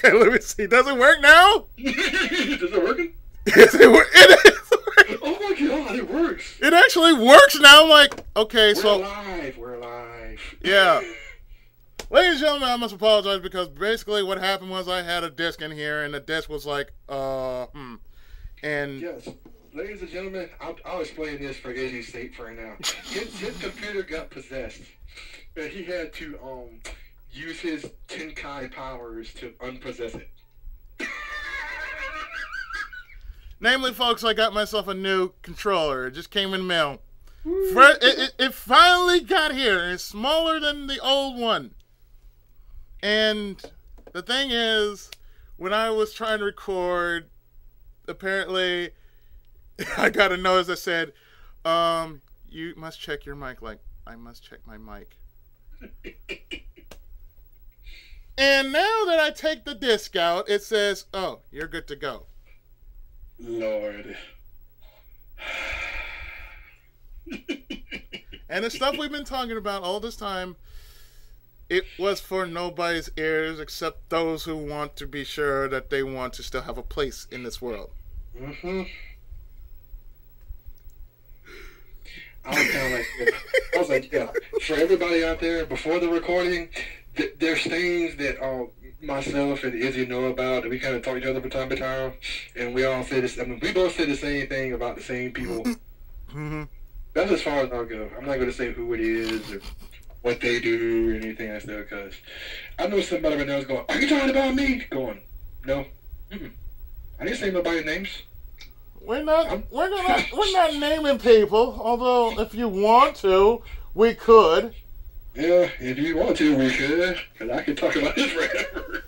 Okay, let me see. Does it work now? Is it working? Yes, it is working. Oh my god, it works. It actually works now. I'm like, okay, We're so alive. We're alive. yeah. Ladies and gentlemen, I must apologize because basically what happened was I had a disc in here and the disc was like, and Yes. Ladies and gentlemen, I'll explain this for Izzy's sake for now. His computer got possessed. And he had to use his Tenkai powers to unpossess it. namely, folks, I got myself a new controller. It just came in the mail. It finally got here. It's smaller than the old one. And the thing is, when I was trying to record, apparently I got a notice that said, you must check your mic. Like, I must check my mic. And now that I take the disc out, it says, oh, you're good to go. Lord. And the stuff we've been talking about all this time, it was for nobody's ears except those who want to be sure that they want to still have a place in this world. Mm-hmm. I was like, yeah, for everybody out there, before the recording, there's things that myself and Izzy know about that we kind of talk to each other from time to time, and we all say this. I mean, we both say the same thing about the same people. Mm-hmm. That's as far as I'll go. I'm not going to say who it is or what they do or anything like that, because I know somebody right now is going, are you talking about me? Going, no. Mm-mm. I didn't say nobody's names. We're not naming people, although if you want to, we could. Yeah, if you want to, we could, because I could talk about this forever.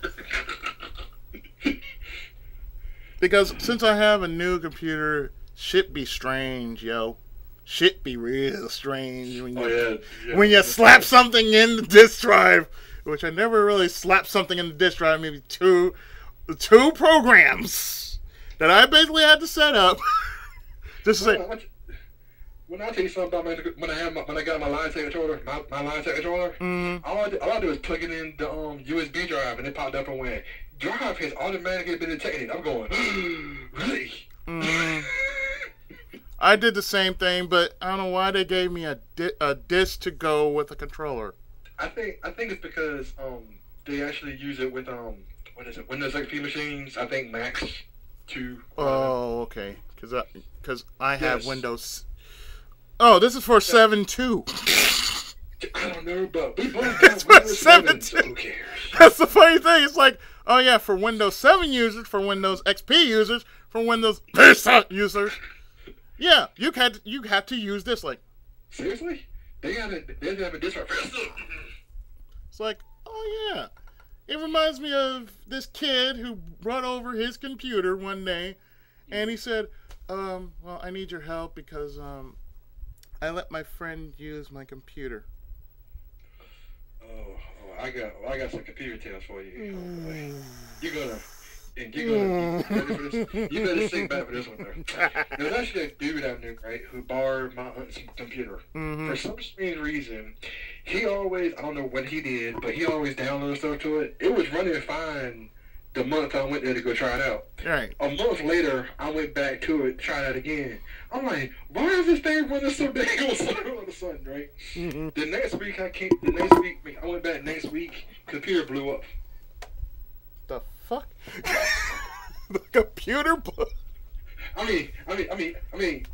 Because since I have a new computer, shit be strange, yo. Shit be real strange when you slap something in the disk drive, which I never really slapped something in the disk drive, maybe two programs that I basically had to set up. Just to say, when I tell you something about when I got my line set controller, my line set controller, mm-hmm. all I do is plug it in the USB drive, and it popped up and went, drive has automatically been detected. I'm going, really? Mm-hmm. I did the same thing, but I don't know why they gave me a disc to go with a controller. I think it's because they actually use it with what is it, Windows XP machines. I think Max 2. Oh, okay. Because I have Windows. Oh, this is for 7.2. I don't know, but we both got Windows 7, so who cares? That's the funny thing. It's like, oh yeah, for Windows 7 users, for Windows XP users, for Windows Vista users. Yeah, you had to use this. Like, seriously? They have a disc right. It's like, oh yeah. It reminds me of this kid who brought over his computer one day, and he said, well, I need your help because I let my friend use my computer. I got some computer tales for you. You better think back for this one there. There's actually a dude I knew, right, who borrowed my aunt's computer. Mm-hmm. For some strange reason, he always, I don't know what he did, but he always downloaded stuff to it. It was running fine the month I went there to go try it out. Right. A month later, I went back to it, tried it again. I'm like, why is this thing running so dang slow all of a sudden, right? Mm-hmm. The next week I went back next week, computer blew up. The fuck? The computer blew. I mean,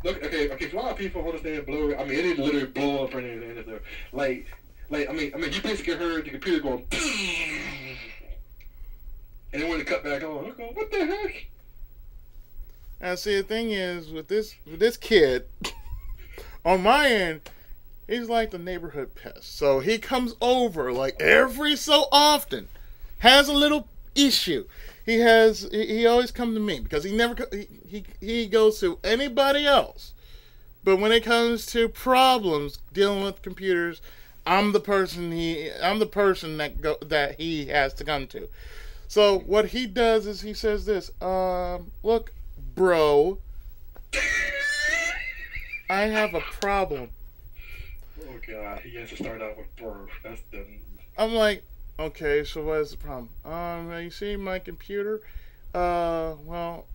look, okay, for a lot of people understand blow. I mean, it didn't literally blow up or anything. Like, I mean, you basically heard the computer going, and then when it cut back on, I'm going, what the heck? Now, see, the thing is, with this kid, on my end, he's like the neighborhood pest. So he comes over, like, every so often, has a little issue. He always comes to me, because he goes to anybody else. But when it comes to problems dealing with computers, I'm the person that he has to come to. So what he does is he says this, look, bro, I have a problem. Oh God, he has to start out with bro. That's the. I'm like, Okay, so what is the problem? You see my computer? Well,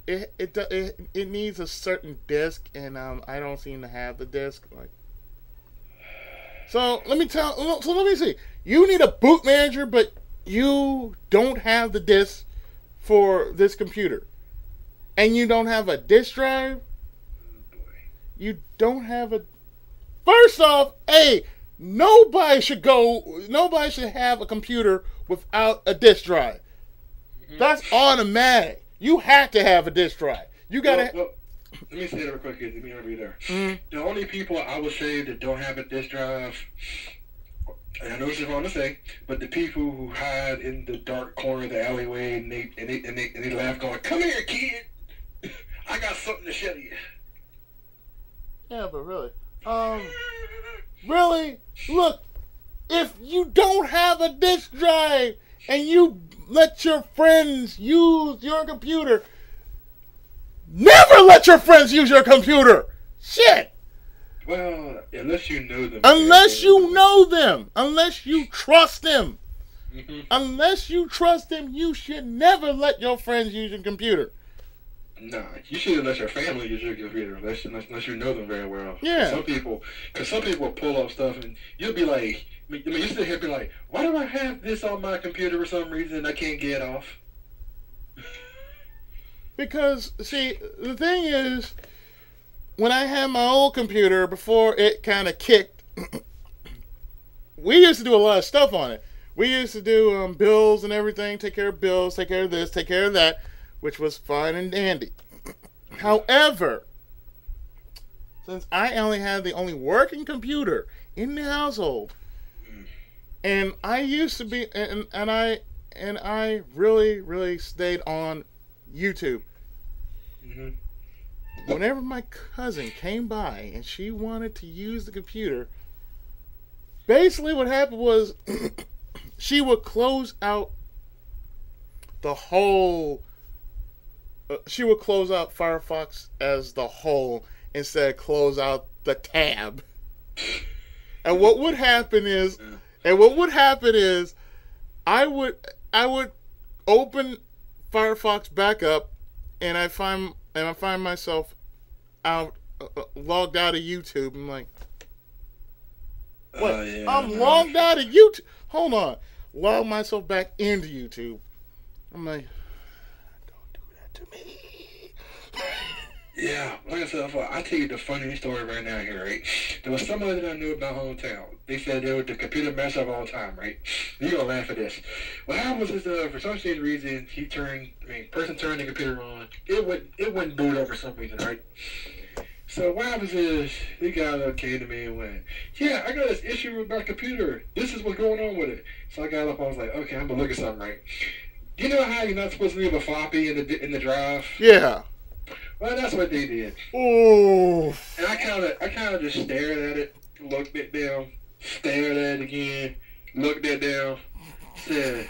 it needs a certain disk, and I don't seem to have the disk. Like, so let me tell. So let me see. You need a boot manager, but you don't have the disk for this computer, and you don't have a disk drive. You don't have a. First off, hey, nobody should go. Nobody should have a computer without a disk drive. Mm-hmm. That's automatic. You have to have a disk drive. You gotta. Well, let me say that real quick. Let me interview there. Mm-hmm. The only people I would say that don't have a disk drive, and I know this is wrong to say, but the people who hide in the dark corner of the alleyway and they laugh, going, "Come here, kid. I got something to show you." Yeah, but really, really, look, if you don't have a disk drive and you let your friends use your computer, never let your friends use your computer. Shit. Well, unless you know them. Unless you know them. Unless you trust them. Mm-hmm. Unless you trust them, you should never let your friends use your computer. Nah, you shouldn't let your family use your computer unless you know them very well. Yeah. Because some people pull up stuff and you'll be like, I mean, you sit here and be like, why do I have this on my computer for some reason and I can't get off? Because, see, the thing is, when I had my old computer before it kind of kicked, we used to do a lot of stuff on it. We used to do bills and everything, take care of bills, take care of this, take care of that, which was fine and dandy. However, since I only had the only working computer in the household, and I used to be, and I really stayed on YouTube. Mm-hmm. Whenever my cousin came by and she wanted to use the computer, basically what happened was she would close out the whole. She would close out Firefox as the whole instead of close out the tab. And what would happen is, I would open Firefox back up, and I find myself logged out of YouTube. I'm like, what? Yeah, I'm logged out of YouTube. Hold on, log myself back into YouTube. I'm like, don't do that to me. Yeah, like I said before, I'll tell you the funny story right now here, right? There was somebody that I knew about hometown. They said they were the computer mess of all time, right? You're going to laugh at this. What happened was, for some strange reason, person turned the computer on. It wouldn't boot up for some reason, right? So what happens is, the guy that came to me and went, yeah, I got this issue with my computer. This is what's going on with it. So I got up, I was like, okay, I'm going to look at something, right? You know how you're not supposed to leave a floppy in the drive? Yeah. Well, that's what they did. Ooh. And I kind of just stared at it, looked it down, stared at it again, looked it down, said,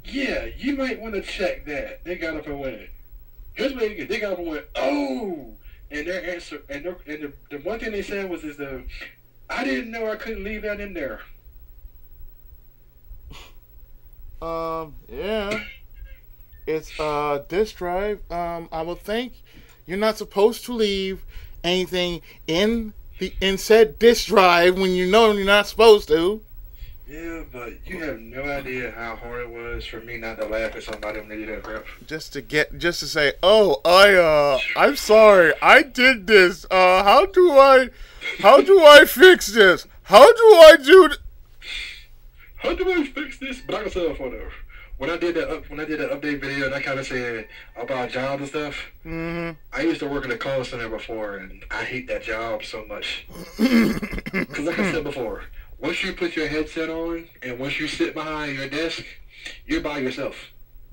yeah, you might want to check that. They got up and went, here's what they did. They got up and went, oh! And their answer, and the one thing they said was, I didn't know I couldn't leave that in there. Yeah. It's disk drive. I would think you're not supposed to leave anything in said disk drive when you know you're not supposed to. Yeah, but you have no idea how hard it was for me not to laugh at somebody when they did that crap. Just to say, oh, I'm sorry, I did this. How do I fix this? How do I fix this? But I can say before though. When I did that update video and I kind of said about jobs and stuff, mm-hmm. I used to work in a call center before, and I hate that job so much. Because like I said before, once you put your headset on and once you sit behind your desk, you're by yourself.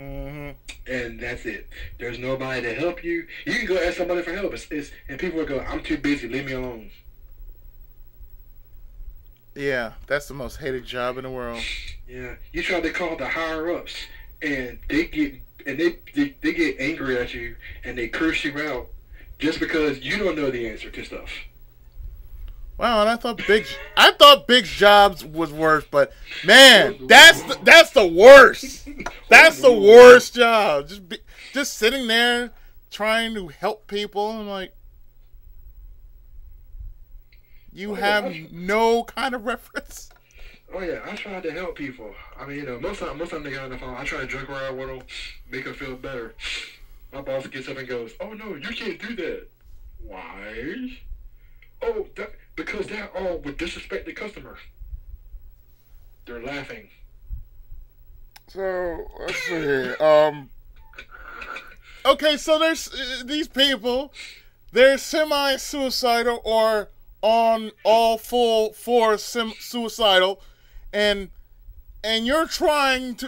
Mm-hmm. And that's it. There's nobody to help you. You can go ask somebody for help, and people will go, I'm too busy, leave me alone. Yeah, that's the most hated job in the world. Yeah, you try to call the higher ups, and they get angry at you, and they curse you out just because you don't know the answer to stuff. Wow, and I thought Big's jobs was worse, but man, that's the worst. That's the worst job. Just sitting there trying to help people. I'm like, you Oh yeah, have no kind of reference. oh yeah, I tried to help people. I mean, most time they got on the phone, I try to joke around with them, make them feel better. My boss gets up and goes, "Oh no, you can't do that." Why? Oh, because that all would disrespect the customer. They're laughing. So let's see. Okay, so there's these people. They're semi-suicidal or on all full force suicidal, and you're trying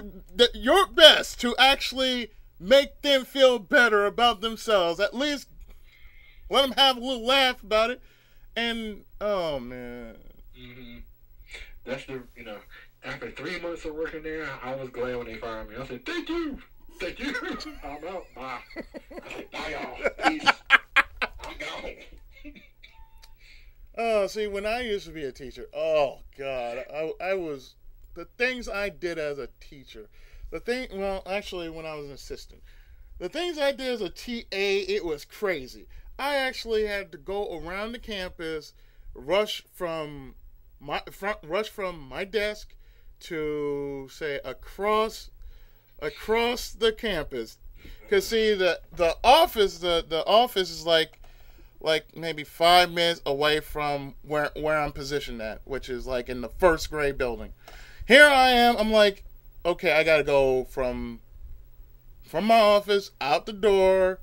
your best to actually make them feel better about themselves. At least let them have a little laugh about it. And oh man, hmm That's after 3 months of working there, I was glad when they fired me. I said, "Thank you, thank you." I'm out. Bye. I said, "Bye, y'all. Peace. I'm gone." oh, see, when I used to be a teacher, oh god, I was the things I did as a teacher. Well, actually, when I was an assistant, the things I did as a TA, it was crazy. I actually had to go around the campus, rush from my desk to say across the campus. Cause see the office is like maybe 5 minutes away from where I'm positioned at, which is like in the first grade building. Here I am. I'm like, okay, I gotta go from my office out the door,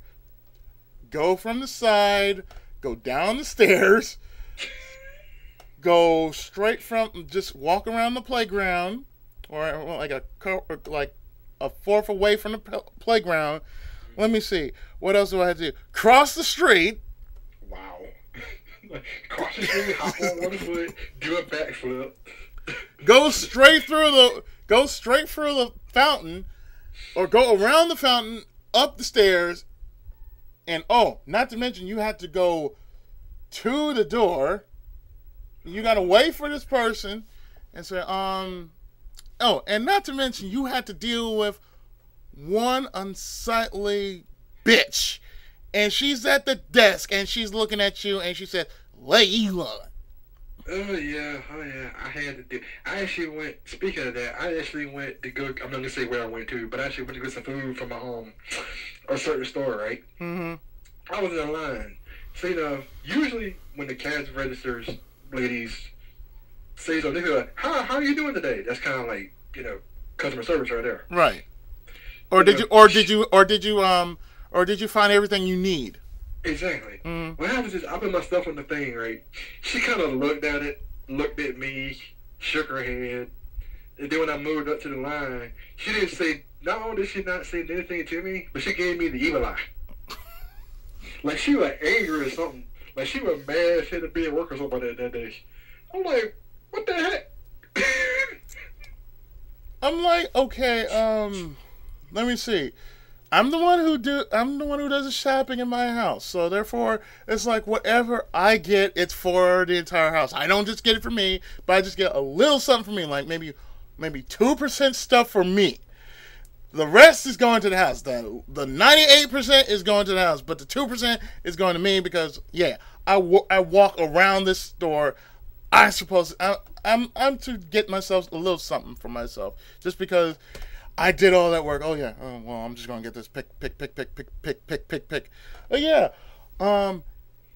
go from the side, go down the stairs, go straight from just walk around the playground, or like a fourth away from the playground. Let me see. What else do I have to do? Cross the street. Wow. Cross the street, hop on one foot, do a backflip. Go straight through the fountain, or go around the fountain, up the stairs, and oh, not to mention you have to go to the door. You gotta wait for this person and say, oh, and not to mention you had to deal with one unsightly bitch. And she's at the desk and she's looking at you and she said, Layla. Oh yeah. I had to do. I actually went. Speaking of that, I actually went to go. I'm not gonna say where I went to, but I actually went to get some food from a certain store. Right. Mm-hmm. I was in a line. So usually when the cash registers ladies say something, they go, how are you doing today? That's kind of like customer service right there. Right. Or did you find everything you need? Exactly. Mm-hmm. What happens is I put my stuff on the thing, right? She kind of looked at it, looked at me, shook her head, and then when I moved up to the line, she didn't say. Not only did she not say anything to me, but she gave me the evil eye. Like she was angry or something. Like she was mad she had to be at work or something like that day. I'm like, what the heck? I'm like, okay, let me see. I'm the one who does the shopping in my house. So therefore, it's like whatever I get, it's for the entire house. I don't just get it for me, but I just get a little something for me, like maybe 2% stuff for me. The rest is going to the house. The 98% is going to the house, but the 2% is going to me because I walk around this store. I'm to get myself a little something for myself just because I did all that work. Oh yeah. Oh well, I'm just gonna get this pick. Oh yeah.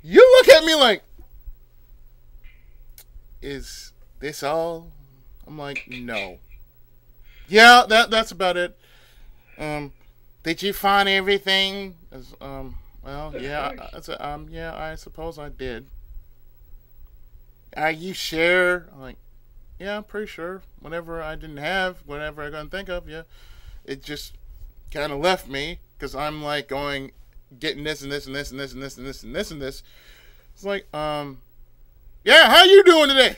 You look at me like, is this all? I'm like, no. Yeah, that's about it. Did you find everything? Well, yeah. I suppose I did. Are you sure? I'm like, yeah, I'm pretty sure. Whatever I didn't have, whatever I couldn't think of, yeah, it just kind of left me because I'm like getting this and this and this and this and this and this and this and this. It's like, yeah, how you doing today?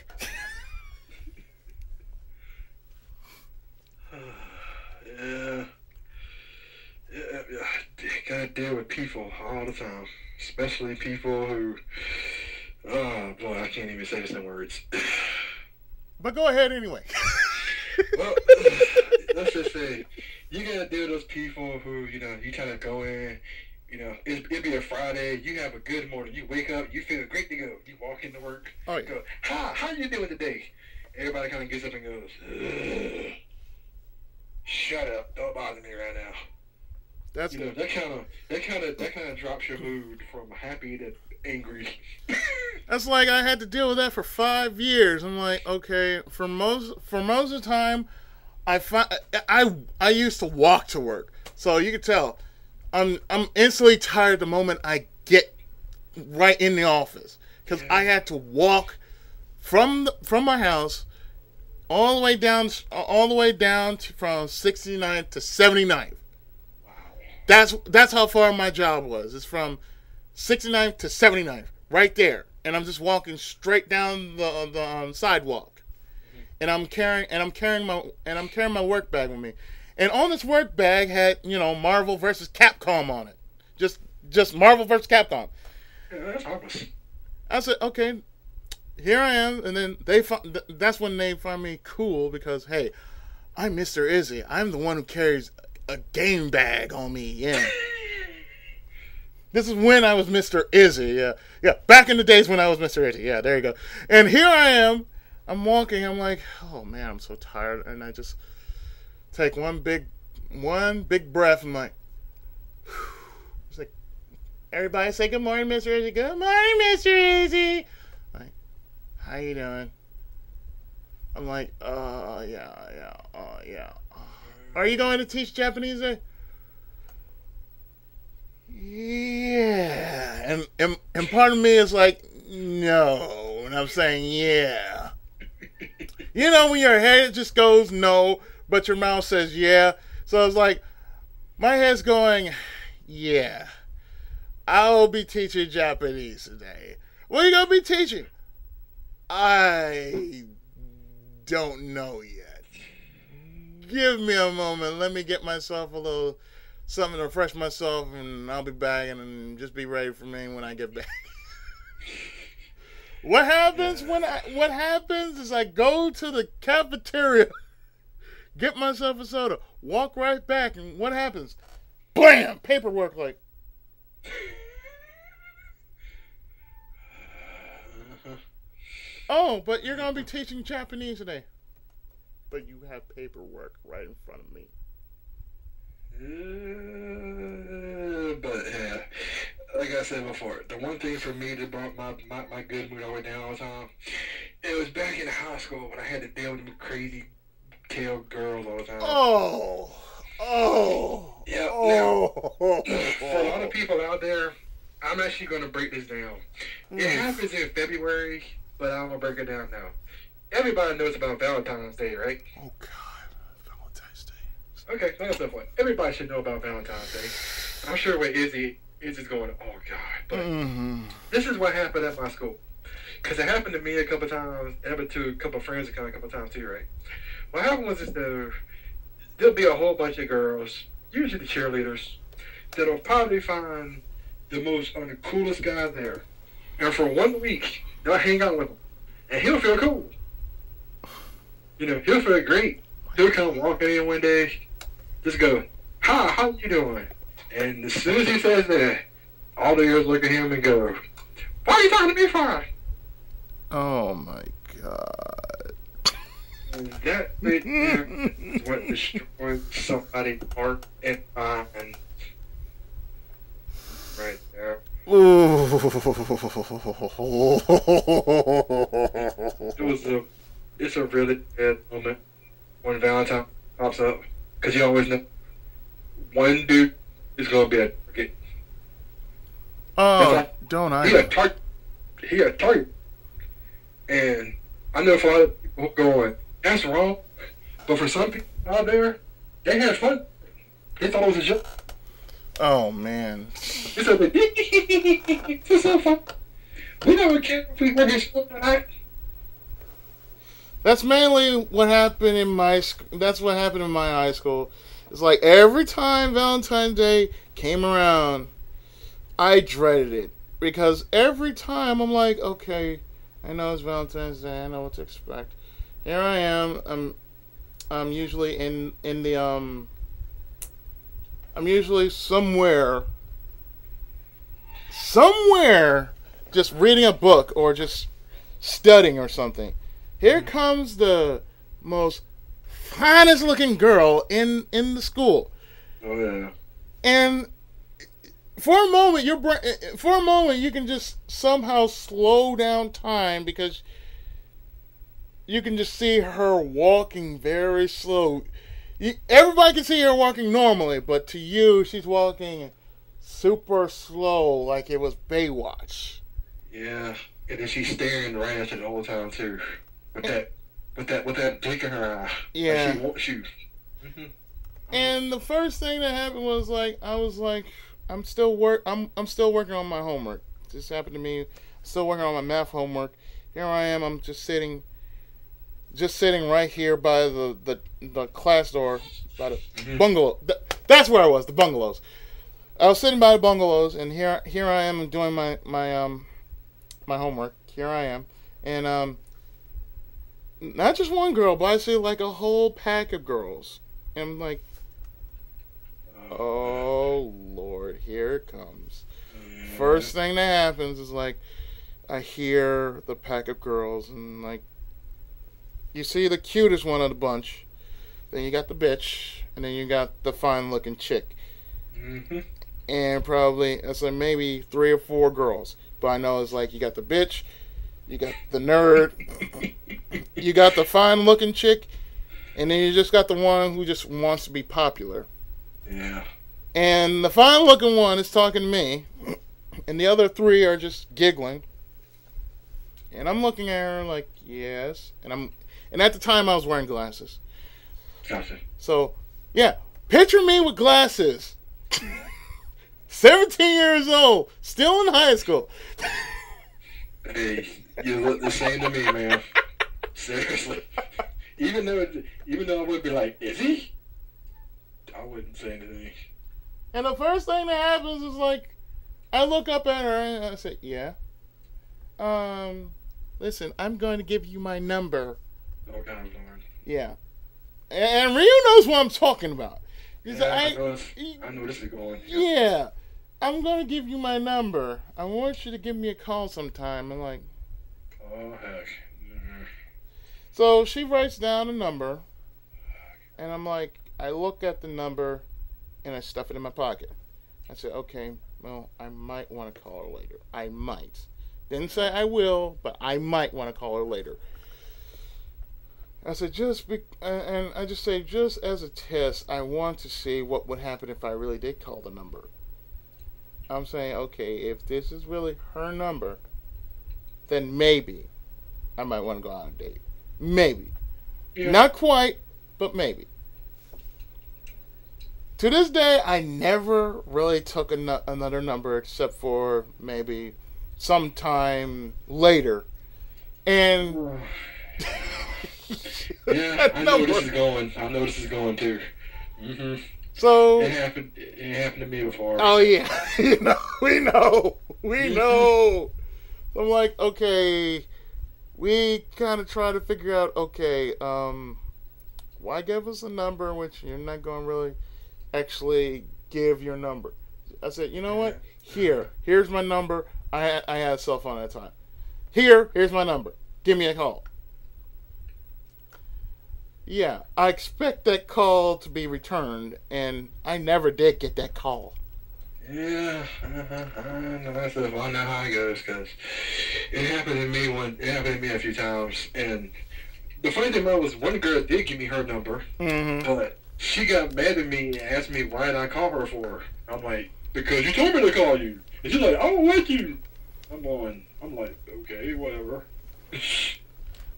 Yeah. Gotta deal with people all the time, especially people who Oh boy, I can't even say this in words. But go ahead anyway. Well, let's just say you gotta deal with those people who, you kind of go in, it'd be a Friday, you have a good morning, you wake up, you feel great to go, you walk into work, Oh, yeah. go, how you doing today? Everybody kind of gets up and goes, ugh, shut up, don't bother me right now. That's that kind of drops your mood from happy to angry. That's like I had to deal with that for 5 years. I'm like, okay, for most of the time, I used to walk to work, so you can tell I'm instantly tired the moment I get right in the office because I had to walk from my house all the way down from 69th to 79th. That's how far my job was. It's from 69th to 79th, right there, and I'm just walking straight down the sidewalk, and I'm carrying my work bag with me, and on this work bag had Marvel versus Capcom on it, just Marvel versus Capcom. Yeah, that's harmless. I said, okay, here I am, and then that's when they find me cool because hey, I'm Mr. Izzy. I'm the one who carries a game bag on me. Yeah. This is when I was Mr. Izzy. Yeah. Back in the days when I was Mr. Izzy. Yeah, there you go. And here I am. I'm walking. I'm like, oh man, I'm so tired. And I just take one big breath. I'm like, whew. It's like, everybody say good morning, Mr. Izzy. Good morning, Mr. Izzy. Like, how you doing? I'm like, yeah. Are you going to teach Japanese there? Yeah. And part of me is like, no. And I'm saying, yeah. When your head just goes no, but your mouth says yeah. So it's like, my head's going, yeah. I'll be teaching Japanese today. What are you going to be teaching? I don't know yet. Give me a moment. Let me get myself a little something to refresh myself, and I'll be back, and just be ready for me when I get back. What happens is I go to the cafeteria, get myself a soda, walk right back, and what happens? Blam! Paperwork like. Oh, but you're going to be teaching Japanese today. But you have paperwork right in front of me. But like I said before, the one thing for me that brought my good mood all the way down all the time, it was back in high school when I had to deal with them crazy tail girls all the time. Yeah. Now, for a lot of people out there, I'm actually going to break this down. It happens in February, but I'm going to break it down now. Everybody knows about Valentine's Day, right? Oh, God. Valentine's Day. Okay, that's the point. Everybody should know about Valentine's Day. I'm sure where Izzy's going, oh, God. But this is what happened at my school. Because it happened to me a couple times. It happened to a couple friends a couple times, too, right? What happened was there'll be a whole bunch of girls, usually cheerleaders, that'll probably find the coolest guy there. And for 1 week, they'll hang out with him. And he'll feel cool. He'll feel great. He'll come walking in one day, just go, hi, how you doing? And as soon as he says that, all the girls look at him and go, why are you talking to me for? Oh, my God. And that right there is what destroys somebody's heart and mind. Right there. It's a really bad moment when Valentine pops up, because you always know one dude is going to be a target. Oh, don't I? He a target. And I know for a lot of people going, that's wrong. But for some people out there, they had fun. They thought it was a joke. Oh, man. It's so fun. We never care if we work in school tonight. That's mainly what happened in my high school. It's like every time Valentine's Day came around, I dreaded it. because every time I'm like, okay, I know it's Valentine's Day. I know what to expect. Here I am. I'm usually in the I'm usually somewhere just reading a book or just studying or something. Here comes the most finest looking girl in the school. Oh yeah. And for a moment you can just somehow slow down time because you can just see her walking very slow. Everybody can see her walking normally, but to you, she's walking super slow, like it was Baywatch. Yeah. And then she's staring right at you the whole time too. With that blink in her eye. Yeah. Like she wants you. And the first thing that happened was like I was like, I'm still working on my homework. This happened to me. Still working on my math homework. Here I am. I'm just sitting right here by the class door, by the bungalow. That's where I was. The bungalows. I was sitting by the bungalows, and here I am doing my homework. Here I am, and not just one girl, but I see like a whole pack of girls, and I'm like, oh Lord, here it comes. First thing that happens is like I hear the pack of girls, and like you see the cutest one of the bunch, then you got the bitch, and then you got the fine looking chick. And probably it's like maybe 3 or 4 girls, but I know it's like you got the bitch, you got the nerd, you got the fine looking chick, and then you just got the one who just wants to be popular. Yeah. And the fine looking one is talking to me, and the other 3 are just giggling. And I'm looking at her like, yes. And at the time I was wearing glasses. Gotcha. So, yeah, picture me with glasses. 17 years old, still in high school. Hey, you look the same to me, man. Seriously. Even though I would be like, is he? I wouldn't say anything. And the first thing that happens is like, I look up at her and I say, yeah. Listen, I'm going to give you my number. Oh, God, Lord. Yeah. And Ryu knows what I'm talking about. I know this is going. Yeah. I'm going to give you my number. I want you to give me a call sometime. I'm like, oh, heck. So she writes down a number. And I'm like, I look at the number and I stuff it in my pocket. I said, okay, well, I might want to call her later. I might. Didn't say I will, but I might want to call her later. I said, and I just say, just as a test, I want to see what would happen if I really did call the number. I'm saying, okay, if this is really her number, then maybe I might want to go on a date. Maybe. Yeah. Not quite, but maybe. To this day, I never really took another number except for maybe sometime later. And yeah, I know where this is going. I know this is going too. Mm-hmm. So it happened to me before. Oh yeah, we know. So I'm like, okay, we kind of try to figure out, okay, why give us a number which you're not going to really actually give your number? I said, you know what? Here's my number. I had a cell phone at the time. Here's my number. Give me a call. Yeah, I expect that call to be returned, and I never did get that call. Yeah, I know how it goes, because it happened to me a few times, and the funny thing about it was one girl did give me her number, but she got mad at me and asked me why did I call her for. I'm like, because you told me to call you. And she's like, I don't like you. I'm like, okay, whatever.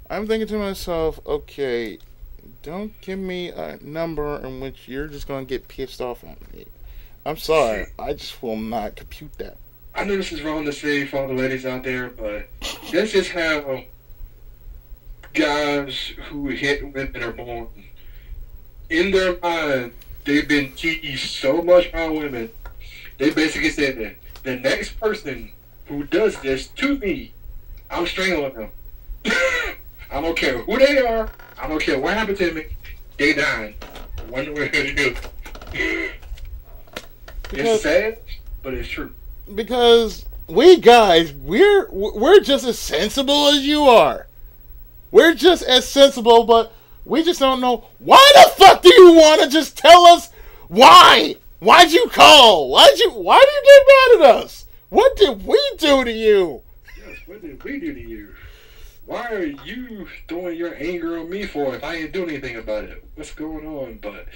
I'm thinking to myself, okay, don't give me a number in which you're just going to get pissed off at me. I'm sorry. I just will not compute that. I know this is wrong to say for all the ladies out there, but that's just how guys who hit women are born. In their mind, they've been teased so much by women, they basically said that the next person who does this to me, I'm strangling them. I don't care who they are. I don't care what happened to me. They dying. One way or the other. It's sad, but it's true. Because we guys, we're just as sensible as you are. We're just as sensible, but we just don't know. Why the fuck do you want to just tell us why? Why'd you call? Why do you get mad at us? What did we do to you? Yes, what did we do to you? Why are you throwing your anger on me for if I ain't doing anything about it? What's going on? But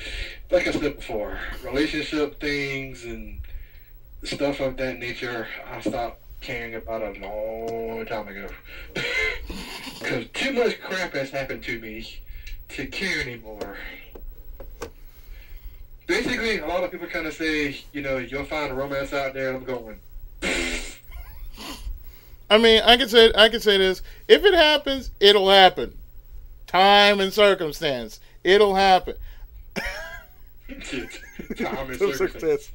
like I said before, relationship things and stuff of that nature, I stopped caring about a long time ago. Because too much crap has happened to me to care anymore. Basically, a lot of people kind of say, you'll find a romance out there. I'm going. I mean, I can say this. If it happens, it'll happen. Time and circumstance. It'll happen. Time and circumstance.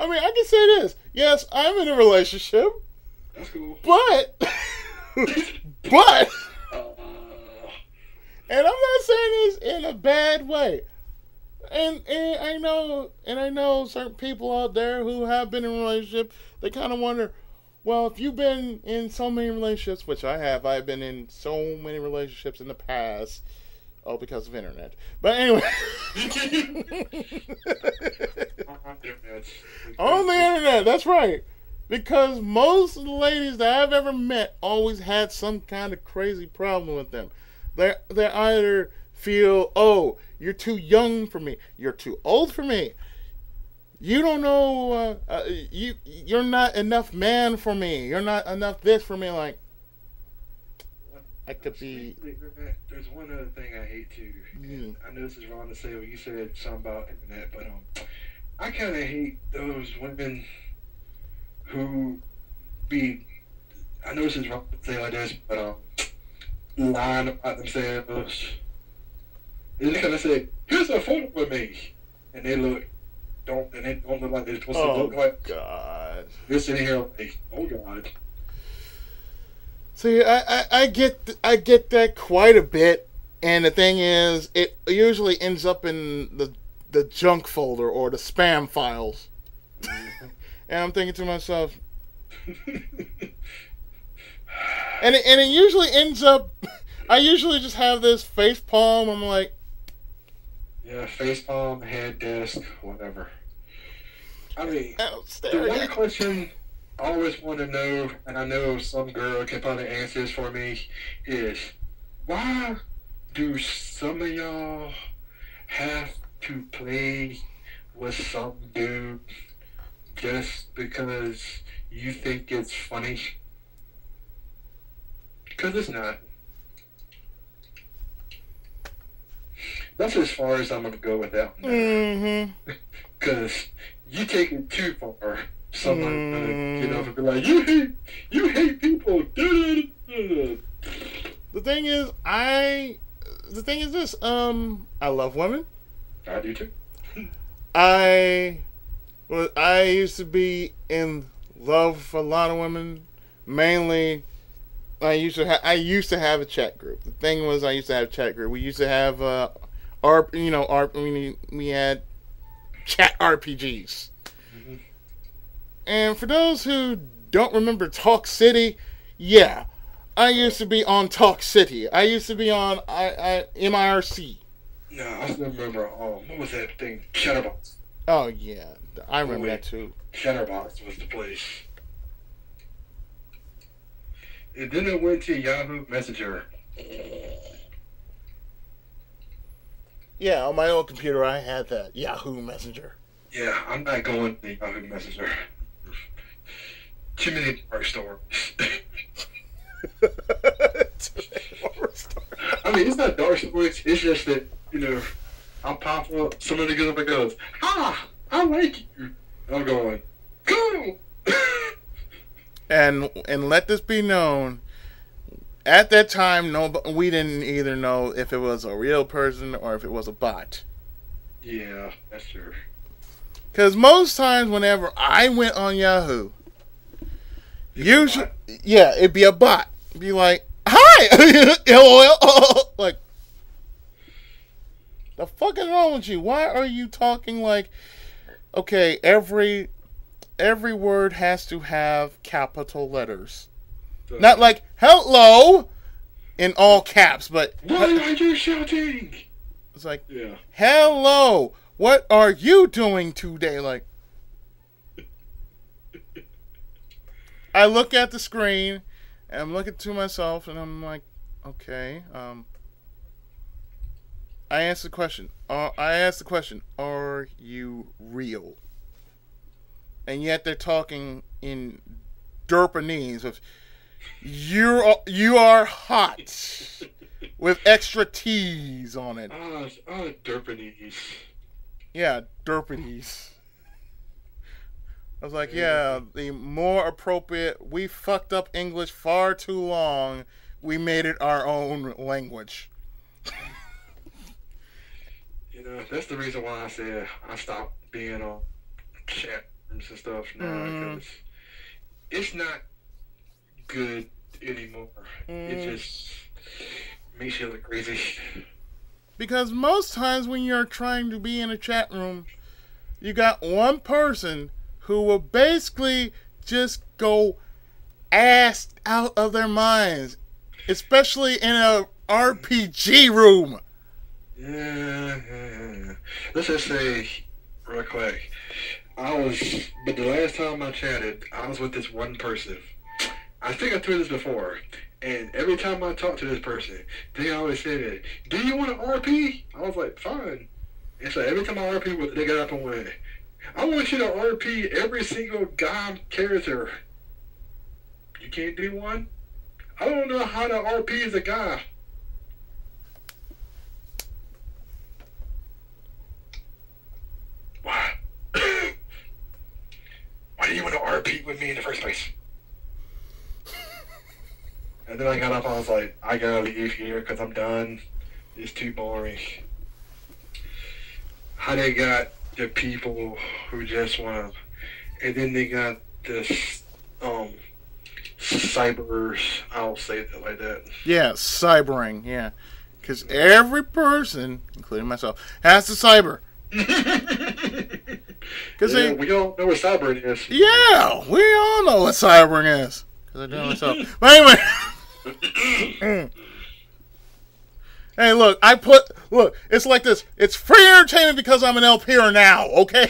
I mean, I can say this. Yes, I'm in a relationship. That's cool. But, and I'm not saying this in a bad way. And I know certain people out there who have been in a relationship, they kind of wonder, well, if you've been in so many relationships, which I have, I've been in so many relationships in the past, because of internet. But anyway. On the internet, that's right. Because most of the ladies that I've ever met always had some kind of crazy problem with them. They either feel, oh, you're too young for me. You're too old for me. You don't know. You're not enough man for me. You're not enough this for me. Like, I could be. There's one other thing I hate too. And I know this is wrong to say. What you said something about internet, but I kind of hate those women who be. I know this is wrong to say like this, but lying about themselves. They just kind of say, "Here's a photo of me," and they don't look like they're supposed to look like. Oh God! They're sitting here like, "Oh God." See, I get that quite a bit, and the thing is, it usually ends up in the junk folder or the spam files, and I'm thinking to myself, and it usually ends up. I usually just have this face palm. I'm like. Yeah, facepalm, head desk, whatever. I mean, the one question I always want to know, and I know some girl can probably answer this for me, is why do some of y'all have to play with some dude just because you think it's funny? Because it's not. That's as far as I'm going to go with that one. Because you take it too far. Somebody's going to get up and be like, you hate people. The thing is, this. I love women. I do too. I used to be in love with a lot of women. Mainly, I used to have a chat group. The thing was, I used to have a chat group. We used to have we had chat RPGs. Mm-hmm. And for those who don't remember Talk City, yeah, I used to be on Talk City. I used to be on MIRC. No, I still remember. What was that thing? Chatterbox. Oh yeah, I remember that too. Chatterbox was the place. And then it went to Yahoo Messenger. Yeah, on my old computer I had that Yahoo Messenger. Yeah, I'm not going to Yahoo Messenger. Too many dark stories. I mean, it's not dark stories. It's just that, I'll pop up, somebody goes up and goes, "Ah, I like you." And I'm going, "Go!" And let this be known, at that time, we didn't either know if it was a real person or if it was a bot. Yeah, that's true. Because most times, whenever I went on Yahoo, usually, yeah, it'd be a bot. It'd be like, "Hi, LOL." Like, the fuck is wrong with you? Why are you talking like? Okay, every word has to have capital letters, not like "hello" in all caps, but why are you shouting? It's like, hello. What are you doing today? Like, I look at the screen, and I'm looking to myself, and I'm like, okay. I asked the question. Are you real? And yet they're talking in Derpanese of you are hot with extra T's on it. Derpanese. Yeah, Derpanese. I was like, yeah, the more appropriate. We fucked up English far too long. We made it our own language. That's the reason why I said I stopped being on chat rooms and stuff now, because it's not good anymore. It just makes you look crazy. Because most times when you're trying to be in a chat room, you got one person who will basically just go ass out of their minds, especially in a RPG room. Yeah. Let's just say, real quick, but the last time I chatted, I was with this one person. I think I told this before, and every time I talk to this person, they always say that, "Do you want an RP?" I was like, fine. And so every time I RP, they got up and went, "I want you to RP every single guy character." You can't do one? I don't know how to RP as a guy. Why? Why do you want to RP with me in the first place? And then I got up and I was like, I gotta leave here because I'm done. It's too boring. How they got the people who just want to, and then they got this, cybers, I'll say it like that. Yeah, cybering, yeah. Because every person, including myself, has to cyber. Yeah, we all know what cybering is. Yeah, we all know what cybering is. Because I do it myself. But anyway. Hey, look, it's like this. It's free entertainment because I'm an LPer now, okay?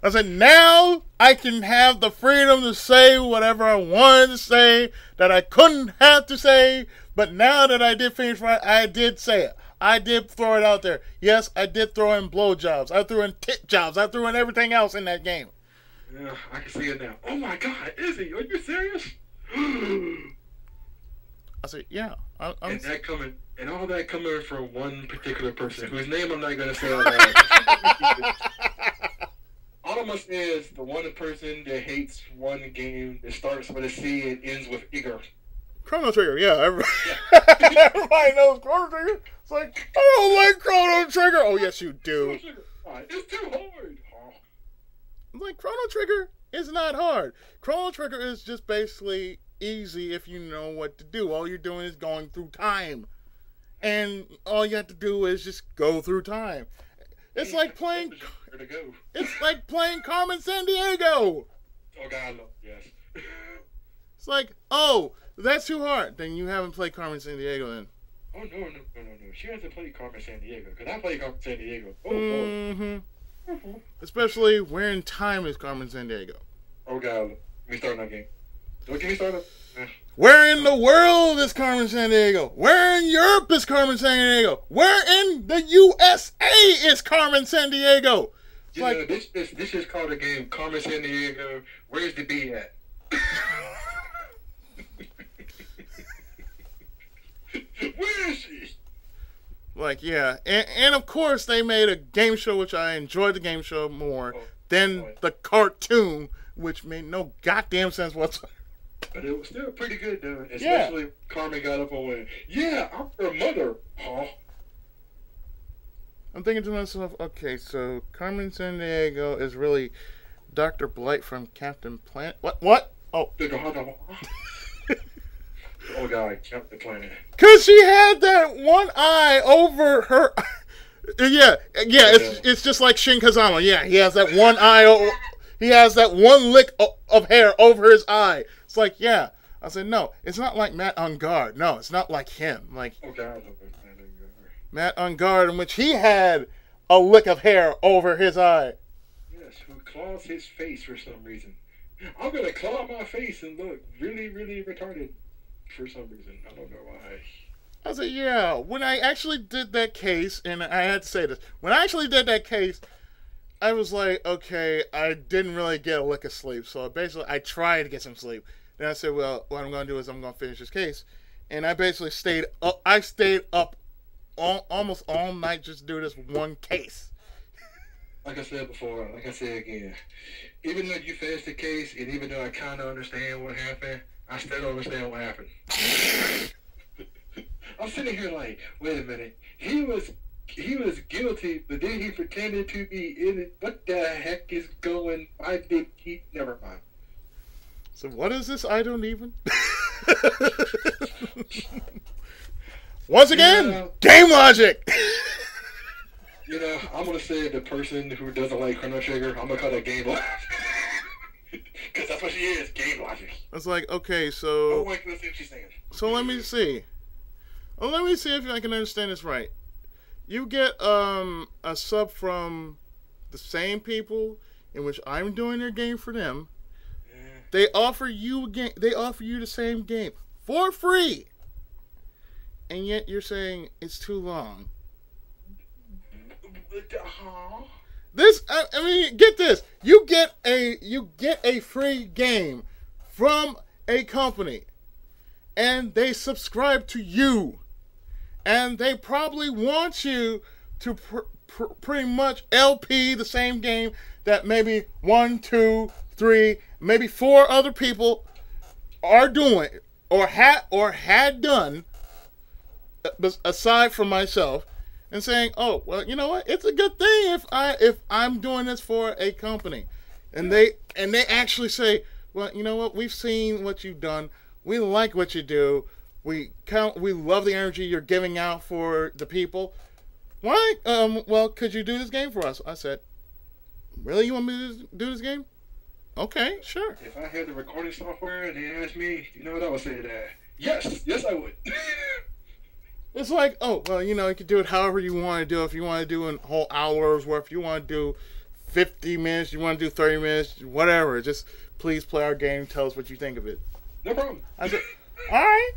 I said, now I can have the freedom to say whatever I wanted to say that I couldn't have to say, but now that I did finish I did say it. I did throw it out there. Yes, I did throw in blowjobs. I threw in tit jobs. I threw in everything else in that game. Yeah, I can see it now. Oh my God, Izzy, are you serious? I said, yeah. And all that coming from one particular person whose name I'm not gonna say out loud. All I'm gonna say is the one person that hates one game that starts with a C and ends with Igor. Chrono Trigger, yeah. Everybody knows Chrono Trigger. It's like, I don't like Chrono Trigger. Oh, yes, you do. It's too hard. I'm like, Chrono Trigger is not hard. Chrono Trigger is just basically easy if you know what to do. All you're doing is going through time. And all you have to do is just go through time. It's like playing... It's like playing Carmen Sandiego. Oh, God, yes. It's like, oh, that's too hard. Then you haven't played Carmen Sandiego then. Oh, no. She hasn't played Carmen Sandiego. Because I played Carmen Sandiego. Oh, mm-hmm. Especially where in time is Carmen Sandiego. Oh, God. Let me start that game. Don't get me started. Where in the world is Carmen Sandiego? Where in Europe is Carmen Sandiego? Where in the USA is Carmen Sandiego? You know, this is called a game, Carmen Sandiego. Where's the B at? Where is she? Like, yeah. And of course, they made a game show, which I enjoyed the game show more than the cartoon, which made no goddamn sense whatsoever. But it was still pretty good, though. Especially Carmen got up and went, "Yeah, I'm her mother, huh?" I'm thinking to myself, okay, so Carmen Sandiego is really Dr. Blight from Captain Planet. What? Oh. Oh God, Captain Planet. Cause she had that one eye over her. Yeah. It's just like Shin Kazama. Yeah, he has that one eye. He has that one lick of hair over his eye. It's like, yeah. I said, no, it's not like Matt on Guard. No, it's not like him. Like, oh God, Matt on Guard, in which he had a lick of hair over his eye. Yes, who claws his face for some reason. I'm gonna claw my face and look really, really retarded for some reason. I don't know why. I said, yeah, when I actually did that case, and I had to say this, when I actually did that case, I was like, okay, I didn't really get a lick of sleep, so basically I tried to get some sleep. Then I said, well, what I'm going to do is I'm going to finish this case. And I basically stayed up. I stayed up almost all night just to do this one case. Like I said before, like I said again, even though you finished the case, and even though I kind of understand what happened, I still don't understand what happened. I'm sitting here like, wait a minute, he was guilty, but then he pretended to be innocent. What the heck is going? I did he? Never mind. So what is this? I don't even. Once again, game logic. You know, I'm gonna say the person who doesn't like Chrono Trigger, I'm gonna call that game logic. Because that's what she is, game logic. It's like, okay, so. I'm waiting to see what she's saying. So let me see. Well, let me see if I can understand this right. You get a sub from the same people in which I'm doing their game for them. Yeah. They offer you a game. They offer you the same game for free, and yet you're saying it's too long. This, I mean, get this. You get a free game from a company, and they subscribe to you. And they probably want you to pretty much LP the same game that maybe 1, 2, 3, maybe 4 other people are doing or had done, aside from myself, and saying, "Oh, well, you know what? It's a good thing if I'm doing this for a company," and they actually say, "Well, you know what? We've seen what you've done. We like what you do. We love the energy you're giving out for the people. Why? Well, could you do this game for us?" I said, "Really? You want me to do this game? Okay, sure." If I had the recording software and they asked me, you know what I would say to that? Yes, I would. It's like, oh, well, you know, you can do it however you want to do it. If you want to do a whole hour's worth, if you want to do 50 minutes, you want to do 30 minutes, whatever. Just please play our game. Tell us what you think of it. No problem. I said, all right.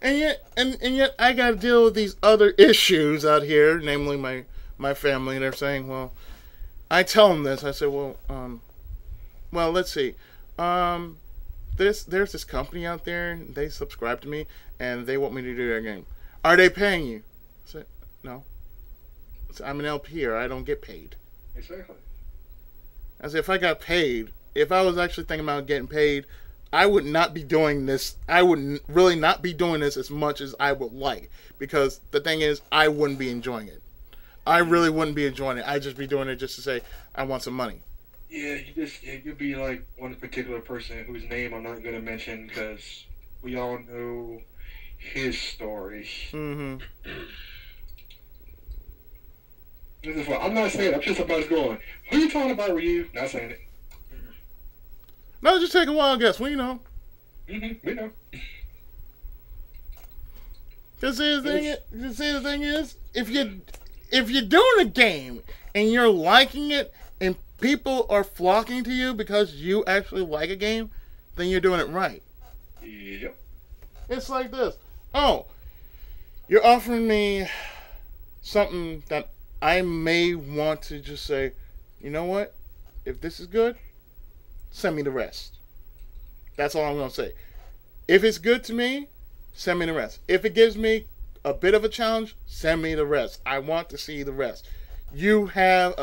And yet I got to deal with these other issues out here, namely my family. And they're saying, well, I tell them this. I said, well, let's see. There's this company out there. They subscribe to me, and they want me to do their game. Are they paying you? I said, no. I said, I'm an LP here. I don't get paid. Exactly. I said, if I got paid, if I was actually thinking about getting paid, I would not be doing this. I would really not be doing this as much as I would like. Because the thing is, I wouldn't be enjoying it. I really wouldn't be enjoying it. I'd just be doing it just to say, I want some money. Yeah, you'd be like one particular person whose name I'm not going to mention because we all know his story. Mm-hmm. This is what I'm not saying. I'm just about to go on. Who you talking about, Ryu? Not saying it. No, just take a wild guess. We know. Mm-hmm. We know. Because the thing is, if you're doing a game and you're liking it and people are flocking to you because you actually like a game, then you're doing it right. Yep. It's like this. Oh, you're offering me something that I may want to just say, you know what? If this is good, send me the rest. That's all I'm going to say. If it's good to me, send me the rest. If it gives me a bit of a challenge, send me the rest. I want to see the rest. You have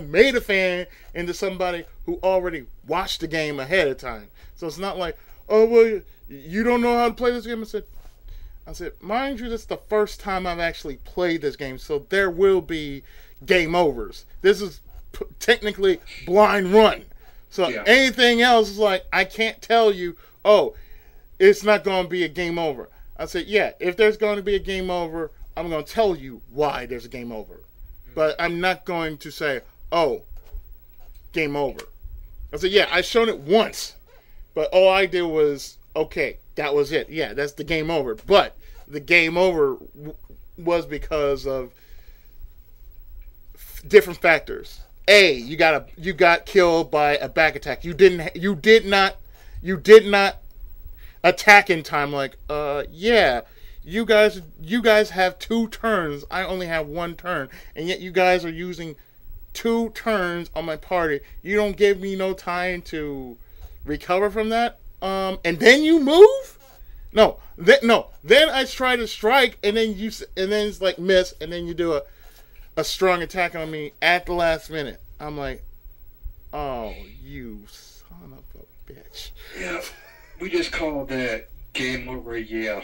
made a fan into somebody who already watched the game ahead of time. So it's not like, oh, well, you don't know how to play this game. I said, mind you, this is the first time I've actually played this game, so there will be game overs. This is technically blind run. So anything else is like, I can't tell you, oh, it's not going to be a game over. I said, yeah, if there's going to be a game over, I'm going to tell you why there's a game over. But I'm not going to say, oh, game over. I said, yeah, I've shown it once. But all I did was, okay, that was it. Yeah, that's the game over. But the game over was because of different factors. A, you got killed by a back attack. You did not attack in time. Like, yeah, you guys have 2 turns. I only have 1 turn, and yet you guys are using 2 turns on my party. You don't give me no time to recover from that. And then you move? No. Then I try to strike, and then it's like miss, and then you do a strong attack on me at the last minute. I'm like, oh, you son of a bitch. Yeah, we just called that game over, yeah.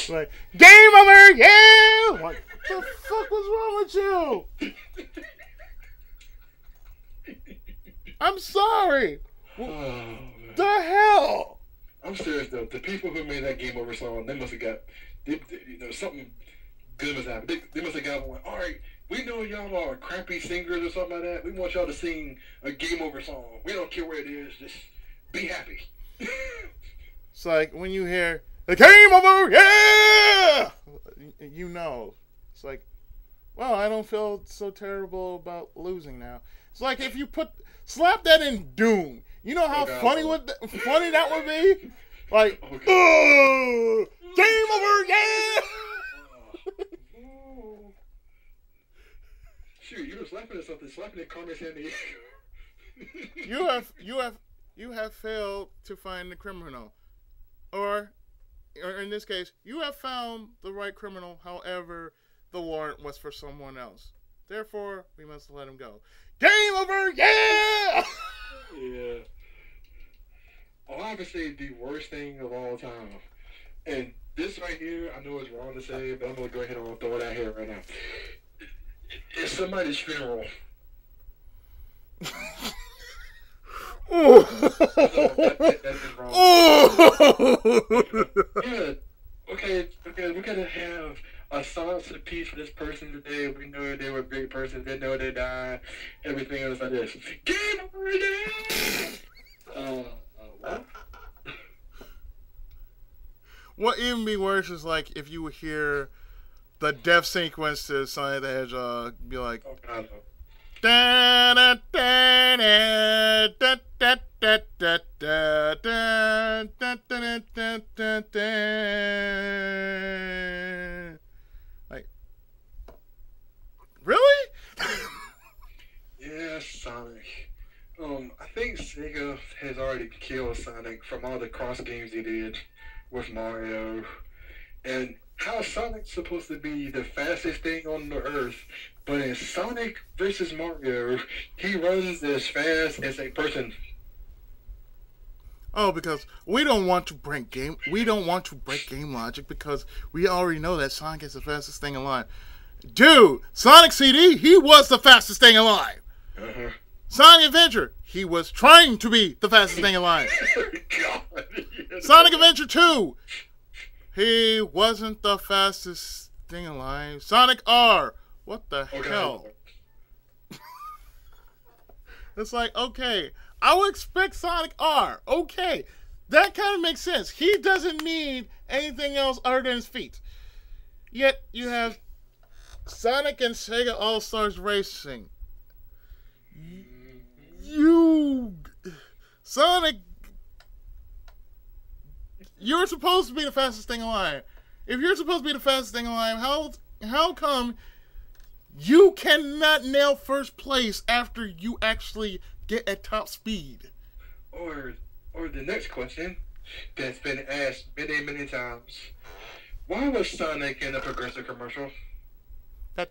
Like, game over, yeah! Like, what the fuck was wrong with you? I'm sorry. Oh, the hell? I'm serious though. The people who made that game over song, they must have got, something good must have happened. They must have got one. All right, we know y'all are crappy singers or something like that. We want y'all to sing a game over song. We don't care where it is. Just be happy. It's like when you hear the game over, yeah. You know, it's like, well, I don't feel so terrible about losing now. It's like if you slap that in Doom. You know how funny that would be? Like, game over, yeah! Shoot, you were slapping at something, slapping at Carmen Sandiego. You have failed to find the criminal. Or in this case, you have found the right criminal, however, the warrant was for someone else. Therefore, we must let him go. Game over, yeah! Yeah. All I can say is the worst thing of all time. And this right here, I know it's wrong to say, but I'm going to go ahead and throw it out here right now. It's somebody's funeral. That's wrong. Yeah. Okay, we're going to have a silence of peace for this person today. We know they were a great person. They know they died. Everything else like this. Game over again! What? What even be worse is like if you would hear the death sequence to Sonic the Hedgehog, be like, oh, God, no. Da da da da da da da da da da da da da da. Like, really? Yeah, Sonic. I think Sega has already killed Sonic from all the cross games he did with Mario. And how Sonic's supposed to be the fastest thing on the earth, but in Sonic versus Mario, he runs as fast as a person. Oh, because we don't want to break game logic because we already know that Sonic is the fastest thing alive. Dude, Sonic CD, he was the fastest thing alive. Uh-huh. Sonic Adventure, he was trying to be the fastest thing alive. God. Sonic Adventure 2, he wasn't the fastest thing alive. Sonic R, what the hell? It's like, okay, I would expect Sonic R. Okay, that kind of makes sense. He doesn't need anything else other than his feet. Yet you have Sonic and Sega All-Stars Racing. Sonic, you're supposed to be the fastest thing alive. If you're supposed to be the fastest thing alive, how come you cannot nail first place after you actually get at top speed? Or the next question that's been asked many, many times. Why was Sonic in a Progressive commercial? It's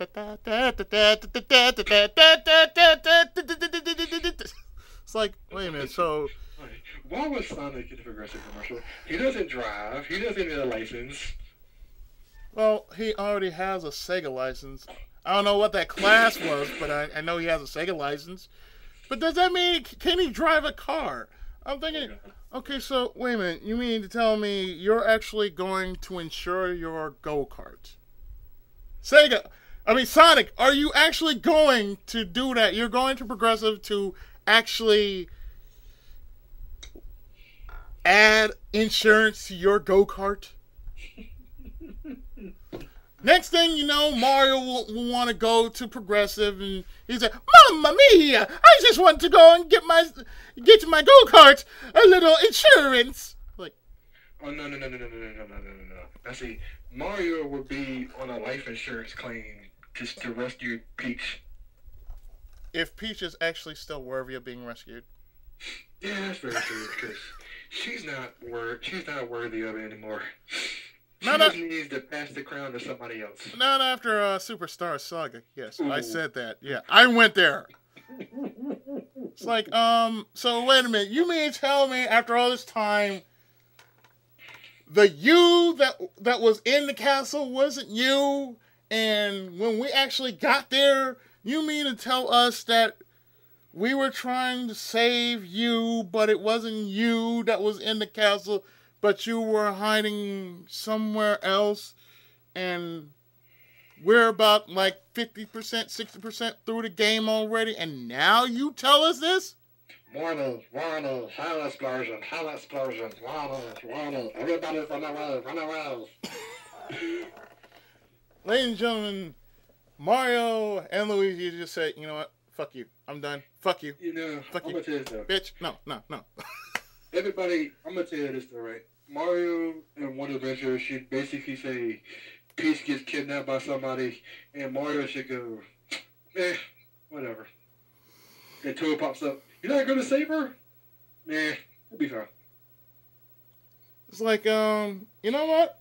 like, wait a minute, so... Why was Sonic in a Progressive commercial? He doesn't drive. He doesn't need a license. Well, he already has a Sega license. I don't know what that class was, but I know he has a Sega license. But does that mean, can he drive a car? I'm thinking, okay, so wait a minute. You mean to tell me you're actually going to insure your go-kart? Sonic, are you actually going to do that? You're going to Progressive to actually add insurance to your go-kart? Next thing you know, Mario will want to go to Progressive, and he's like, "Mamma mia! I just want to go and get to my go-kart a little insurance." Like, oh no. Now see, Mario would be on a life insurance claim just to rescue Peach. if Peach is actually still worthy of being rescued. Yeah, that's very true because she's not worthy of it anymore. She just needs to pass the crown to somebody else. Not after Superstar Saga. Yes, Ooh. I said that. Yeah, I went there. It's like, so wait a minute. You mean to tell me after all this time, the you that was in the castle wasn't you? And when we actually got there, you mean to tell us that we were trying to save you, but it wasn't you that was in the castle, but you were hiding somewhere else, and we're about like 50%, 60% through the game already, and now you tell us this? Warner, hell explosion, Warner, everybody run away. Ladies and gentlemen, Mario and Luigi just say, you know what, fuck you, I'm done, fuck you. You know, fuck I'm you. gonna tell you this though. Bitch, no. Everybody, I'm gonna tell you this though, right? Mario in one adventure should basically say Peach gets kidnapped by somebody, and Mario should go, whatever. And Toad pops up. You're not gonna save her? Nah, it'll be fine. It's like, you know what?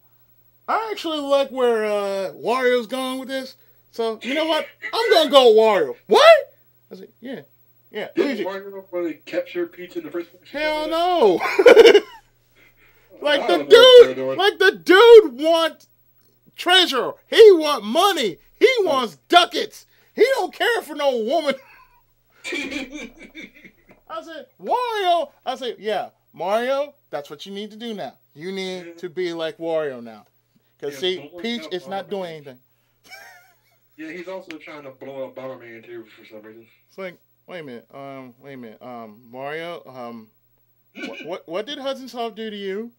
I actually like where Wario's going with this. So, you know what? I'm gonna go Wario. What? I said, yeah. Didn't Mario really capture Peach in the first place? Hell no. Like the dude want treasure. He want money. He wants ducats. He don't care for no woman. I said, Wario. I said, yeah, Mario, that's what you need to do now. You need to be like Wario now. Because, see, Peach is not doing anything. Yeah, he's also trying to blow up Bomberman, too, for some reason. It's like, wait a minute, Mario, what did Hudson Soft do to you?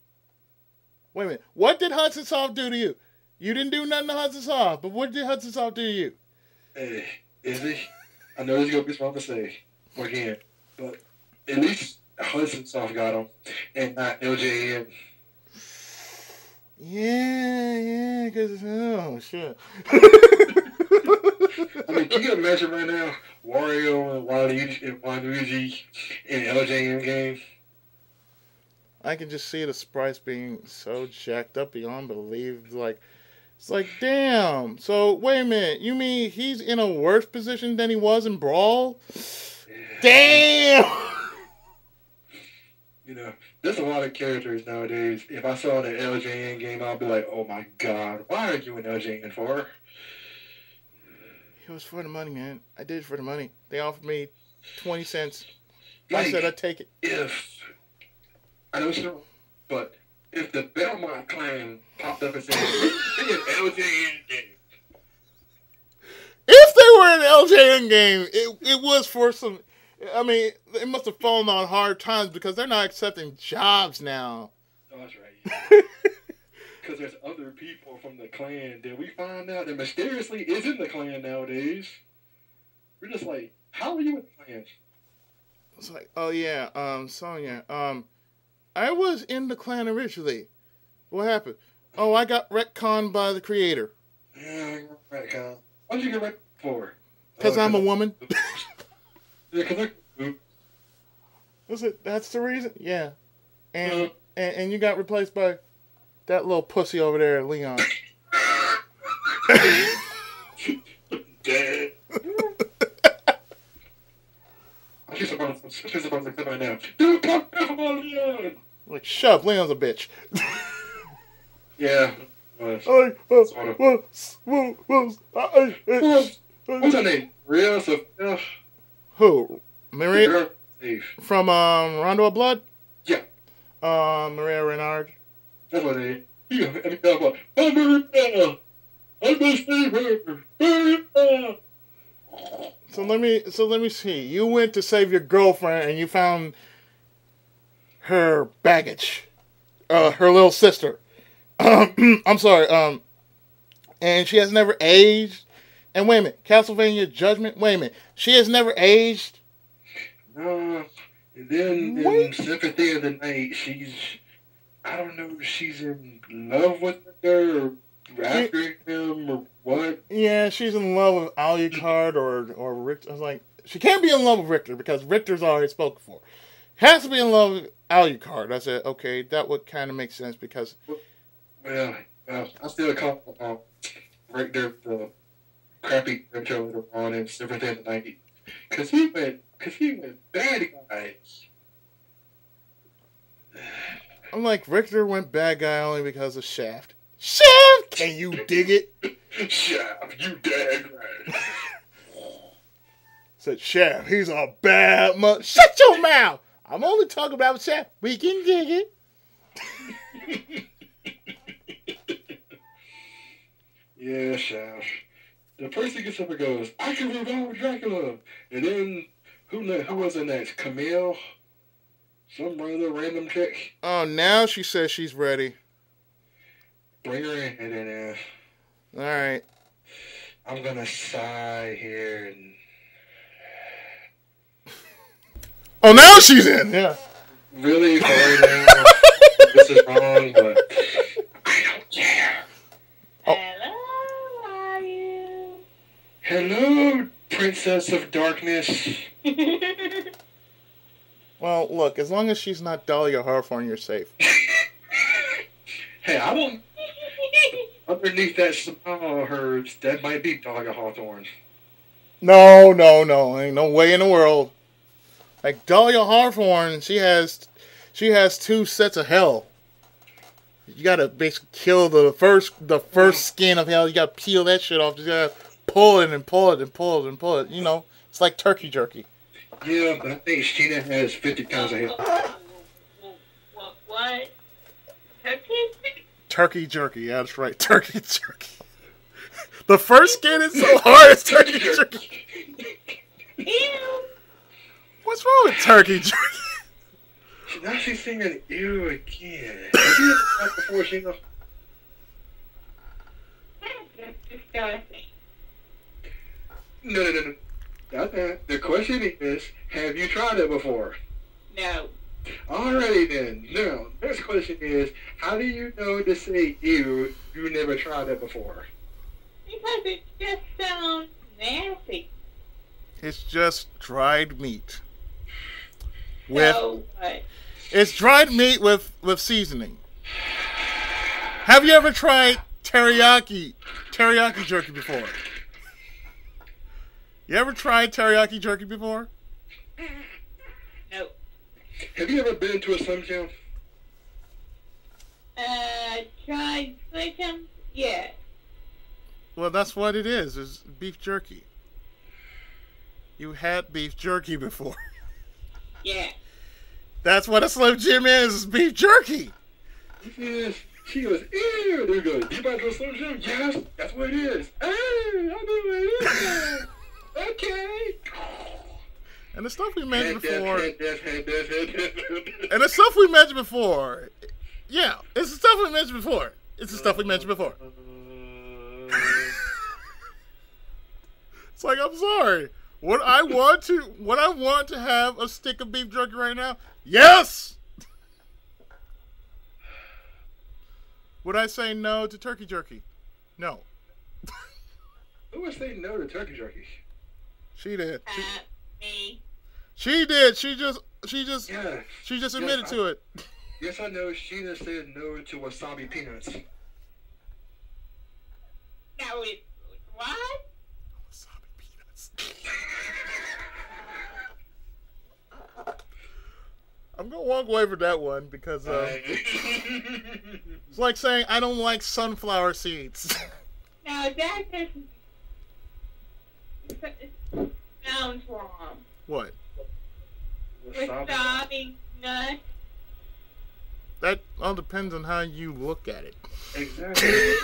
Wait a minute, what did Hudson Soft do to you? You didn't do nothing to Hudson Soft, but what did Hudson Soft do to you? Hey, Izzy, I know this is going to be small to say, again, but at least Hudson Soft got him, and not LJN. Yeah, because, oh, shit. I mean, can you imagine right now, Wario and Waluigi in LJN game? I can just see the sprites being so jacked up beyond belief. It's like, damn. So, wait a minute. You mean he's in a worse position than he was in Brawl? Yeah. Damn! You know, there's a lot of characters nowadays. If I saw the LJN game, I'd be like, oh my god, why are you in LJN for? It was for the money, man. I did it for the money. They offered me 20 cents. Like, I said I'd take it. I know so, but if the Belmont clan popped up and said, "Hey, an LJN game," if they were in an LJN game, it was for some. I mean, it must have fallen on hard times because they're not accepting jobs now. Oh, that's right. Because there's other people from the clan that we find out that mysteriously is in the clan nowadays. We're just like, how are you in the clan? It's like, oh yeah, Sonya, I was in the clan originally. What happened? Oh, I got retconned by the creator. Yeah, I got retconned. What did you get retconned for? Because I'm a woman. Yeah, because that's the reason? Yeah. And you got replaced by that little pussy over there, Leon. Dead. She's about to come right now. Don't talk about Leon! Like, shut up, Leon's a bitch. Yeah. was. I, Sort of. What's her name? Maria Sophia? Who? The Maria girl Steve. from Rondo of Blood? Yeah, Maria Renard. that's what it is. You know, and talk about, I'm Maria! I'm gonna save her! Maria! So let me see. You went to save your girlfriend and you found her baggage. Her little sister. I'm sorry. And she has never aged. And wait a minute, Castlevania Judgment. Wait a minute, she has never aged. No, and then in Sympathy of the Night, I don't know if she's in love with her or after him or what. Yeah, she's in love with Alucard or Richter. I was like, she can't be in love with Richter because Richter's already spoken for. Has to be in love with Alucard. I said, okay, that would kind of make sense because. Well, I still call Richter the crappy intro later on in Sympathy of the Night because he went bad guy. I'm like, Richter went bad guy only because of Shaft. Shaft! Can you dig it? Shaft, you dead right. Said Shaft, he's a bad mother. Shut your mouth! I'm only talking about Shaft. We can dig it. Yeah, Shaft. The person gets up and goes, I can revive Dracula. And then, who was the next? Camille? Some other random chick? Oh, now she says she's ready. Bring her in, and then, Alright. I'm gonna sigh here and... Oh, now she's in! Yeah. Really, for right now, this is wrong, but I don't care. Oh. Hello, how are you? Hello, Princess of Darkness. Well, look, as long as she's not Dahlia Hawthorne, you're safe. Hey, I don't... Underneath that smile of hers, that might be Dahlia Hawthorne. No. Ain't no way in the world. Like, Dahlia Hawthorne, she has 2 sets of hell. You gotta basically kill the first skin of hell. You gotta peel that shit off. You gotta pull it and pull it and pull it and pull it. You know, it's like turkey jerky. Yeah, but I think Sheena has 50 pounds of hell. What? Turkey? Turkey jerky, yeah, that's right. Turkey jerky. The first skin is so hard, it's turkey jerky. Ew. What's wrong with turkey jerky? Now she's singing ew again. Have you ever that before, Sheena? That's disgusting. No. Not that. The question is, have you tried it before? No. Alrighty then. Now, next question is, how do you know to say ew? You never tried it before. Because it just sounds nasty. It's just dried meat. So what? It's dried meat with seasoning. Have you ever tried teriyaki jerky before? You ever tried teriyaki jerky before? No. Have you ever been to a Slim Jim? Tried Slim? Yeah. Well, that's what it is beef jerky. You had beef jerky before. Yeah. That's what a Slim Jim is beef jerky. Yes. She goes, ew. There goes, you about to a Slim Jim? Yes, that's what it is. Hey, I know what it is. Okay. And the stuff we mentioned before. Head death. And the stuff we mentioned before. Yeah, it's the stuff we mentioned before. It's the stuff we mentioned before. It's like, I'm sorry. Would I want to have a stick of beef jerky right now? Yes! Would I say no to turkey jerky? No. Who would say no to turkey jerky? She did. Me. She did. She just Yeah. admitted to it. Yes, I know. Sheena said no to wasabi peanuts. No, what? Wasabi peanuts. I'm gonna walk away from that one because it's like saying I don't like sunflower seeds. Now that sounds wrong. What? Wasabi nuts. That all depends on how you look at it. Exactly.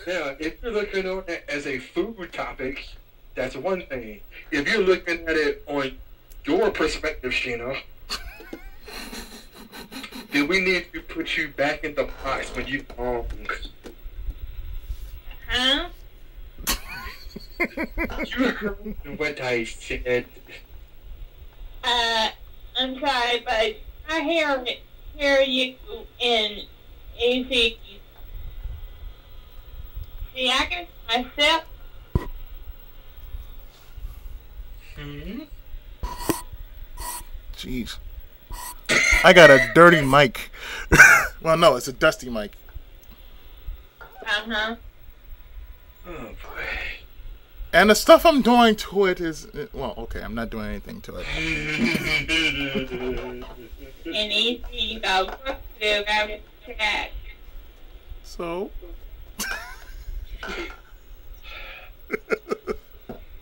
Now, if you're looking at it as a food topic, that's one thing. If you're looking at it on your perspective, Sheena, then we need to put you back in the box when you belong. Huh? You heard what I said. I'm sorry, but I hear you in easy. See, I can myself. Jeez. I got a dirty mic. Well, no, it's a dusty mic. Uh-huh. Oh, boy. And the stuff I'm doing to it is... Well, okay, I'm not doing anything to it. And easy, you go to the chat. So...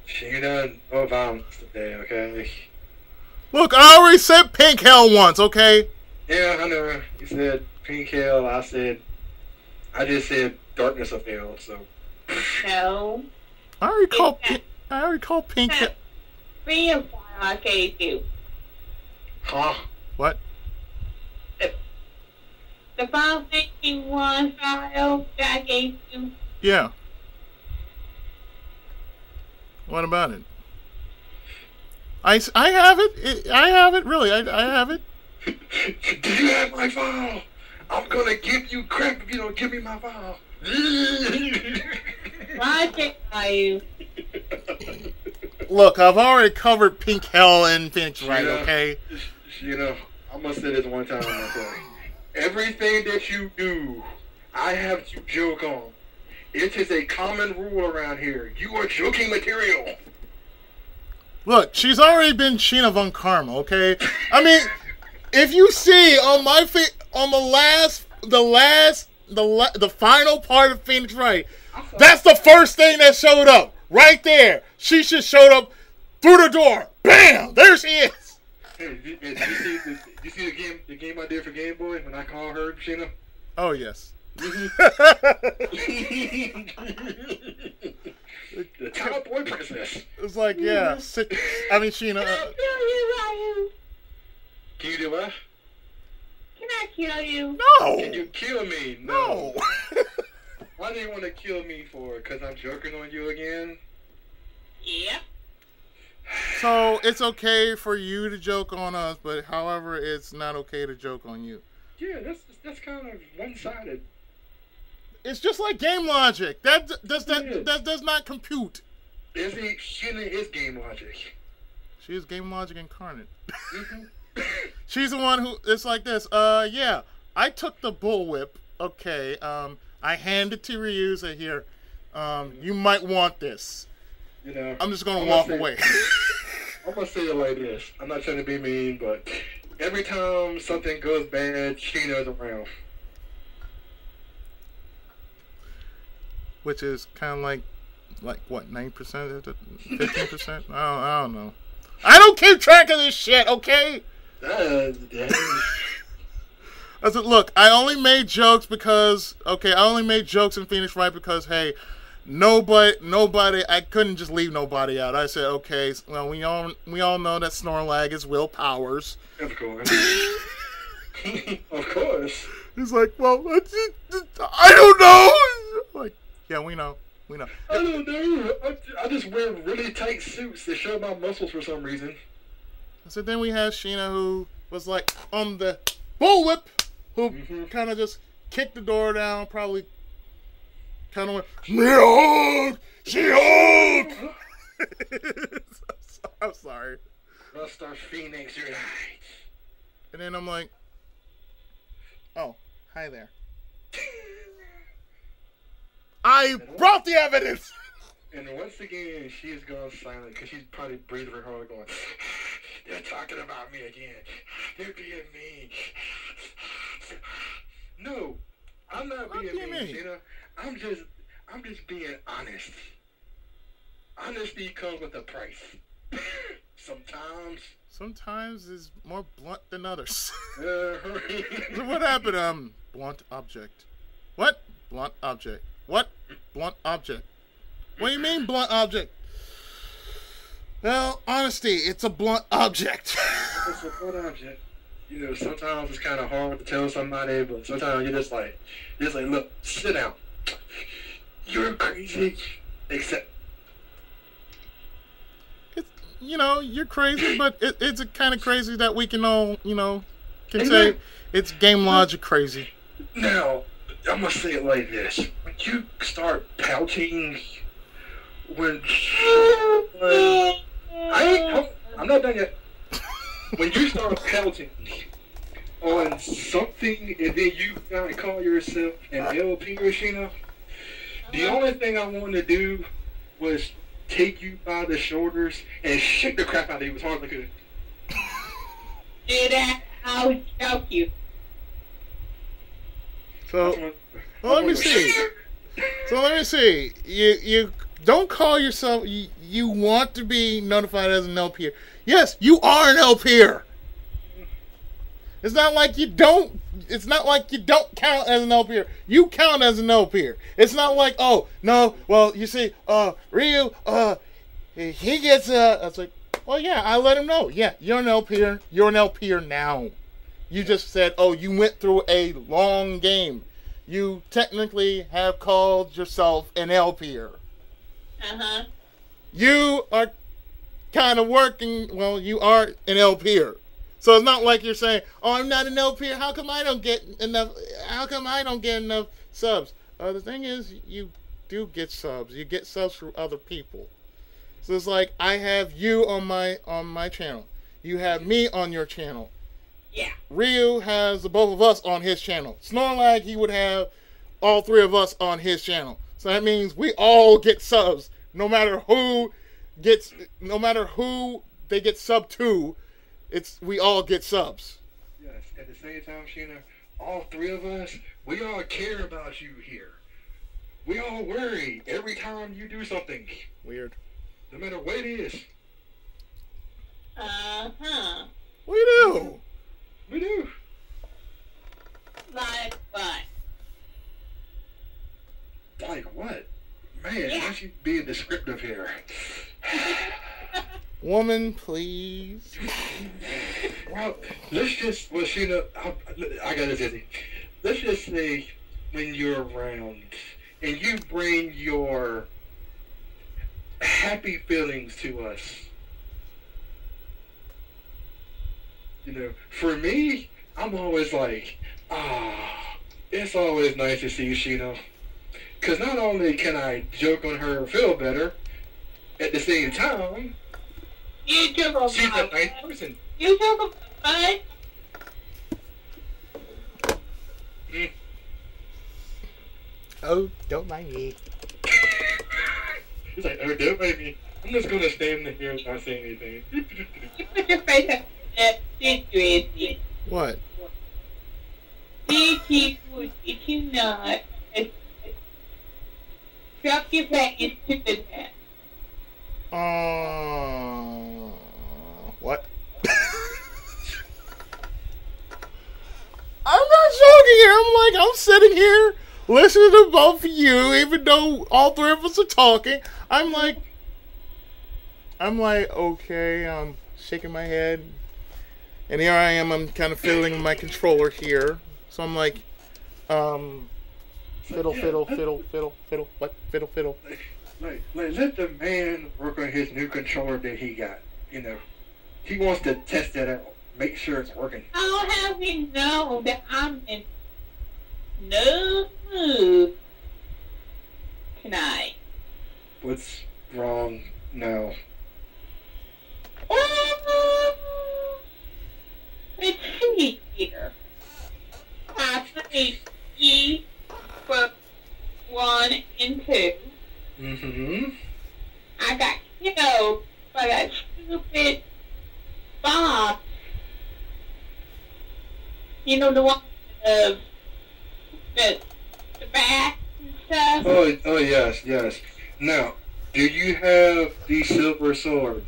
Sheena, no violence today, okay? Look, I already said pink hell once, okay? Yeah, I know. You said pink hell, I just said darkness of hell, so... No. I already called pink hell... Free of what I gave you. Huh? What? The 551 file that I gave you. Yeah. What about it? I have it. I have it, really. I have it. Do you have my file? I'm gonna give you crap if you don't give me my file. Logic, are you? Look, I've already covered pink hell and Phoenix Wright, okay? You know, I'm gonna say this one time on my phone. Everything that you do, I have to joke on. It is a common rule around here. You are joking material. Look, she's already been Sheena Von Karma, okay? I mean, if you see on my on the final part of Phoenix Wright, that's the first thing that showed up. Right there. She just showed up through the door. Bam! There she is. Hey, did you see the game I did for Game Boy when I called her, Sheena? Oh, yes. The Cowboy Princess. It's like, yeah. Sheena. Can you do what? Can I kill you? No! Can you kill me? No! Why do you want to kill me for? Because I'm joking on you again? Yep. So, it's okay for you to joke on us, but however, it's not okay to joke on you. Yeah, that's kind of one-sided. It's just like game logic. That does not compute. Sheena is game logic. She is game logic incarnate. Mm-hmm. She's the one who, it's like this. Yeah, I took the bullwhip. Okay, I handed to Ryuza here. You might want this. You know, I'm just gonna walk away. I'm gonna say it like this. I'm not trying to be mean, but every time something goes bad, Sheena's around. Which is kind of like what, 9%? 15%? I don't know. I don't keep track of this shit, okay? Damn. I said, look, I only made jokes in Phoenix Wright because, hey, nobody, I couldn't just leave nobody out. I said, okay, well, we all know that Snorlag is Will Powers. Of course. Of course. He's like, well, I don't know. Like, yeah, we know. I don't know. I just wear really tight suits that show my muscles for some reason. So then we have Sheena, who was like on the bullwhip, who kind of just kicked the door down, probably kind of went, She-Hulk! I'm sorry. Star Phoenix, you're right. And then I'm like, oh, hi there. I brought the evidence! And once again, she is gone silent because she's probably breathing very hard, going, They're talking about me again. They're being mean. No, I'm not being mean, Sheena. I'm just being honest. Honesty comes with a price. Sometimes. Sometimes it's more blunt than others. Uh, What happened? Blunt object. What? Blunt object. What? Blunt object. What do you mean blunt object? Well, honesty, it's a blunt object. It's a blunt object. You know, sometimes it's kind of hard to tell somebody, but sometimes you're just like, look, sit down. You're crazy, except. It's, you're crazy, but it's a kind of crazy that we can all, can say it's game logic crazy. Now, I'm gonna say it like this: when you start pouting, I'm not done yet. When you start pouting on something and then you gotta call yourself an LP, Sheena, the only thing I wanted to do was take you by the shoulders and shake the crap out of you as hard as I could. Do that, I'll choke you. So, let me see. You don't call yourself. You want to be notified as an LPer. Yes, you are an LPer. It's not like you don't. It's not like you don't count as an LPer. You count as an LPer. It's not like, oh no. Well, you see, Ryu, he gets. I was like, well, yeah, I let him know. Yeah, you're an LPer. You're an LPer now. You just said, oh, you went through a long game. You technically have called yourself an LPer. Uh-huh. You are kind of working, well, you are an LPer. So it's not like you're saying, oh, I'm not an LPer. How come I don't get enough subs? The thing is, you do get subs. You get subs from other people. So it's like, I have you on my channel. You have me on your channel. Yeah. Ryu has the both of us on his channel. Snorlax, he would have all three of us on his channel. So that means we all get subs. No matter who they get sub to, we all get subs. Yes, at the same time, Sheena, all three of us, we all care about you here. We all worry every time you do something. Weird. No matter what it is. Uh-huh. We do. We do. Like what? Like what? Man, why you being descriptive here? Woman, please. Well, Sheena, I got this, Izzy. Let's just say when you're around and you bring your happy feelings to us. You know, for me, I'm always like, it's always nice to see you, Sheena. Because not only can I joke on her and feel better, at the same time, You joke about she's a nice person. You joke about what? Oh, don't mind me. He's like, oh, don't mind me. I'm just going to stand here and not say anything. You put your face up that situation. What? Did you not drop your back and stupid ass? What? I'm not joking here. I'm sitting here listening to both of you, even though all three of us are talking. I'm like, okay, I'm shaking my head. And here I am, I'm kind of fiddling my controller here. So I'm like, fiddle, what? Fiddle. Like, let the man work on his new controller that he got. You know, he wants to test it out, make sure it's working. I'll have you know that I'm in no mood tonight. What's wrong now? Let's see here. I played E for 1 and 2. Mm-hmm. I got killed by that stupid Bob. You know the one with the back and stuff? Oh yes. Now, do you have the silver sword?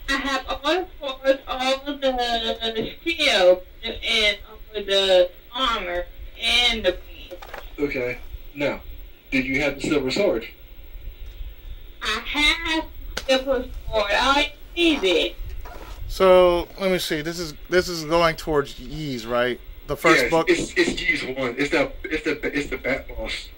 I have all the swords, all of the shield, and all of the armor, and the beam. Okay. Now, did you have the silver sword? I have the silver sword. I need it. So let me see. This is going towards Ys, right? The first Yes, book. It's G's one. It's the bat boss.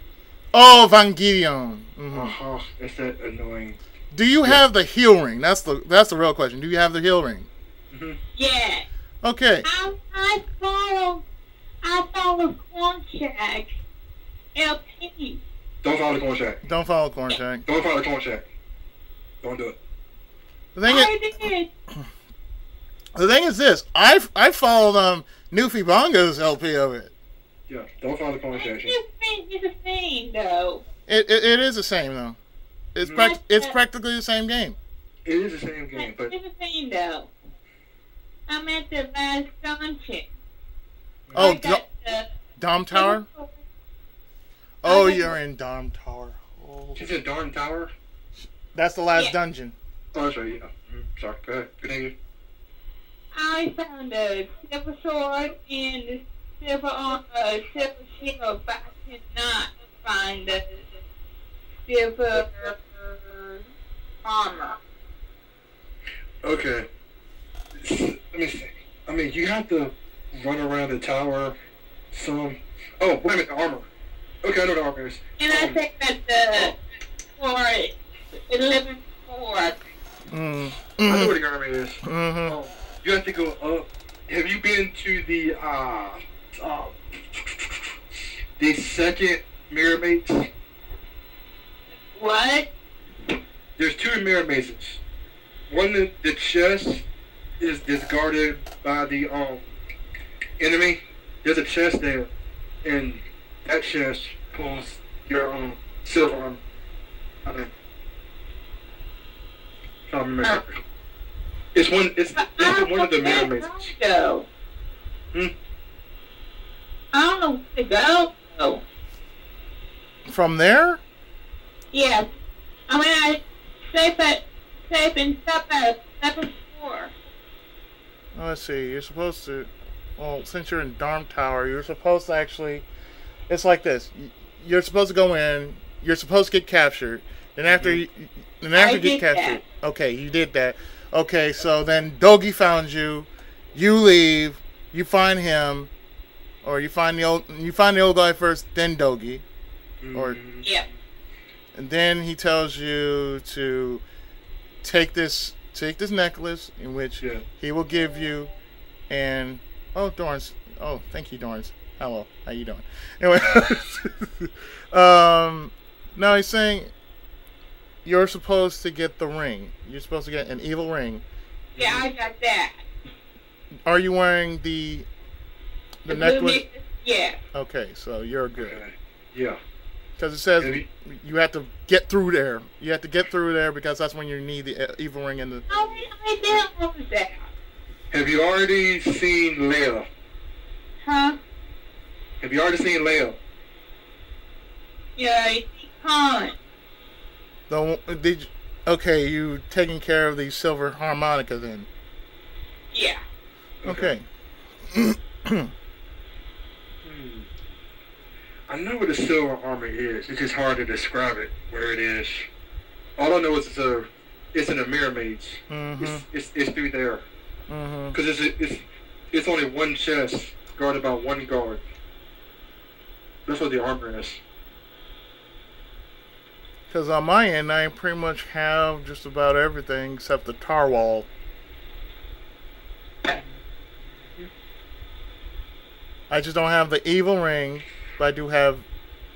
Oh, Evangelion. Mm-hmm. It's that annoying. Do you have the heal ring? That's the real question. Do you have the heal ring? Mm-hmm. Yeah. Okay. I follow Cornshag. LP. Don't follow the corn shack. Don't follow Cornshack. Don't follow the corn shack. Don't do it. The thing is this. I followed Newfie Bongo's LP of it. Yeah, don't follow the corn shack. It's the same, though. It is the same though. It's it's practically the same game. It is the same game, but It's the same, though. I'm at the last dungeon. Oh, I got the Dom Tower. Oh, you're in Dom Tower. Oh. she's in Darn Tower. That's the last Yeah. dungeon. Oh, that's right. Yeah. Sorry. Go ahead. Continue. I found a silver sword and the silver shield, but I cannot find the silver armor. Okay. Let me see. I mean, you have to run around the tower some. Oh, wait a minute, the armor. Okay, I know the armor is. And I think that for 11-4. I know where the armor is. Mm-hmm. You have to go up. Have you been to the second mirror maze? What? There's two mirror mazes. One, the chest is guarded by the enemy. There's a chest there, and that chest pulls your silver armor. I mean, I don't remember. It's one. It's one of the mirror mazes. Go. Hmm? I don't know where to go. From there? Yes. I mean, I safe and stuff at 7-4. Let's see. You're supposed to. Well, since you're in Darm Tower, you're supposed to actually. It's like this. You're supposed to go in. You're supposed to get captured. Then after you get captured. That. Okay, you did that. Okay, so then Dogi found you. You leave. You find him, or you find the old guy first, then Dogi, or Yeah. and then he tells you to take this necklace, in which he will give you, and Dorrance. Oh, thank you, Dorrance. Hello, how you doing? Anyway, now he's saying you're supposed to get the ring. You're supposed to get an evil ring. Yeah, I got that. Are you wearing the blue necklace? necklace? Yeah. Okay, so you're good. Okay. Yeah. Because it says Have you have to get through there. You have to get through there because that's when you need the evil ring and the. I didn't know that. Have you already seen Leia? Huh? Have you already seen Leia? Yeah, he can't. Okay, you taking care of the silver harmonica then? Yeah. Okay. I know where the silver armor is. It's just hard to describe it, where it is. All I know is it's in a mirror maze. It's through there. Because it's only one chest guarded by one guard. That's what the armor is. Because on my end, I pretty much have just about everything except the tar wall. I just don't have the evil ring, but I do have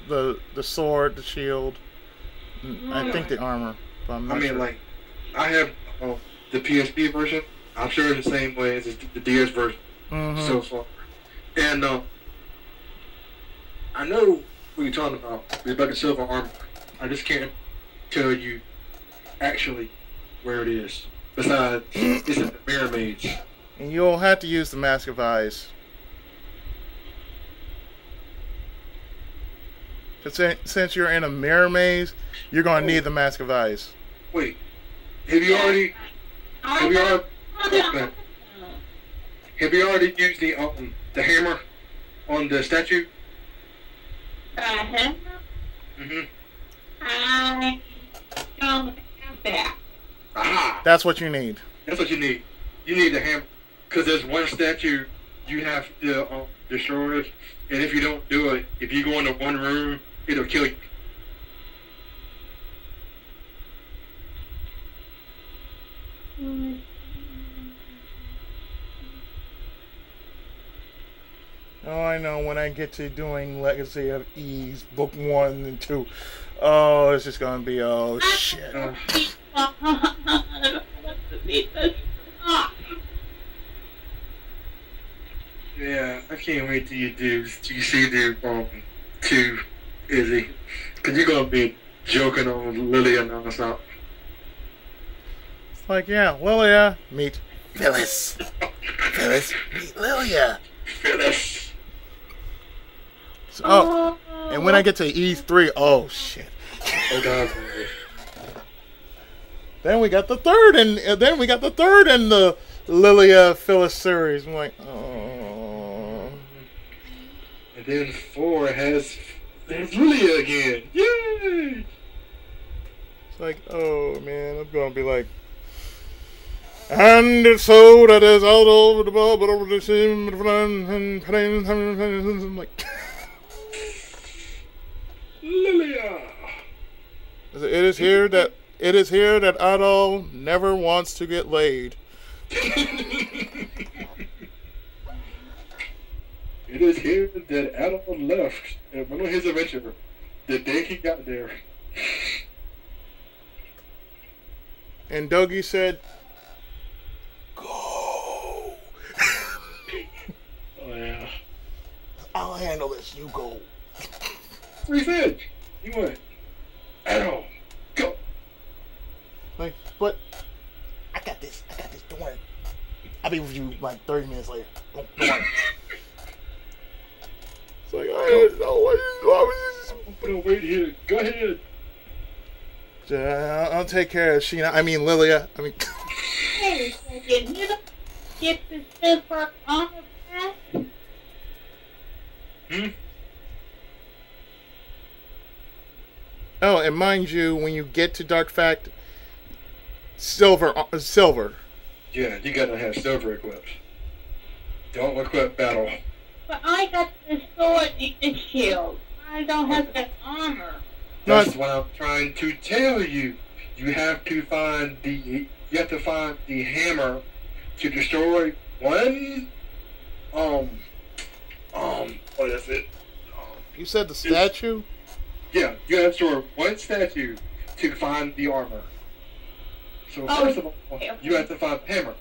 the sword, the shield, I think the armor. But I'm not sure. Like, I have the PSP version. I'm sure it's the same way as the DS version so far. And I know what you're talking about. It's about the silver armor. I just can't tell you actually where it is. Besides, it's in the mirror maze. And you'll have to use the Mask of Eyes. Since you're in a mirror maze, you're going to need the Mask of Eyes. Wait, have you already? Have you already? Okay. Have you already used the hammer on the statue? Hammer? Mhm. I don't have that. Aha! That's what you need. That's what you need. You need the hammer, because there's one statue you have to destroy, and if you don't do it, if you go into one room, it'll kill you. Oh, I know. When I get to doing Legacy of Ease, Book 1 and 2, oh, it's just going to be, oh, shit. Yeah, I can't wait till you see the 2, Izzy, because you're gonna be joking on Lilia nonstop. It's like, yeah, Lilia, meet Phyllis. Phyllis, meet Lilia. Phyllis. So, oh, and when I get to Ease 3, oh, shit. Oh God. Then we got the third, and then we got the third in the Lilia Phyllis series. I'm like, oh. And then 4 has Lilia again. Yay! It's like, oh man, I'm gonna be like, and it's so that is all over the ball, but over the same. I'm like, Lilia. It is here that Adol never wants to get laid. It is here that Adol left and went on his adventure the day he got there. And Dougie said, "Go." Oh yeah. I'll handle this. You go. That's what he said. He went, Adol, go. Like, but I got this. Don't worry. I'll be with you like 30 minutes later. Don't worry. It's like, I don't know what I'm wait here. Go ahead. I'll take care of Sheena. I mean, Lilia. I mean, Wait a second. You don't get the silver armor back? oh, and mind you, when you get to Dark Fact, silver. Yeah, you gotta have silver equipped. Don't equip battle. But I got the sword and the shield. I don't have the armor. That's what I'm trying to tell you. You have to find the hammer to destroy one. What is it? You said the statue? Yeah, you have to destroy one statue to find the armor. So first of all, you have to find the hammer.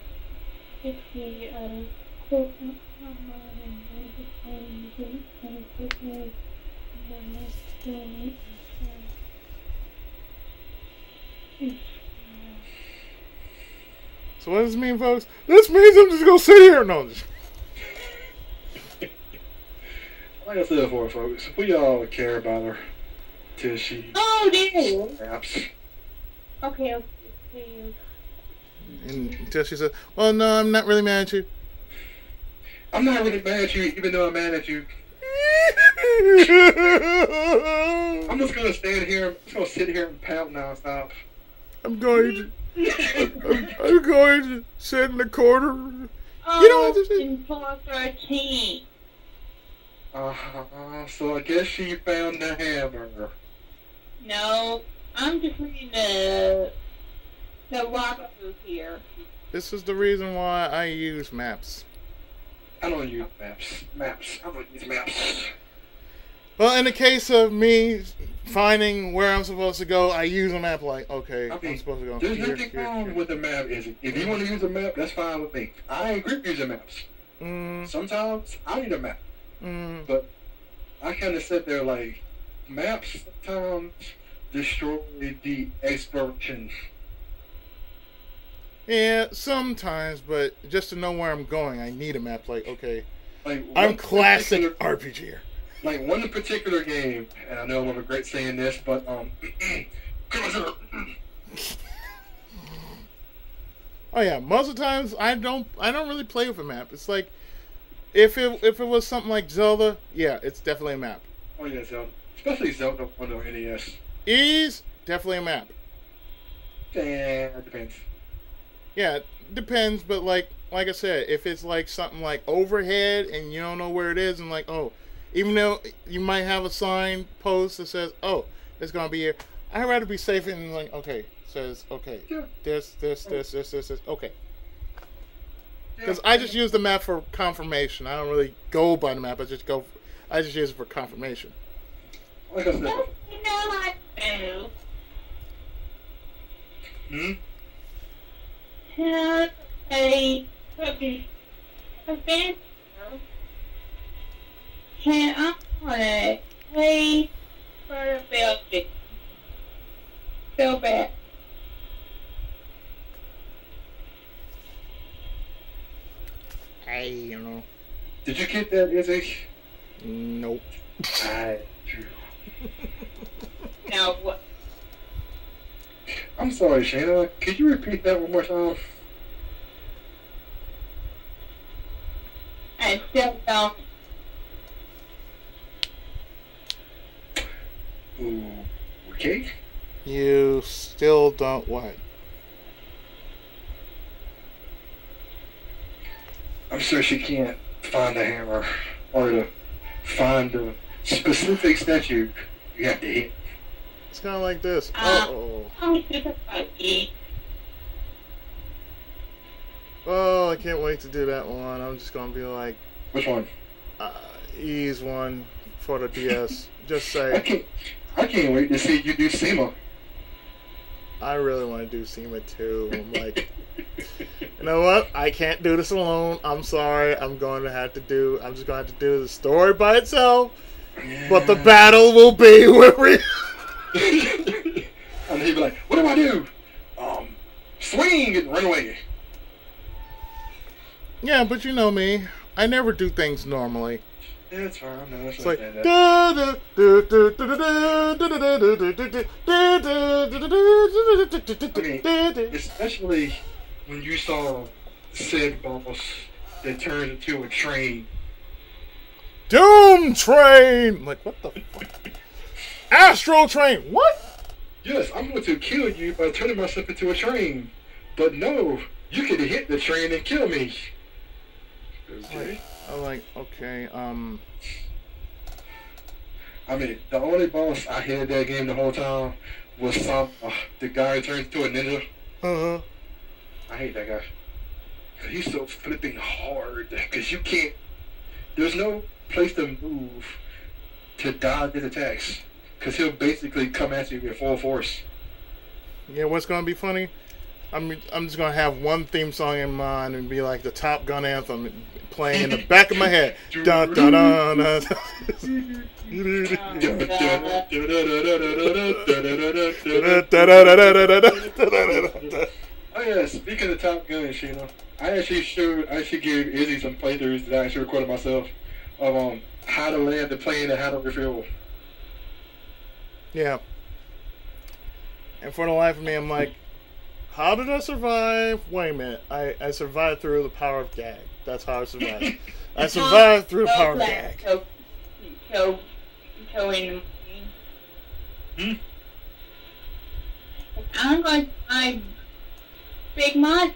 So what does this mean, folks? This means I'm just gonna sit here. No. Like I said before, folks, we all care about her till she snaps. Okay. And until she said, "Well, no, I'm not really mad at you." I'm not really mad at you, even though I'm mad at you. I'm just gonna stand here. I'm just gonna sit here and pout nonstop. I'm going to sit in the corner. Oh, You know what this is? in 413. So I guess she found the hammer. No, I'm just reading the walkthrough here. This is the reason why I use maps. I don't use maps. I don't use maps. Well, in the case of me finding where I'm supposed to go, I use a map like, okay, I mean, I'm supposed to go there's here, nothing here, wrong here. with the map, is it? If you want to use a map, that's fine with me. I agree with using maps. Sometimes I need a map. But I kind of sit there like, maps sometimes destroy the exploration. Yeah, sometimes, but just to know where I'm going, I need a map. Like, okay, Like I'm one classic particular, RPGer. like one particular game, and I know I'm a great saying this, but Oh yeah, most of the times I don't really play with a map. It's like if it was something like Zelda, yeah, it's definitely a map. oh yeah, Zelda, especially Zelda on the NES. Is definitely a map. Yeah, it depends. Yeah, it depends, but like I said, if it's like something like overhead and you don't know where it is, and like oh, even though you might have a sign post that says oh it's gonna be here, I'd rather be safe and like okay says okay Yeah, this okay. yeah. Because I just use the map for confirmation. I don't really go by the map. I just use it for confirmation. Like I said, You know I do. hmm? Have a cookie adventure. Can I pay for the building? So bad. I don't know. Did you get that, Izzy? Nope. I do. Now what? I'm sorry, Shayna. Could you repeat that one more time? I still don't. Ooh, okay. You still don't what? I'm sure she can't find the hammer or to find the specific statue you have to hit. It's kind of like this. Oh, I'm super lucky. oh, I can't wait to do that one. I'm just gonna be like, Which one? ease one for the DS. Just I say, can't. I can't wait to see you do SEMA. I really want to do SEMA too. I'm like, you know what? I can't do this alone. I'm sorry. I'm just gonna have to do the story by itself. But the battle will be with me. And he'd be like, "What do I do? Swing and run away." Yeah, but you know me. I never do things normally. Yeah, that's fine. I know. It's like Especially when you saw said boss that turned into a train. Doom Train. Like what the fuck? Astro Train. What? Yes, I'm going to kill you by turning myself into a train. But no, you can hit the train and kill me. Okay. I'm like, okay, I mean, the only boss I hated that game the whole time was the guy who turned into a ninja. uh-huh. I hate that guy. 'Cause he's so flipping hard. Because you can't. There's no place to move to dodge his attacks. Because he'll basically come at you with full force. Yeah, what's gonna be funny? I'm just gonna have one theme song in mind and be like the Top Gun anthem playing in the back of my head. Dun, dun, dun, dun. Oh yeah, speaking of Top Gun, Sheena, I actually gave Izzy some playthroughs that I actually recorded myself of how to land the plane and how to refuel. Yeah. And for the life of me, I'm like, how did I survive? Wait a minute. I survived through the power of gag. That's how I survived. I survived through the power of gag. So in the morning. I'm going to buy big mod.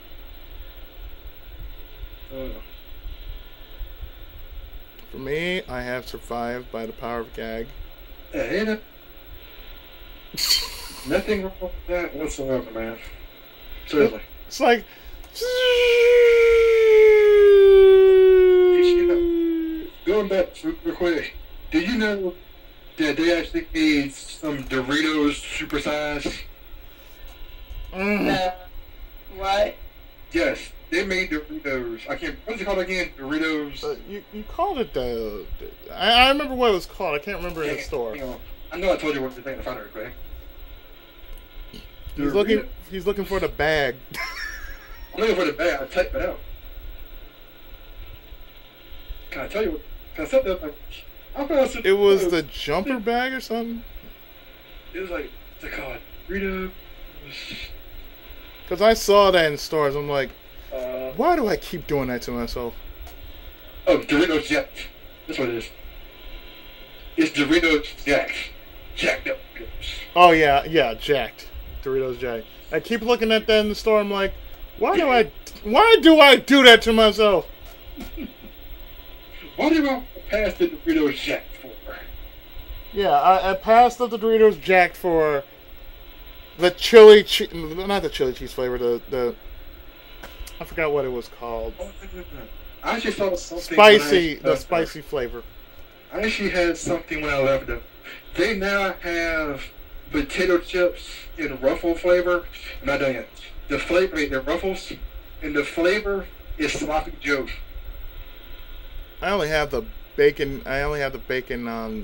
For me, I have survived by the power of gag. Ain't it? Nothing wrong with that whatsoever, man. Seriously. It's like. Going back real quick, do you know that they actually made some Doritos supersize? What? Yes, they made Doritos. I can't. What's it called again? Doritos. You called it the. I remember what it was called. I can't remember in the store. You know, I know I told you what to think to find it real quick. He's looking for the bag. I'm looking for the bag. I typed it out. Can I tell you what? Can I said that like I found some. It was the jumper bag or something. It was like what's it called? Rita. Because I saw that in stores. I'm like, Uh, why do I keep doing that to myself? oh, Doritos Jacks. That's what it is. It's Doritos Jacks. Jacked up. Oh yeah, jacked. Doritos jacked. I keep looking at that in the store. I'm like, why do I do that to myself? What do I pass the Doritos Jack for? Yeah, I passed up the Doritos jacked for the chili cheese, not the chili cheese flavor, the I forgot what it was called. Oh, I actually saw something. The spicy flavor. I actually had something when I left them. They now have potato chips in Ruffle flavor. I'm not doing it. The flavor, they're Ruffles, and the flavor is Sloppy Joe. I only have the bacon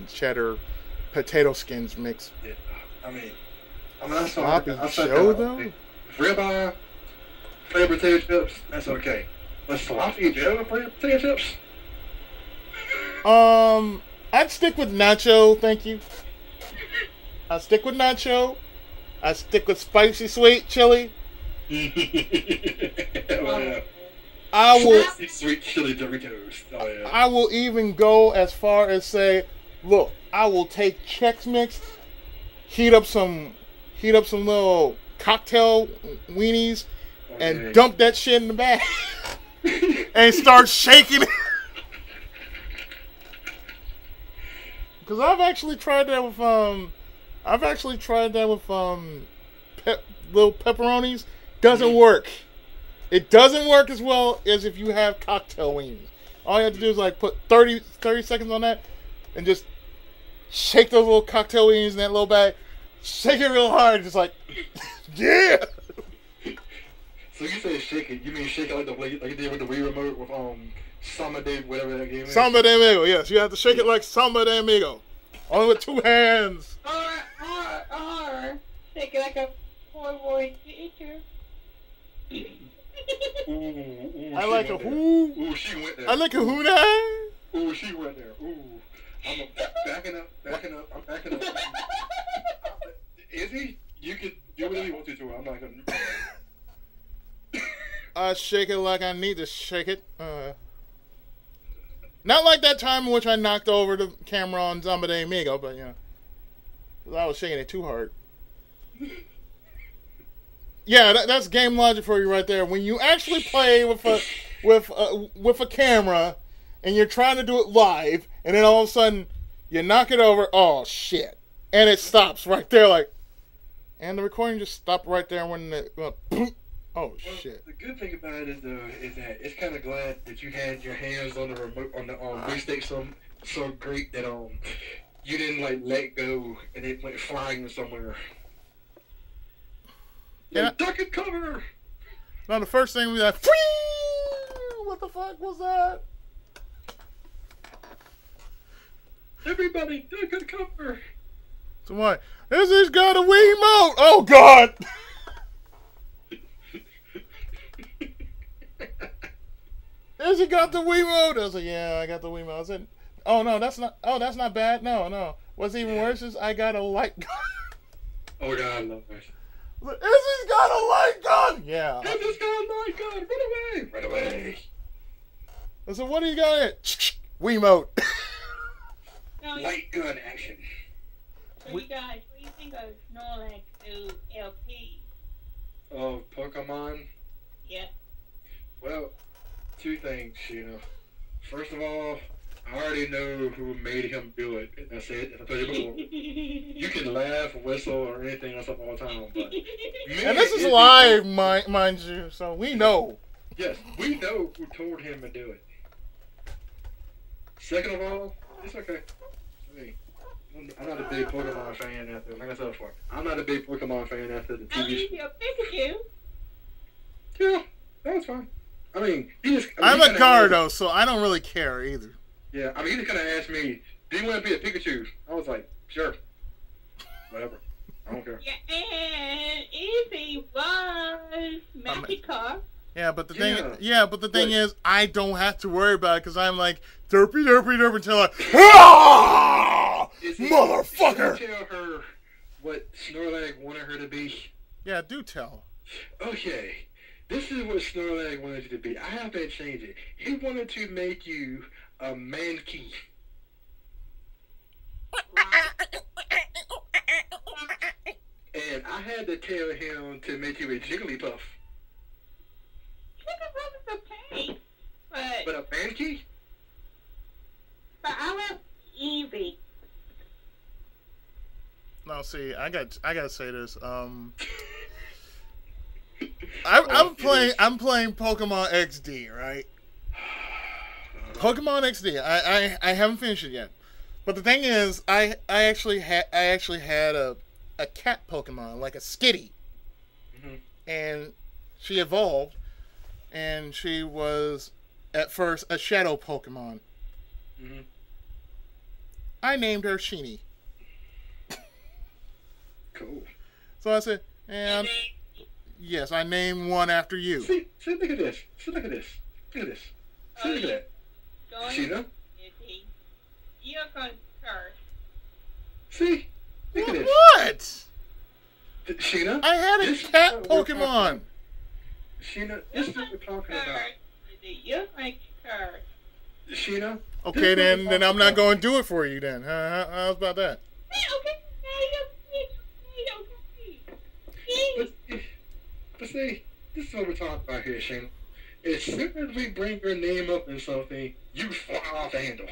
cheddar potato skins mix. Yeah, I mean, I saw Sloppy I saw Joe that. though? Ribeye, flavored potato chips, that's okay. But Sloppy Joe flavored potato chips? I'd stick with nacho, thank you. I'd stick with nacho. I'd stick with spicy sweet chili. Oh, yeah. I will Sweet chili Doritos. Oh, yeah. I will even go as far as say, look, I will take Chex Mix, heat up some little cocktail weenies, and dump that shit in the bag, and start shaking it. Because I've actually tried that with little pepperonis. Doesn't work. It doesn't work as well as if you have cocktail weenies. All you have to do is like put 30 seconds on that and just shake those little cocktail weenies in that little bag. Shake it real hard, just like, yeah. So you say shake it, you mean shake it like you did with the Wii remote with Samba de whatever that game is? Samba de Amigo, yes. You have to shake it like Samba de Amigo. Only with 2 hands. Or shake it like a poor boy teacher. Ooh, I like a who. Ooh, she went there. I like a who now. Ooh, she went there. Ooh. I'm backing up. I'm backing up. Izzy, you can do whatever you want to her. I'm not going to. I shake it like I need to shake it. Not like that time in which I knocked over the camera on Zamba de Amigo, but, you know, I was shaking it too hard. Yeah, that's game logic for you right there. When you actually play with a camera and you're trying to do it live, and then all of a sudden you knock it over, oh shit, and it stops right there, like, and the recording just stopped right there when oh shit. The good thing about it is that it's kind of glad that you had your hands on the remote on the joystick so great that you didn't like let go and it went flying somewhere. Yeah. Duck and cover. Now the first thing we like, what the fuck was that? Everybody, duck and cover. So what? This has got a Wiimote. Oh god. Has he got the Wiimote? I was like, yeah, I got the Wiimote. I said, oh no, that's not bad. No. What's even worse is I got a light gun. Oh god, I love that. Izzy's got a light gun! Yeah. Izzy's got a light gun! Run away! I said, what do you got it? Wiimote. Light gun action. So you guys, what do you think of Snorlax new LP? Oh, Pokemon? Yep. Well, 2 things, you know. First of all, I already know who made him do it. That's it. I told you before. You can laugh, whistle, or anything else up all the time, but and this is live, mind you, so we know. Yes, we know who told him to do it. Second of all, it's okay. I mean, I'm not a big Pokemon fan after, like I said before, I'm not a big Pokemon fan after the At TV least show. you're Pikachu. Yeah, that's fine. I mean, I'm a Gardo, so I don't really care either. Yeah, I mean, he just kind of asked me, do you want to be a Pikachu? I was like, sure. Whatever. I don't care. Yeah, and Easy was Magikarp. but the thing is, I don't have to worry about it because I'm like derpy until I, motherfucker. Should I tell her what Snorlax wanted her to be? Yeah, do tell. Okay, this is what Snorlax wanted you to be. I have to change it. He wanted to make you a Mankey. And I had to tell him to make you a Jigglypuff. Jigglypuff is okay, but a Mankey? But I love Eevee. No, see, I gotta say this. I'm playing Pokemon XD, right? Pokemon XD. I haven't finished it yet, but the thing is, I actually had a cat Pokemon, like a Skitty, and she evolved, and she was at first a Shadow Pokemon. I named her Sheeny. Cool. So I said, and yes, I named one after you. See, look at this. Look at this. See, look at that. Sheena? You're going to curse. See? Look at this. What? Sheena? I had a cat Pokemon. Sheena, this is what we're talking about. You're going to curse. Sheena? Okay, then I'm not going to do it for you then. How's about that? But see, this is what we're talking about here, Sheena. As soon as we bring your name up in something, you fly off the handle.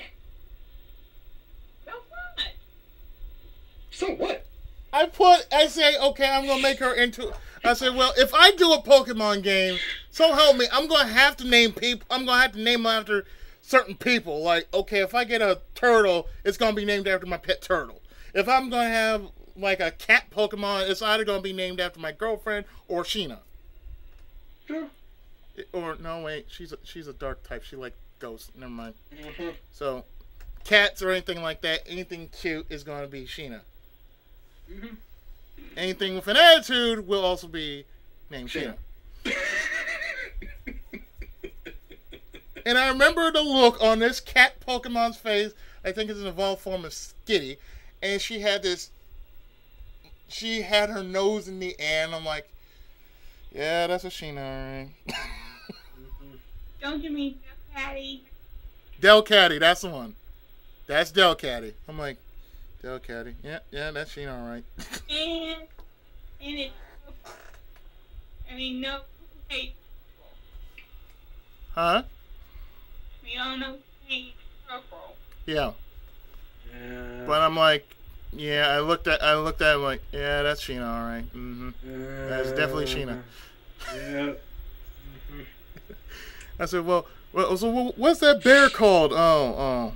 So what? I say, okay, I'm going to make her into... I said, well, if I do a Pokemon game, so help me, I'm going to have to name people... I'm going to have to name them after certain people. Like, okay, if I get a turtle, it's going to be named after my pet turtle. If I'm going to have, like, a cat Pokemon, it's either going to be named after my girlfriend or Sheena. Sure. Or, no, wait, she's a dark type. She like ghosts. Never mind. So, cats or anything like that, anything cute is going to be Sheena. Anything with an attitude will also be named Sheena. And I remember the look on this cat Pokemon's face. I think it's an evolved form of Skitty. And she had her nose in the air, and I'm like, yeah, that's a Sheena, alright. Don't give me Delcatty. Delcatty, that's the one. That's Delcatty. I'm like, Delcatty. Yeah, that's Sheena, alright. And it's, no hate. Huh? We all know hate purple. Yeah. But I'm like, yeah, I looked at it like, yeah, that's Sheena, alright. That's definitely Sheena. Yeah. I said, well, so what's that bear called? Oh,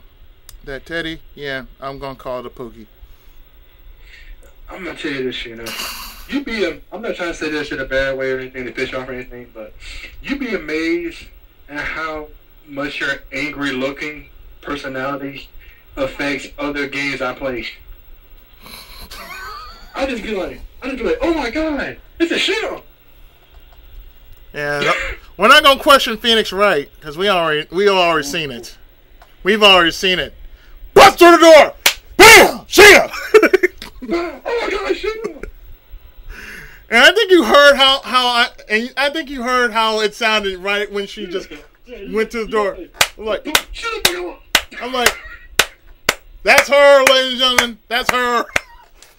that Teddy? Yeah, I'm gonna call it a Pookie. I'm gonna tell you this, Sheena. I'm not trying to say this in a bad way or anything to fish off or anything, but you'd be amazed at how much your angry looking personality affects other games I play. I just be like, oh my god, it's a Sheena! Yeah, we're not gonna question Phoenix Wright because we already seen it. We've already seen it. Bust through the door, bam, Sheena. Oh my god, Sheena! And I think you heard I think you heard how it sounded right when she just went to the door. I'm like, that's her, ladies and gentlemen. That's her.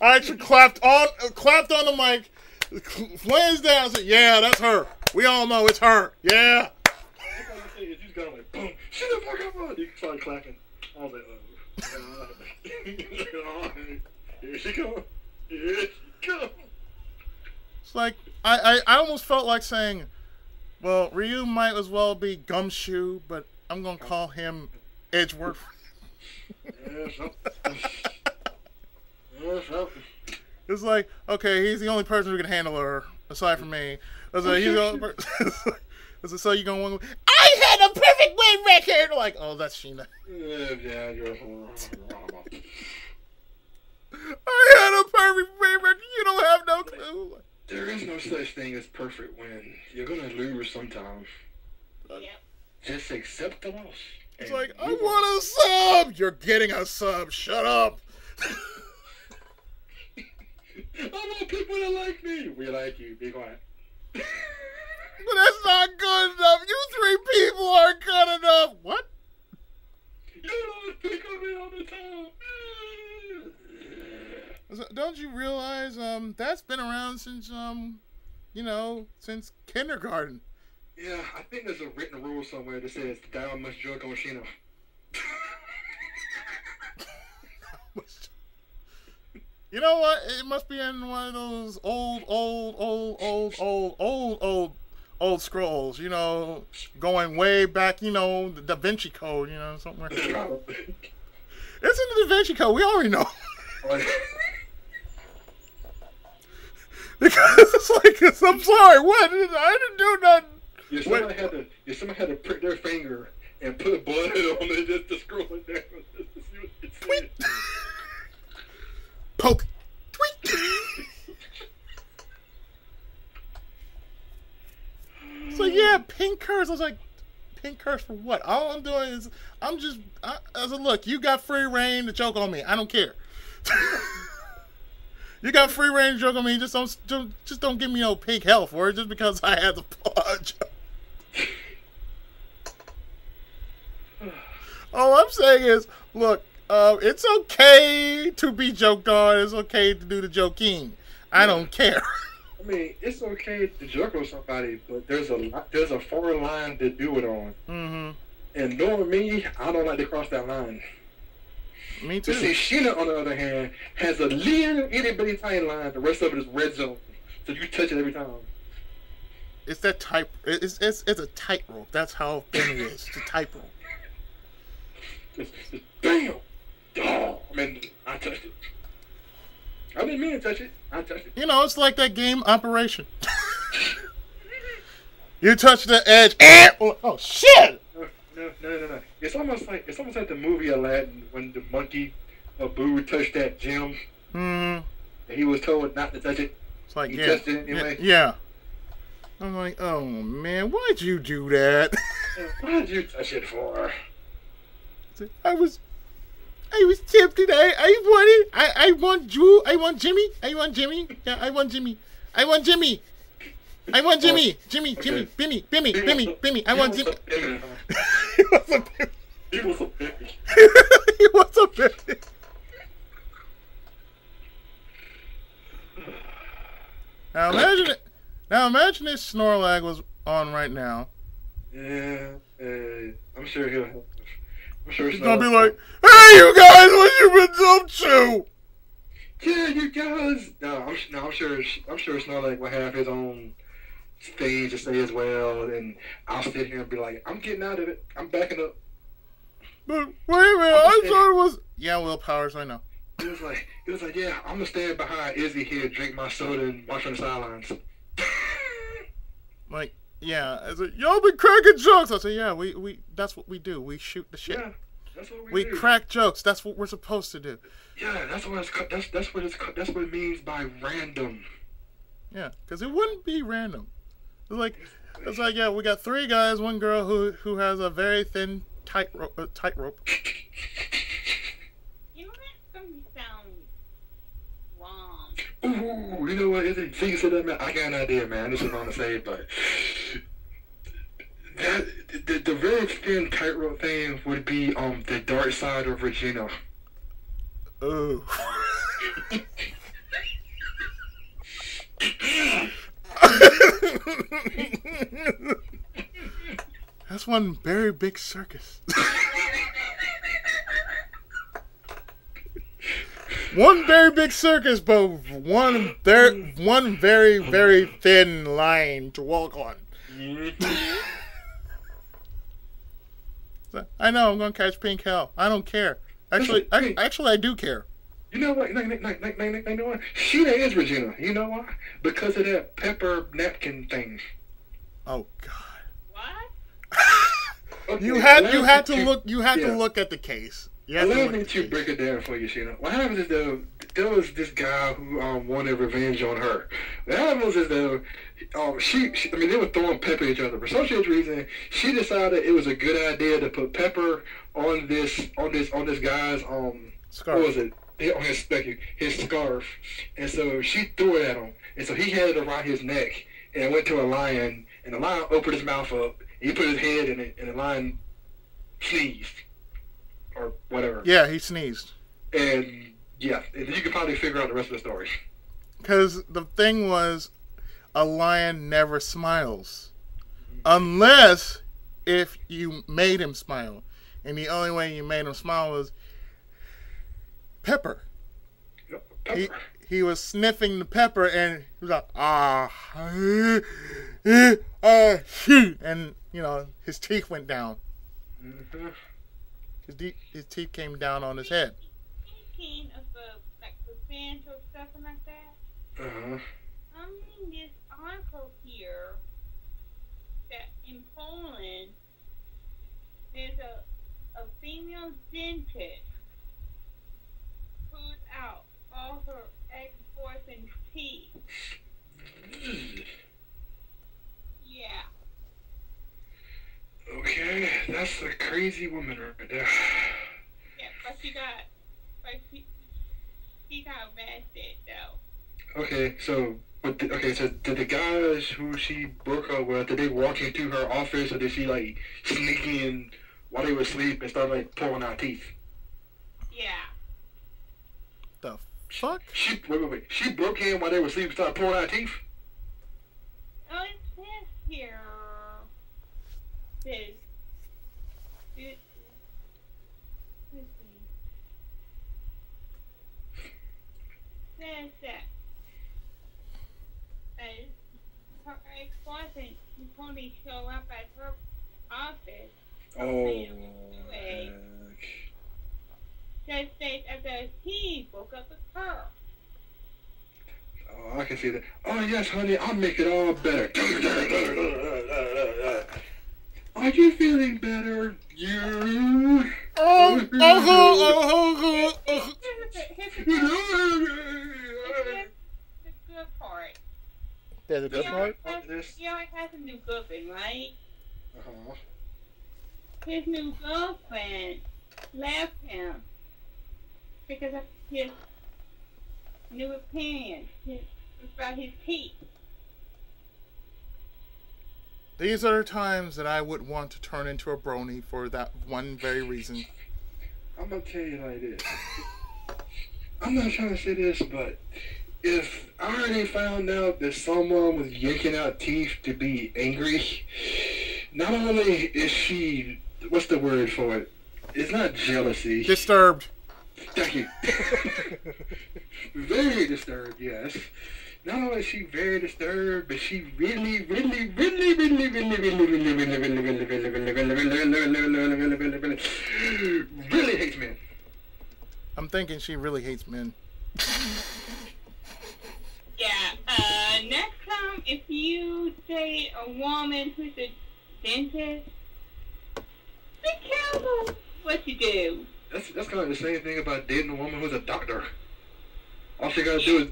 I actually clapped on the mic. Flames down. I said, yeah, that's her. We all know it's her. Yeah. You got like, boom, shut the fuck up. You started clapping. I was like, here she comes. Here she comes. It's like, I almost felt like saying, well, Ryu might as well be Gumshoe, but I'm going to call him Edgeworth. It's like, okay, he's the only person who can handle her, aside from me. I was like, he's the only person. I said, so you gonna want to? I had a perfect win record. Like, oh, that's Sheena. Yeah, you're. I had a perfect win record. You don't have no clue. There is no such thing as perfect win. You're gonna lose sometime. Yep. Just accept the loss. It's like, I want a sub! You're getting a sub. Shut up. I want people to like me. We like you. Be quiet. But that's not good enough. You 3 people aren't good enough. What? You don't pick on me all the time. Don't you realize that's been around since since kindergarten. Yeah, I think there's a written rule somewhere that says Down must joke on Sheena. You know what? It must be in one of those old scrolls, going way back, the Da Vinci Code, somewhere. It's in the Da Vinci Code. We already know. Because it's like, I'm sorry, what? I didn't do nothing. Yeah, somebody had to prick their finger and put blood on it just to scroll it down. Just to see what it said. Poke. Tweet. So yeah, pink curse. I was like, pink curse for what? All I'm doing is, I said, look, you got free reign to joke on me. I don't care. You got free reign to joke on me. Just don't give me no pink hell for it just because I had the plunge. All I'm saying is, look, it's okay to be joked on. It's okay to do the joking. I don't care. I mean, it's okay to joke on somebody, but there's a foreign line to do it on. Mm-hmm. And knowing me, I don't like to cross that line. Me too. But see, Sheena, on the other hand, has a little itty-bitty tiny line. The rest of it is red zone. So you touch it every time. It's that type. It's a tightrope. That's how thin it is. It's a tightrope. Damn! Oh, man, I touched it. I didn't mean to touch it. I touched it. It's like that game Operation. You touch the edge. Oh shit! No. It's almost like the movie Aladdin when the monkey Abu touched that gem. Mm-hmm. And he was told not to touch it. It's like, he touched it anyway. Yeah. I'm like, oh man, why'd you do that? Why'd you touch it for? I was tempted. I want Jimmy. I want Jimmy. Yeah, I want Jimmy. I want Jimmy. I want Jimmy. Jimmy. Bimmy. I want Jimmy. He was a baby. He was a baby. He was a baby. Now imagine if Snorlag was on right now. Yeah, I'm sure he'll help us. I'm sure he's gonna be like, "Hey, you guys, what you been up to?" Yeah, you guys. I'm sure Snorlax will have his own stage to say as well, and I'll sit here and be like, "I'm getting out of it. I'm backing up." But wait a minute, I thought it was willpowers. I know. It was like, yeah, I'm gonna stand behind Izzy here, drink my soda, and watch from the sidelines. Like, yeah, I said, y'all been cracking jokes. I said, yeah, we that's what we do. We shoot the shit. Yeah, that's what we do. Crack jokes. That's what we're supposed to do. Yeah, that's what it means by random. Yeah, because it wouldn't be random. It's like, yeah, we got 3 guys, 1 girl who has a very thin tightrope. You know that's gonna sound wrong. Ooh, you know what? So you said that, man. I got an idea, man. This is what I'm gonna say, but the very thin tightrope thing would be the dark side of Regina. Oh. That's one very big circus. One very big circus, but one very, very thin line to walk on. I know, I'm gonna catch pink hell. I don't care. Actually, I do care. You know what? You know what? Sheena is Regina. You know why? Because of that pepper napkin thing. Oh God. What? Okay, You had to look at the case. Allow me to break it down for you, Sheena. What happens is though, there was this guy who wanted revenge on her. The animals is though I mean, they were throwing pepper at each other. For some strange reason, she decided it was a good idea to put pepper on this guy's Scarf. what was it? On his scarf, and so she threw it at him, and so he had it around his neck, and it went to a lion, and the lion opened his mouth up, and he put his head in it, and the lion sneezed, or whatever. Yeah, he sneezed. And yeah, and you can probably figure out the rest of the story. Because the thing was, a lion never smiles. Unless if you made him smile. And the only way you made him smile was pepper. Yep, pepper. He was sniffing the pepper and he was like, shoot. And, you know, his teeth went down. Mm-hmm. His teeth came down on his head. Speaking of like revenge or something like that, Uh-huh. I'm reading this article here that in Poland there's a female dentist who's out all her ex-boyfriend's teeth. Yeah. Okay, that's a crazy woman right there. Yeah, but she got arrested though. Okay, so did the guys who she broke up with, did they walk into her office, or did she like sneak in while they were asleep and start like pulling out teeth? Yeah. The fuck? Wait. She broke in while they were asleep and started pulling out teeth? Oh, it says here. Let's see. Says that her ex-boyfriend totally show up at her office. Oh. Just days after he broke up with her. Oh, I can see that. Oh yes, honey, I'll make it all better. Are you feeling better? You. Here's the good part. There's a good part? He always has a new girlfriend, right? Uh-huh. His new girlfriend left him because of his new opinion about his teeth. These are times that I would want to turn into a brony for that one very reason. I'm gonna tell you like this. I'm not trying to say this, but if I already found out that someone was yanking out teeth to be angry, not only is she, what's the word for it? It's not jealousy. Disturbed. Thank you. Very disturbed, yes. Not only is she very disturbed, but she really hates men. I'm thinking she really hates men. Yeah, next time if you date a woman who's a dentist, be careful what you do. That's kind of the same thing about dating a woman who's a doctor. All she gotta do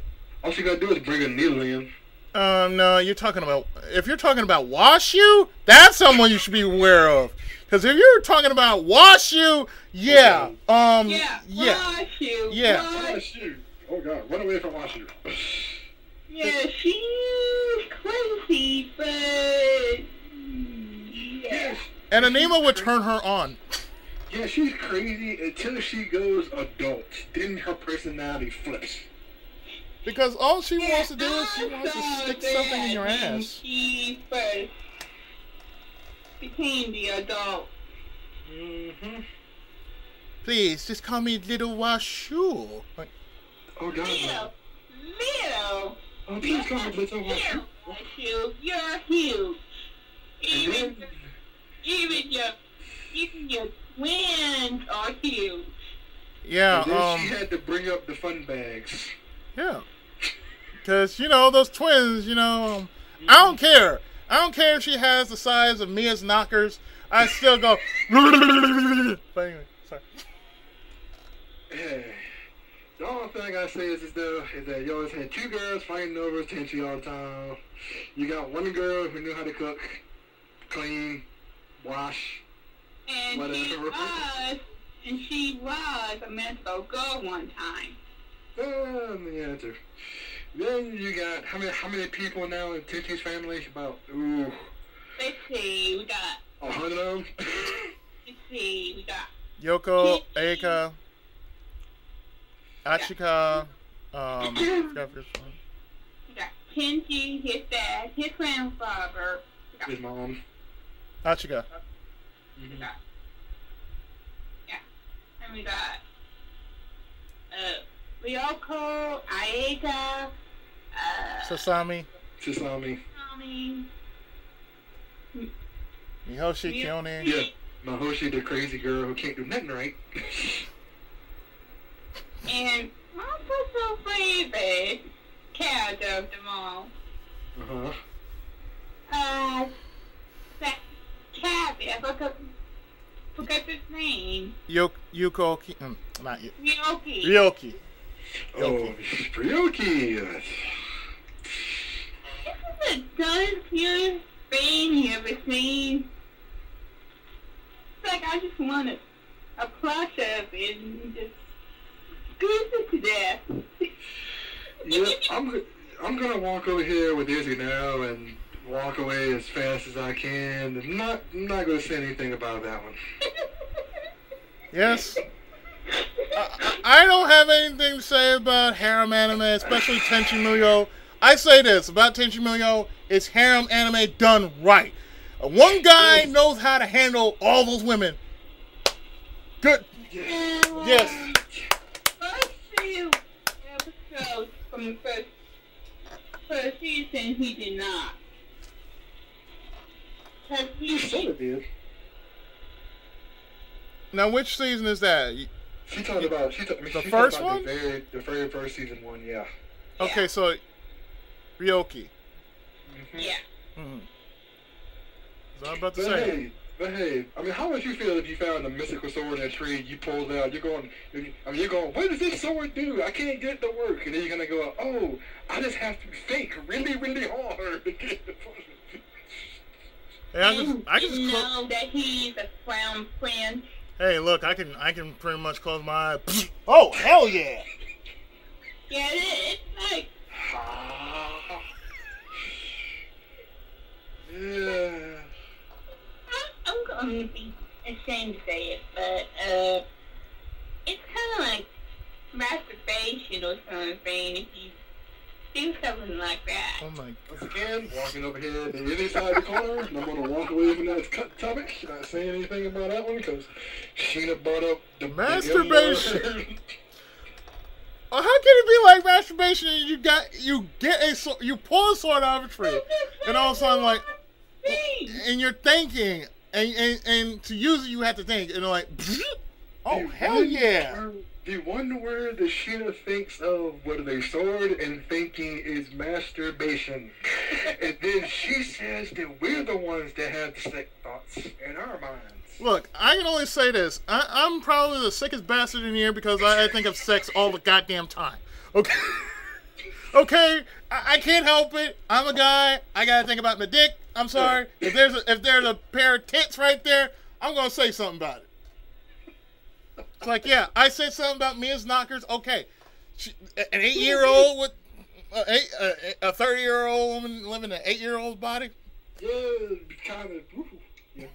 is bring a needle in. No, if you're talking about wash you, that's someone you should be aware of. Because if you're talking about wash you, yeah, Wash you. Yeah. Wash you. Oh God, run away from wash you. Yeah, she's crazy, but yeah. Yes. And Anima would turn her on. Yeah, she's crazy until she goes adult. Then her personality flips. Because all she wants to do is she wants to stick something in your When ass. she first became the adult. Mm-hmm. Please, just call me Little Washu. Like, Oh God. No. Little. Oh, please call me Little Wash. You. You're huge. And Even your twins are huge. yeah, then she had to bring up the fun bags. yeah. Because, those twins, I don't care. I don't care if she has the size of Mia's knockers. I still go. But anyway, sorry. The only thing I gotta say is that you always had two girls fighting over Tenchi all the time. You got one girl who knew how to cook, clean, wash, And whatever. she was a mental girl one time. The answer. Then you got how many people now in Tenchi's family? About Let's see, we got 100 of them. let's see, we got Yoko, Tenchi. Aika, Achika, We got Tenchi, his dad, his grandfather. We got, His mom. Achika. we got and we got Ryoko, Aika, Sasami, Sasami. Tommy, Mihoshi, Kione. Yeah. Mahoshi, the crazy girl who can't do nothing right. and my personal favorite character of them all. That Cabby, I forgot his name. Yuko, not you. Ryoki. Ryoki. Oh, Ryoki. This is the dumbest, purest thing you ever seen. It's like I just want a plush of it and just squeeze it to death. Yeah, I'm gonna walk over here with Izzy now and walk away as fast as I can. I'm not gonna say anything about that one. Yes. I don't have anything to say about harem anime, especially Tenchi Muyo. I say this about Tenchi Muyo: it's harem anime done right. One guy knows how to handle all those women. Good. Yes. First few episodes from the first season, he did not. Cause He sort of did. Now, which season is that? She talked about The first one? The very first season one, yeah. Okay, so Ryoki. yeah. Mm-hmm. So I'm about to But say. hey, I mean, how would you feel if you found a mystical sword in a tree, you pulled it out, you're going, what does this sword do? I can't get it to work. And then you're going to go, oh, I just have to think really, really hard to get it to work. Hey, I can just know that he's a crown prince. Hey, look, I can pretty much close my eye. Oh, hell yeah! Yeah, it's like Yeah. I'm going to be ashamed to say it, but it's kind of like masturbation or something if you do something like that. Oh my Once god. again, walking over here to the other side of the corner, and I'm going to walk away from that topic, not saying anything about that one, because Sheena brought up the Masturbation. the M-word. Oh, how can it be like masturbation and you pull a sword out of a tree and all of a sudden like and you're thinking and to use it you have to think and like oh hell yeah. Do you wonder where the Sheena thinks of what they sword and thinking is masturbation? And then she says that we're the ones that have the sick thoughts in our minds. Look, I can only say this. I'm probably the sickest bastard in here because I think of sex all the goddamn time. Okay? Okay? I can't help it. I'm a guy. I gotta think about my dick. I'm sorry. If there's a pair of tits right there, I'm gonna say something about it. It's like, yeah, I said something about Mia's knockers. Okay. An 8-year-old with a 30-year-old woman living in an 8-year-old's body? Yeah, kind of. Yeah.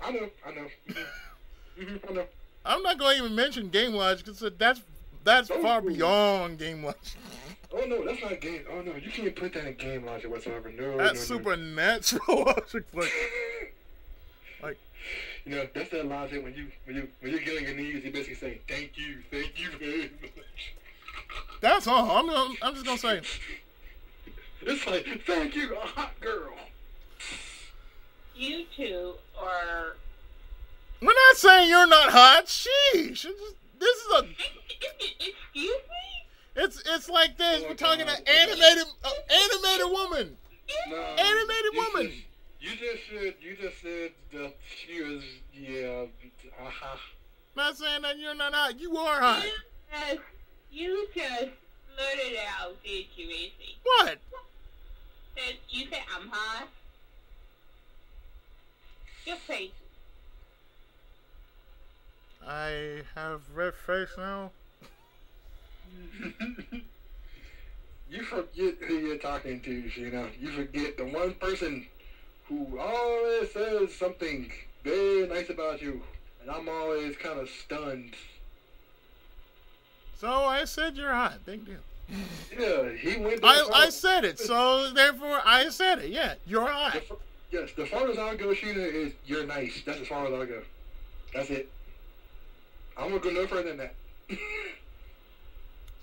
I know. I know. I'm not going to even mention game logic because that's far beyond game logic. Oh no, that's not game. Oh no, you can't put that in game logic whatsoever. No, That's no. supernatural logic. Like, you know, that's that logic when you're getting on your knees, you basically saying thank you very much. that's all. I'm just gonna say. It's like thank you, a hot girl. You two are. We're not saying you're not hot. Sheesh. This is a. Excuse me? It's like this. We're talking about animated woman. No, Animated woman. You just said that she was, yeah, Not saying that you're not hot. You are hot. Yes, You just blurted out, did you, Izzy? What? That you said I'm hot? Your face. I have red face now. You forget who you're talking to, Sheena. You forget the one person who always says something very nice about you. And I'm always kind of stunned. So I said you're hot. Big deal. Yeah, he went. I said it, so therefore I said it. Yeah, you're hot. Yes, the farthest I'll go, Sheena, is you're nice. That's as far as I'll go. That's it. I'm gonna go no further than that.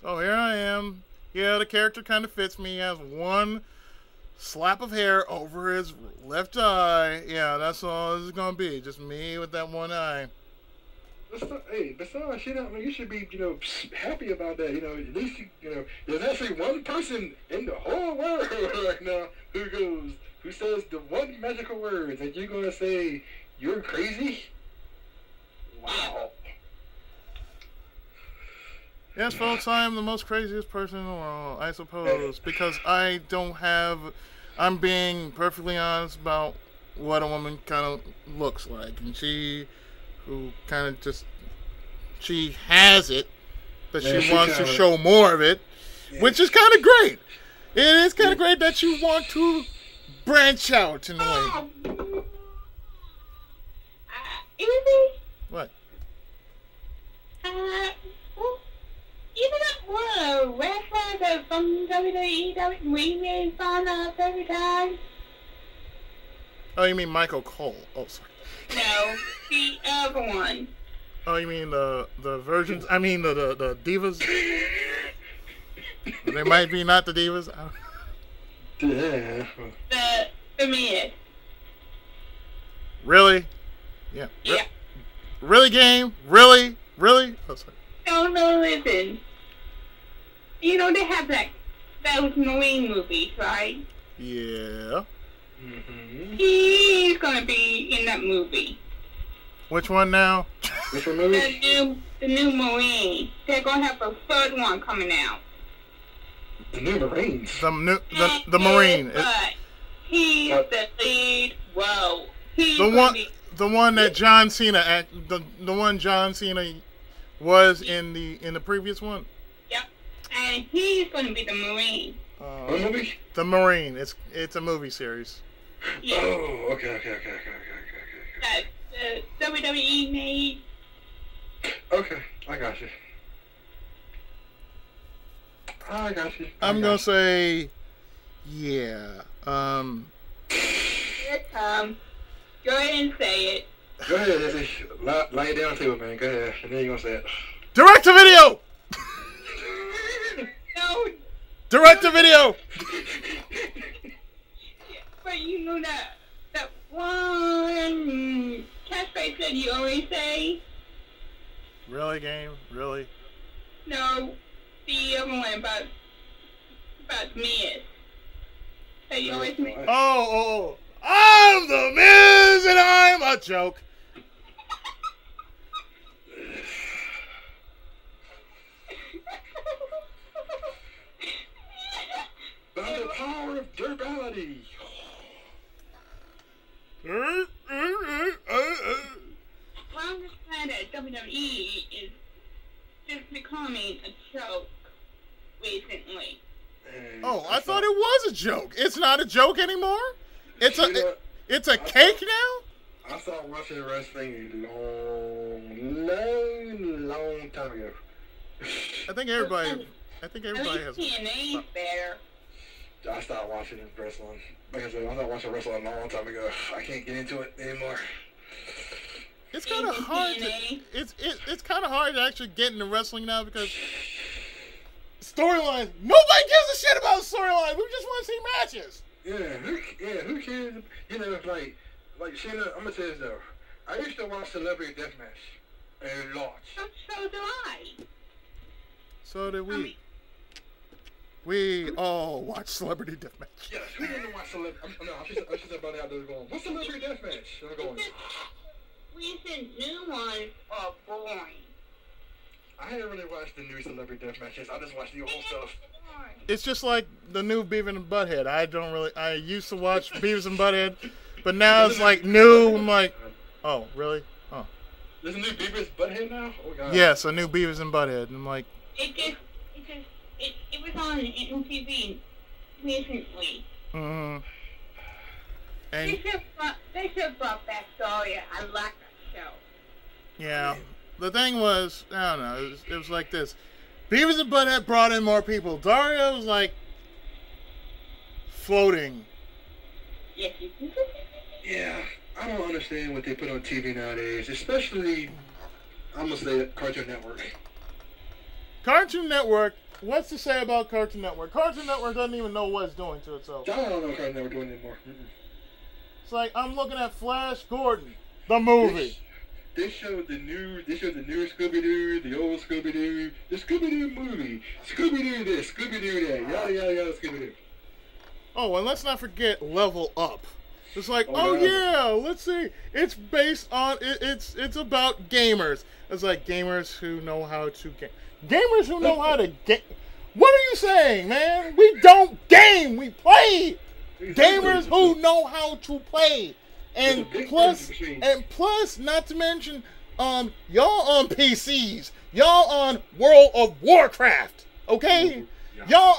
So here I am. Yeah, the character kind of fits me. He has one slap of hair over his left eye. Yeah, that's all this is gonna be. Just me with that one eye. Hey, besides, you should be, happy about that. At least, there's actually one person in the whole world right now who says the one magical words, and you're gonna say you're crazy. Wow. Yes, folks, I am the most craziest person in the world, I suppose, because I don't have. I'm being perfectly honest about what a woman kind of looks like, and she has it, but she wants to show more of it, which is kind of great. It is kind of great that you want to branch out in a way. Izzy? What? You don't want a wrestler that from WWE that we made fun of every time? Oh, you mean Michael Cole? Oh, sorry. No, the other one. Oh, you mean the virgins? I mean the divas? They might be not the divas. Yeah. The Miz. Really? Yeah. Yeah. Really, game? Really? Oh, sorry. No, listen. They have those Marine movies, right? Yeah. Mm-hmm. He's gonna be in that movie. Which one now? Which one movie? The new Marine. They're gonna have a third one coming out. The new Marines. The Marine. But he's the lead. Whoa. The one that John Cena the one John Cena was in the previous one. Yep. And he's gonna be the Marine. What movie? The Marine. It's a movie series. Yeah. Oh, okay. That WWE made. Okay, I got you. I'm gonna say, yeah. Here it comes. Go ahead and say it. Go ahead, Izzy. Lay it down to it, man. Go ahead, and then you're gonna say it. Direct to video. No. Direct to video. But you know that one catchphrase that you always say? Really, game? Really? No, the other one about Miz. That you always make. Oh. I'm the Miz and I'm a joke. By the power of durability. Well, I'm just glad that WWE is just becoming a joke recently. Oh, I thought it was a joke. It's not a joke anymore? It's a cake now? I started watching wrestling a long time ago. I think everybody has. TNA's better. I started watching wrestling. Like I said, I started watching wrestling a long time ago. I can't get into it anymore. It's kind of hard. It's kind of hard to actually get into wrestling now because storylines. Nobody gives a shit about storylines. We just want to see matches. Who cares? Like Sheena, I'm gonna tell you this though. I used to watch Celebrity Deathmatch a lot. So do I. So did we. We all watch Celebrity Deathmatch. Yes, who didn't watch Celebrity? I should have about out there going, what's Celebrity Deathmatch? I'm going. Recent new ones are boring. I haven't really watched the new Celebrity Death Matches. I just watched the old stuff. It's just like the new Beavis and Butthead. I used to watch Beavis and Butthead, but now it's like new. I'm like, oh, really? Oh. There's a new Beavis Butthead now? Oh, God. Yes, a new Beavis and Butthead. And I'm like, It was on MTV recently. and They should have brought back Daria. I like that show. yeah, the thing was, I don't know. It was like this. Beavis and Butthead brought in more people. Daria was like floating. Yes. Yeah, I don't understand what they put on TV nowadays, especially, I'm going to say it, Cartoon Network. Cartoon Network. What's to say about Cartoon Network? Cartoon Network doesn't even know what it's doing to itself. I don't know what Cartoon Network doing anymore. It's like I'm looking at Flash Gordon, the movie. They showed the new Scooby-Doo, the old Scooby-Doo, the Scooby-Doo movie, Scooby-Doo this, Scooby-Doo that, yada yada yada, Scooby-Doo. Oh, and let's not forget Level Up. It's like, Oh, yeah, let's see. It's based on it's about gamers. It's like gamers who know how to game. Gamers who know how to game. What are you saying, man? We don't game, we play. Gamers who know how to play. And plus, not to mention, y'all on PCs, y'all on World of Warcraft, okay? Y'all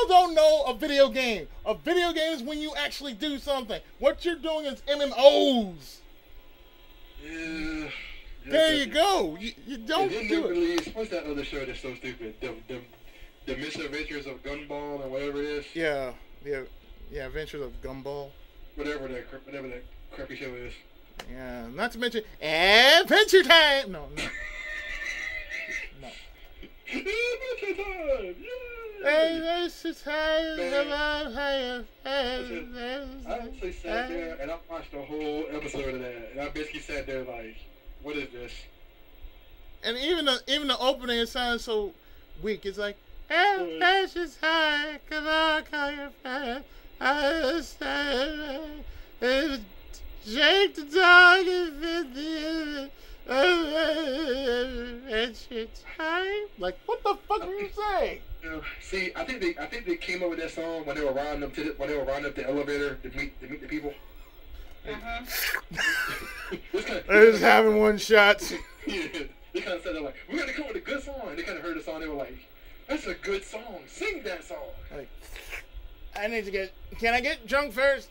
don't know a video game. A video game is when you actually do something. What you're doing is MMOs. Yeah. There you go. You don't do it. What's that other show that's so stupid? The Misadventures of Gumball or whatever it is. Yeah. Adventures of Gumball. Whatever that crappy show is. Yeah, not to mention Adventure Time. No. Adventure Time. Yeah. Adventure Time. I actually sat there and I watched the whole episode of that, and I basically sat there like, what is this? And even the opening, it sounds so weak. It's like, Adventure Time. Come on, call your friend. Jake the dog is Adventure Time. Like, what the fuck are you saying? See, I think they came up with that song when they were riding up the elevator to meet the people. They're just having one shot. Yeah, they kind of said, they're like, we're gonna come with a good song. And they kind of heard the song. They were like, that's a good song. Sing that song. Like, can I get drunk first?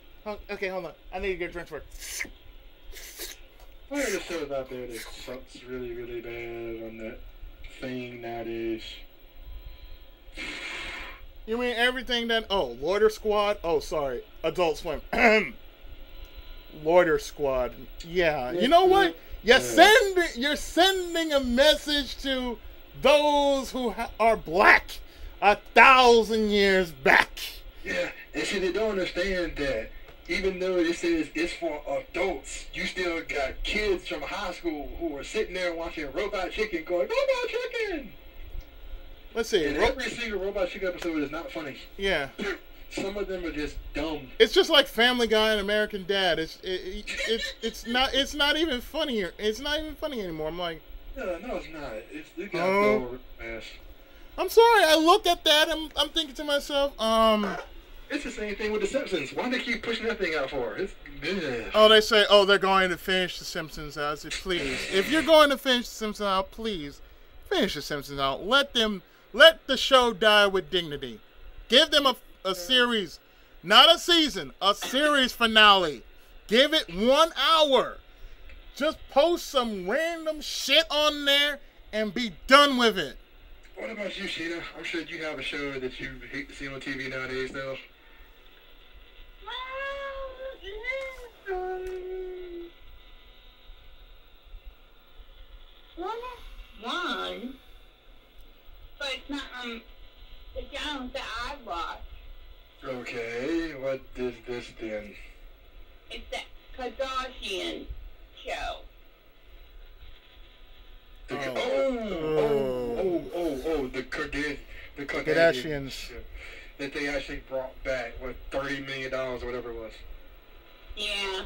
Okay, hold on. I need to get drunk first. What are the shows out there that sucks really, really bad on that thing nowadays? You mean everything that... Oh, Loiter Squad? Oh, sorry. Adult Swim. Loiter Squad. Yeah. You know what? You're sending a message to those who are black 1,000 years back. Yeah, and see, they don't understand that even though this says it's for adults, you still got kids from high school who are sitting there watching Robot Chicken going, Robot Chicken! Let's see. And every single Robot Chicken episode is not funny. Yeah. Some of them are just dumb. It's just like Family Guy and American Dad. It's not even funnier. It's not even funny anymore. I'm like, no, it's not. It's got go fast. I'm sorry. I look at that. I'm thinking to myself, It's the same thing with The Simpsons. Why do they keep pushing that thing out for? Oh, they say, they're going to finish The Simpsons out. I said, please, if you're going to finish The Simpsons out, please finish The Simpsons out. Let the show die with dignity. Give them a series, not a season, a series finale. Give it 1 hour. Just post some random shit on there and be done with it. What about you, Sheena? I'm sure you have a show that you hate to see on TV nowadays, though. One, but it's not the channels that I watch. Okay, what is this then? It's that Kardashian show. The Kardashians. That they actually brought back, $30 million or whatever it was. Yeah.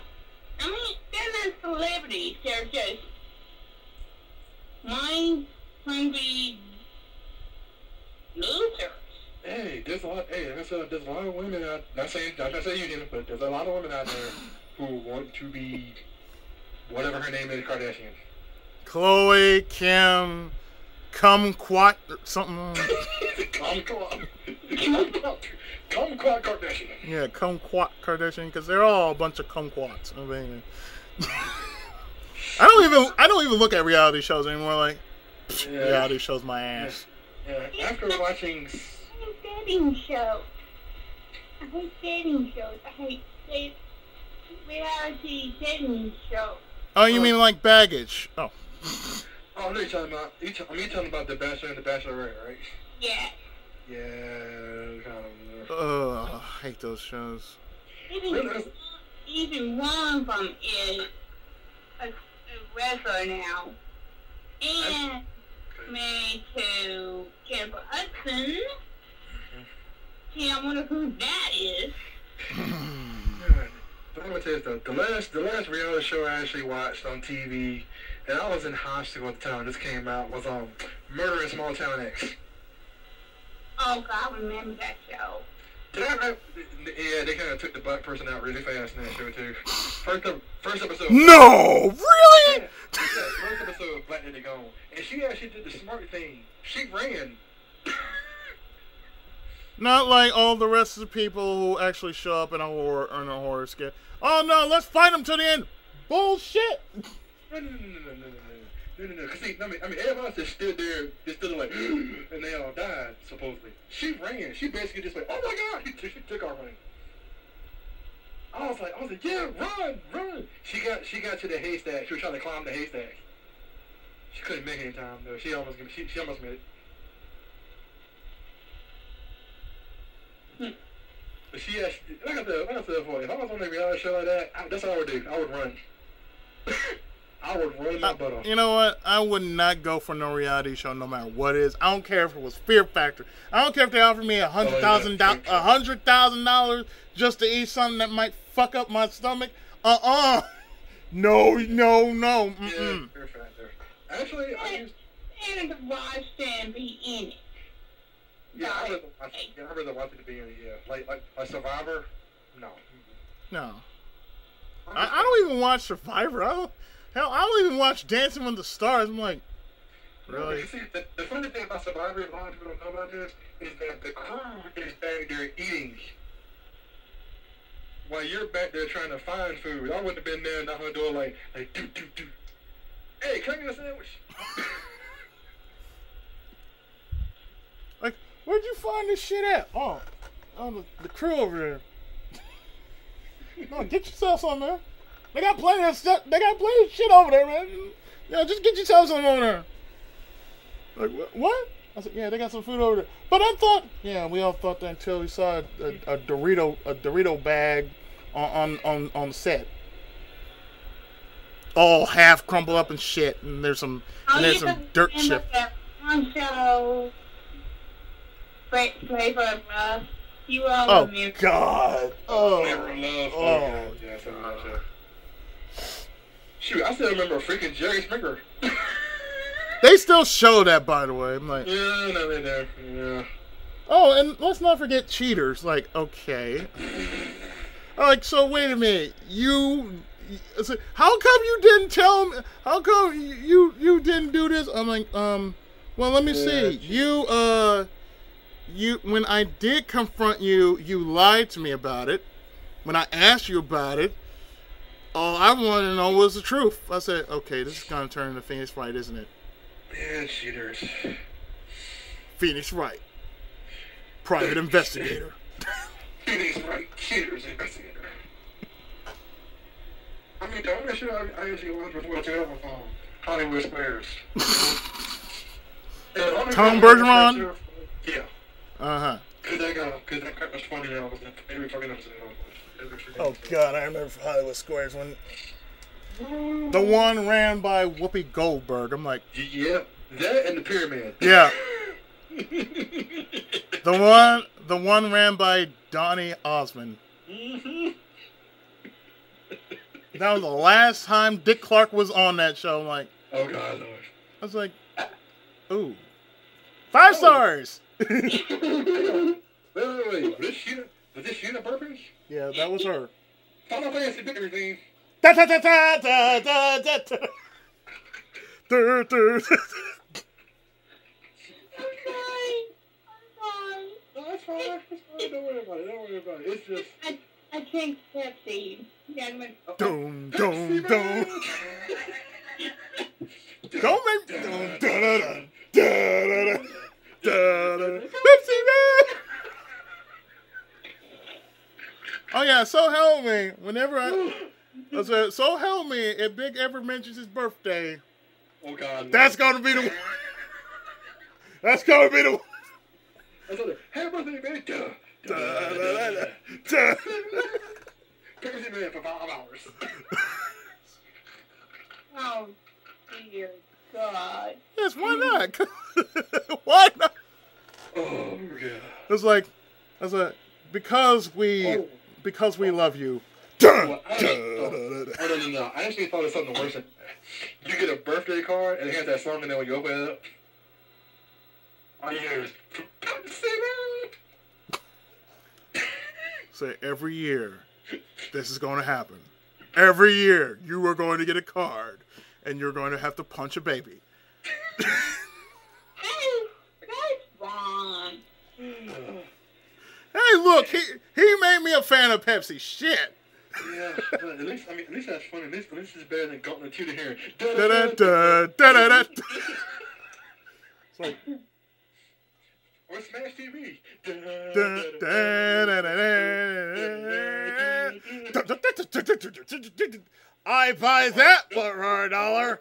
I mean, they're not celebrities. They're just hungry losers. Hey, there's a lot. Hey, like I said, there's a lot of women out. I'm not saying you didn't, but there's a lot of women out there who want to be whatever her name is, Kardashian. Chloe, Kim, Kumquat, something. Kumquat Kardashian. Yeah, Kumquat Kardashian, because they're all a bunch of kumquats. I mean, I don't even look at reality shows anymore. Like, Yeah. reality shows my ass. Yeah. After watching. Dating shows. I hate dating shows. I hate reality dating shows. Oh, you mean like baggage? Oh. Oh, no, you're talking about. You're talking about The Bachelor and The Bachelorette, right? Yeah. Yeah, kind of. Ugh, I hate those shows. Even one of them is a wrestler now. And married to Jennifer Hudson. See, I wonder who that is. But I'm gonna tell you this, the last reality show I actually watched on TV, and I was in high school at the time this came out, was Murder in Small Town X. Oh, God, I remember that show. Yeah, they kind of took the black person out really fast in that show too. First episode. No, really? Yeah, first episode, Black Lady Gone, and she actually did the smart thing. She ran. Not like all the rest of the people who actually show up in a horror skit. Oh no, let's fight them to the end. Bullshit. No. Cause see, I mean, everybody else just stood there, just stood like, and they all died supposedly. She ran. She basically just went, oh my God! She took off running. I was like, yeah, run! She got to the haystack. She was trying to climb the haystack. She couldn't make it in time though. She almost made it. But she actually, like I said before, if I was on a reality show like that, that's what I would do. I would run. I would run my butt off. You know what? I would not go for no reality show, no matter what it is. I don't care if it was Fear Factor. I don't care if they offered me $100,000 just to eat something that might fuck up my stomach. No. Mm-mm. Yeah, Fear Factor. Actually, I used. And to watch them be in it. Yeah, I'd rather watch it to be in it. Yeah, like Survivor. No. No. I don't even watch Survivor. I don't even watch Dancing with the Stars. I'm like, really? See, the funny thing about Survivor, a lot of people don't know about this, is that the crew is back there eating while you're back there trying to find food. I wouldn't have been there knocking on the door like do. Hey, can I get a sandwich? Like, where'd you find this shit at? Oh, the crew over there. No, get yourself some, man. They got plenty of stuff. They got plenty of shit over there, man. Yeah, just get yourself some over there. Like, what? I said, yeah, they got some food over there. But I thought, yeah, we all thought that until we saw a Dorito bag on set, all half crumpled up and shit, and there's some dirt chip. One show, Flavor of Love. You all Oh remember. God! Flavor of Love. Yeah, something like that. Shoot, I still remember freaking Jerry Springer. They still show that, by the way. I'm like, Yeah, no, they do. Yeah. oh, and let's not forget Cheaters. Like, okay. Like, so wait a minute. How come you didn't tell me? How come you didn't do this? I'm like, well, let me see. You when I did confront you, you lied to me about it. When I asked you about it, all I wanted to know was the truth. I said, okay, this is gonna turn into Phoenix Wright, isn't it? Yeah, cheaters. Phoenix Wright, private investigator. Phoenix Wright, cheaters investigator. I mean, the only show I actually watched before I was Hollywood Squares. Tom Bergeron? Yeah. Uh-huh. Cause that crap was funny now. Every fucking episode. Oh God, I remember Hollywood Squares when the one ran by Whoopi Goldberg. I'm like, yeah, that and the Pyramid. yeah. The one ran by Donny Osmond. Mm-hmm. That was the last time Dick Clark was on that show. I'm like, Oh God, Lord. I was like, Ooh. 5 stars! Wait. Was this Sheena Burpers? Yeah, that was her. Final Fantasy Victory theme. Da da da da da da da da. Dur, dur. I'm sorry. No, that's fine. Don't worry about it. It's just... I drank Pepsi. Dum, dum, dum. Don't make me... Da da da da da da da. Pepsi Man! Oh yeah, so help me. Whenever I said, so help me, if Big ever mentions his birthday, Oh God! No. that's gonna be the one. That's gonna be the one. That's what happy birthday, man! Duh. Da, da, da, da, da. Pepsi Man for 5 hours. Oh, dear God. Yes, why not? Why not? Oh God! It's like because we love you. Well, no. I actually thought of something worse. You get a birthday card and it has that song in there when you open it up. All you hear is Pepsi Man. Say every year, this is going to happen. Every year, you are going to get a card, and you're going to have to punch a baby. That's wrong. Hey, look, he made me a fan of Pepsi. Shit. Yeah, but at least that's funny. At least it's better than Gauntlet 2 to hear. Da da da da da da. It's like. Or Smash TV. I buy that for $1.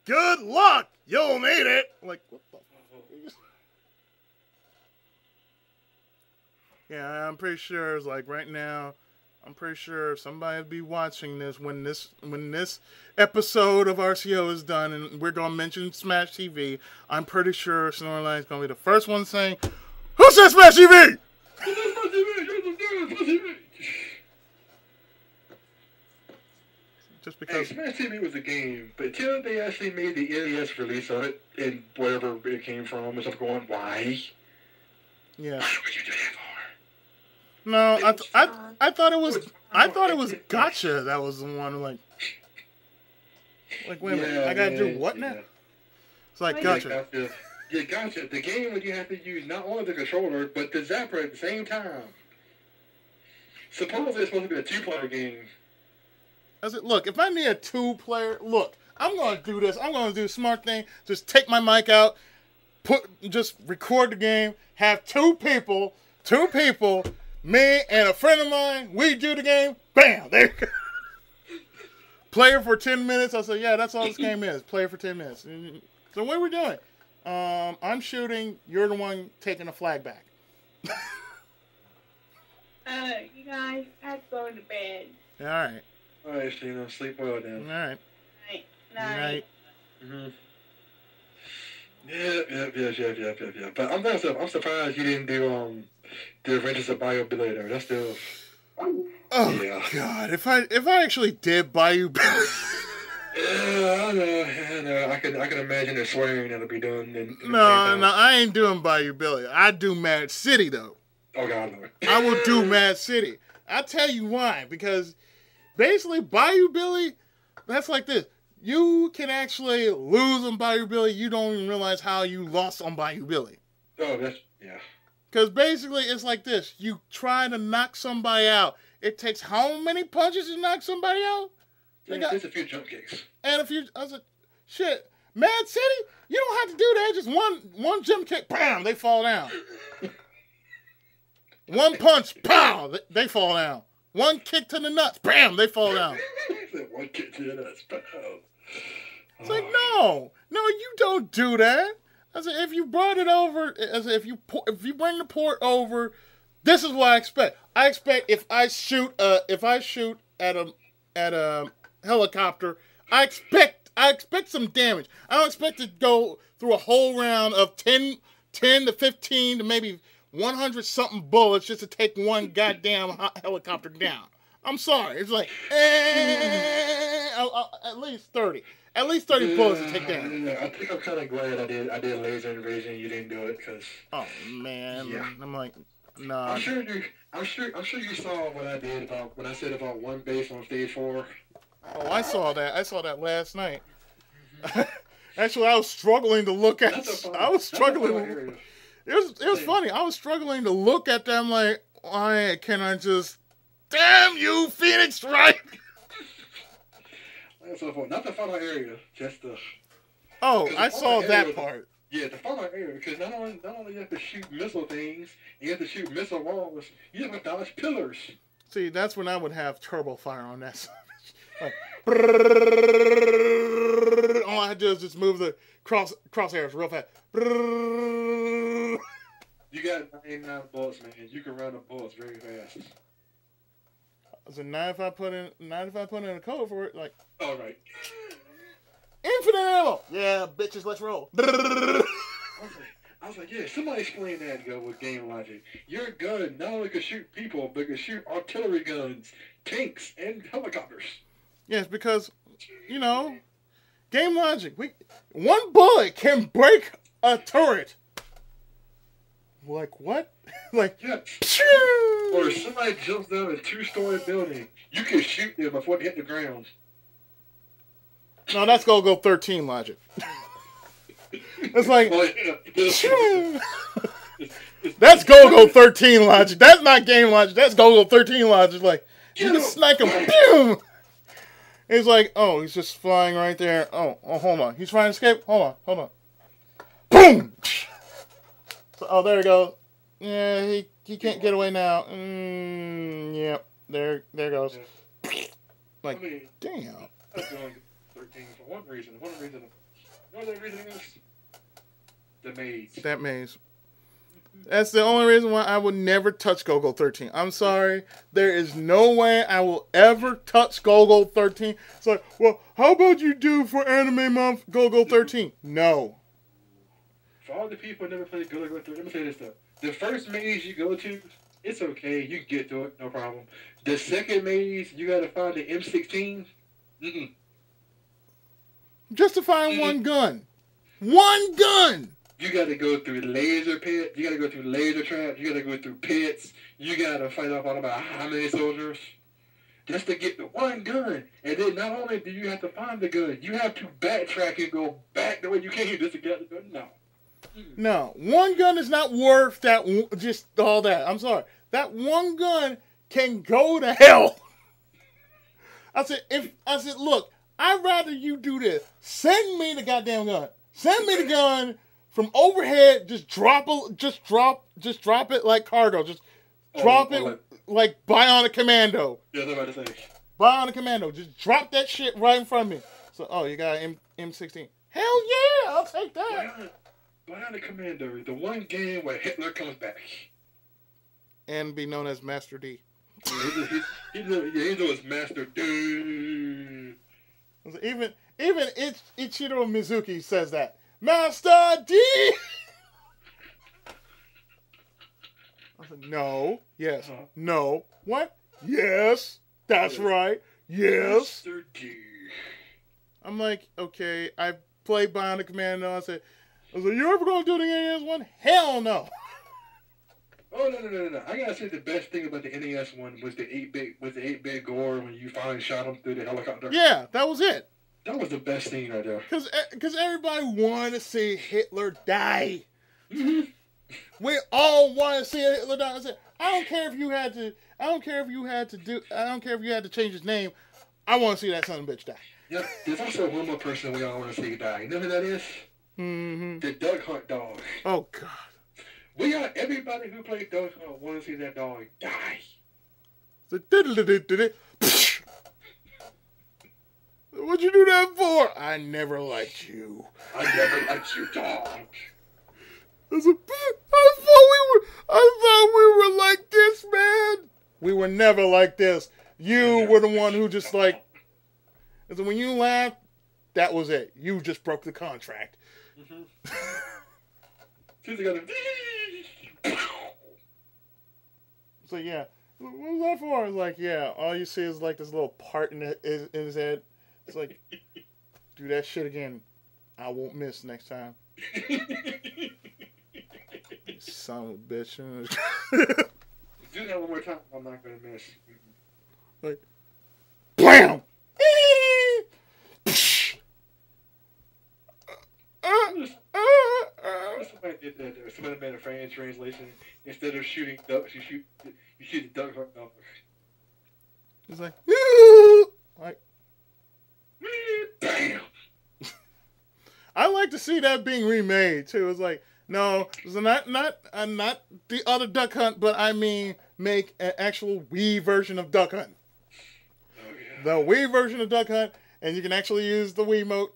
Good luck. You'll need it. Like, what the fuck? Yeah, I'm pretty sure it's like right now. I'm pretty sure somebody will be watching this when this episode of RCO is done, and we're gonna mention Smash TV. I'm pretty sure Snorlax is gonna be the first one saying, "Who said Smash TV?" Just because. Hey, Smash TV was a game, but until they actually made the NES release of it and wherever it came from, and stuff going, why? Yeah. Why would you do that for? No, I thought it was Gotcha. That was the one like wait a minute, I gotta do what now? It's like Gotcha. Yeah, Gotcha. The game where you have to use not only the controller but the zapper at the same time. Supposedly it's supposed to be a 2-player game. I said, look, if I need a 2-player, look, I'm gonna do this. I'm gonna do a smart thing. Just take my mic out, just record the game, have two people. Me and a friend of mine, we do the game. Bam! There you go. Play it for 10 minutes. I said, yeah, that's all this game is. Play it for 10 minutes. So what are we doing? I'm shooting. You're the one taking the flag back. You guys, I have to go to bed. All right. All right, Sheena, sleep well then. All right. Night. Mm-hmm. Yeah. But I'm surprised you didn't do the Adventures of Bio Billy there. That's still. Oh yeah. God! If I actually did Bayou Billy. Yeah, I know. I can imagine the swearing that'll be done. No, I ain't doing Bayou Billy. I do Mad City though. Oh God, no. I will do Mad City. I'll tell you why. Because basically, Bayou Billy, that's like this. You can actually lose on Bayou Billy. You don't even realize how you lost on Bayou Billy. Oh, yeah. Because basically, it's like this. You try to knock somebody out. It takes how many punches to knock somebody out? There's a few jump kicks. And I was like, shit, Mad City? You don't have to do that. Just one jump kick, bam, they fall down. One punch, pow, they fall down. One kick to the nuts, bam, they fall down. One kick to the nuts, pow. It's like, no, you don't do that. I said, if you brought it over, I said, if you bring the port over, this is what I expect. I expect if I shoot at a helicopter, I expect some damage. I don't expect to go through a whole round of 10 to 15 to maybe 100 something bullets just to take one goddamn helicopter down. I'm sorry. It's like at least 30. at least 30 bullets to take down. I think I'm kind of glad I did laser invasion. You didn't do it because. Oh man, yeah. I'm like, nah. I'm sure you saw what I did about when I said about one base on stage 4. Oh, I saw that. I saw that last night. Actually, I was struggling to look at. I was struggling. It was funny. I was struggling to look at them like, why can I just? Damn you, Phoenix Wright! That's so fun. Not the final area, just the. Oh, I saw that part. Yeah, the final area, because not only you have to shoot missile things, you have to shoot missile walls, you have to dodge pillars. See, that's when I would have turbo fire on that. Like, all I had to do is just move the crosshairs real fast. You got 99 bullets, man. You can run the bullets very fast. So now if I put in a code for it, like, all right, infinite ammo. Yeah, bitches, let's roll. I was like, yeah. Somebody explain that, go with game logic. Your gun not only can shoot people, but can shoot artillery guns, tanks, and helicopters. Yes, because game logic. One bullet can break a turret. Like what? Like, yeah. Or if somebody jumps down a 2-story building, you can shoot them before they hit the ground. No, that's go 13 logic. It's like, that's go 13 logic. That's not game logic. That's go 13 logic. Like, you can snipe him. Boom. It's like, oh, he's just flying right there. Oh, hold on. He's trying to escape. Hold on. Boom. So, there he goes. Yeah, he can't get away now. Yep. There goes. Like, damn. That's going 13 for one reason. You know what that reason is? The maze. That maze. That's the only reason why I would never touch Go-Go 13. I'm sorry. There is no way I will ever touch Go-Go 13. It's like, well, how about you do for Anime Month Go-Go 13? No. For all the people who never played Go-Go 13, let me say this stuff. The first maze you go to, it's okay. You can get to it. No problem. The second maze, you got to find the M16. Just to find one gun. One gun! You got to go through laser pit. You got to go through laser traps. You got to go through pits. You got to fight off all about how many soldiers just to get the one gun. And then not only do you have to find the gun, you have to backtrack and go back the way you came just to get the gun. No. No, one gun is not worth that. Just all that. I'm sorry. That one gun can go to hell. I said, look, I'd rather you do this. Send me the goddamn gun. Send me the gun from overhead. Just drop it like cargo. Just drop it like Bionic Commando. Yeah, that's what I'm about to say. Bionic Commando. Just drop that shit right in front of me. So, you got M16. Hell yeah, I'll take that. Bionic Commando, the one game where Hitler comes back. And be known as Master D. He knows Master D. Even Ichiro Mizuki says that. Master D! I said, no. Yes. No. What? Yes. That's right. Yes. Master D. I'm like, okay, I played Bionic Commando. I said, you ever gonna do the NES one? Hell no. Oh no! I gotta say the best thing about the NES one was the 8-bit gore when you finally shot him through the helicopter. Yeah, that was it. That was the best scene right there. Because everybody wanted to see Hitler die. Mm-hmm. We all want to see Hitler die. I said, I don't care if you had to change his name. I want to see that son of a bitch die. Yeah, there's also one more person we all want to see die. You know who that is? Mm-hmm. The Duck Hunt dog. Oh, God. We got everybody who played Duck Hunt want to see that dog die. What'd you do that for? I never liked you. I never liked you, dog. I thought we were like this, man. We were never like this. You were the one who just like. So when you laughed, that was it. You just broke the contract. Mm-hmm. Together. So yeah, what was that for? It's like, yeah, all you see is like this little part in his head. It's like, do that shit again, I won't miss next time. Son of a bitch. Do that one more time. I'm not gonna miss. Like, BAM! Somebody did that. There. Somebody made a fan translation. Instead of shooting ducks, you shoot the duck hunt number. It's like, like, Bam! I like to see that being remade too. It's like, no, it's not the other Duck Hunt, but I mean make an actual Wii version of Duck Hunt. Oh, yeah. The Wii version of Duck Hunt, and you can actually use the Wiimote.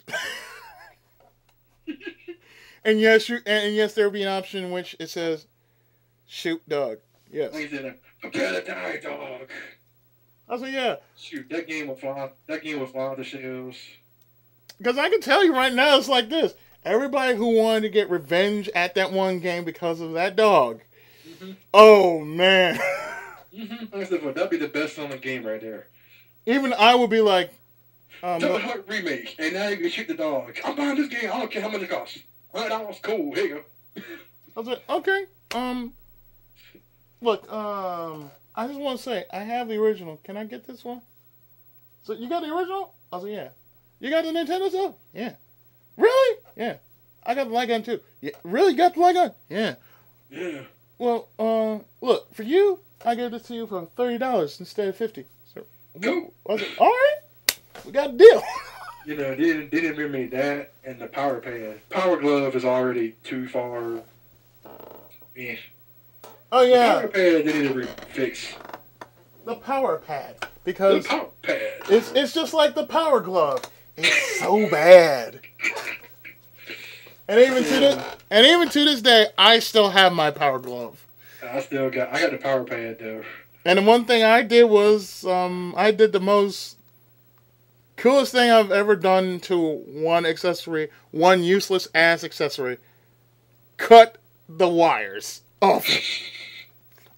And yes, there will be an option in which it says, "Shoot dog." Yes. Like I said, prepare to die, dog. I said, yeah. Shoot, that game will fly. That game will fly off the shelves. Because I can tell you right now, it's like this. Everybody who wanted to get revenge at that one game because of that dog. Mm-hmm. Oh, man. Mm-hmm. Like I said, that'd be the best selling game right there. Even I would be like... Duck Hunt remake, and now you can shoot the dog. I'm buying this game. I don't care how much it costs. $100, cool. Here you go. I was like, okay. Look, I just want to say, I have the original. Can I get this one? So, you got the original? I was like, yeah. You got the Nintendo too? Yeah. Really? Yeah. I got the light gun too. Yeah. Really got the light gun? Yeah. Yeah. Well, look, for you, I gave this to you for $30 instead of $50. So, cool. I was like, all right. We got a deal. You know, they didn't remake that and the power pad. Power glove is already too far. Yeah. Oh, yeah. The power pad they need to fix. The power pad. Because the power pad. It's just like the power glove. It's so bad. And even to this day, I still have my power glove. I got the power pad though. And the one thing I did was I did the most coolest thing I've ever done to one useless ass accessory. Cut the wires off.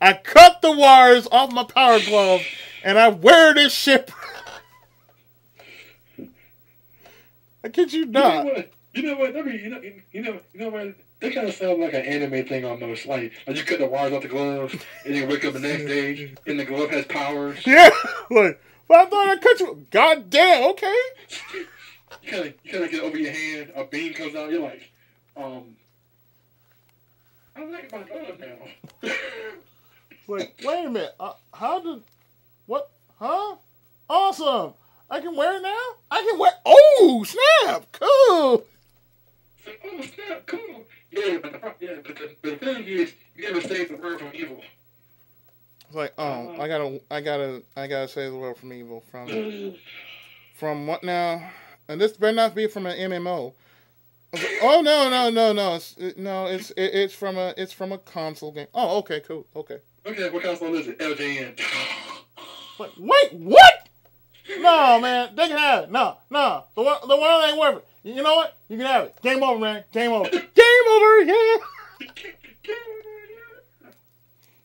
I cut the wires off my power glove, and I wear this shit. I kid you not. You know what? That kind of sounds like an anime thing almost. Like you cut the wires off the glove, and then wake up the next day, and the glove has powers. Yeah, like, but I thought I cut you. God damn, okay. You kind of get over your hand, a beam comes out, you're like, I like my glove now. Like, wait a minute, what, huh? Awesome. I can wear it now? Oh, snap, cool. Oh, snap, cool. Yeah, but the thing is, you never say the word from evil. It's like, oh, I gotta say the word from evil. From what now? And this better not be from an MMO. Like, oh, no. It's from a console game. Oh, okay, cool, okay. Okay, what console is it? LJN. Like, wait, what? No, man, they can have it. No. The one ain't worth it. You know what? You can have it. Game over, man. Game over. Game over, yeah.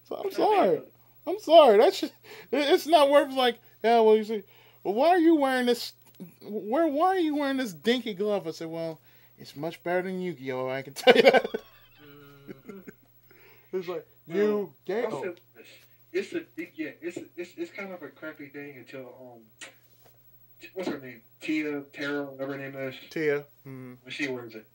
So I'm sorry. That's just, it's not worth like, yeah, well, you see, well, why are you wearing this dinky glove? I said, well, it's much better than Yu-Gi-Oh! I can tell you that. It's like, Yu-Gi-Oh! It's kind of a crappy thing until what's her name? Tara, whatever her name is. Tia. When she wears it.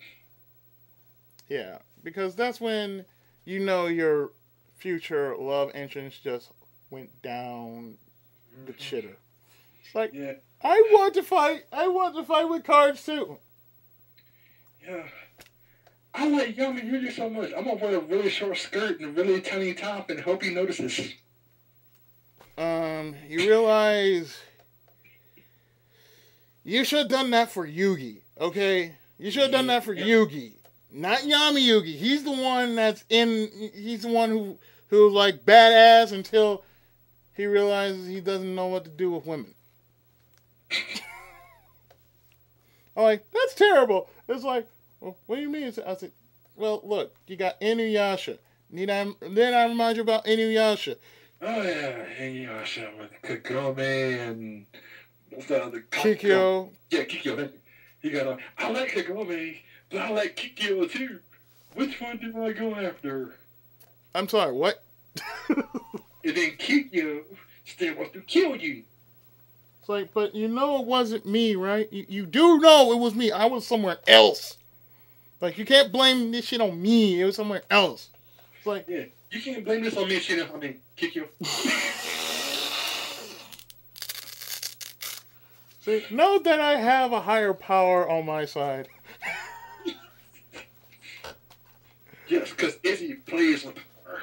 Yeah, because that's when you know your future love entrance just went down the shitter. It's like, yeah. I want to fight with cards too. Yeah. I like Yami Yugi so much. I'm gonna wear a really short skirt and a really tiny top and hope he notices. You realize you should have done that for Yugi, okay? You should have done that for Yugi, not Yami Yugi. He's the one he's the one who's like badass until he realizes he doesn't know what to do with women. I'm like, that's terrible. It's like, well, what do you mean? I said, well, look, you got Inuyasha. Then I remind you about Inuyasha. Oh, yeah, Inuyasha with Kagome and what's the other? Kikyo. Yeah, Kikyo. He got I like Kagome, but I like Kikyo too. Which one do I go after? I'm sorry, what? And then Kikyo still wants to kill you. It's like, but you know it wasn't me, right? You do know it was me. I was somewhere else. Like, you can't blame this shit on me. It was somewhere else. It's like... Yeah, you can't blame this on me, shit. I mean, Kikyo. See, know that I have a higher power on my side. Yes, because Izzy plays with power.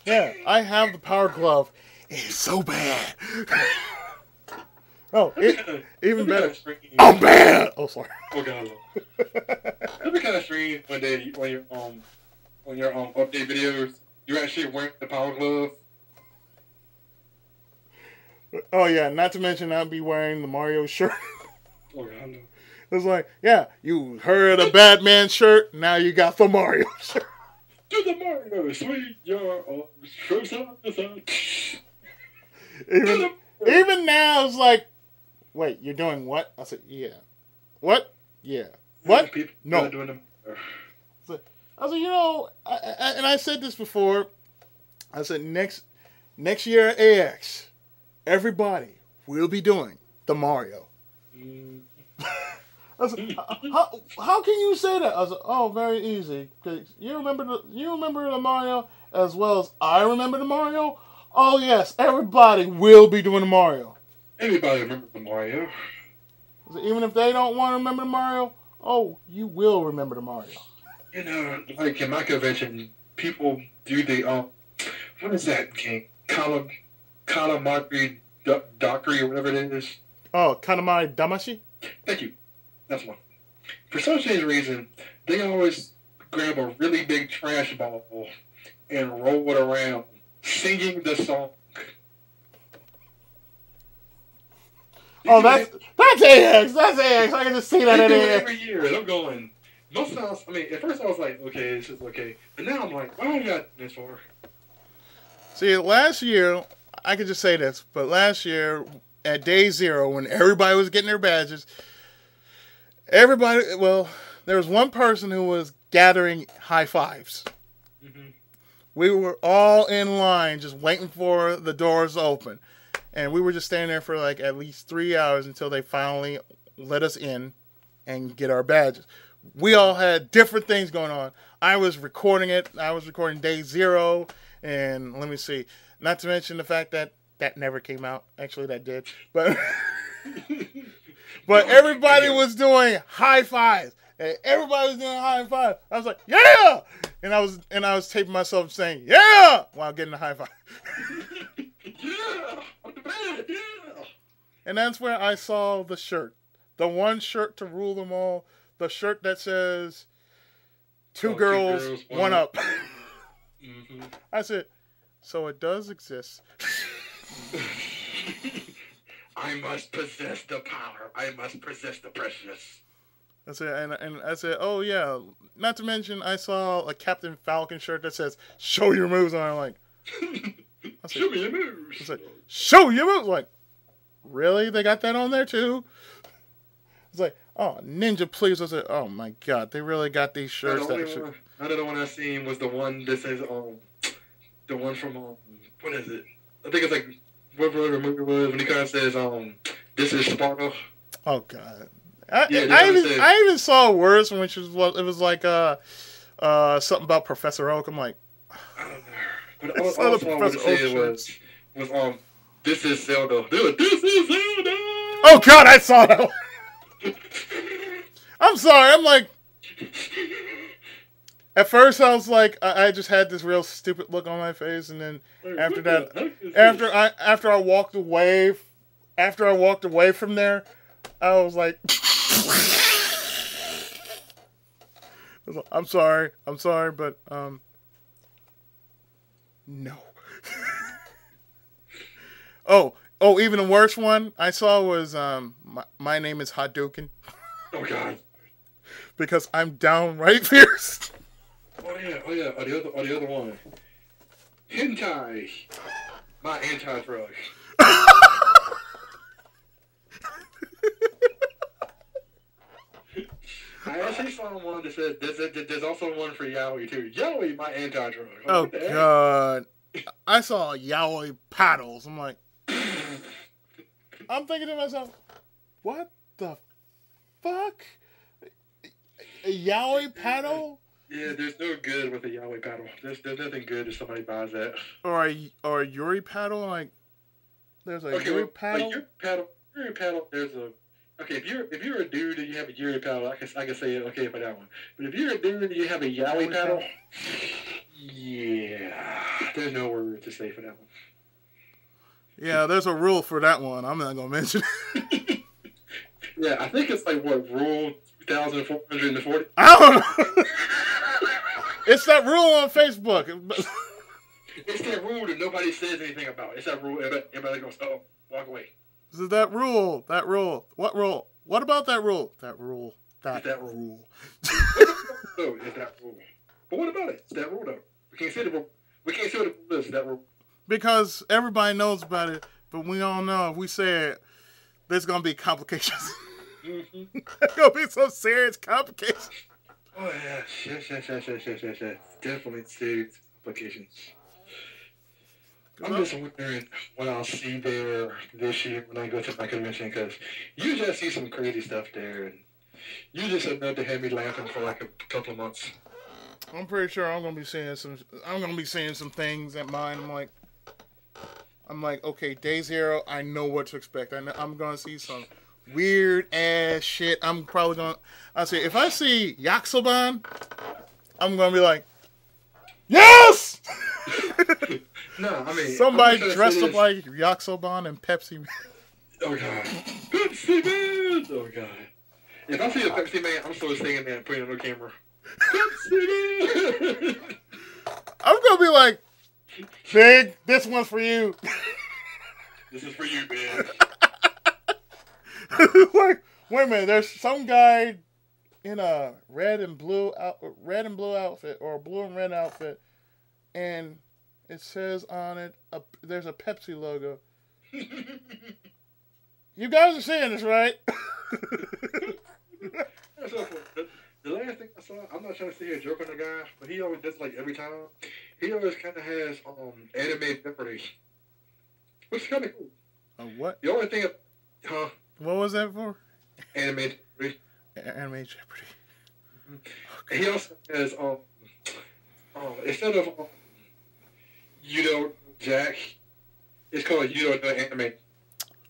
Yeah, I have the power glove. It's so bad. Oh, even better. I'm bad. Oh, sorry. Oh god. It'd be kind of strange when you're update videos, you're actually wearing the power glove. Oh yeah, not to mention I'd be wearing the Mario shirt. Oh god. It's like, yeah, you heard a Batman shirt, now you got the Mario shirt. Do the Mario, sweet your show side to side. Even now, it's like, wait, you're doing what? I said, yeah. What? Yeah. What? No. I said, you know, and I said this before. I said, next year at AX, everybody will be doing the Mario. I said, how can you say that? I said, oh, very easy. You remember the Mario as well as I remember the Mario? Oh, yes, everybody will be doing the Mario. Everybody remembers the Mario. Even if they don't want to remember the Mario, oh, you will remember the Mario. You know, like in my convention, people do the, what is that game? Kalamari Dockery or whatever it is. Oh, Kalamari Damashi? Thank you. That's one. For some strange reason, they always grab a really big trash ball and roll it around, singing the song. Oh, that's AX. That's AX. I can just see that at AX. Every year, and I'm going. Most times, I mean, at first I was like, okay, this is okay, but now I'm like, why do you got this for? See, last year, I could just say this, but last year at day 0, when everybody was getting their badges, there was one person who was gathering high fives. Mm-hmm. We were all in line, just waiting for the doors to open. And we were just standing there for like at least 3 hours until they finally let us in and get our badges. We all had different things going on. I was recording it. I was recording day 0. And let me see. Not to mention the fact that never came out. Actually, that did. But but everybody was doing high fives. And everybody was doing high five. I was like, yeah! And I was taping myself saying, yeah! While getting a high five. Yeah! Yeah! And that's where I saw the shirt. The one shirt to rule them all. The shirt that says, two girls, one up. Mm-hmm. I said, so it does exist. I must possess the power. I must possess the precious. I said, and I said, oh yeah. Not to mention, I saw a Captain Falcon shirt that says, show your moves. And I'm like, show me your moves. I said, show your moves. Like, really? They got that on there too? It's like, oh, Ninja, please. I said, oh my God, they really got these shirts. Another one I seen was the one that says, the one from, what is it? I think it's like, whatever the movie was, when he kind of says, this is Sparta. Oh God. I even saw worse, which was it was like something about Professor Oak. I'm like, I don't know. But all I wanted to say was this is Zelda. This is Zelda. Oh God, I saw that. I'm sorry. I'm like, at first I was like, I just had this real stupid look on my face, and then after that, after I walked away from there, I was like, I'm sorry, but no. Oh, even the worst one I saw was my name is Hadouken. Oh God. Because I'm downright fierce. Oh yeah. Or the other one. Hentai. My anti-drug. see someone that says there's also one for Yaoi too. Yaoi, my anti-drug. Like, Oh what the heck? God, I saw yaoi paddles. I'm like, I'm thinking to myself, what the fuck? A yaoi paddle? Yeah, there's no good with a yaoi paddle. There's nothing good if somebody buys that. Or a yuri paddle? Like, there's a yuri paddle. Yuri paddle. There's a okay. If you're a dude and you have a yuri paddle, I can say okay for that one. But if you're a dude and you have a yaoi paddle, yeah, there's no word to say for that one. Yeah, there's a rule for that one. I'm not gonna mention it. Yeah, I think it's like what rule 2,440. I don't know. It's that rule on Facebook. It's that rule that nobody says anything about. It's that rule. Everybody goes, oh, walk away. This is that rule. That rule. What rule? What about that rule? That rule. That rule. No, it's that rule. But what about it? It's that rule, though. We can't say the rule. We can't say what it is. That rule. Because everybody knows about it, but we all know if we say it, there's gonna be complications. Mm-hmm. There's gonna be some serious complications. Oh yes. Definitely serious complications. I'm just wondering what I'll see there this year when I go to my convention, because you just see some crazy stuff there, and you just enough to have me laughing for like a couple of months. I'm pretty sure I'm gonna be seeing some things at mine. I'm like, okay, day zero. I know what to expect. I'm gonna see some weird ass shit. I'm probably gonna. If I see Yakisoban, I'm gonna be like, yes. No, I mean somebody dressed up like Yakisoban and Pepsi. Oh god, Pepsi Man! Oh god. If I see a Pepsi Man, I'm still singing that and putting it on camera. Pepsi Man! I'm gonna be like, Big, this one's for you. This is for you, man. Like, wait a minute, there's some guy in a red and blue outfit, or a blue and red outfit, and it says on it, there's a Pepsi logo. You guys are seeing this, right? The last thing I saw, I'm not trying to say a joke on the guy, but he always does like every time. He always kind of has anime Jeopardy, which is kind of cool. What? The only thing, What was that for? Anime Jeopardy. Anime Jeopardy. Mm-hmm. And he also has instead of You Don't Jack, it's called You Don't Know Anime.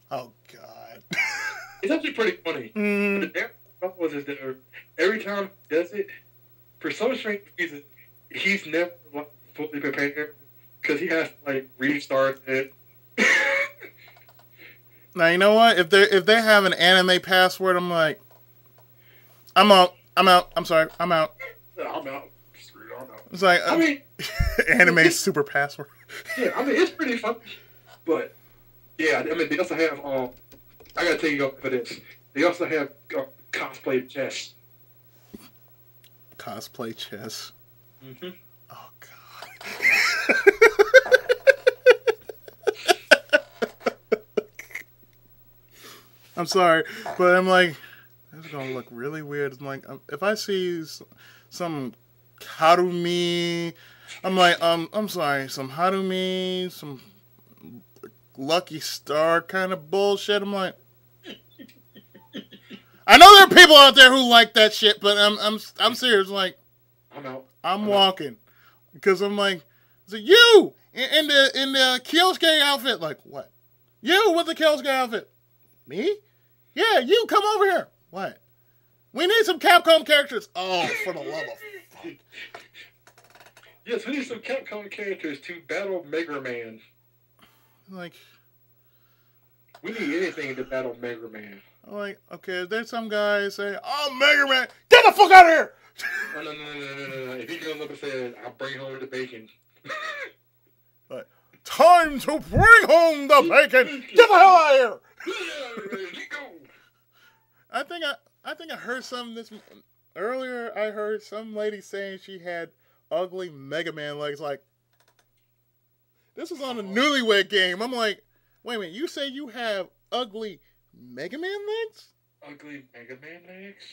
Oh God. It's actually pretty funny. Mm. The damn problem was that every time he does it, for some strange reason, he's never like, fully prepared because he has to like restart it. Now you know what? If they have an anime password, I'm like, I'm out. I'm sorry, I'm out. I'm out. Screw it, I'm out. It's like, I mean, anime super password. Yeah, I mean it's pretty funny, but yeah, I mean they also have I gotta take you up for this. They also have cosplay chess. Cosplay chess. Mm-hmm. Oh God. I'm sorry, but I'm like, this is gonna look really weird. I'm like, if I see some Harumi, I'm like, I'm sorry, some Harumi, some Lucky Star kind of bullshit. I'm like, I know there are people out there who like that shit, but I'm serious. Like, I'm out. I'm walking because I'm like, so you in the Kyosuke outfit? Like what? You with the Kyosuke outfit? Me? Yeah, you come over here. What? We need some Capcom characters. Oh, for the love of fuck. Yes, we need some Capcom characters to battle Mega Man. Like, we need anything to battle Mega Man. I'm like, okay, there's some guys say, oh, Mega Man, get the fuck out of here! Oh, no. If he comes up and says, I'll bring home the bacon. Like, time to bring home the bacon! Get the hell out of here! I think I heard something earlier. I heard some lady saying she had ugly Mega Man legs. Like, this was on a Newlywed Game. I'm like, wait a minute, you say you have ugly Mega Man legs? Ugly Mega Man legs?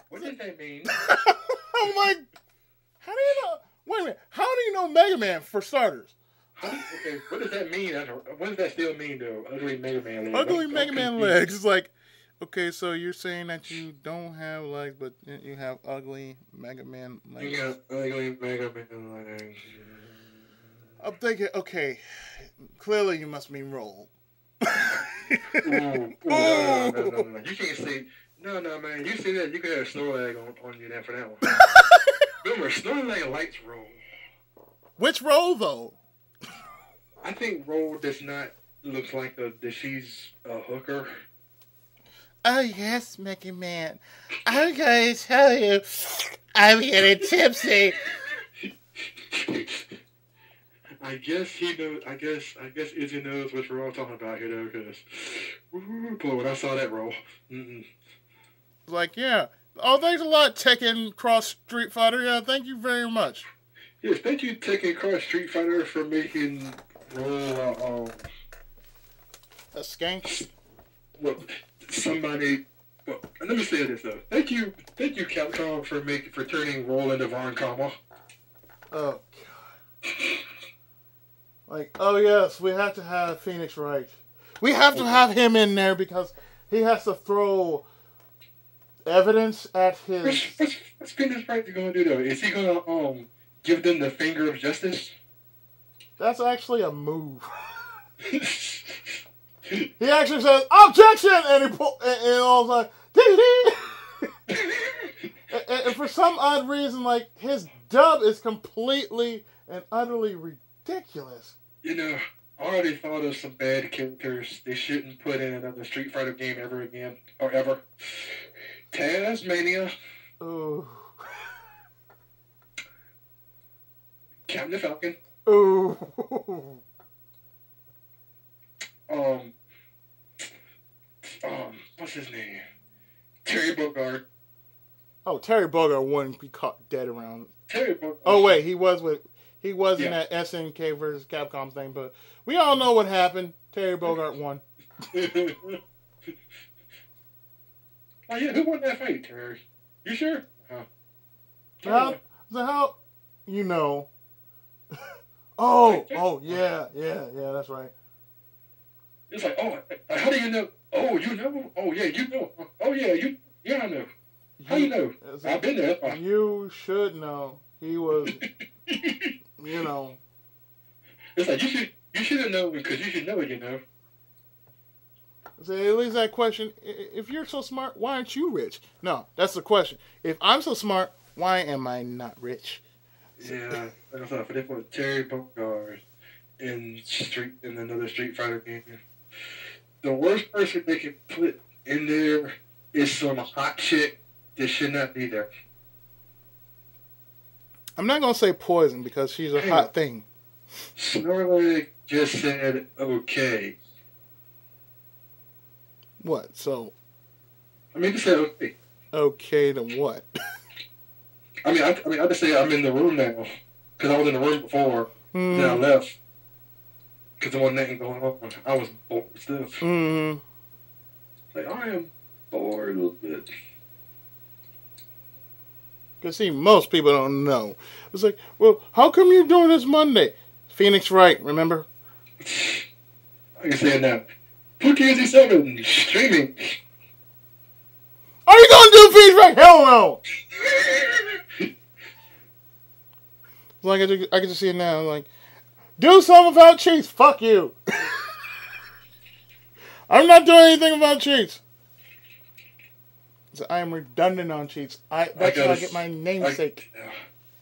What does that mean? I'm like, how do you know? Wait a minute. How do you know Mega Man for starters? Okay, what does that mean? What does that still mean, though? Ugly Mega Man legs. Ugly Mega Man legs. It's like, okay, so you're saying that you don't have legs, but you have ugly Mega Man legs. You got ugly Mega Man legs. I'm thinking, okay, clearly you must mean roll. No. You can't say, no, man. You say that, you could have a Snorlax on you there for that one. Remember, Snorlax likes roll. Which roll, though? I think roll does not look like that she's a hooker. Oh, yes, Mega Man. I'm going to tell you, I'm getting tipsy. I guess he knows. I guess Izzy knows what we're all talking about here, though. Because, boy, when I saw that roll, like, yeah. Oh, thanks a lot, Tekken Cross Street Fighter. Yeah, thank you very much. Yes, thank you, Tekken Cross Street Fighter, for making roll a skank. Well, somebody. Well, let me say this though. Thank you, Capcom, for turning roll into Von Kama. Oh God. Like, oh yes, we have to have Phoenix Wright. We have to have him in there because he has to throw evidence at his. What's Phoenix Wright going to do though? Is he going to give them the finger of justice? That's actually a move. He actually says objection, and he and all like dee. And for some odd reason, like his dub is completely and utterly ridiculous. You know, I already thought of some bad characters they shouldn't put in another Street Fighter game ever again, or ever. Tasmania. Ooh. Captain Falcon. Ooh. What's his name? Terry Bogard. Oh, Terry Bogard wouldn't be caught dead around. Terry Bogard. Oh wait, he was in that SNK versus Capcom thing, but we all know what happened. Terry Bogard won. Oh yeah, who won that fight, Terry? You sure? How? You know. Oh yeah, that's right. It's like, oh, how do you know? Oh, you know? Oh yeah, you know? Oh yeah, I know. How you know? I've been there. You should know. He was, you know. It's like you should have known because you should know it, you know. So at least that question: if you're so smart, why aren't you rich? No, that's the question. If I'm so smart, why am I not rich? Yeah, like I said, if they put Terry Bogard in another Street Fighter game, the worst person they can put in there is some hot chick that should not be there. I'm not gonna say Poison because she's a hot thing. Snorlax just said okay. What? So? I mean, he said okay. Okay to what? I just say I'm in the room now because I was in the room before. Then I left because there wasn't nothing going on. I was bored still. Like I am bored a little bit. Because see, most people don't know. It's like, well, how come you're doing this Monday? Phoenix Wright, remember? I can say it now. 2K7 streaming. Are you gonna do Phoenix Wright? Hell no! Like I can just see it now. Like, do something about cheats. Fuck you. I'm not doing anything about cheats. So I am redundant on cheats. That's how I get my namesake.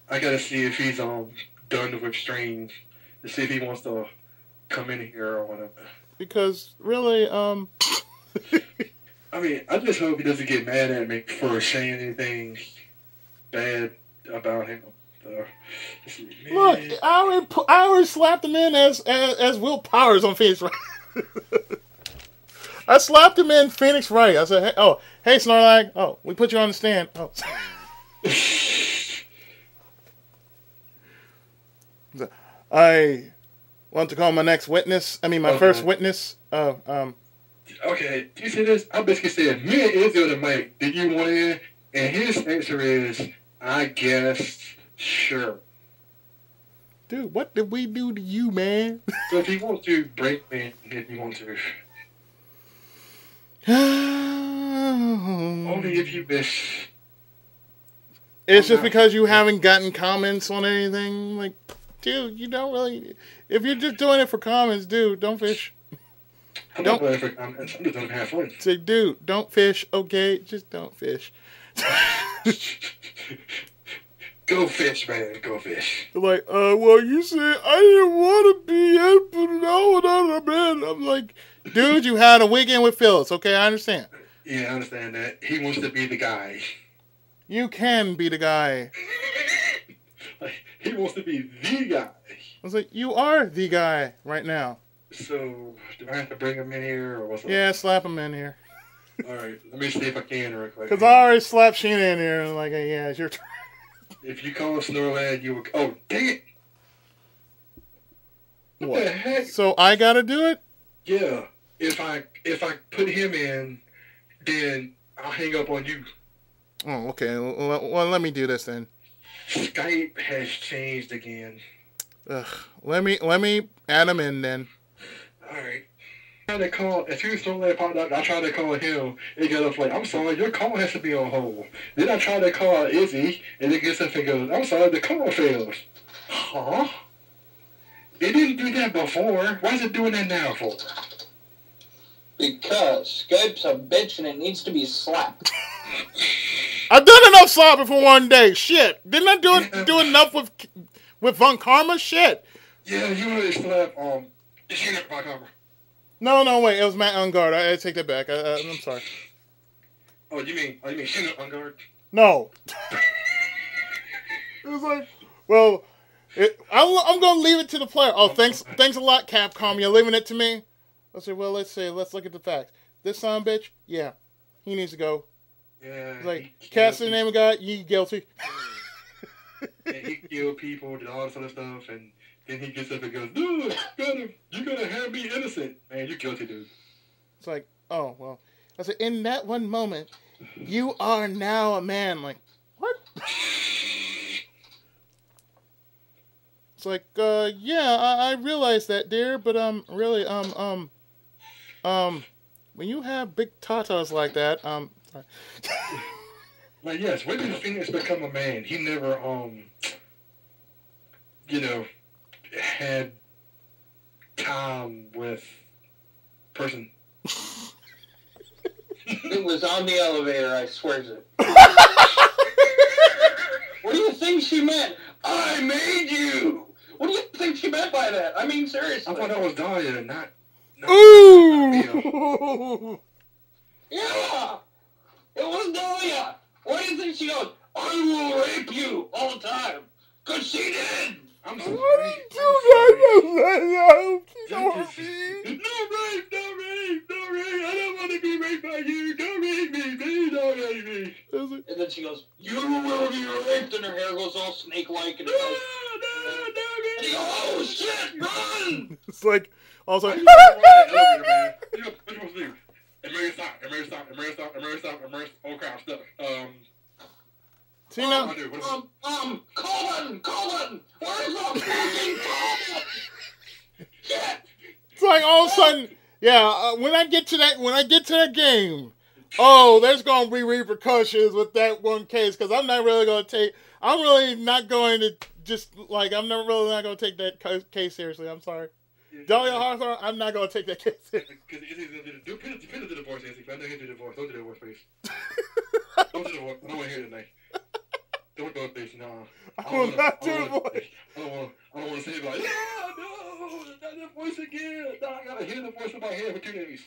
I gotta see if he's done with streams to see if he wants to come in here or whatever. Because really, I mean, I just hope he doesn't get mad at me for saying anything bad about him. So, look, I already slapped him in as Will Powers on Phoenix Wright. I slapped him in Phoenix Wright. I said, hey Snorlax. Oh, we put you on the stand. Oh. I want to call my next witness. I mean, my first witness. Do Okay, do you see this? I basically said, me and Izzy on the mic, did you want in? And his answer is, I guess, sure. Dude, what did we do to you, man? So if you want to, break me if you want to. Only if you wish. It's just because you haven't gotten comments on anything. Like, dude, you don't really... If you're just doing it for comments, dude, don't fish. I'm not doing it for comments. I'm just doing it to have fun. Say, dude, don't fish, okay? Just don't fish. Go fish, man. Go fish. They're like, well, you said I didn't want to be in, but now I'm in. I'm like, dude, you had a weekend with Phyllis, okay? I understand. Yeah, I understand that. He wants to be the guy. You can be the guy. Like, he wants to be the guy. I was like, you are the guy right now. So, do I have to bring him in here, or what's up? Yeah, slap him in here. Alright, let me see if I can real quick. Because I already slapped Sheena in here, and like, hey, yeah, it's your turn. If you call Snorlad, you will... Oh, dang it! What the heck? So I gotta do it? Yeah. If I put him in, then I'll hang up on you. Oh, okay. Well, let me do this then. Skype has changed again. Ugh. Let me add him in then. Alright. I tried to call, as soon as Snorlad popped up, I tried to call him. It got up like, I'm sorry, your call has to be on hold. Then I tried to call Izzy, and it gets up and goes, I'm sorry, the call fails. Huh? It didn't do that before. Why is it doing that now for? Because Skype's a bitch and it needs to be slapped. I've done enough slapping for one day. Shit. Didn't I do enough with Von Karma? Shit. Yeah, you really slap, Sheena Von Karma. No, wait. It was Matt Ungard. I take that back. I'm sorry. Oh, you mean Sheena on guard? No. It was like, well, I'm going to leave it to the player. Oh, thanks a lot, Capcom. You're leaving it to me? I said, well, let's look at the facts. This son of a bitch, yeah, he needs to go. Yeah. He's like, cast the name of God, you guilty. Yeah, he killed people, did all this other stuff, and then he gets up and goes, dude, you're gonna have me innocent. Man, you're guilty, dude. It's like, oh, well. I said, in that one moment, you are now a man. Like, what? It's like, yeah, I realize that, dear, but, really, when you have big tatas like that, sorry. Like, yes, when did Phoenix become a man? He never, had time with person. It was on the elevator, I swears it. What do you think she meant? I made you! What do you think she meant by that? I mean, seriously. I thought that was Dahlia, not Ooh! Yeah! It was Dahlia! Why do you think she goes, I will rape you all the time? Because she did! I'm sorry. No rape! I don't want to be raped by you. Don't rape me. Please don't rape me. And then she goes, you will be raped, and her hair goes all snake-like, and it goes, and he goes, oh shit, run! It's like, also, What you supposed to do? Emergency stop. Oh crap, stuck. see now? Colin! Where's the fucking Colin? Shit! It's like all of a sudden, yeah. When I get to that game, oh, there's gonna be repercussions with that one case because I'm not really not going to just like I'm never really not gonna take that case seriously. I'm sorry, Dahlia Hawthorne. I'm not gonna take that case seriously. Because Izzy's gonna do the divorce, Izzy. I know you do divorce. Don't do divorce, please. Don't do divorce. I don't want to hear it tonight. Don't do it, please. No. I will not do divorce. I don't want to say it like, no, not that voice again. No, I gotta hear the voice in my head for 2 days.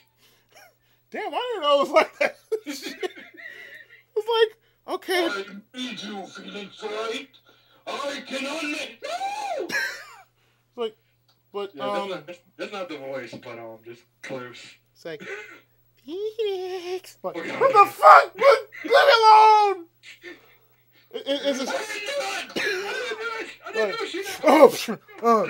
Damn, I didn't know it was like that. It's like, okay. I need you, Phoenix, right? I can unmake. No! It's like, but yeah, that's not the voice, but just close. It's like, Phoenix. What, Okay. what the fuck? Leave me alone. It's just. I didn't do it. Oh,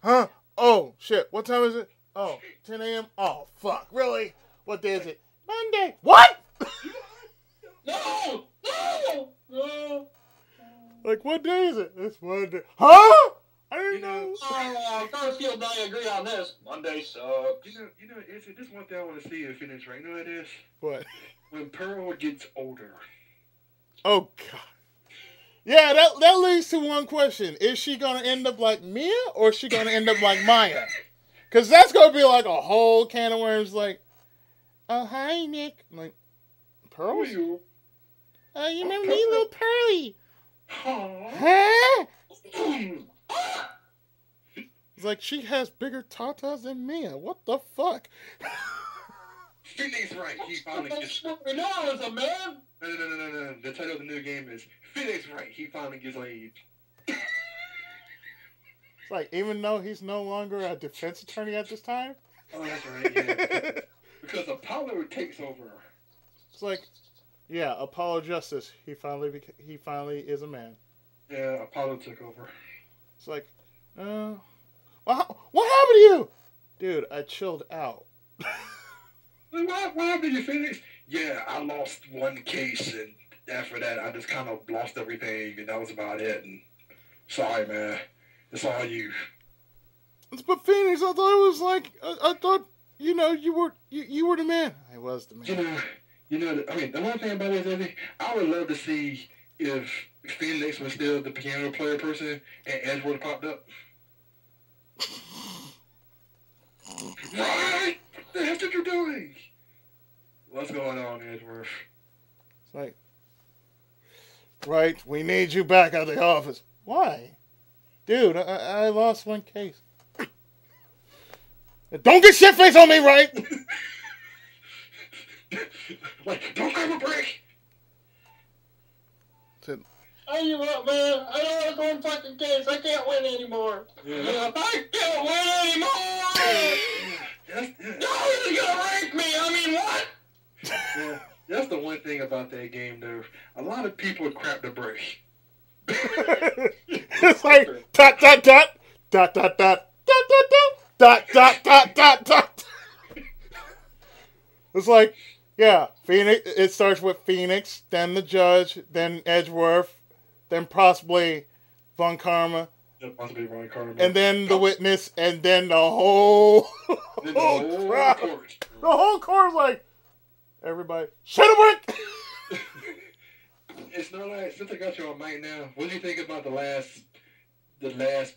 huh? Oh, shit. What time is it? Oh, 10 a.m. Oh, fuck. Really? What day is it? Monday. What? No! No! No! Like, what day is it? It's Monday. Huh? I didn't know. Oh, Garfield and I agree on this. Monday sucks. It's this one thing I want to see in Phoenix, right? You know what it is? What? When Pearl gets older. Oh, God. Yeah, that leads to one question. Is she going to end up like Mia, or is she going to end up like Maya? Because that's going to be like a whole can of worms, like, oh, hi, Nick. I'm like, Pearl? You? You remember me, little Pearly? Huh? Huh? It's like, she has bigger tatas than Mia. What the fuck? Phoenix Wright, he finally gets... No, as a man. No. The title of the new game is Phoenix Wright, he finally gets laid. It's like, even though he's no longer a defense attorney at this time? Oh, that's right, yeah. Because Apollo takes over. It's like, yeah, Apollo Justice, he finally is a man. Yeah, Apollo took over. It's like, well, what happened to you? Dude, I chilled out. What happened to you, Phoenix? Yeah, I lost one case, and after that, I just kind of lost everything, and that was about it. And sorry, man. It's all you. But Phoenix, I thought it was like, I thought, you were the man. I was the man. The one thing about this, I would love to see if Phoenix was still the piano player person and Edgeworth popped up. Right? What the heck are you doing? What's going on, Edgeworth? It's like, right, we need you back at the office. Why? Dude, I lost one case. Don't get shit-faced on me, right? Like, don't grab a break. I give up, man. I don't want to go in fucking case. I can't win anymore. Yeah. I can't win anymore. No, he's gonna rank me. I mean, what? Yeah, that's the one thing about that game, though. A lot of people crap the break. It's like dot dot dot dot dot dot dot dot dot dot dot. It's like, yeah, Phoenix. It starts with Phoenix, then the judge, then Edgeworth, then possibly Von Karma, and then the witness, and then the whole crowd. Court. The whole court's like, everybody, shut up, Rick. It's not like, since I got you on mic now, what do you think about the last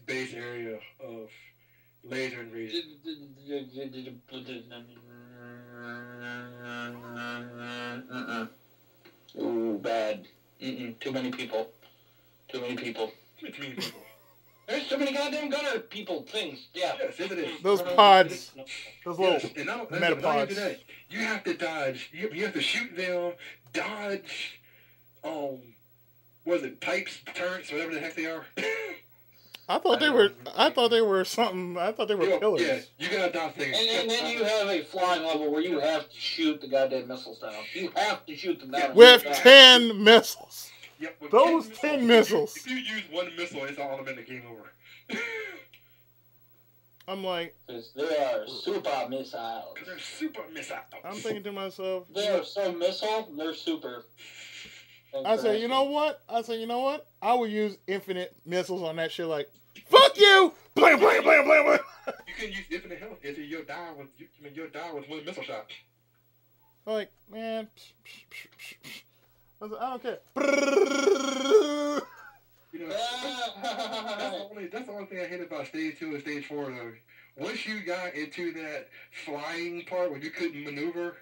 base area of laser invasion? Ooh, bad. Too many people. There's too many goddamn gunner people things. Yeah. Yes, it is. Those pods, those little and metapods. You have to dodge. You have to shoot them, dodge. Was it pipes, turrets, whatever the heck they are? I thought they were something. I thought they were pillars. Yeah, you gotta dodge things. And then you have a flying level where you have to shoot the goddamn missiles down. You have to shoot them down. With 10 missiles. Yep, with Those 10 missiles. If you use one missile, it's all in the game over. I'm like, they are super missiles. Because they're super missiles. I'm thinking to myself, They are so missile, they're super. I say, you know what? I would use infinite missiles on that shit. Like, fuck you! Blam, blam, blam, blam, blam. You can use infinite health. You'll die with one missile shot. Like, man, I don't care. That's the only thing I hate about stage 2 and stage 4 though. Once you got into that flying part where you couldn't maneuver,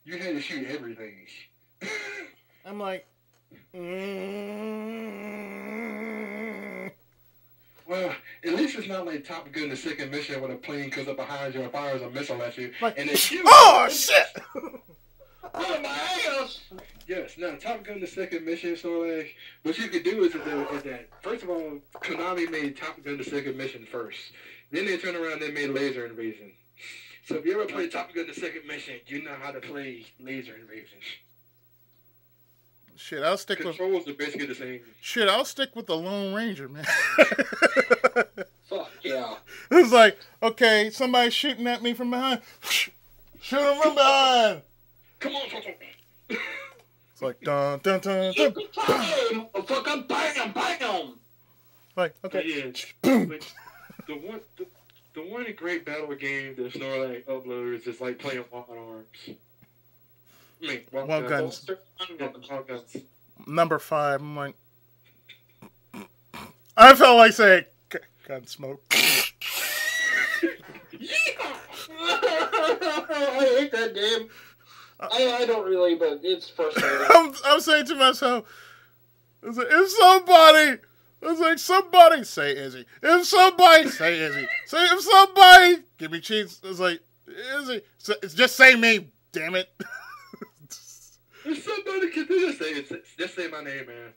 you had to shoot everything. I'm like, Well, at least it's not like Top Gun: The Second Mission when a plane comes up behind you and fires a missile at you. like, And then oh shit! Oh my ass! Yes, now Top Gun: The Second Mission, so like, what you could do is that, first of all, Konami made Top Gun: The Second Mission first. Then they turned around and made Laser Invasion. So if you ever play Top Gun: The Second Mission, you know how to play Laser Invasion. Shit, I'll stick Controls are basically the same. Shit, I'll stick with the Lone Ranger, man. Fuck yeah. It's like, okay, somebody's shooting at me from behind. Shoot him from behind. Come on, Toto. It's like dun dun dun You dun. can try, motherfucker. Bam, bam. Like But okay. yeah, Boom. but the one great battle game that Snorlax uploads is like playing Wild Arms. I mean, Wild Guns. Yeah, Wild Guns. Number 5. I'm like, I felt like saying Gunsmoke. I hate that game. I don't really, but it's frustrating. I'm saying to myself, it's like, if somebody say Izzy. If somebody say Izzy. Say if somebody give me cheats. It's like Izzy. It's just say me. Damn it. If somebody can just say my name, man.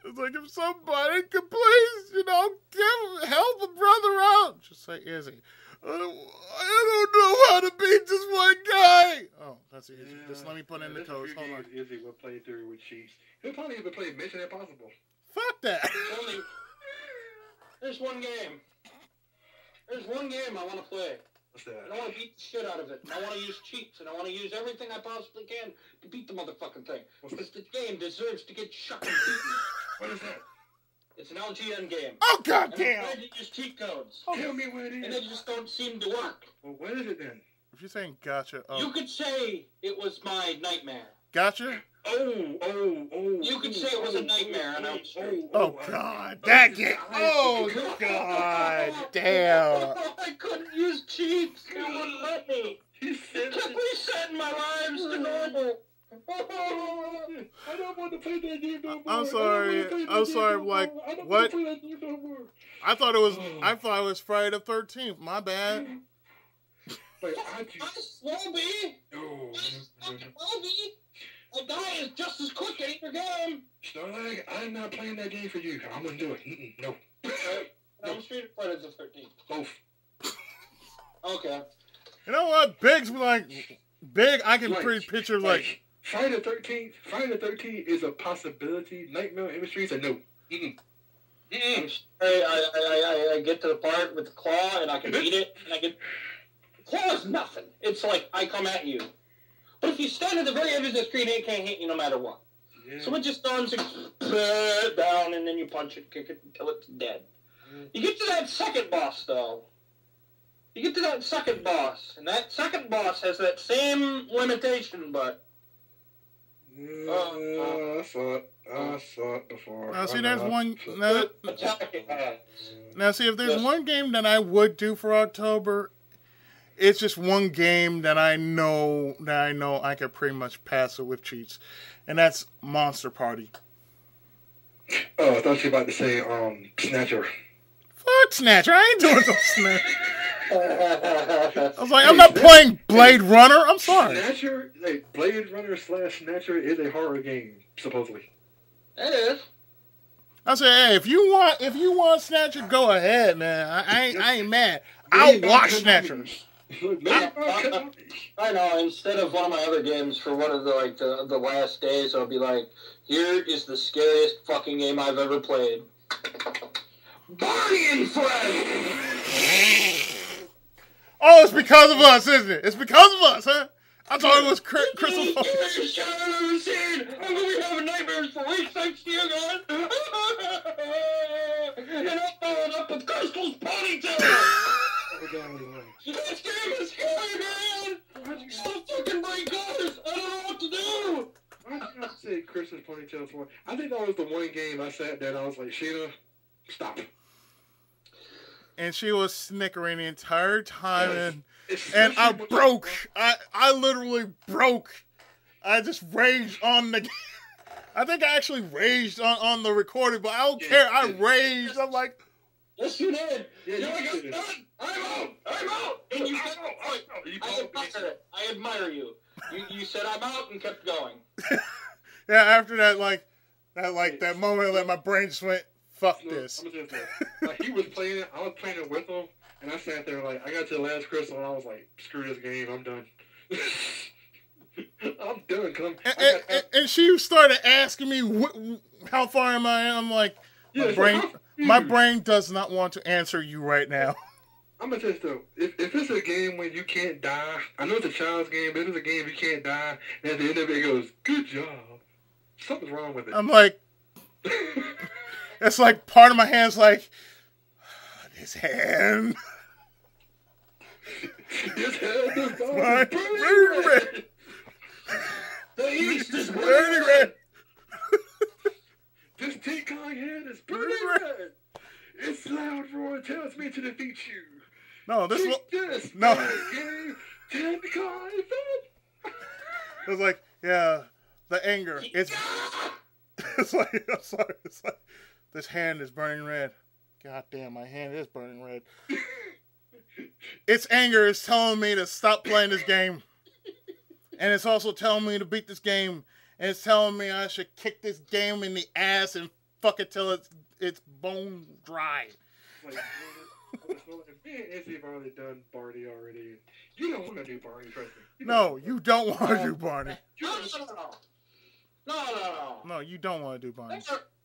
It's like if somebody could please, help a brother out. Just say Izzy. I don't know how to beat this one guy. Oh, that's easy. Yeah, Just let me put in the there's a codes. few Hold on. games Izzy will play through with cheats. He'll probably even play Mission Impossible. Fuck that. There's one game. There's one game I want to play. What's that? And I want to beat the shit out of it. And I want to use cheats. And I want to use everything I possibly can to beat the motherfucking thing. Because the game deserves to get shucked and beaten. What is that? It's an LGN game. Oh, And I'm goddamn. trying to use cheat codes. Tell me what it And is. they just don't seem to work. Well, what is it then? If you're saying gotcha, You could say it was my nightmare. gotcha? Oh. You could say it was a nightmare, and I'm straight. Oh, God. That game. Oh, God damn. I couldn't use cheats. It wouldn't let me. He said Kept resetting my lives to normal. I don't want to play that game no more. I'm sorry. Like, what? I thought it was Friday the 13th. My bad. Wait, I will be. No. Will be. A guy is just as quick at your game. Starlight, I'm not playing that game for you. I'm gonna do it. No. I'm Street Fighter the 13th. Both. Okay. You know what? Big, I can Like, pretty picture, like Friday the 13th. Friday the 13th is a possibility. Nightmare Industries are no. I get to the part with the claw and I can beat it. And the claw is nothing. It's like I come at you. But if you stand at the very edge of the screen, it can't hit you no matter what. Yeah. So it just goes down and then you punch it, kick it until it's dead. You get to that second boss, though. You get to that second boss, and that second boss has that same limitation, but... I saw it before. now see, there's one. Attack it has. Now see, if there's Yes. one game that I would do for October, it's just one game that I know I could pretty much pass it with cheats, and that's Monster Party. Oh, I thought you were about to say Snatcher. Fuck Snatcher, I ain't doing no Snatcher. I was like, I'm not playing Blade Runner. I'm sorry. Snatcher, like Blade Runner / Snatcher is a horror game, supposedly. It is. I said, hey, if you want Snatcher, go ahead, man. I ain't mad. I'll watch Snatcher. I know. Instead of one of my other games for one of the last days, I'll be like, here is the scariest fucking game I've ever played. Barney and Friends! Oh, it's because of us, isn't it? It's because of us, huh? I thought it was Crystal. I'm gonna be having nightmares for weeks thanks to you guys. And I'm following up with Crystal's ponytail. This game is scary, man. Stop fucking break cars. I don't know what to do. Why did I say Christmas Ponytail for? I think that was the one game I sat there and I was like, Sheena, stop. And she was snickering the entire time, It's and I especially broke. I literally broke. I just raged on the. I think I actually raged on the recording, but I don't care. I raged. I'm like, Yes, you did. Yeah, You're you like, did. I'm out. And you kept going. I admire you. You said I'm out and kept going. yeah. After that, that moment, that my brain just went, fuck No, this. I'm just like he was playing it, I was playing it with him, and I sat there like I got to the last crystal and I was like, screw this game, I'm done. I'm done. And she started asking me, how far am I? I'm like, my brain does not want to answer you right now. I'm gonna tell you though, if it's a game when you can't die, I know it's a child's game, but if it's a game you can't die, and at the end of it goes, good job. Something's wrong with it. I'm like, it's like part of my hand's like, his hand. His hand is burning red. The East is Burning red. This King Kong hand is burning red. Its loud roar tells me to defeat you. No, this Take this, no. game, King Kong. It was like, yeah, the anger. It's like, I'm sorry. It's like, this hand is burning red. God damn, my hand is burning red. Its anger is telling me to stop playing this game. And it's also telling me to beat this game. And it's telling me I should kick this game in the ass and fuck it till it's bone dry. Like, me and Izzy have already done Barney already. You don't want to do Barney, trust me. No, you don't want to do Barney. No, you don't want to do Barney.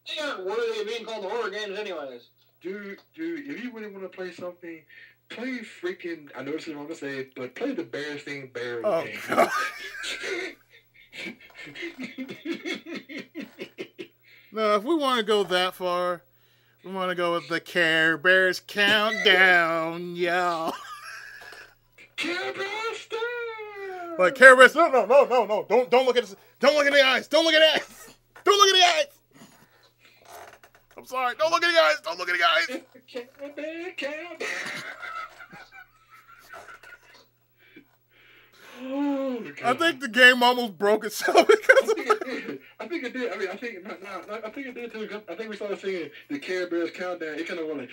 They aren't worthy of being called horror games anyways. Dude, if you really want to play something, play freaking, I know this is wrong to say, but play the Bears thing Bears game. God. No, if we want to go that far, we want to go with the Care Bears Countdown, y'all. Care Bears style! Like, Care Bears, no, don't look at this. Don't look in the eyes. Don't look at the eyes. Don't look in the eyes. I'm sorry. Don't look in the eyes. Don't look in the eyes. Care Bears. Oh, God. I think the game almost broke itself because of it. I think it did. I mean, I think it did too. I think we started singing the Care Bears Countdown. It kind of went like.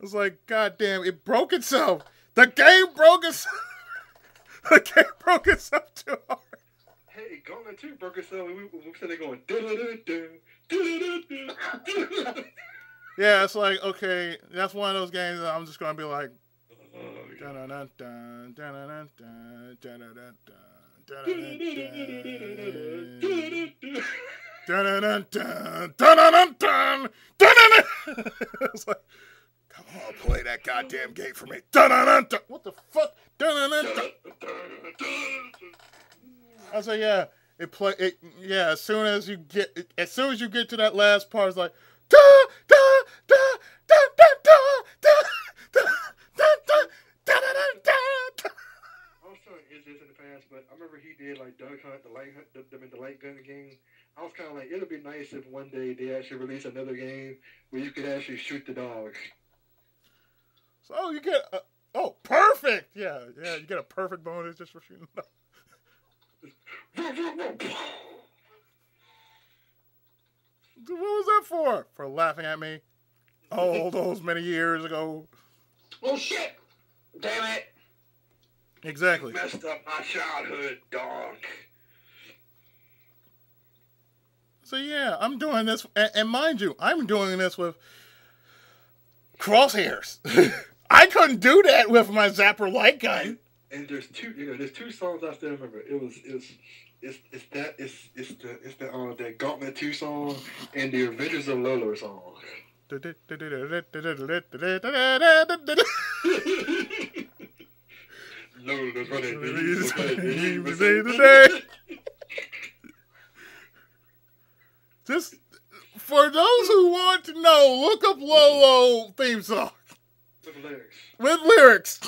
It's like, God damn, it broke itself. The game broke itself. The game broke itself too hard. Hey, Gauntlet 2 broke itself. We said they're going. Yeah, it's like, okay, that's one of those games that I'm just going to be like. It's like, come on, play that goddamn game for me. What the fuck? I was like, yeah, yeah. As soon as you get to that last part, it's like, da da da da da da da da da da da da da. I was telling Izzy this in the past, but I remember he did like Duck Hunt, the light gun game. I was kind of like, it'll be nice if one day they actually release another game where you could actually shoot the dog. So you get, perfect. Yeah, you get a perfect bonus just for shooting the dog. What was that for? For laughing at me? All those many years ago. Well, shit! Damn it! Exactly. You messed up my childhood, dog. So yeah, I'm doing this, and mind you, I'm doing this with crosshairs. I couldn't do that with my Zapper light gun. And there's two songs I still remember. It's the Gauntlet 2 song and the Adventures of Lolo song. Lolo's running. Just for those who want to know, look up Lolo theme song with lyrics.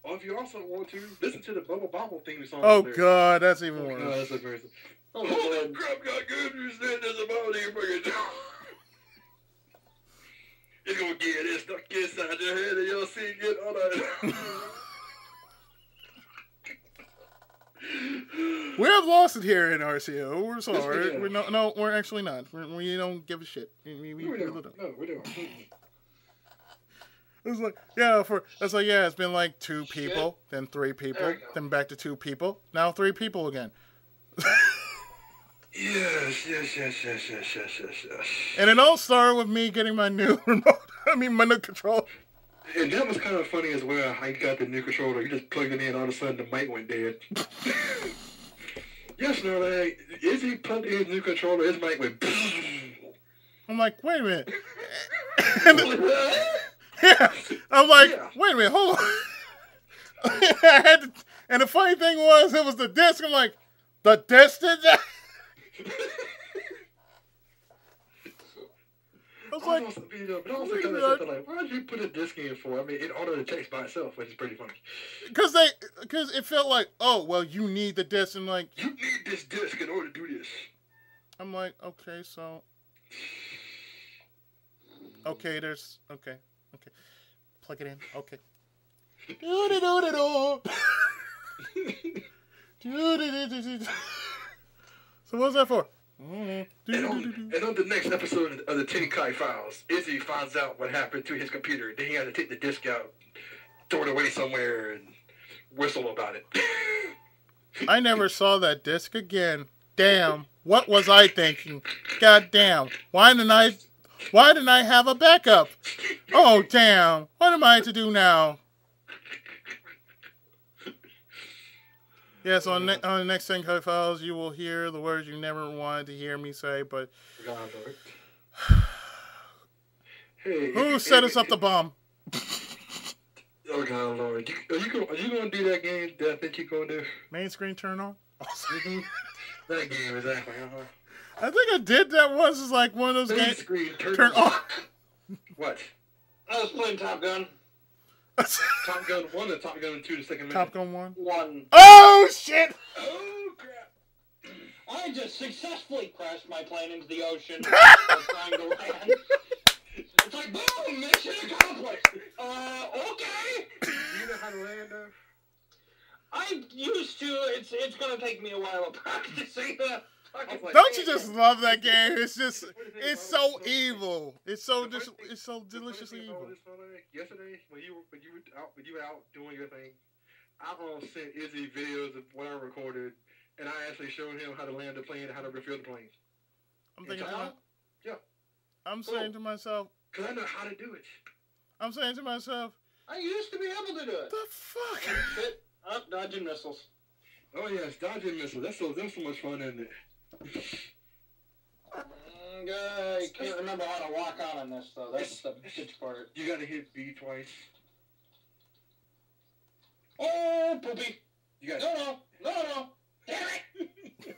Or if you also want to, listen to the Bubble Bobble theme song. Oh, God, that's even worse. God, that's embarrassing. Oh, crap, got good news then. There's a ball here for you. You're going to get it stuck inside your head and you'll see it all that. We have lost it here in RCO. We're sorry. Yes, No, we're actually not. We don't give a shit. We don't. No, we don't. It's like, it's been like 2 people, then 3 people, then back to 2 people, now 3 people again. Yes. And it all started with me getting my new remote. My new controller. And that was kind of funny as well, how you got the new controller. You just plugged it in, all of a sudden the mic went dead. Yes, no, like, Izzy plugged in his new controller, his mic went. I'm like, wait a minute. Yeah. I'm like, Yeah. wait a minute, hold on. I had to, and the funny thing was, it was the disc. I'm like, the disc did that? I was like, but also kind of something like, why did you put a disc in for? I mean, it auto detects by itself, which is pretty funny. because it felt like, oh, well, you need the disc. And like, You need this disc in order to do this. I'm like, okay, so, okay, plug it in, okay. So what's that for? And on the next episode of the Tin Kai Files, Izzy finds out what happened to his computer. Then he had to take the disc out, throw it away somewhere, and whistle about it. I never saw that disc again. Damn, what was I thinking? God damn, why didn't I have a backup? Oh damn, what am I to do now? Yes, on the next Tin Kai Files, you will hear the words you never wanted to hear me say, but Hey, who set us up the bomb? Oh God, Lord! Are you gonna do that game that I think you're gonna do? Main screen turn on. That game, exactly. I think I did that once. It's like one of those Main games. screen Turn on. What? I was playing Top Gun. Top Gun 1 or Top Gun 2 the second minute? Top Gun 1. 1. Oh shit! Oh crap! I just successfully crashed my plane into the ocean trying to land. It's like, boom, mission accomplished. Okay. Do you know how to land though? I used to. It's gonna take me a while of practicing. Don't you just love that game? It's just, it's so evil. It's so deliciously evil. Yesterday, when you were out doing your thing, I sent Izzy videos of what I recorded, and I actually showed him how to land the plane and how to refuel the plane. I'm thinking, yeah. I'm saying to myself, because I know how to do it. I'm saying to myself, I used to be able to do it. the fuck? Shit. Up, dodging missiles. Oh yes, dodging missiles. That's so much fun, isn't it? I can't remember how to walk on this though. That's the bitch part. You gotta hit B twice. Oh, poopy. You got No. Damn it.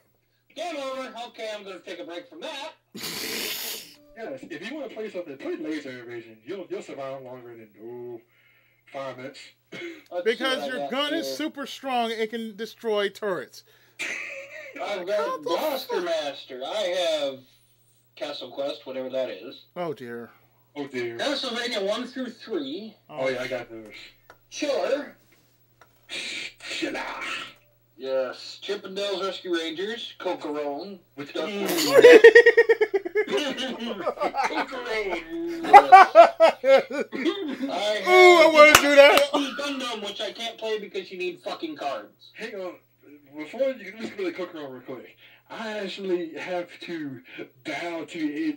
Game over. Okay, I'm gonna take a break from that. Yes, if you want to play something, play laser invasion. You'll survive longer than 5 minutes. Because your gun is super strong, it can destroy turrets. I've got Blaster Master. I have Castle Quest, whatever that is. Oh dear. Oh dear. Castlevania 1 through 3. Oh yeah, I got those. Chiller. Chiller. Yes. Chippendales Rescue Rangers. Cocorone. Which Cocorone. I want to do that. Gundam, which I can't play because you need fucking cards. Hang on. Before you can just go to the Cookroom real quick. I actually have to bow to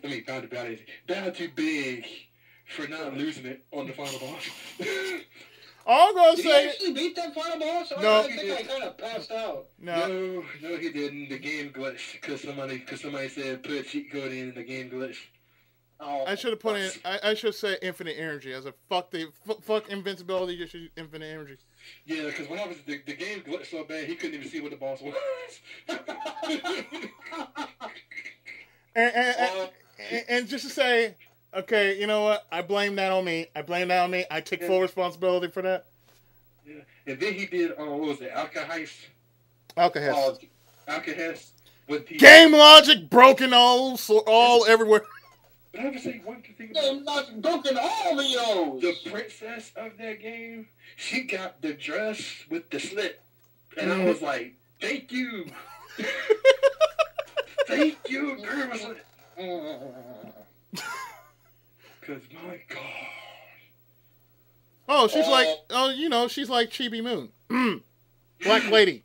Big for not losing it on the final boss. All I'm gonna Did say. he actually beat that final boss? No. I think I kind of passed out. No, he didn't. The game glitched because somebody said put a cheat code in and the game glitched. Oh, I should have put in. I should say infinite energy. I was like, fuck invincibility. Just use infinite energy. Yeah, because what happens? The game glitched so bad he couldn't even see what the boss was. and just to say, okay, you know what? I blame that on me. I take full responsibility for that. Yeah, and then he did. What was it? Alcahest. Alcahest with the Game logic broken all everywhere. But I have to say one thing Game logic broken all the O's. The princess of that game, she got the dress with the slit. And I was like, thank you. Thank you, girl. Because, my God. Oh, she's she's like Chibi Moon. Black lady.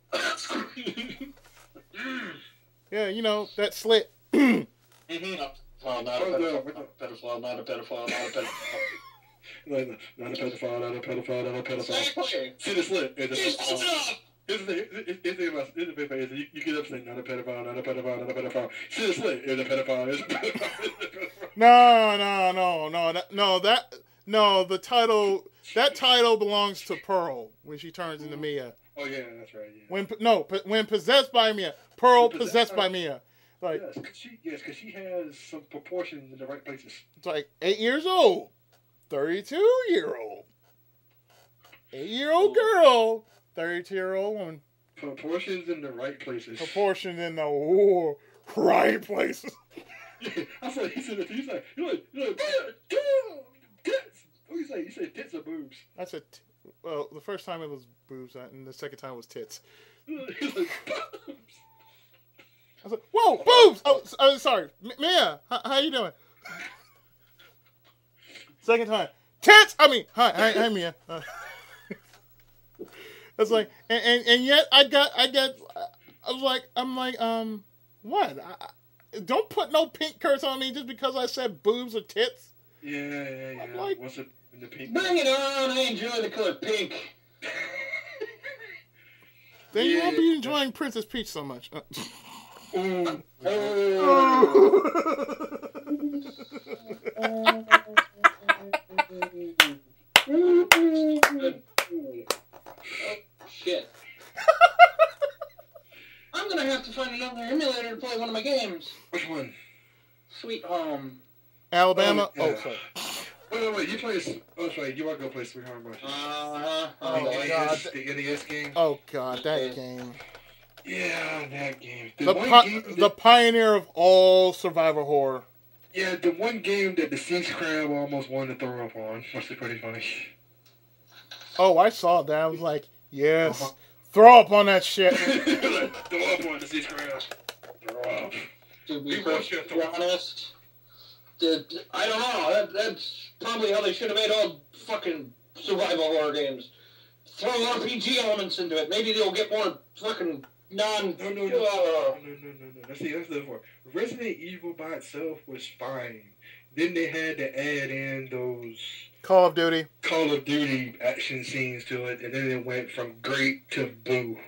Yeah, that slit. Well, not a pedophile, not a pedophile. Not a pedophile. Exactly. See the slit. Here's Here's the big thing. You get up saying, not a pedophile. See the slit. It's a pedophile. No. No, the title. That title belongs to Pearl when she turns into Mia. Oh yeah, that's right. Yeah. When possessed by Mia, Pearl possessed by Mia. Like because she has some proportions in the right places. It's like 8 years old, 32-year-old, 8-year-old girl, 32-year-old woman. Proportions in the right places. Proportions in the right places. I said he's like tits. What do you say? You said tits or boobs? I said, well, the first time it was boobs, and the second time was tits. He's like boobs. I was like, whoa, boobs! Oh, sorry. Mia, how you doing? Second time. Tits! Hi, Mia. It's like, and yet I'm like, what? Don't put no pink curse on me just because I said boobs or tits. Yeah. I'm like, what's it in the pink? Bring it on! I enjoy the color pink. Then you won't be enjoying Princess Peach so much. Oh shit. I'm gonna have to find another emulator to play one of my games. Which one? Sweet Home. Alabama? Yeah. Sorry. Wait, you play... Oh, sorry, you want to go play Sweet Home Rush. Oh, the God. The NES game? Oh, God, that game. Yeah, that game. The pioneer of all survival horror. Yeah, the one game that the Sea Crab almost wanted to throw up on. Which is pretty funny. Oh, I saw that. I was like, yes. Throw up on that shit. Throw up on the Sea Crab. Throw up. To be honest, I don't know. That's probably how they should have made all fucking survival horror games. Throw RPG elements into it. Maybe they'll get more fucking No. That's the part. Resident Evil by itself was fine. Then they had to add in those Call of Duty action scenes to it, and then it went from great to boo.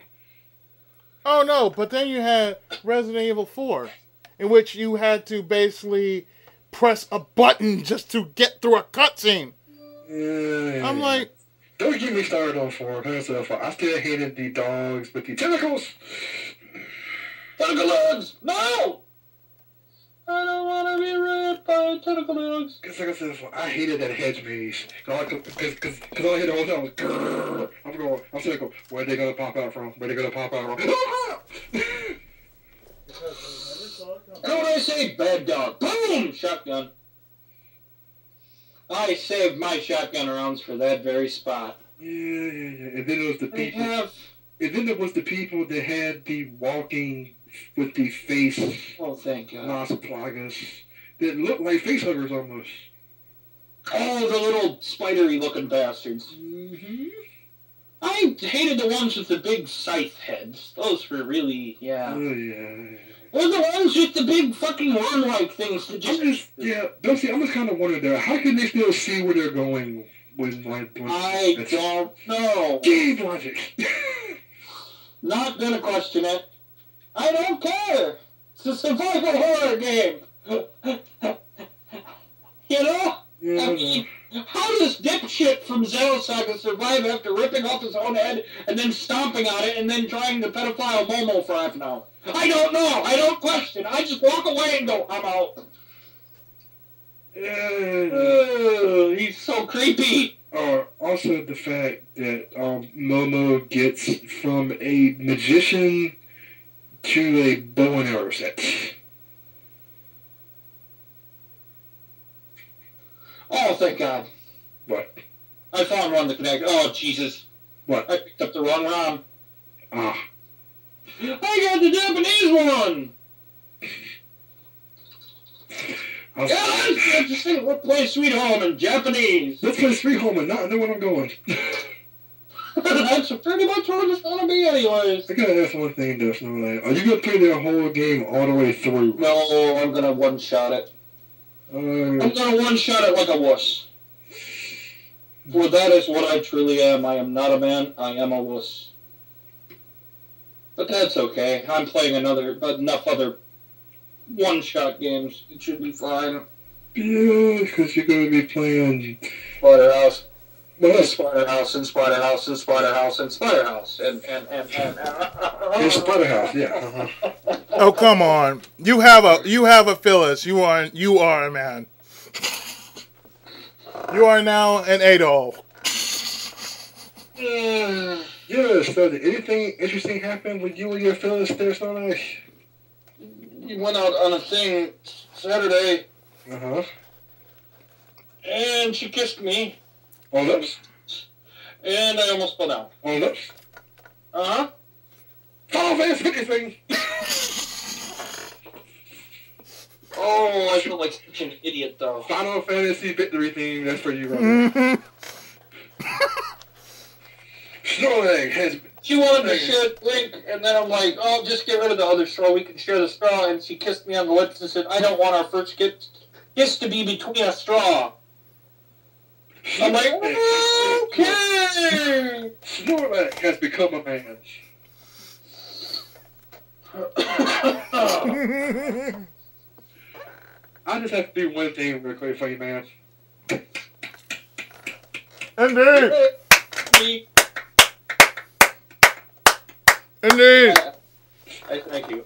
Oh, no, but then you had Resident Evil 4, in which you had to basically press a button just to get through a cutscene. I'm like... Don't get me started on 4. I still hated the dogs with the tentacles. Tentacle dogs! No! I don't want to be ripped by tentacle dogs. Because like I said before, I hated that hedge maze. Because all I hit the whole time was grrr. I'm sitting there, where they going to pop out from? Where they going to pop out from? And when I say bad dog, boom! Shotgun. I saved my shotgun rounds for that very spot. Yeah. And then it was the people. And then there was the people that had the walking with the face. Oh, thank God. Las Plagas. That looked like face huggers almost. Oh, the little spidery looking bastards. Mm-hmm. I hated the ones with the big scythe heads. Those were really, yeah. Oh, yeah. Or the ones with the big fucking worm-like things that just... I'm just kind of wondering there. How can they still see where they're going when I don't know. Game logic. Not gonna question it. I don't care. It's a survival horror game. You know? Yeah, I mean, how does dipshit from Xenosaga survive after ripping off his own head and then stomping on it and then trying to pedophile Momo for half an hour? I don't know. I don't question. I just walk away and go, I'm out. He's so creepy. Also the fact that Momo gets from a magician to a bow and arrow set. Oh, thank God. What? I found one to connect. Oh, Jesus. What? I picked up the wrong ROM. Ah. I got the Japanese one! Let's just think, let's play Sweet Home in Japanese. Let's play Sweet Home and not know where I'm going. That's pretty much where I just want to be anyways. I gotta ask one thing though, Snowlight. Are you gonna play that whole game all the way through? No, I'm gonna one-shot it. I'm gonna one-shot it like a wuss. For that is what I truly am. I am not a man, I am a wuss. But that's okay. I'm playing enough other one-shot games. It should be fine. Yeah, because you're going to be playing Splatterhouse. Well, Splatterhouse and Splatterhouse and Splatterhouse and Splatterhouse and it's Splatterhouse, yeah. Oh, come on. You have a Phyllis. You are a man. You are now an Adolf. Yeah, so did anything interesting happen with you and your Phyllis there, Sonic? You went out on a thing Saturday. Uh-huh. And she kissed me. On lips? And I almost fell down. On lips? Uh-huh. Final Fantasy anything! Oh, I feel like such an idiot, though. Final Fantasy victory theme, that's for you, right Snorlax has... She wanted to share a drink, and then I'm like, oh, just get rid of the other straw. We can share the straw. And she kissed me on the lips and said, I don't want our first kiss to be between a straw. I'm like, okay! Snorlax has become a man. I just have to do one thing real quick for you, man. Indeed. Me. Indeed. Thank you.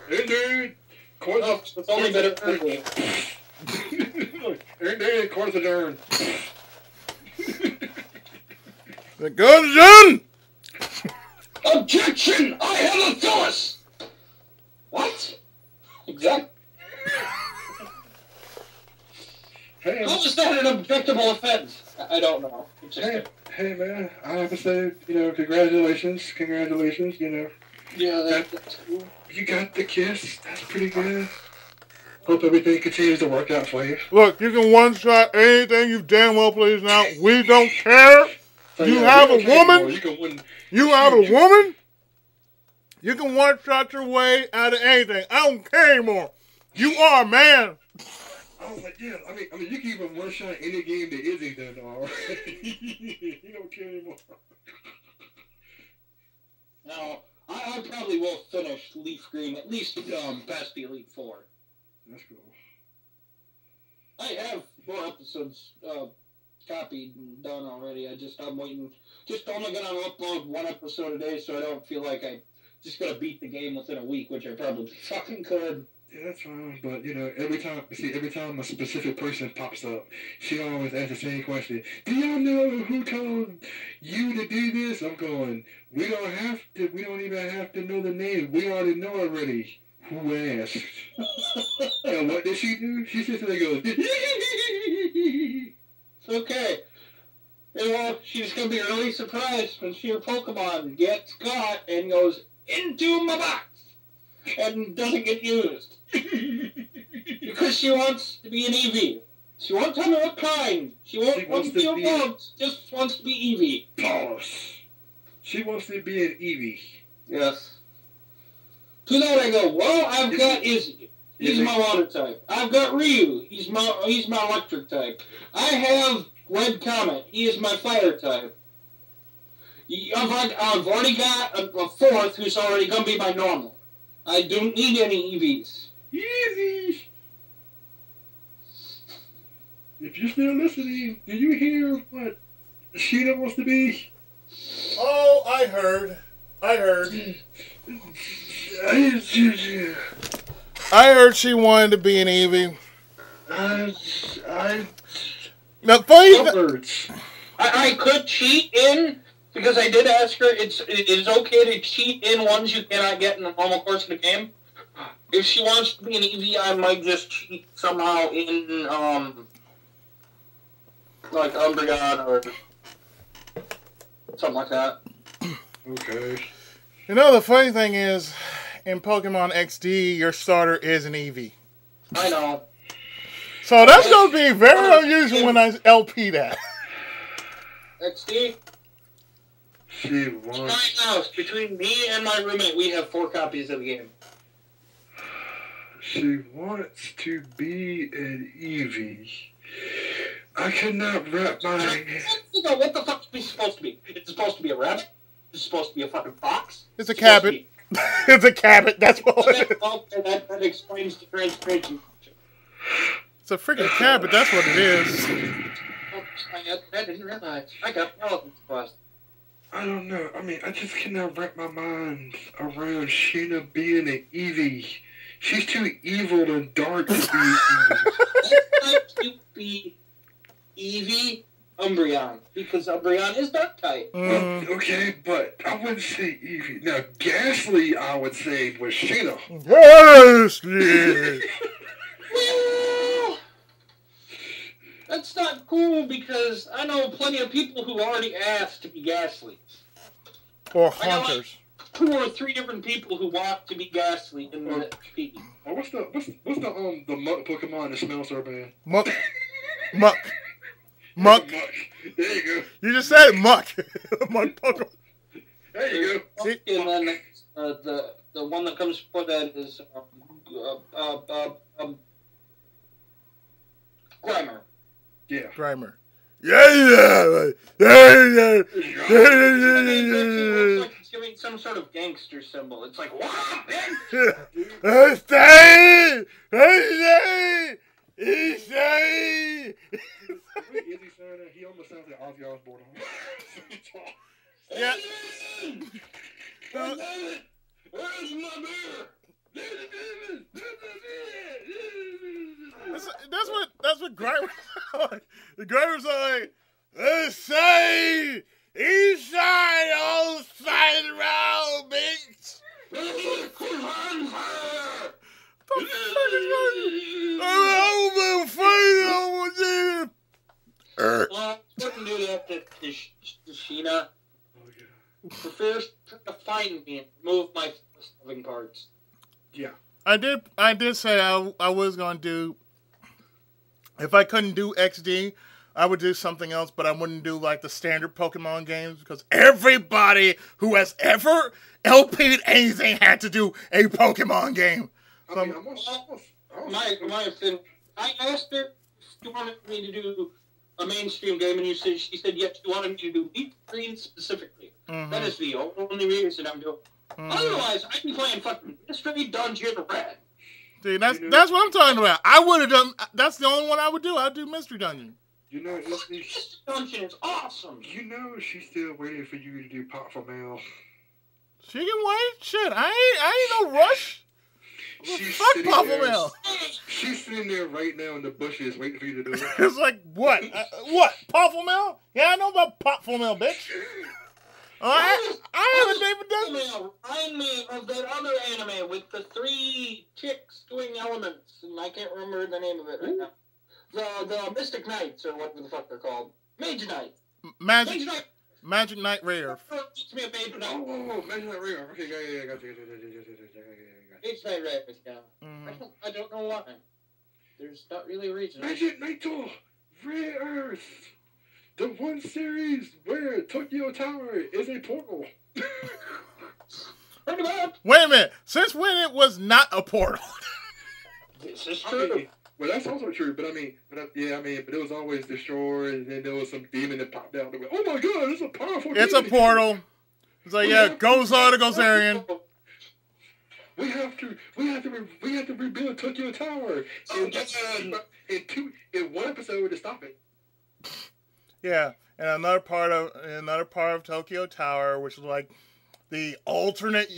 Indeed. Oh, it's only better for me. Indeed, course adjourned. The gun's in. Objection! I have a Phyllis! What? Exactly. Hey, How is that an objectable offense? I don't know. It's just hey, man, I have to say, congratulations, yeah, that's cool. You got the kiss, that's pretty good. Hope everything continues to work out for you. Look, you can one-shot anything you damn well please now. We don't care. So, You have a woman. You can win. You have a woman. You can one-shot your way out of anything. I don't care anymore. You are a man. I was like, yeah, I mean, you can even one-shot any game that isn't done, all right? You don't care anymore. Now, I probably will finish Leaf Green at least past the Elite Four. That's cool. I have 4 episodes copied and done already. I'm waiting. Just only gonna upload 1 episode a day, so I don't feel like I just gotta beat the game within a week, which I probably fucking could. Yeah, that's fine, but every time a specific person pops up, she always asks the same question. Do y'all know who told you to do this? I'm going, we don't even have to know the name. We already know already. Who asked? And what did she do? She sits there and goes, It's okay. She's gonna be really surprised when her Pokemon gets caught and goes into my box and doesn't get used. Because she wants to be an Eevee. She won't tell me what kind. She wants to be a once, just wants to be Eevee. Pause. She wants to be an Eevee. Yes. To that I go, well, I've got Izzy. He's my water type. I've got Ryu. He's my electric type. I have Red Comet. He is my fire type. I've already got a 4th who's already going to be my normal. I don't need any EVs. Easy. If you're still listening, do you hear what Sheena wants to be? Oh, I heard. I heard she wanted to be an Eevee. Now, I could cheat in, because I did ask her, it is okay to cheat in ones you cannot get in the normal course of the game. If she wants to be an Eevee, I might just cheat somehow in, like Umbreon or something like that. Okay. The funny thing is, in Pokemon XD, your starter is an Eevee. I know. So that's going to be very unusual when I LP that. XD? She wants... Right now, between me and my roommate, we have 4 copies of the game. She wants to be an Eevee. I cannot wrap my... What the fuck is it supposed to be? It's supposed to be a rabbit? It's supposed to be a fucking fox? It's a cabot. It's a cabot, that's what it is. That explains the transformation. It's a freaking cat, but that's what it is. Oh, I didn't realize. I got elephants bust. I don't know. I mean, I just cannot wrap my mind around Sheena being an Eevee. She's too evil and dark to be Eevee. What type you be Eevee? Umbreon. Because Umbreon is dark type. Okay, but I wouldn't say Eevee. Now, Ghastly, I would say, was Sheena. Ghastly. Well, that's not cool because I know plenty of people who already asked to be Ghastly. Or I know hunters. like 2 or 3 different people who want to be Ghastly in the speaking. Oh, what's the muck Pokemon that smells so bad? Muck. Muck. Muck. There you go. You just said muck. Muck Pokemon. There you go. See? And then the one that comes before that is Grimer. Yeah. Grimer. Yeah. It looks like it's giving some sort of gangster symbol. It's like, wow, man! Stay! He almost sounds like Ozzy Osbourne. Yeah. Where's my beer? That's what Grimer's like. The Grimer's like, let's say, east side, all side around, bitch. The fuck is I'm afraid Well, I wouldn't do that to Sheena. So first, try to find me and remove my living parts. Yeah. I did say I was gonna do, if I couldn't do XD, I would do something else, but I wouldn't do like the standard Pokemon games because everybody who has ever LP'd anything had to do a Pokemon game. So, My opinion, I asked her if she wanted me to do a mainstream game, and she said yes, she wanted me to do Leaf Green specifically. mm-hmm, That is the only reason I'm doing. mm-hmm. Otherwise, I'd be playing fucking Mystery Dungeon Red. See, that's what I'm talking about. I would have done. That's the only one I would do. I'd do Mystery Dungeon. You know, Mystery Dungeon is awesome. You know, she's still waiting for you to do Pop for Mail. She can wait. Shit, I ain't no rush. Fuck Papa Mail. She's sitting there right now in the bushes waiting for you to do it. It's like, what? What? Papa Mail? Yeah, I know about Papa Mail, bitch. I haven't even done. Remind me of that other anime with the 3 chicks doing elements, and I can't remember the name of it right now. The Mystic Knights, or whatever the fuck they're called. Mage Knight. Magic Knight Rare. Teach me a Mage Knight. Oh, Magic Knight Rare. Okay, yeah, got you. Mage Knight Rare, yeah. Mm-hmm. I don't know why. There's not really a reason. Magic Knight Rare Earth. The one series where Tokyo Tower is a portal. Wait a minute. Since when it was not a portal? This is true. Well, that's also true, but but it was always destroyed, and then there was some demon that popped out. And went, oh my god, it's a powerful It's demon. A portal. It's like, yeah, goes on to Gozerian. We have to rebuild Tokyo Tower in one episode to stop it. Yeah, and another part of Tokyo Tower, which is like the alternate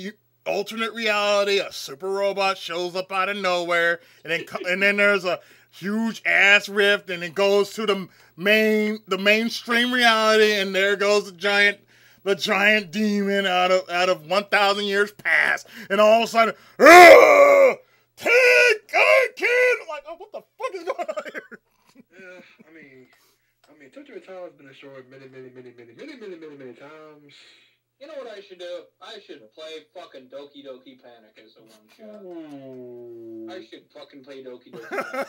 reality. A super robot shows up out of nowhere, and then there's a huge ass rift, and it goes to the mainstream reality, and there goes the giant demon out of 1,000 years past, and all of a sudden, take a kid! I'm like, oh, what the fuck is going on here? Yeah, I mean, Tokyo Tower has been destroyed many times. You know what I should do? I should play fucking Doki Doki Panic as a one shot. Ooh. I should fucking play Doki Doki Panic.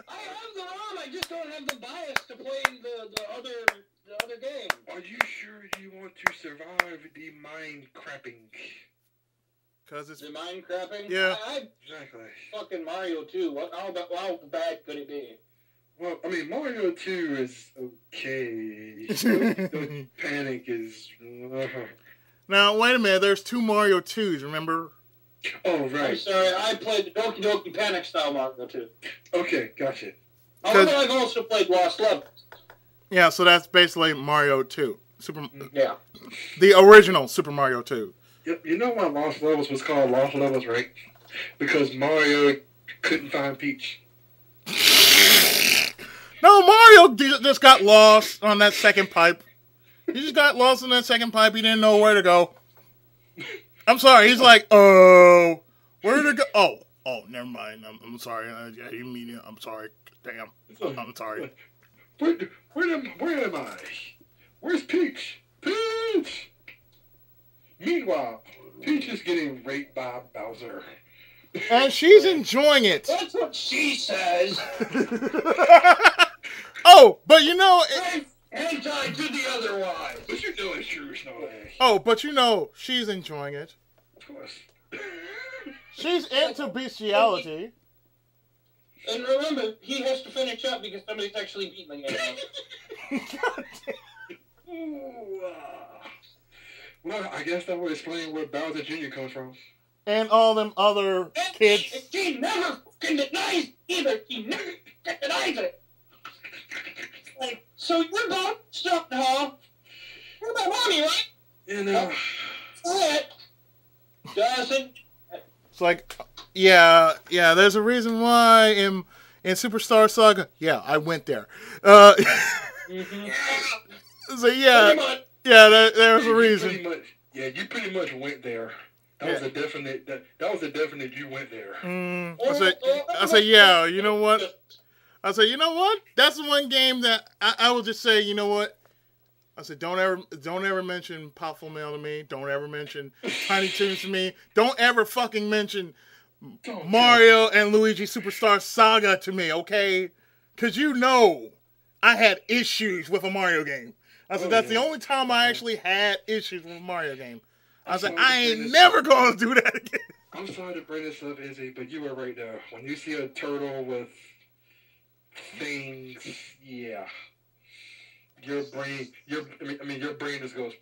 I have the ROM, I just don't have the bias to play the other game. Are you sure you want to survive the mind crapping? Because it's the mind crapping? Yeah. Exactly. Fucking Mario 2. How bad could it be? Well, I mean, Mario 2 is okay. Panic is... Now, wait a minute. There's 2 Mario 2s, remember? Oh, right. I'm sorry, I played the Doki Doki Panic style Mario 2. Okay, gotcha. However, I've also played Lost Levels. Yeah, so that's basically Mario 2. Yeah. The original Super Mario 2. You know why Lost Levels was called Lost Levels, right? Because Mario couldn't find Peach. No, Mario just got lost on that second pipe. He just got lost in that second pipe. He didn't know where to go. I'm sorry. He's like, oh, where to go? Oh, never mind. I'm sorry. I didn't mean it. I'm sorry. Damn. I'm sorry. Where am I? Where's Peach? Peach! Meanwhile, Peach is getting raped by Bowser. And she's enjoying it. That's what she says. Oh, but you know... Anti to the otherwise. What you doing, Shrew Snow? Oh, but you know, she's enjoying it. Of course. She's into bestiality. And remember, he has to finish up because somebody's actually beating the game. Well, I guess that would explain where Bowser Jr. comes from. And all them other kids. She never fucking denies either. She never denies it. Like, so you're about stuff, huh? You're about mommy, right? You know. That doesn't. It's like, yeah, there's a reason why in Superstar Saga, yeah, I went there. Mm-hmm. So yeah, there's a reason. You pretty much went there. That was a definite. That was a definite. You went there. I said, yeah. You know what? I said, you know what? That's the one game that I will just say, you know what? I said, don't ever mention Popful Mail to me. Don't ever mention Tiny Toons to me. Don't ever fucking mention Mario and Luigi Superstar Saga to me, okay? Because you know I had issues with a Mario game. I said, that's the only time I actually had issues with a Mario game. I said, I ain't never going to do that again. I'm sorry to bring this up, Izzy, but you were right there. When you see a turtle with things, yeah. Your brain just goes.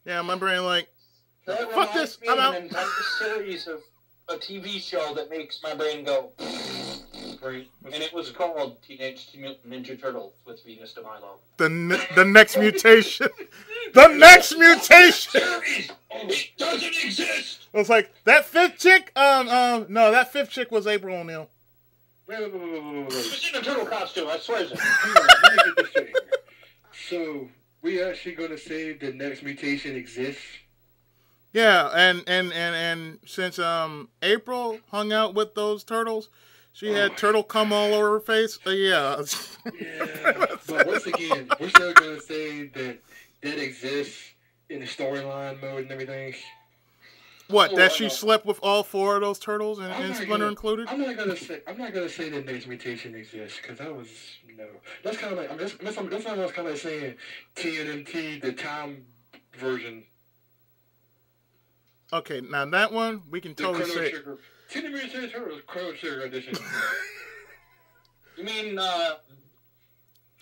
Yeah, my brain like, that fuck this, I'm out. An entire series of a TV show that makes my brain go. And it was called Teenage Mutant Ninja Turtles with Venus de Milo. The next mutation. The next mutation. It doesn't exist. It was like that fifth chick. No, that fifth chick was April O'Neil. Wait. She's in a turtle costume. I swear. Let me get this straight. So we actually gonna say the next mutation exists? Yeah, and since April hung out with those turtles, she had turtle cum all over her face. Yeah. But once again, we're still gonna say that exists in the storyline mode and everything. What? That she slept with all four of those turtles and Splinter included? I'm not gonna say the next mutation exists because that was no. That's kind of like that's kind of like saying TNMT, the time version. Okay, now that one we can totally say. Teenage Mutant Ninja Turtles Chrono Trigger edition. You mean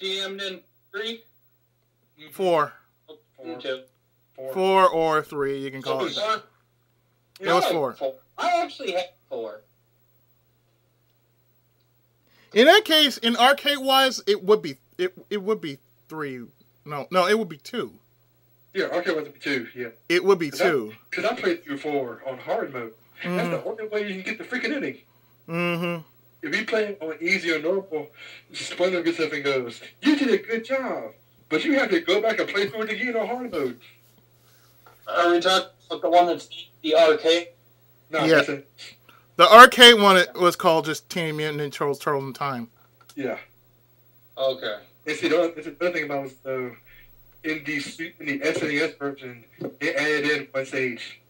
DM'd in 3? 4. 4 or 3, you can call it. It was 4. I actually had 4. In that case, in arcade wise, it would be 3. No, it would be 2. Yeah, arcade would be 2. Yeah, it would be 2. Because I played through 4 on hard mode. Mm-hmm. That's the only way you can get the freaking ending. Mm-hmm. If you play on easy or normal, Splinter gets up and goes, "You did a good job, but you have to go back and play through it again on hard mode." Are we talking about the one that's the arcade? No, yeah. The arcade one was called just Teenage Mutant Ninja Turtles: Turtles in Time. Yeah. Okay. And see, the other thing about was in the SNES version, it added in one stage.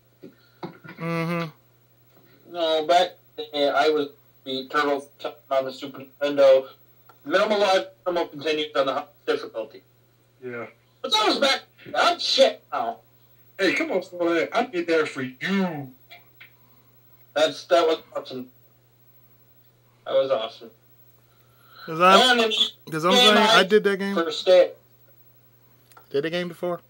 Mm-hmm. No, back then I was the Turtles on the Super Nintendo. Minimal life, minimal continues on the highest difficulty. Yeah. But that was back. I'm shit now. Hey, come on, Slow. I did that for you. That was awesome. That was awesome. Because I'm saying I did that game. First day. Did the game before?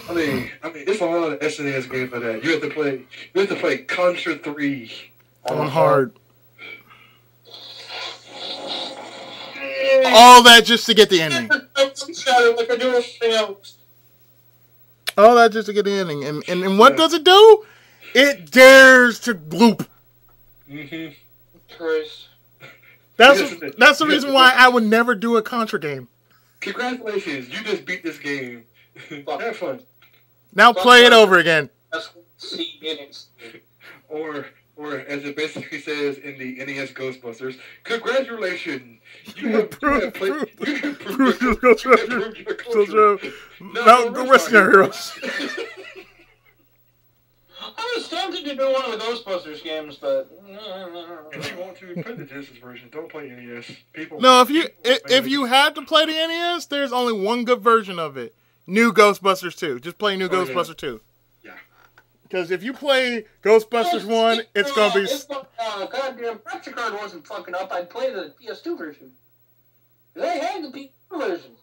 I mean, it's a lot of SNES games like that. You have to play Contra 3 on hard. All that just to get the ending. All that just to get the ending. And what does it do? It dares to loop. Mm-hmm. Christ. That's the reason why I would never do a Contra game. Congratulations, you just beat this game. Have fun. Now play it over again. Or as it basically says in the NES Ghostbusters, congratulations. You have proved your culture. Now go rescue our heroes. I was tempted to do one of the Ghostbusters games, but if you want to play the Genesis version, don't play NES. If you had to play the NES, there's only one good version of it. New Ghostbusters 2. Just play New Ghostbusters 2. Yeah. Because if you play Ghostbusters 1, it's going to be... goddamn graphics card wasn't fucking up, I'd play the PS2 version. They had the PS2 version.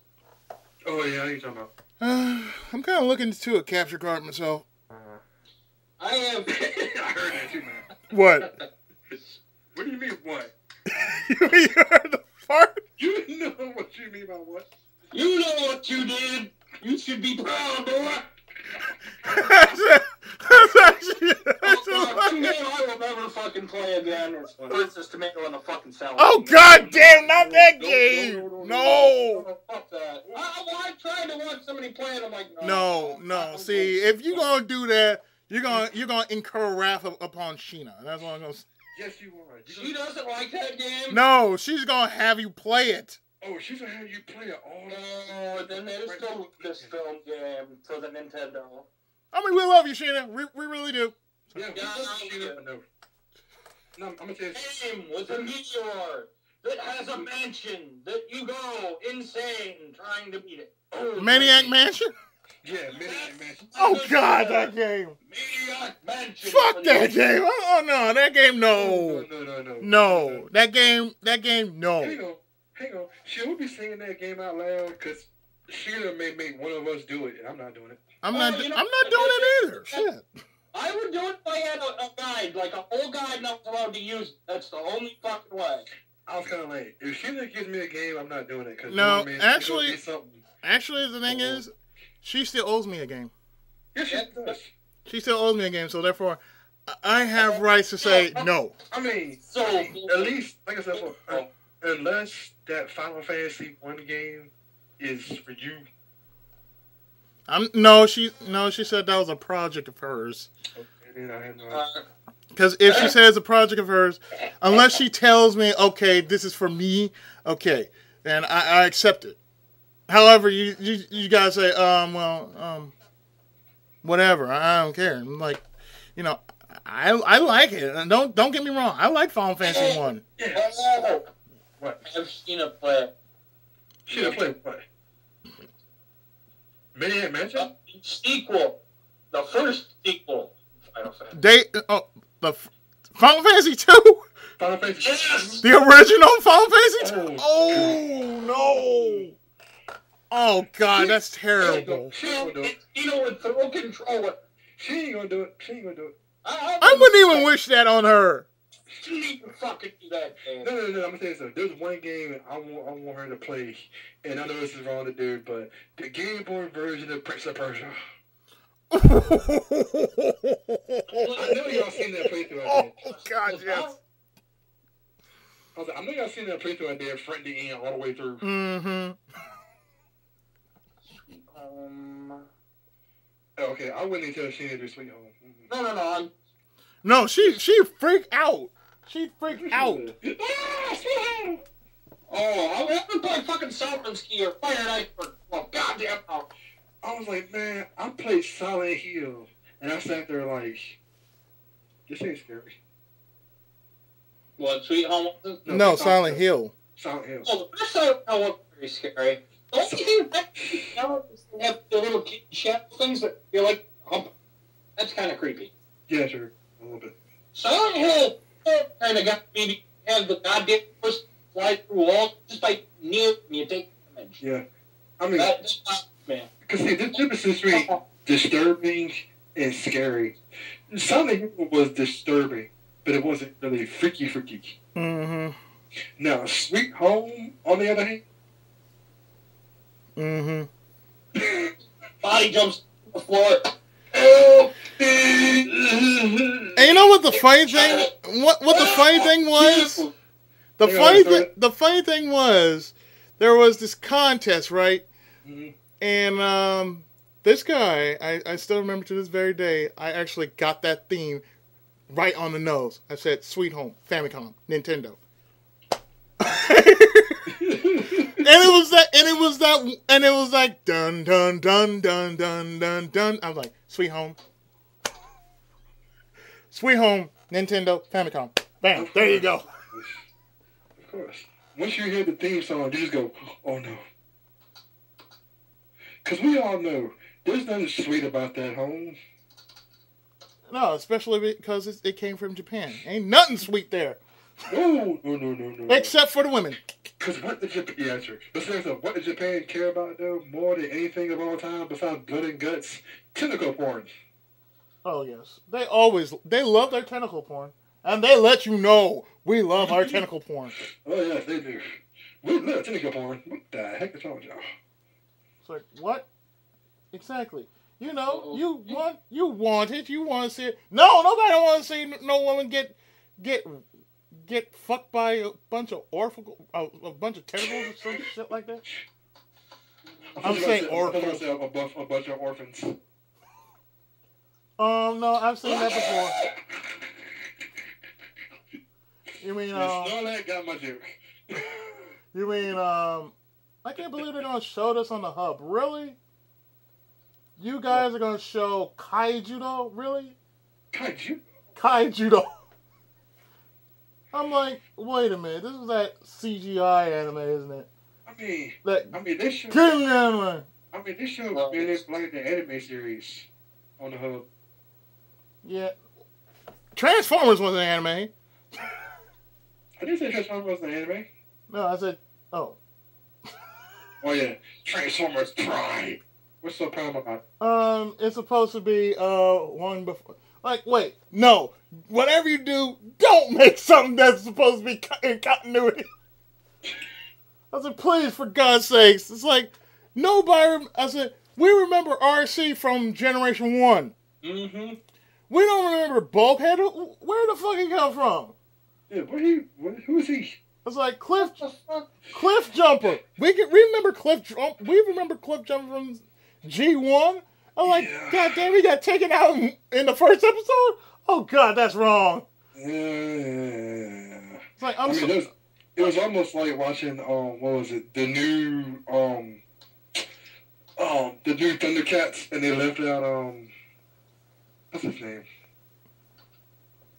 Oh, yeah, what are you talking about? I'm kind of looking into a capture card myself. I have... I heard that too, man. What? What do you mean, what? You heard the fart? You know what you mean by what? You know what you did. You should be proud, boy. That's actually... I will never fucking play again. It's just tomato in a fucking salad. Oh, god damn, not that game! No! Fuck that. I tried to watch somebody play it, I'm like, No. See, if you're gonna do that, you're gonna incur wrath upon Sheena. That's what I'm gonna say. Yes, you are. She doesn't like that game? No, she's gonna have you play it. Oh, she's gonna have you play it all Oh, then there's no Lucasfilm game for the Nintendo. I mean, we love you, Sheena. We really do. Yeah, no. No, I'm gonna tell you. Game with a meteor that has a mansion that you go insane trying to beat it. Oh, Maniac Mansion? Yeah, Maniac Mansion. Oh, God, that game. Maniac Mansion. Fuck that game. Oh, no, that game, no. No, that game, no. Hang on. She will be singing that game out loud because Sheila may make one of us do it, and I'm not doing it. I'm not doing it either. Shit. I would do it if I had a guide, like a whole guide and I was allowed to use it. That's the only fucking way. I was kind of like, if Sheila gives me a game, I'm not doing it. Cause no, actually, the thing is, she still owes me a game. Yes, she does. She still owes me a game, so therefore, I have rights to say no. I mean, so at least, like I said, unless that Final Fantasy 1 game is for you. She said that was a project of hers. Okay, I had no idea. Because if she says a project of hers, unless she tells me, okay, this is for me, okay, then I accept it. However, you guys say, whatever, I don't care. I'm like, I like it. And don't get me wrong, I like Final Fantasy 1. Yeah. What? I've seen her play. She played what? Maniac Mansion? Sequel. The first sequel. Final Fantasy. The Final Fantasy 2? Final Fantasy 2? Yes! The original Final Fantasy 2? Oh, no! Oh, God, that's terrible. With throw controller. She ain't gonna do it. I wouldn't even wish that on her. She ain't gonna fucking do that, man. No, I'm gonna tell you something. There's one game I want her to play, and I know this is wrong to do, but the Game Boy version of Prince of Persia. I know y'all seen that playthrough I did. Oh, God, yes. I know y'all seen that playthrough I did, front to end, all the way through. Mm-hmm. Okay, I wouldn't even tell Sheena to do Sweet Home. No. No, she freaked out. She freaked out. Oh, I want to play fucking Southern Ski or Fire Night for goddamn hour. I was like, man, I played Silent Hill, and I sat there like, this ain't scary. What, Sweet Home? No, Silent Hill. Silent Hill. Oh, the first Silent Hill was very scary. The only thing that have the little shadow things that feel like that's kind of creepy. Yeah, sure. A little bit. Silent Hill kind of got me to have the goddamn person fly through walls just by near me and take damage. Yeah. I mean, Man. Because see, this difference is between disturbing and scary. Some of it was disturbing, but it wasn't really freaky. Mm-hmm. Now, Sweet Home, on the other hand. Mm-hmm. Body jumps to the floor. And you know what the funny thing? What the funny thing was? The funny thing was, there was this contest, right? Mm-hmm. And this guy, I still remember to this very day, I actually got that theme right on the nose. I said, Sweet Home, Famicom, Nintendo. And it was like dun dun dun dun dun dun dun. I was like, Sweet Home, Nintendo, Famicom. Bam, there you go. Of course. Once you hear the theme song, you just go, oh no. Because we all know there's nothing sweet about that home. No, especially because it came from Japan. Ain't nothing sweet there. No. Except for the women. Because what did Japan... Yeah, true. But seriously, what did Japan care about, though, more than anything of all time besides blood and guts? Tentacle porn. Oh, yes. They love their tentacle porn. And they let you know we love our tentacle porn. Oh, yes, they do. We love tentacle porn. What the heck is wrong with y'all? It's like, what? Exactly. You know, you want it. You want to see it. No, nobody don't want to see no woman get fucked by a bunch of tentacles or some shit like that. I'm saying orphans. A bunch of orphans. No, I've seen that before. You mean Snorlax got my joke. You mean I can't believe they're gonna show this on the hub. Really? You guys are gonna show Kaijudo? Really? Kaijudo. I'm like, wait a minute. This is that CGI anime, isn't it? They show. King anime. They show like the anime series on the hub. Yeah. Transformers was an anime. I didn't say Transformers was an anime. No, I said, oh. Oh yeah, Transformers Prime. What's so prime about? It's supposed to be one before. Like, wait, no. Whatever you do, don't make something that's supposed to be in continuity. I said, please, for God's sakes. It's like, nobody. I said, we remember RC from Generation 1. Mm-hmm. We don't remember Bulkhead. Where the fuck he come from? Yeah, who is he? It's like Cliff Jumper. We remember Cliff Jumper from G1. I'm like, yeah. God damn, he got taken out in the first episode? Oh, God, that's wrong. Yeah. It's like, it was almost like watching, what was it? The new Thundercats, and they left out, what's his name?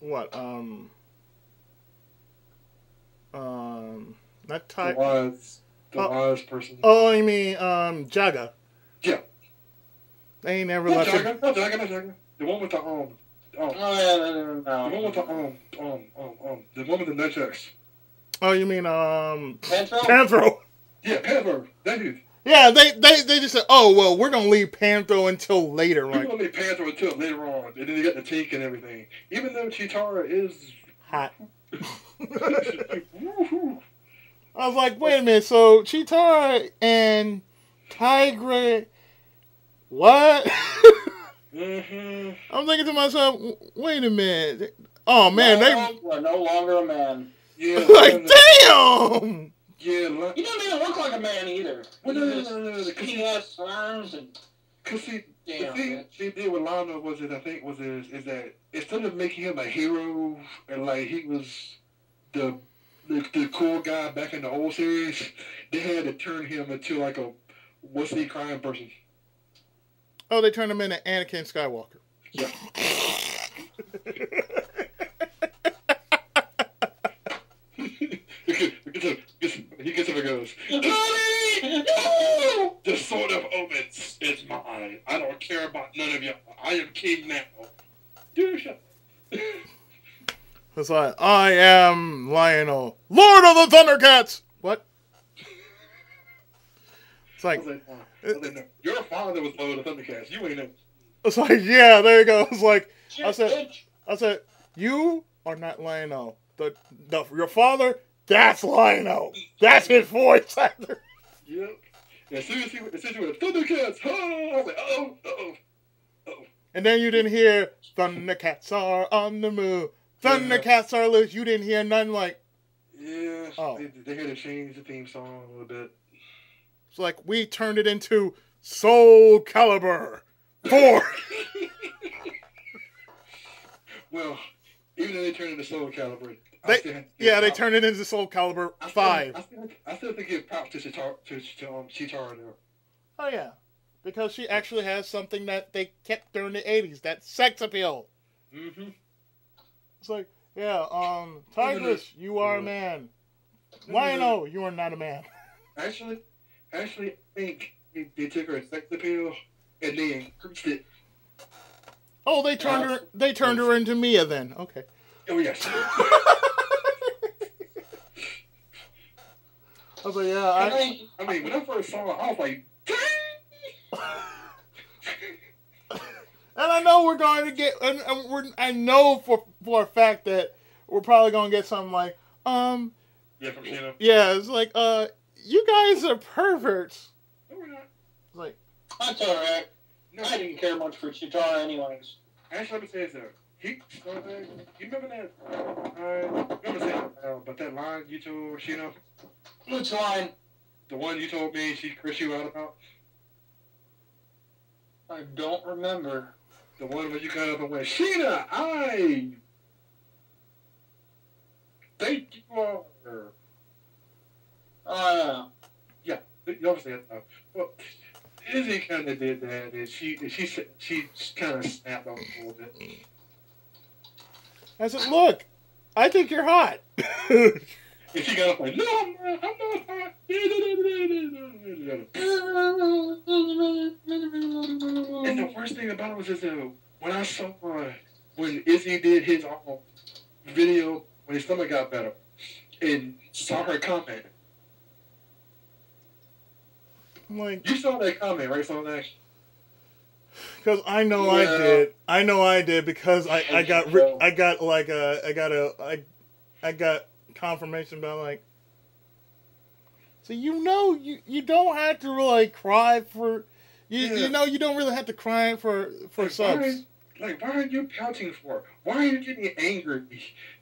What, not Ty... The wise person. Oh, you mean, Jaga. Yeah. They ain't never left it. No, Jaga. The one with the, no. The one with the one with the nunchucks. Oh, you mean, Panthro? Yeah, Panthro. That dude. Yeah, they just said, oh, well, we're going to leave Panthro until later. We're going to leave Panthro until later on. And then you got the Tink and everything. Even though Chitara is... hot. I was like, wait a minute, so Chitara and Tigra... What? Mm-hmm. I'm thinking to myself, wait a minute. Oh, man, we're no longer a man. Yeah. Like, damn! Yeah, he doesn't even look like a man either. Well, no. He has arms and... Because see, the thing they did with Lana was that instead of making him a hero and like he was the cool guy back in the old series, they had to turn him into like a wussy crying person. Oh, they turned him into Anakin Skywalker. Yeah. He gets up and goes, no! The sword of omens is mine. I don't care about none of y'all. I am king now. Dude, shut up. It's like, I am Lionel, Lord of the Thundercats! What? It's like, No, your father was low to Thundercats. You ain't know. It's like, yeah, there you go. It's like, Shit, I said, you are not Lionel. Your father, that's Lionel. That's his voice actor. Yep. As soon as he went Thundercats, I was like, uh-oh. And then you didn't hear Thundercats are on the move. Thundercats are loose. You didn't hear nothing like. Yeah. Oh. They had to change the theme song a little bit. It's like we turned it into Soul Calibur 4. Well, even though they turned it into Soul Calibur, they turned it into Soul Calibur 5. I still think give props to Chitara now. Oh yeah, because she actually has something that they kept during the 80s, that sex appeal. Mm-hmm. It's like, yeah, Tigress, you are a man. Lionel, you are not a man. Actually, I think they took her sex appeal and they increased it. Oh, they turned her into Mia then. Okay. Oh yes. I was like, yeah. I mean, when I first saw it, I was like, and I know we're going to get, I know for a fact that we're probably going to get something like, yeah, from Sheena. Yeah, it's like, you guys are perverts. No, we're not. It's like, That's alright. No. I didn't care much for Chitara anyways. Actually, let me say this though. You remember that? I remember saying but that line you told Sheena? Which line? The one you told me she cursed you out about? I don't remember. The one where you got up and went, Sheena, I thank you for her. Oh, Yeah, you obviously well, Izzy kind of did that, and she kind of snapped on it a little bit. I said, look, I think you're hot. And she got up like, no, I'm not hot. And the worst thing about it was when I saw when Izzy did his video when his stomach got better and saw her comment. I'm like, You saw that comment, right, Sonash? because I know I did because I got confirmation about like. So you don't have to really cry for you know you don't really have to cry for subs. Why are you pouting for? Why are you getting angry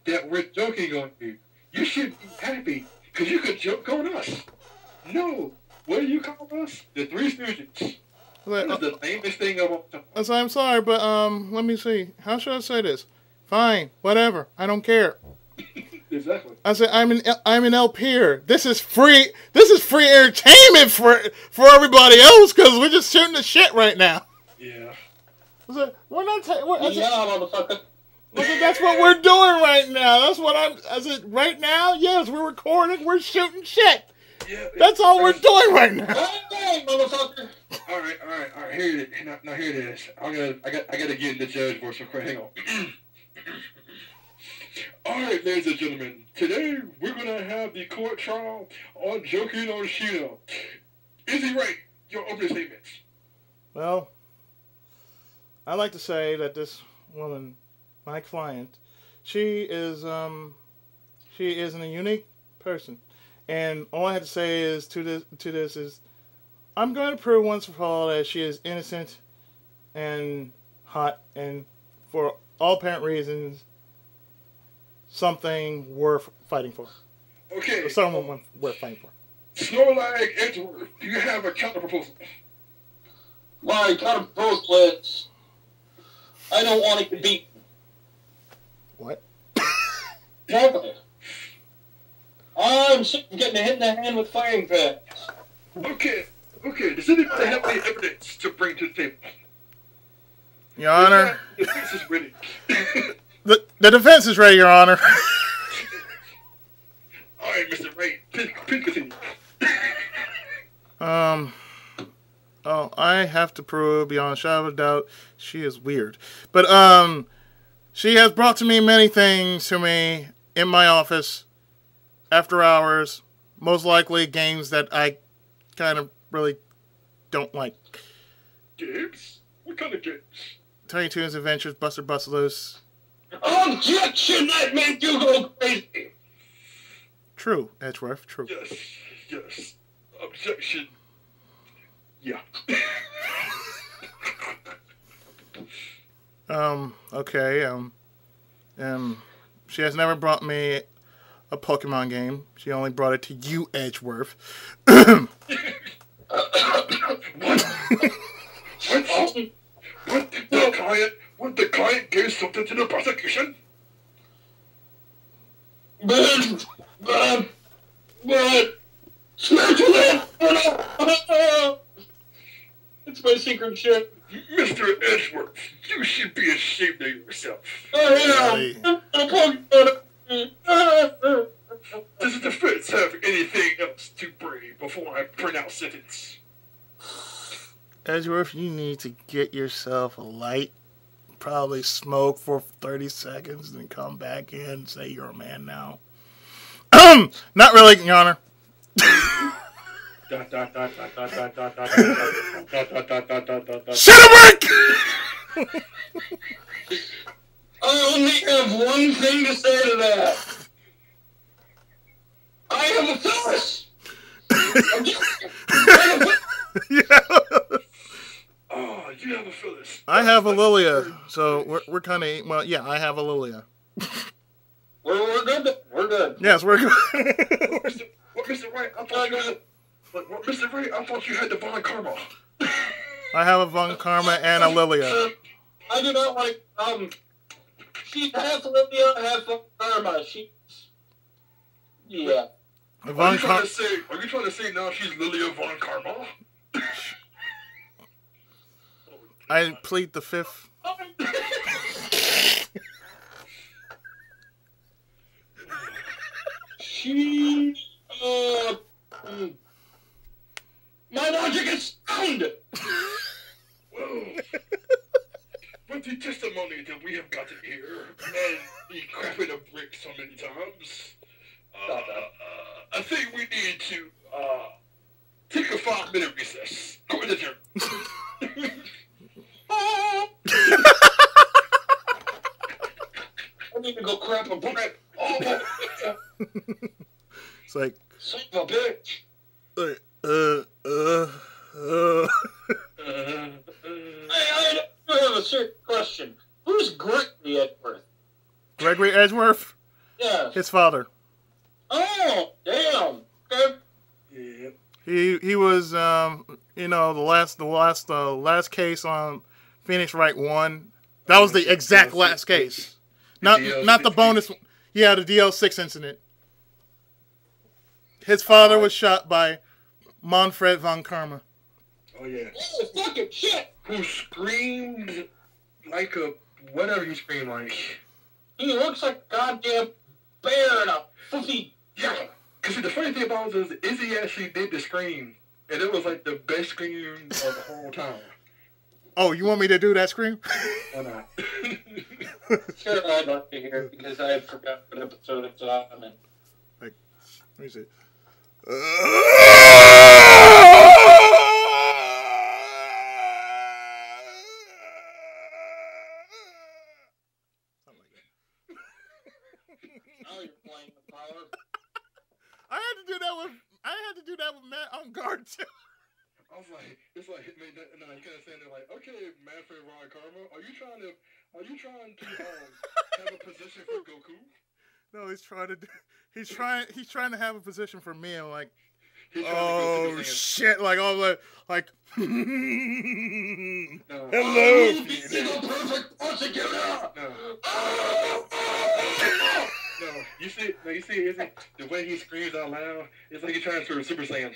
that we're joking on you? You should be happy because you could joke on us. No, what do you call us? The Three Stooges. Like, That is the lamest thing of all time. So I'm sorry, but let me see. How should I say this? Fine, whatever. I don't care. Exactly. I said I'm an LPer. This is free entertainment for everybody else because we're just shooting the shit right now. Yeah. I said, we're not. motherfucker. I said, that's what we're doing right now. I said, right now, yes, we're recording. We're shooting shit. Yeah. That's all we're doing right now. Hey, motherfucker. All right. Here it is. Now here it is. I gotta get in the judge voice real quick. Hang on. All right, ladies and gentlemen. Today we're gonna have the court trial on joking on Sheena. Is he right? Your opening statements. Well, I like to say that this woman, my client, she is a unique person, and all I have to say is to this is, I'm going to prove once for all that she is innocent and hot, and for all apparent reasons, something worth fighting for. Okay. Or someone worth fighting for. Snorlag Edgeworth, do you have a counter proposal? My counter proposal is, I don't want to be. What? Exactly. I'm sick of getting hit in the hand with firing pins. Okay. Does anybody have any evidence to bring to the table? Your Honor. The defense is ready. The defense is ready, Your Honor. All right, Mr. Wright, please continue. I have to prove beyond a shadow of a doubt she is weird. But, she has brought to me many things to me in my office after hours. Most likely games that I kind of really don't like. Games? What kind of games? Tiny Toons Adventures, Buster Bust Loose. Objection! That made you go crazy! True, Edgeworth, true. Yes. Objection. Yeah. Okay, she has never brought me a Pokemon game. She only brought it to you, Edgeworth. What? What? The client gave something to the prosecution? But, spiritual. It's my secret ship. Mr. Edgeworth, you should be ashamed of yourself. Really? Does the defense have anything else to bring before I pronounce sentence? Edgeworth, you need to get yourself a light. Probably smoke for 30 seconds, then come back in and say you're a man now. Not really, Your Honor. Shut up, Rick! I only have one thing to say to that. I have a phyllis. Yeah. Oh, you have a Phyllis. I have a Lilia, so we're kind of yeah. I have a Lilia. We're good. We're good. Yes, we're good. Mr. Wright, I thought you had. Mr. Wright, I thought you had the Von Karma. I have a Von Karma and a Lilia. I do not like. She's half Lilia, half Von Karma. Yeah. Are you trying to say now she's Lilia Von Karma? I plead the fifth. My logic is sound! Well, with the testimony that we have gotten here, and the cracking of bricks so many times, I think we need to, take a 5-minute recess. Go to the gym. I need to go crap a brick. It's like, son of a bitch. I have a serious question. Who's Gregory Edgeworth? Gregory Edgeworth? Yes. His father. Oh, damn. Okay. Yeah. He was the last case on Phoenix Wright 1. That was the exact last case. Not the bonus. Yeah, the DL6 incident. His father was shot by Manfred von Karma. Oh, yeah. Oh, fucking shit. Who screamed like a... whatever he screamed like. He looks like a goddamn bear in a fluffy... Yeah. Because the funny thing about it is Izzy actually did the scream. And it was like the best scream of the whole time. Oh, you want me to do that scream? Why not? Sure, I'd like to hear it because I had forgotten what episode it's on. And... Like, let me see. Now you're playing the power. I had to do that with Matt on guard too. I was like, it's like, man, you kind of saying like, okay, Manfred Von Karma, are you trying to have a position for Goku? No, he's trying to have a position for me. I'm like, oh shit! Like all the like. No. Hello. The perfect prosecutor. No, you see, the way he screams out loud, it's like he's trying to Super Saiyan.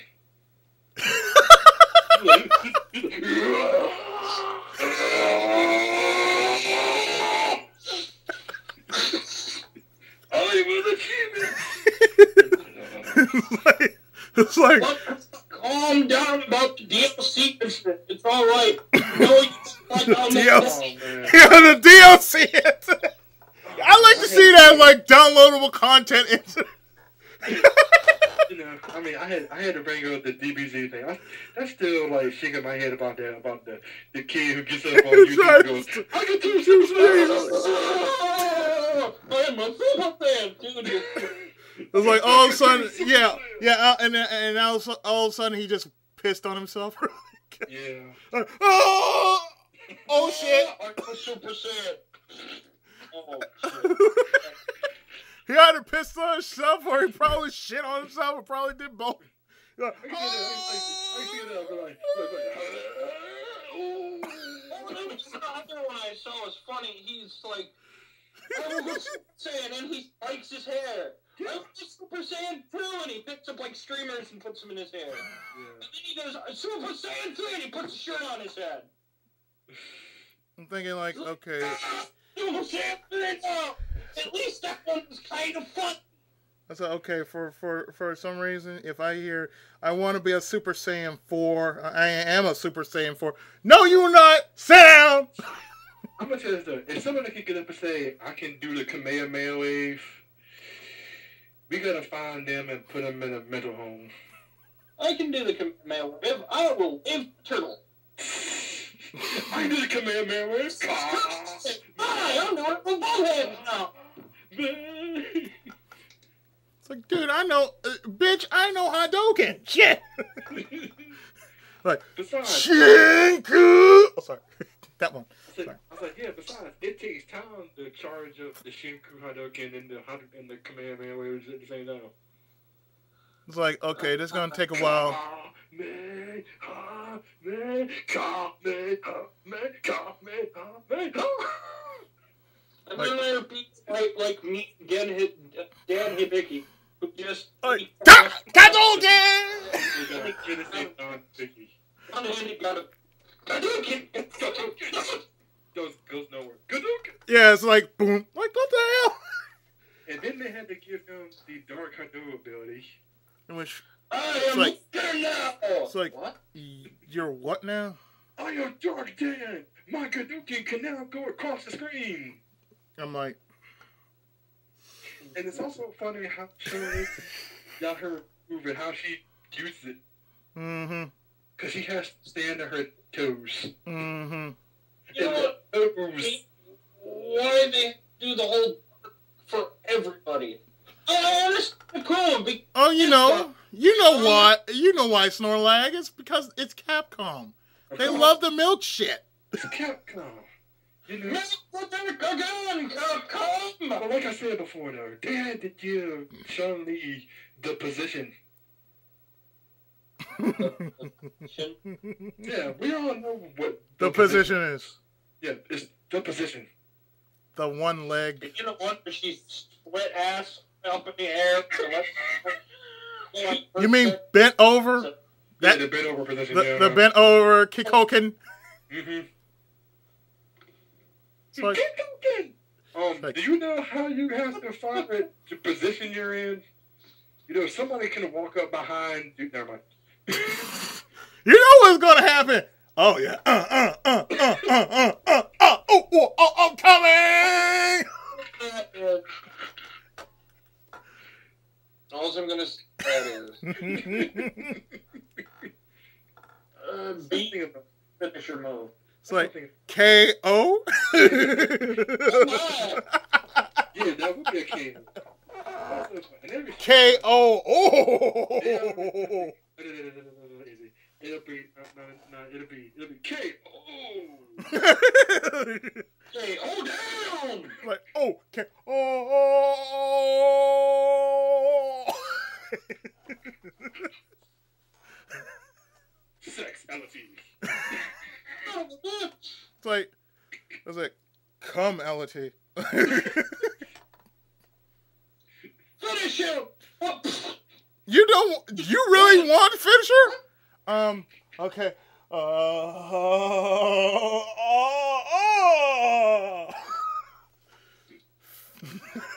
It's like calm down about the DLC incident. It's all right. No, DLC. Yeah, the DLC. I like to see that like downloadable content. I mean, I had to bring up the DBZ thing. That's still like shaking my head about the kid who gets up on YouTube and goes, "I can do Super I'm a super fan, dude. It's like all of a sudden, and all of a sudden he just pissed on himself. Yeah. Oh shit! I'm a Super Saiyan. Oh shit. He either pissed on himself or he probably shit on himself or probably did both. I see it. The other one I saw was funny. He's like, I'm a Super Saiyan, and he spikes his hair. I'm a Super Saiyan 2, and he picks up like streamers and puts them in his hair. Yeah. And then he goes, Super Saiyan 3, and he puts a shirt on his head. I'm thinking like, okay. Super Saiyan 3 now! At least that one was kind of fun. I said, okay, for some reason, if I hear, I want to be a Super Saiyan 4, I am a Super Saiyan 4. No, you're not! Sit down! I'm going to tell you this, though. If somebody can get up and say, I can do the Kamehameha wave, we got to find them and put them in a mental home. I can do the Kamehameha wave. I will live turtle. I can do the Kamehameha wave. I'm doing it with both hands now. It's like, dude, I know, bitch, I know Hadouken. Shit. Like, Besides, Shinku. Oh, sorry. That one. I was like, yeah, besides, it takes time to charge up the Shinku Hadouken and the Kamehameha waves at the same time. It's like, okay, this is going to take a while. And then there are people like me, Dan Hibiki, who just... Hadouken! Unhanded got a... Goes nowhere. Yeah, it's like, boom. Like, what the hell? And then they had to give him the Dark Hadou ability. In which, I it's am like, now! it's like, What? You're what now? I am Dark Dan! My Hadouken can now go across the screen! I'm like, and it's also funny how she got her move and how she uses it. mm-hmm. Because she has to stand on her toes. Mm-hmm. You know what? Why did they do the whole for everybody? I understand cool. Oh, you know why? You know why Snorlag? It's because it's Capcom. They love the milk shit. It's Capcom. You know, Again, Capcom! but like I said before, though, they had to give Chun-Li the position. Yeah, we all know what The position is. Yeah, it's the position. The one leg. You know what? She split ass up in the air. You mean bent over? Yeah, the bent over position. The bent over Kikoken. Mm-hmm. It's like, do you know how you have to find the position you're in? You know, somebody can walk up behind you. Never mind. You know what's gonna happen? Oh yeah. I'm coming. All I'm gonna say is beating a finisher move. It's like KO. Yeah, that would be a king. KO. Oh. It'll be KO. KO down. Like okay. Oh. Sexuality. It's like, come, LT. Finish him. You really want to finish her? Okay.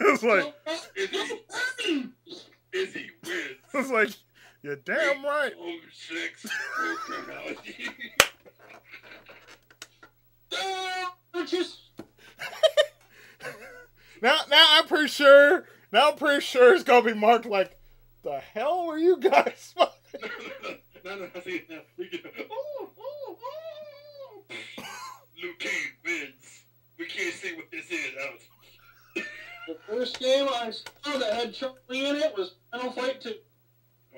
It's like, Izzy wins. it's like, you're damn right. Oh, sex. Now I'm pretty sure it's gonna be marked like the hell were you guys? No, see, now, we get, Luke Cage wins. We can't see what this is, Alex. The first game I saw that had Charlie in it was Final Fight 2.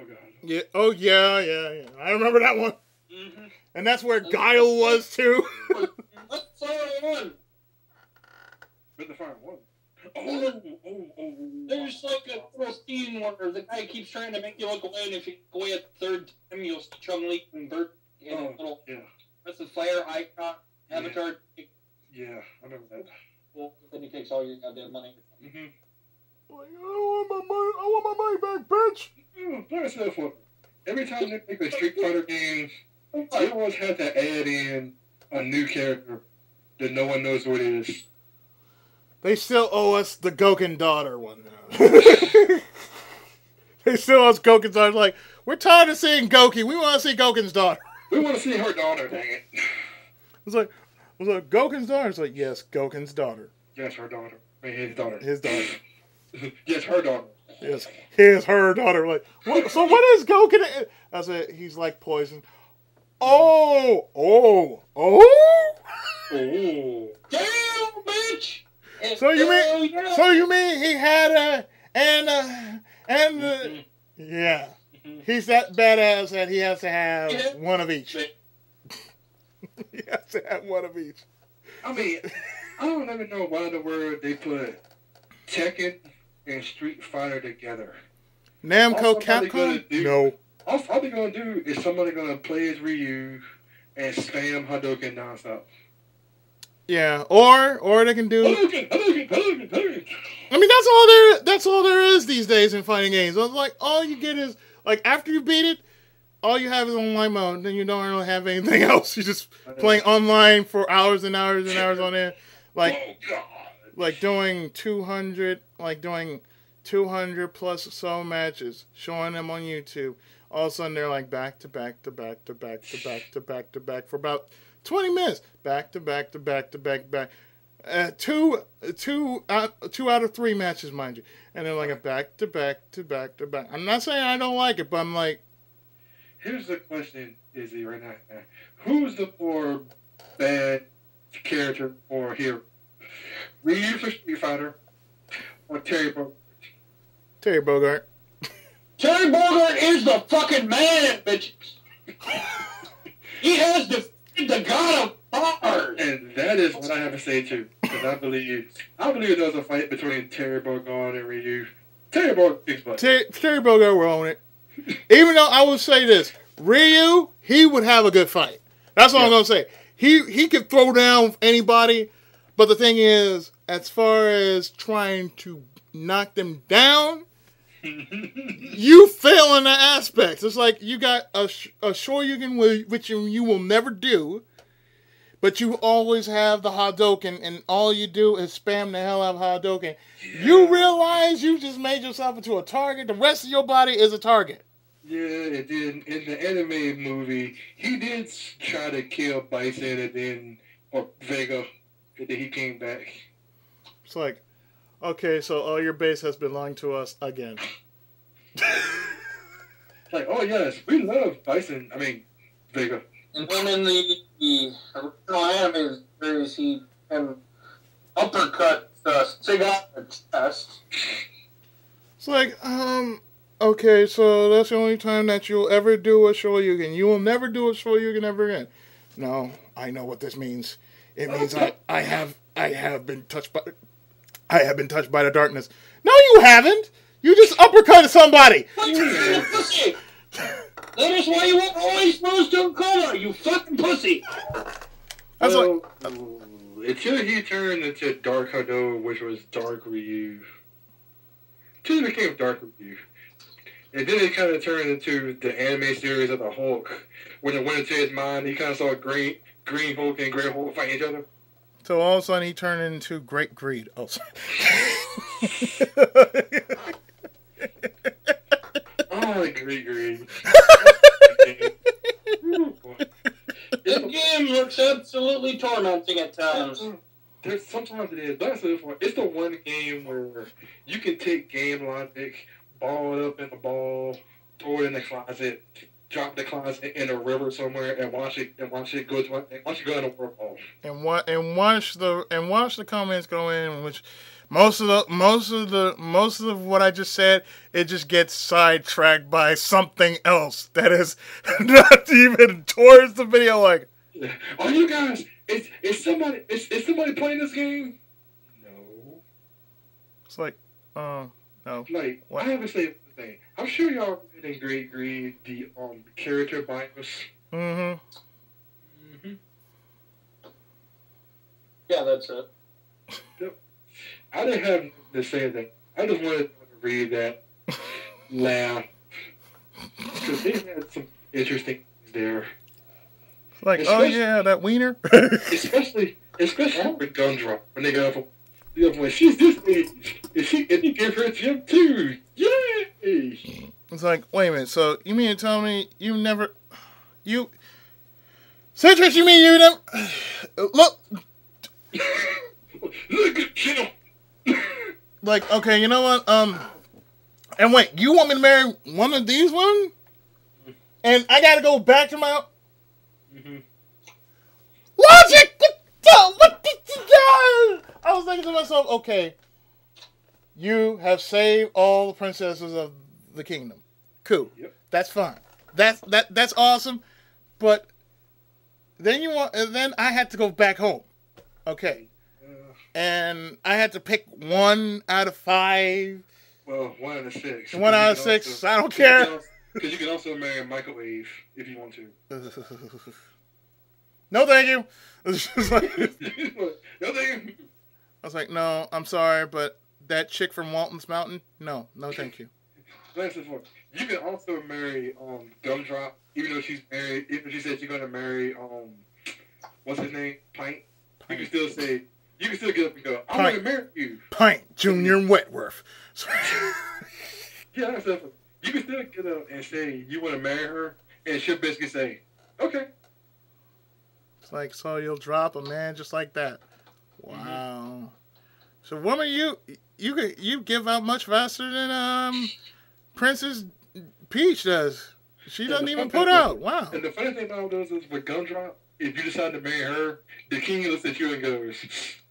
Oh, God. Yeah. Oh, yeah. I remember that one. Mm-hmm. And that's where Guile was, too. Let's Fire 1. With the Fire 1. There's like a little scene where the guy keeps trying to make you look away, and if you go away a third time, you'll see Chung-Li and Bert in a little... Yeah. That's the fire icon, avatar. Yeah, I remember that. Well, then he takes all your goddamn money. Mm-hmm. Like, I want my money back, bitch. Like I said before, every time they make a Street Fighter game, they always have to add in a new character that no one knows what it is. They still owe us the Goken daughter one. They still owe us Goken's daughter. Like, we're tired of seeing Goki. We want to see Goken's daughter. We want to see her daughter, dang it. It's like Goken's daughter. It's like, yes, Goken's daughter. Yes, her daughter. I mean, his daughter. His daughter. Yes, her daughter. Yes, his, her daughter. Like, what, so what is Goken? I said, he's like poison. Oh. Damn, bitch! So you mean he had yeah. He's that badass that he has to have one of each. He has to have one of each. I mean, I don't even know why in the world they put Tekken and Street Fighter together. Namco Capcom? No. All they're going to do is somebody going to play as Ryu and spam Hadouken nonstop. Yeah, or they can do... Hadouken! I mean, that's all there is these days in fighting games. It's like, all you get is, like, after you beat it, all you have is online mode. Then you don't really have anything else. You're just playing online for hours and hours and hours on end. Like doing 200 plus so matches, showing them on YouTube. All of a sudden, they're like back to back for about 20 minutes. Back to back. Two out of 3 matches, mind you. And then like a back to back. I'm not saying I don't like it, but I'm like... Here's the question, Izzy, right now. Who's the more bad character or hero? Ryu for Street Fighter or Terry Bogard? Terry Bogard. Terry Bogard is the fucking man, bitch. He has defeated the god of fire. And that is what I have to say too. Because I believe there was a fight between Terry Bogard and Ryu. Terry Bogard kicks butt. Terry Bogard will own it. Even though I will say this, Ryu, he would have a good fight. That's all I'm gonna say. He could throw down anybody, but the thing is, as far as trying to knock them down, you fail in the aspects. It's like you got a Shoryuken, which you will never do, but you always have the Hadouken, and all you do is spam the hell out of Hadouken. Yeah. You realize you just made yourself into a target. The rest of your body is a target. Yeah, and then in the anime movie, he did try to kill Bison or Vega, and then he came back. It's like, okay, so all your base has been lying to us again. Like, oh yes, we love Vega. And then in the original anime series, he uppercut Sagat in the chest. It's like, okay, so that's the only time that you'll ever do a Shoryuken. You will never do a Shoryuken ever again. No, I know what this means. It means I have been touched by the darkness. No, you haven't. You just uppercutted somebody. That is why you weren't always supposed to color, you fucking pussy. Until he turned into Dark Hado, which was Dark Ryu. Until he became Dark Ryu. And then it kind of turned into the anime series of the Hulk. When it went into his mind, he kind of saw Green Hulk and Grey Hulk fighting each other. So all of a sudden he turned into Great Greed. Oh, sorry. Oh, Great Greed. This game looks absolutely tormenting at times. Sometimes it is. But I said before, it's the one game where you can take game logic, ball it up in the ball, throw it in the closet, drop the closet in a river somewhere, and watch it go in a waterfall. And watch the comments go in, which most of what I just said, it just gets sidetracked by something else that is not even towards the video. Like, are you guys? Is somebody playing this game? No. It's like, no. Like, What? I have to say one thing. I'm sure y'all read in grade grade the character bios. Mm-hmm. Yeah, that's it. Yep. I didn't have nothing to say that. I just wanted to read that, laugh, because they had some interesting things there. Like, especially, oh yeah, that wiener. especially with Gumdrop when they got up. When she's this age, and he gave her a gym too. Yay! It's like, wait a minute. So you mean to tell me Citrus? You mean you never look? Look at him. Like, okay, you know what? And wait, you want me to marry one of these women? And I gotta go back to my. Mm-hmm. Logic! What did you do? I was thinking to myself, okay, you have saved all the princesses of the kingdom. Cool. Yep. That's fine. That's awesome. But then I had to go back home. Okay. And I had to pick 1 out of 5. Well, 1 out of 6. 1 out of 6. I don't care. Because you can also marry a microwave if you want to. No, thank you. It's just like, No, thank you. I was like, no, I'm sorry, but that chick from Walton's Mountain, no, thank you. You can also marry Gumdrop, even though she's married. Even if she said she's going to marry what's his name, Pint. You can still say. You can still get up and go, I'm going to marry you. Pint, Junior Wetworth. Yeah, that's definitely. You can still get up and say you want to marry her, and she'll basically say, okay. It's like, so you'll drop a man just like that. Wow. Mm-hmm. So, woman, you give out much faster than Princess Peach does. She doesn't even put out. Wow. And the funny thing about those is with Gumdrop, if you decide to marry her, the king looks at you and goes,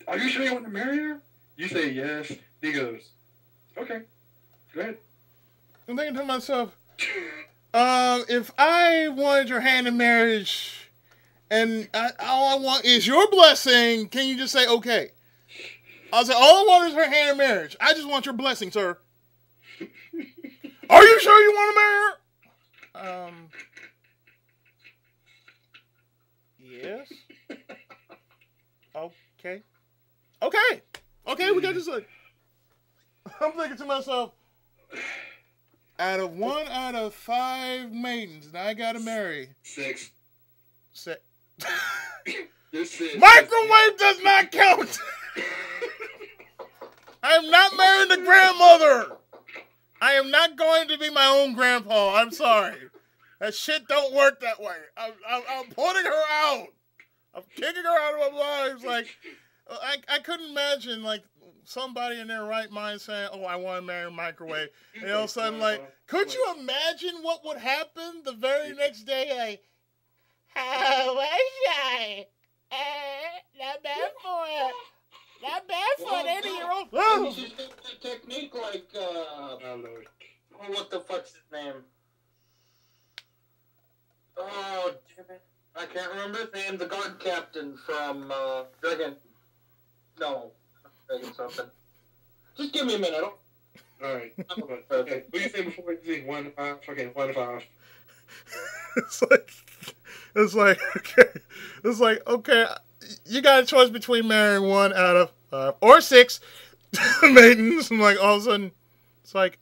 are you sure you want to marry her? You say yes. He goes, okay, go ahead. I'm thinking to myself, if I wanted your hand in marriage and all I want is your blessing, can you just say okay? I'll say, all I want is her hand in marriage. I just want your blessing, sir. Are you sure you want to marry her? Yes. Okay. Okay, we got this. I'm thinking to myself, out of 1 out of 5 maidens that I gotta marry. 6. Microwave does not count. I am not marrying the grandmother. I am not going to be my own grandpa. I'm sorry. That shit don't work that way. I'm putting her out. I'm kicking her out of my life. Like, I couldn't imagine, like, somebody in their right mind saying, oh, I want to marry a microwave. And all of a sudden, like, could you imagine what would happen the very next day? Like, how was I? Not bad for it. Not bad for an 80-year-old. Oh. You should do that technique like, what the fuck's his name? Oh, damn it. I can't remember his name. The guard captain from, Dragon. No. Dragon something. Just give me a minute. Alright. Okay. What did you say before? 1 to 5? Okay, 1 to 5. It's like, okay, you got a choice between marrying 1 out of 5 or 6 maidens. I'm like, all of a sudden, it's like,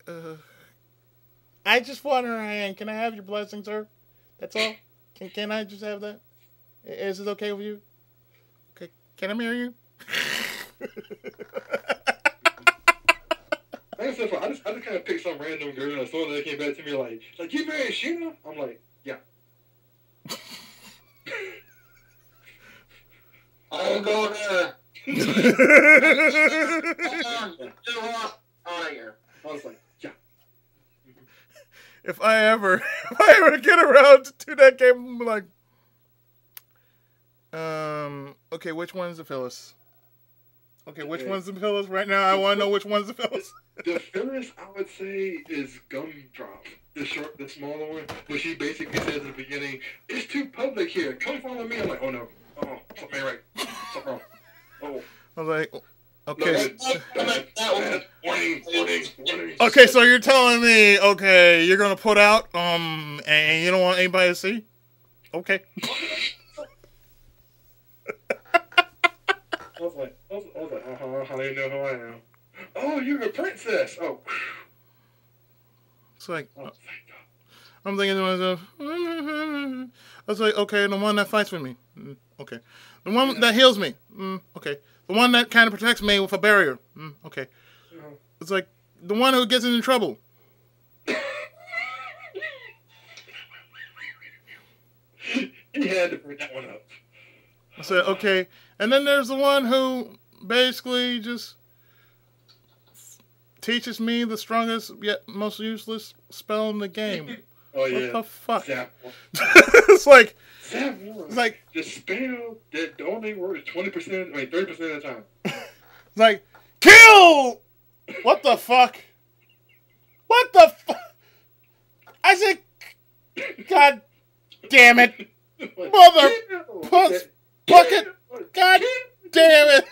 I just want her hand. Can I have your blessing, sir? That's all. Can I just have that? Is it okay with you? Okay, can I marry you? I just kind of picked some random girl and someone that came back to me like you married Sheena? I'm like, yeah. I'll go there. Out of here. I was like, yeah. if I ever get around to that game, I'm like, okay, which one's the Phyllis? Okay, which one's the Phyllis right now? I want to know which one's the Phyllis. The Phyllis, I would say, is Gumdrop. The smaller one, where she basically says at the beginning, "It's too public here. Come follow me." I'm like, "Oh no, oh, something right, something wrong." Oh, I was like, okay. Warning. Okay, so you're telling me, okay, you're gonna put out, and you don't want anybody to see? Okay. I was like, how do you know who I am? Oh, you're a princess. Oh. It's like, Oh, I'm thinking to myself, I was like, okay, the one that fights with me. Okay. The one that heals me. Okay. The one that kind of protects me with a barrier. Okay. It's like, the one who gets into trouble. He had to bring that one up. I said, okay. And then there's the one who basically just teaches me the strongest yet most useless spell in the game. Oh, yeah. What the fuck? It's like... It's like the spell that only works 20%, 30% of the time. It's like, kill! What the fuck? What the fuck? I said, God damn it. Mother bucket. God damn it.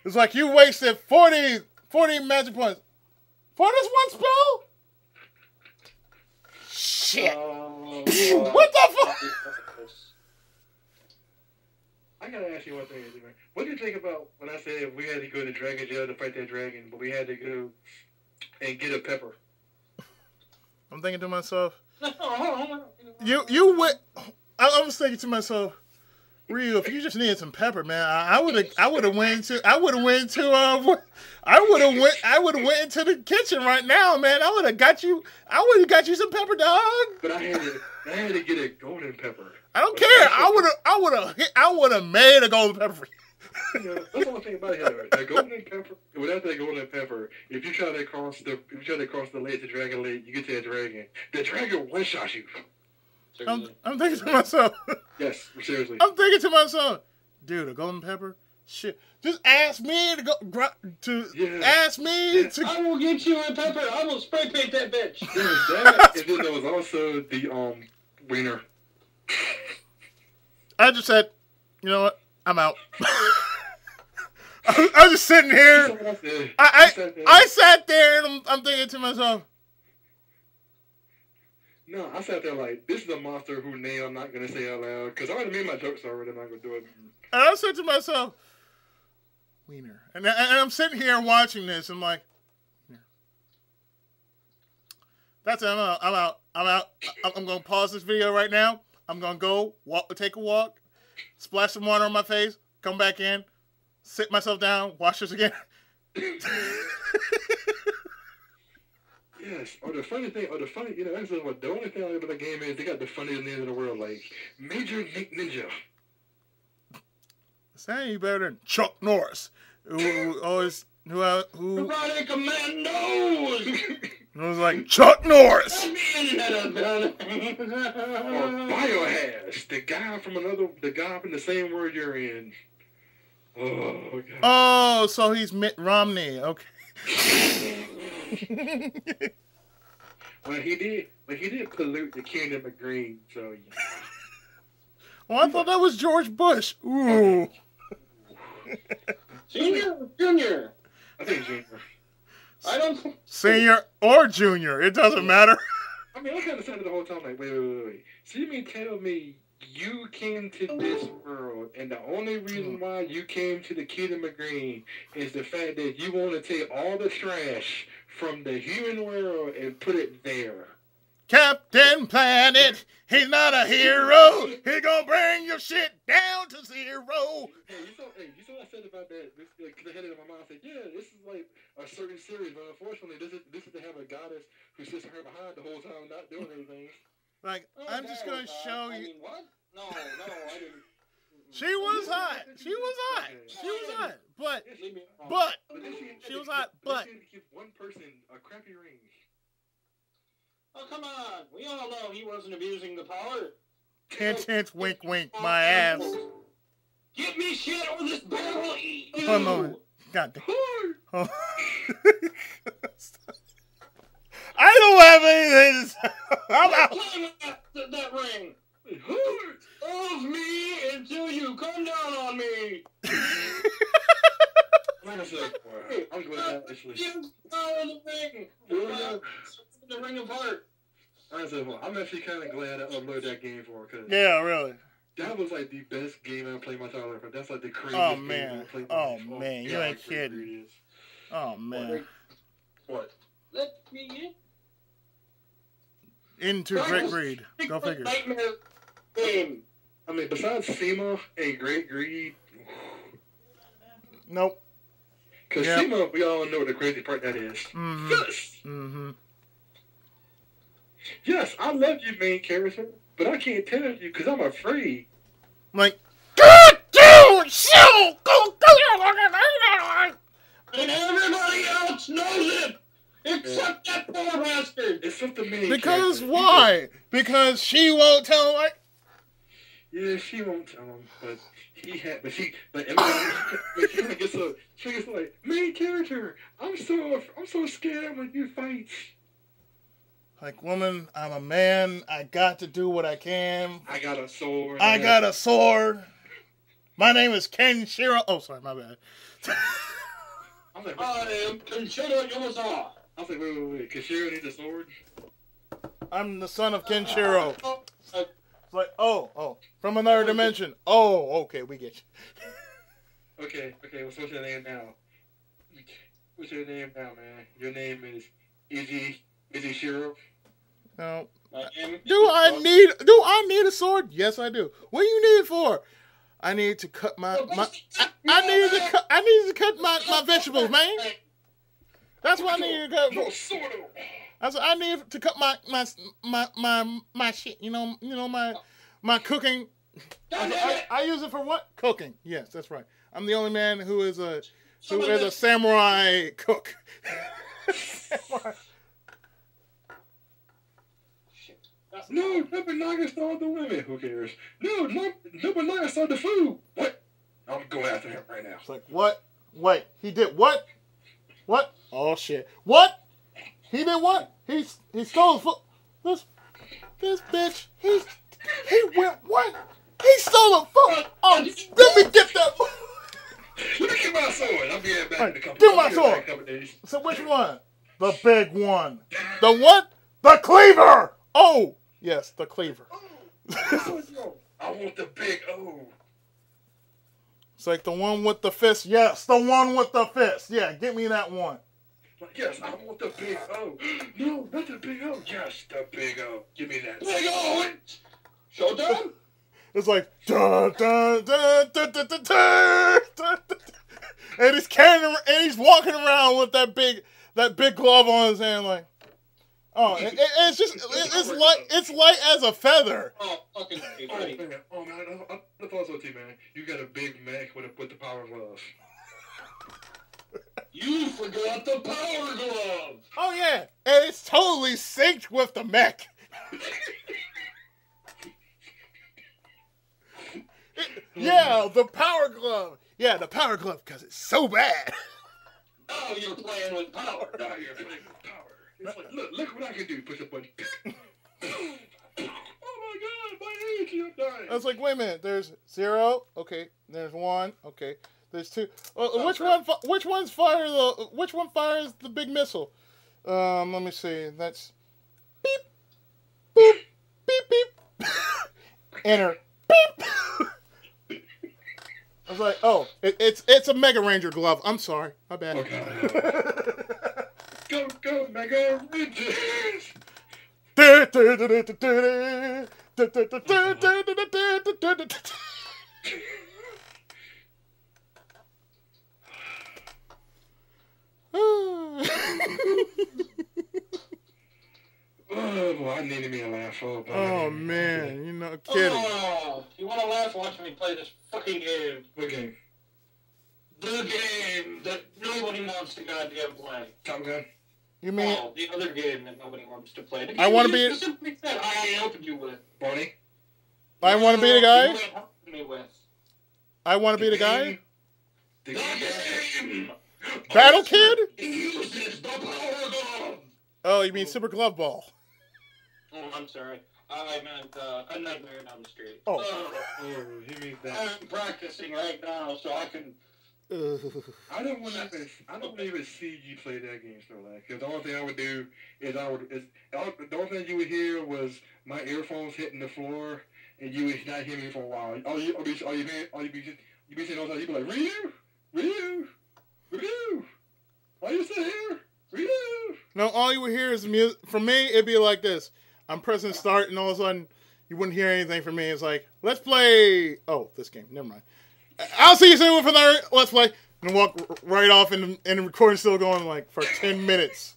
It's like you wasted 40 magic points for this one spell? Shit. What the fuck? I gotta ask you one thing. What do you think about when I said we had to go to Dragon Jail to fight that dragon, but we had to go and get a pepper? I'm thinking to myself, you went. I was thinking to myself, Ryu, if you just needed some pepper, man, I would have went into the kitchen right now, man. I would have got you some pepper, dog. But I had to get a golden pepper. I don't care. I would have made a golden pepper for you. You know, that's the only thing about it. The golden pepper. Without that golden pepper, if you try to cross the lake to Dragon Lake, you get to that dragon. The dragon one shot you. I'm thinking to myself. Yes, seriously. I'm thinking to myself, dude, a golden pepper. Shit, just ask me to go. Ask me to. I will get you a pepper. I will spray paint that bitch. There was that, and then there was also the wiener. I just said, you know what? I'm out. I'm just sitting here. I sat there and I'm thinking to myself. No, I sat there like, this is a monster whose name I'm not going to say out loud, because I already made my jokes already, I'm not going to do it. And I said to myself, wiener. And I'm sitting here watching this, and I'm like, yeah. That's it, I'm out. I'm going to pause this video right now. I'm going to go, take a walk, splash some water on my face, come back in, sit myself down, watch this again. Yes, or the funny, you know, actually, the only thing I like about the game is they got the funniest name in the world, like Major Nick Ninja. That ain't better than Chuck Norris, who Karate Commandos. It was like Chuck Norris. Or Biohazard, the guy from the same world you're in. Oh God. Oh, so he's Mitt Romney. Okay. Well, he did pollute the kingdom of green, so yeah. Oh, I thought that was George Bush. Ooh. Junior. I think Junior. I don't. Senior or junior, it doesn't matter. I mean, I kind of said it the whole time, like, wait. So you mean tell me you came to this world, and the only reason why you came to the kingdom of green is the fact that you want to take all the trash from the human world and put it there? Captain Planet, he's not a hero. He gonna bring your shit down to zero. Hey, you saw what I said about that? Because I had it in my mind. I said, yeah, this is like a certain series, but unfortunately, this is to have a goddess who sits her behind the whole time, not doing anything. Like, I'm just gonna show you. I mean, what? No, I didn't. She was hot. She was hot. But she was hot. But give one person a crappy ring. Oh, come on. We all know he wasn't abusing the power. Hint, hint, wink, wink, my ass. Give me shit or this bear will eat you. One moment. God damn. Oh. I don't have anything to say. I'm out. That ring. It hurts of me until you come down on me. I'm glad actually. The ring apart. I'm actually kind of glad I uploaded that game for because Yeah, really. that was like the best game I played my entire life. That's like the craziest game I played. Oh man, you ain't kidding. Oh man. What? Let me Into Great Greed. Go figure. Nightmare game. I mean, besides SEMA and Great Greed. Nope. Because SEMA, we all know the crazy part that is. Mm-hmm. Yes! Mm-hmm. Yes, I love you, main character, but I can't tell you because I'm afraid. Like, God damn, shoot! And everybody else knows it! Except that poor bastard! Except the main Because character. why? Because she won't tell him, like... Yeah, she won't tell him, but he had, but everybody she gets like, main character, I'm so scared when you fight. Like, woman, I'm a man. I got to do what I can. I got a sword. I got a sword. My name is Kenshiro. Oh, sorry, my bad. I'm like, I am Kenshiro Yumasawa. I was like, wait. Kenshiro needs a sword? I'm the son of Kenshiro. It's like, oh, from another dimension. Oh, okay, we get you. Okay, what's your name now? What's your name now, man? Your name is Izzy Shiro? No. Do I need a sword? Yes, I do. What do you need it for? I need to cut I need to cut my vegetables, man. That's what I need to cut for. I need to cut my shit. You know my cooking. I use it for what? Cooking. Yes, that's right. I'm the only man who is a samurai cook. No, Nobunaga stole the women. Who cares? No, Nobunaga stole the food. What? I'm going after him right now. It's like, what? Wait, he did what? What? Oh shit! What? He did what? He stole the food. This bitch. He went what? He stole the food. Oh, let me get that. Let me get my sword. I'll be back in a couple. Give my sword. So which one? The big one. The what? The cleaver. Oh, yes, the cleaver. I want the big O. It's like the one with the fist. Yes, the one with the fist. Yeah, give me that one. Yes, I want the big O. No, not the big O. Yes, the big O. Give me that. Big O. Showtime. It's like dun, dun, dun, dun, dun, dun, dun, dun, dun. And he's carrying and he's walking around with that big glove on his hand, like. Oh, it's just it's light as a feather. Oh, fucking buddy. Oh man, I thought so too, man. You got a big mech with the power glove. You forgot the power glove. Oh yeah, and it's totally synced with the mech. Yeah, the power glove. Yeah, the power glove because it's so bad. Now you're playing with power. Now you're playing with power. It's like, look what I can do. Push a button. Oh my god, my age, you're dying. I was like, wait a minute. There's 0. Okay. There's 1. Okay. There's 2. Which one fires the big missile? Let me see. That's beep, boop, beep, beep. Enter. Beep. I was like, oh, it's a Mega Ranger glove. I'm sorry. My bad. Okay. Go, Mega Rangers! Oh, boy, I needed me a laugh. Oh, man, you're not kidding. Oh, you want to laugh watching me play this fucking game. What game? The game that nobody wants to goddamn play. Top Gun? You mean? Oh, the other game that nobody wants to play. I want to be. Specifically said I helped you with, Bonnie. I want to be the guy. You helped me with. I want to be the guy. The game. Battle Kid? Uses the power glove. Oh, you mean Super Glove Ball? Oh, I'm sorry. I meant A Nightmare on Elm Street. Oh. He means that. I'm practicing right now so I can. I don't want to even see you play that game, Starlight. Because the only thing I would do is the only thing you would hear was my earphones hitting the floor, and you would not hear me for a while. You'd be saying all the time, you'd be like, Ryu, are you still here? Ryu. No, all you would hear is music. For me, it'd be like this. I'm pressing start, and all of a sudden, you wouldn't hear anything from me. It's like, let's play. Oh, this game. Never mind. I'll see you soon for the let's play. And walk right off, and the recording's still going like for 10 minutes.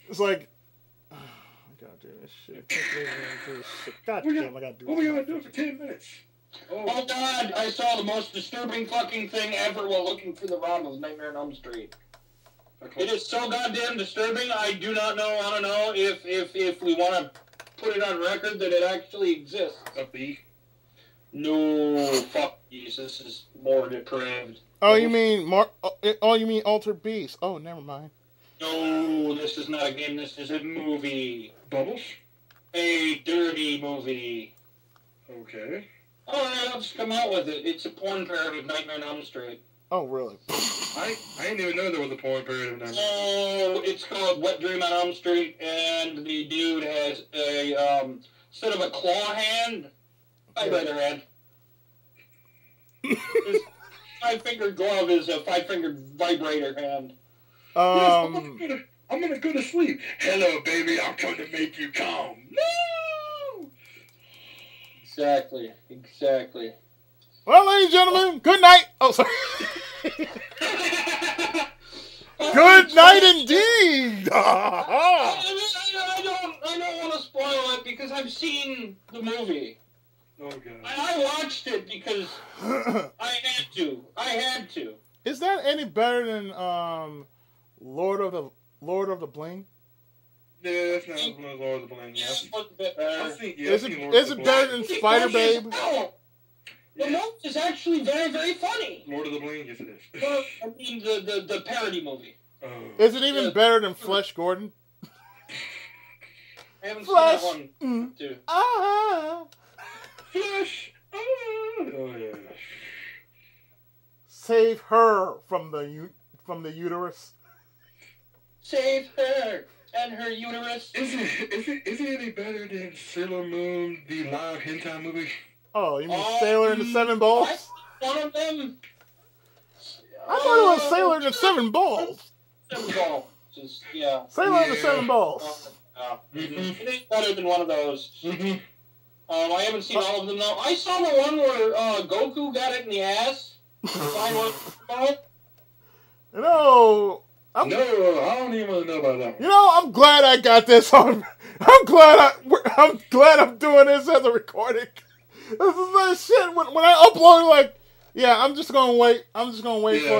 It's like, oh, I gotta do this shit. God damn, I gotta do this. What are we gonna do for 10 minutes? Oh God! I saw the most disturbing fucking thing ever while looking for the ROM of Nightmare on Elm Street. It is so goddamn disturbing. I do not know. I don't know if we want to put it on record that it actually exists. A B. No, fuck these. This is more depraved. Oh, you mean you mean Altered Beast? Oh, never mind. No, this is not a game. This is a movie. Bubbles. A dirty movie. Okay. All right, I'll just come out with it. It's a porn parody of Nightmare on Elm Street. Oh, really? I didn't even know there was a porn parody of Nightmare. Oh, it's called Wet Dream on Elm Street, and the dude has a instead of a claw hand, vibrator hand. His 5-finger glove is a 5-finger vibrator hand. Yes, I'm gonna go to sleep. Hello, baby. I'm going to make you come. No. Exactly. Well, ladies and gentlemen, good night. Oh, sorry. Good night indeed. I don't want to spoil it because I've seen the movie. Oh God. I watched it because I had to. Is that any better than Lord of the Bling? Yeah, that's not Lord of the Bling. Yeah, it's a bit better. Is it better than Spider Babe? The movie is actually very, very funny. Lord of the Bling? Yes, it is. Well, I mean, the parody movie. Oh. Is it even better than Flesh Gordon? I haven't Flesh. seen that one, too. Flesh. Oh yeah. Save her from the uterus. Save her and her uterus. Is it any better than Sailor Moon, the live hentai movie? Oh, you mean Sailor and the Seven Balls? One of them. I thought it was Sailor and the Seven Balls. Seven Balls. Yeah. Sailor and the Seven Balls. It ain't better than one of those. Mm-hmm. I haven't seen all of them though. I saw the one where Goku got it in the ass. You know, No, I don't even want to know about that one. You know, I'm glad I got this on. I'm glad I'm doing this as a recording. This is that shit. When I upload, like, yeah, I'm just gonna wait. For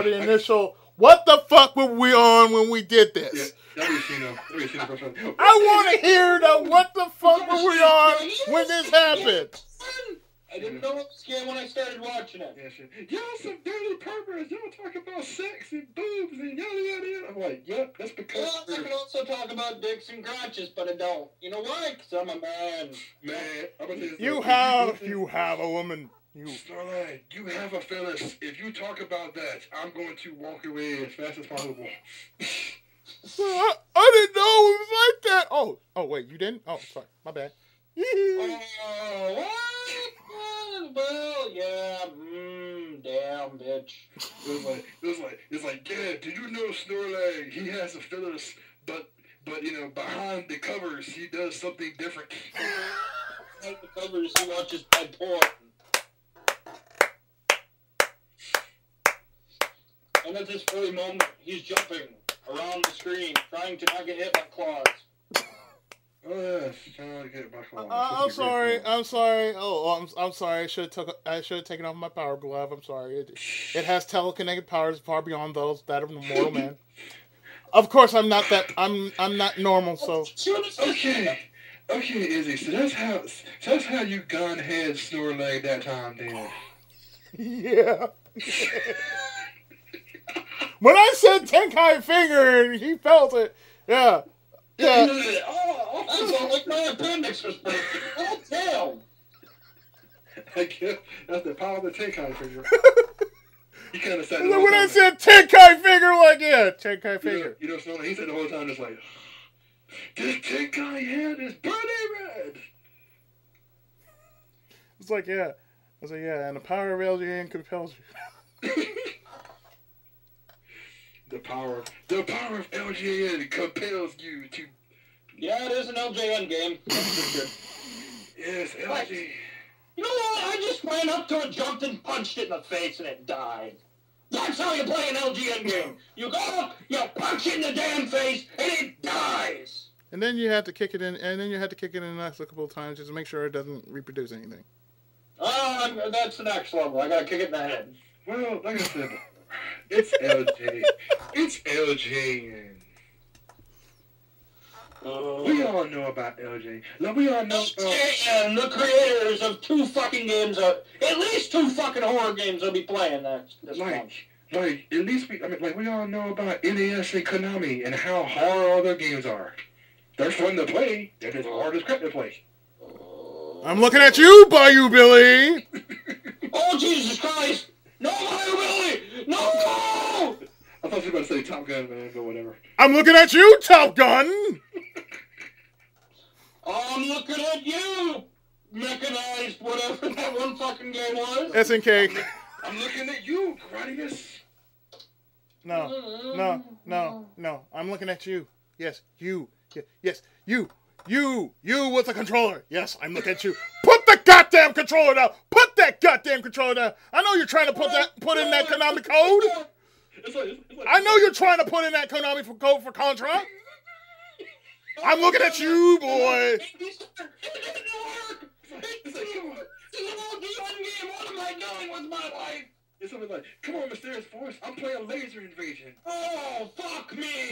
the initial. What the fuck were we on when we did this? Yeah, I want to hear the what the fuck were we on when this happened. I didn't know it was scary when I started watching it. Yeah, sure. Y'all some dirty perverts. Y'all talk about sex and boobs and yada yada yada. I'm like, yep, that's because. Well, I can also talk about dicks and crotches, but I don't. You know why? Because I'm a man. Man, I'm gonna tell you You have a woman. Starlight, you have a phallus. If you talk about that, I'm going to walk away as fast as possible. I didn't know it was like that. Oh wait, you didn't? Oh, sorry, my bad. What? Well, yeah. Damn, bitch. It's like, yeah. Did you know Snorlax? He has a phallus, but behind the covers, he does something different. Behind the covers, he watches bad porn. And at this very moment, he's jumping around the screen, trying to not get hit by claws. Oh yeah, trying to get my claws. I'm sorry. I'm sorry. I'm sorry. I should have taken off my power glove. I'm sorry. It has telekinetic powers far beyond those that of the mortal man. of course, I'm not that. I'm not normal. So Okay, Izzy. So that's how you gone head Snorlax that time, then. yeah. When I said Tenkai finger, he felt it. Yeah. Yeah. Oh, I felt like my appendix was breaking. Oh, damn. I guess that's the power of the Tenkai finger. He kind of said And then when I said Tenkai finger, like, yeah, Tenkai finger. You know, Snorlax, he said the whole time, just like, this Tenkai head is burning red. It's like, yeah. I was like, yeah, and the power of LGN compels you. The power of LGN compels you to. Yeah, it is an LJN game. Yes, LG. You know what? I just ran up to it, jumped and punched it in the face, and it died. That's how you play an LGN game. You go up, you punch it in the damn face, and it dies. And then you have to kick it in, and then you have to kick it in a couple of times just to make sure it doesn't reproduce anything. Oh, that's the next level. I gotta kick it in the head. Well, like I said, it's LJ. It's LJN. We all know about LJ. Like, we all know LJN, the creators of two fucking games, at least two fucking horror games I'll be playing this month. Like, at least we all know about NES and Konami and how hard all their games are. They're fun to play. They're just hard as crap to play. I'm looking at you, Bayou Billy! Oh, Jesus Christ! No, Bayou Billy! No! I thought you were about to say Top Gun, man, but whatever. I'm looking at you, Top Gun! I'm looking at you! Mechanized, whatever that one fucking game was. SNK. I'm looking at you, Gradius. No. I'm looking at you. Yes, you. Yes, you. You with the controller. Yes, I'm looking at you. Put the goddamn controller down. Put that goddamn controller down. I know you're trying to put in that Konami code. I know you're trying to put in that Konami code for Contra. I'm looking at you, boy. What am I doing with my life? It's something like, come on, Mysterious Force, I'm playing Laser Invasion. Oh, fuck me!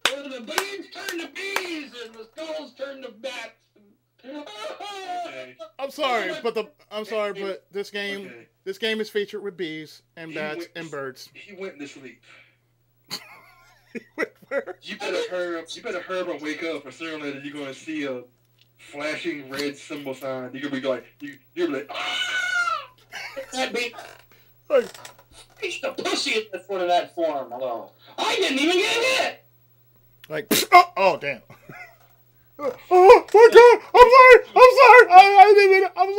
The bees turn to bees, and the skulls turn to bats. I'm sorry, but this game is featured with bees and bats and birds. He went to sleep. He went where? You better hurry and wake up, or sooner or later you're gonna see a flashing red symbol sign. You're gonna be like, you're like, ah! That be the pussy in the foot of that form. Hello, I didn't even get hit. Like, oh damn. Oh my God! I'm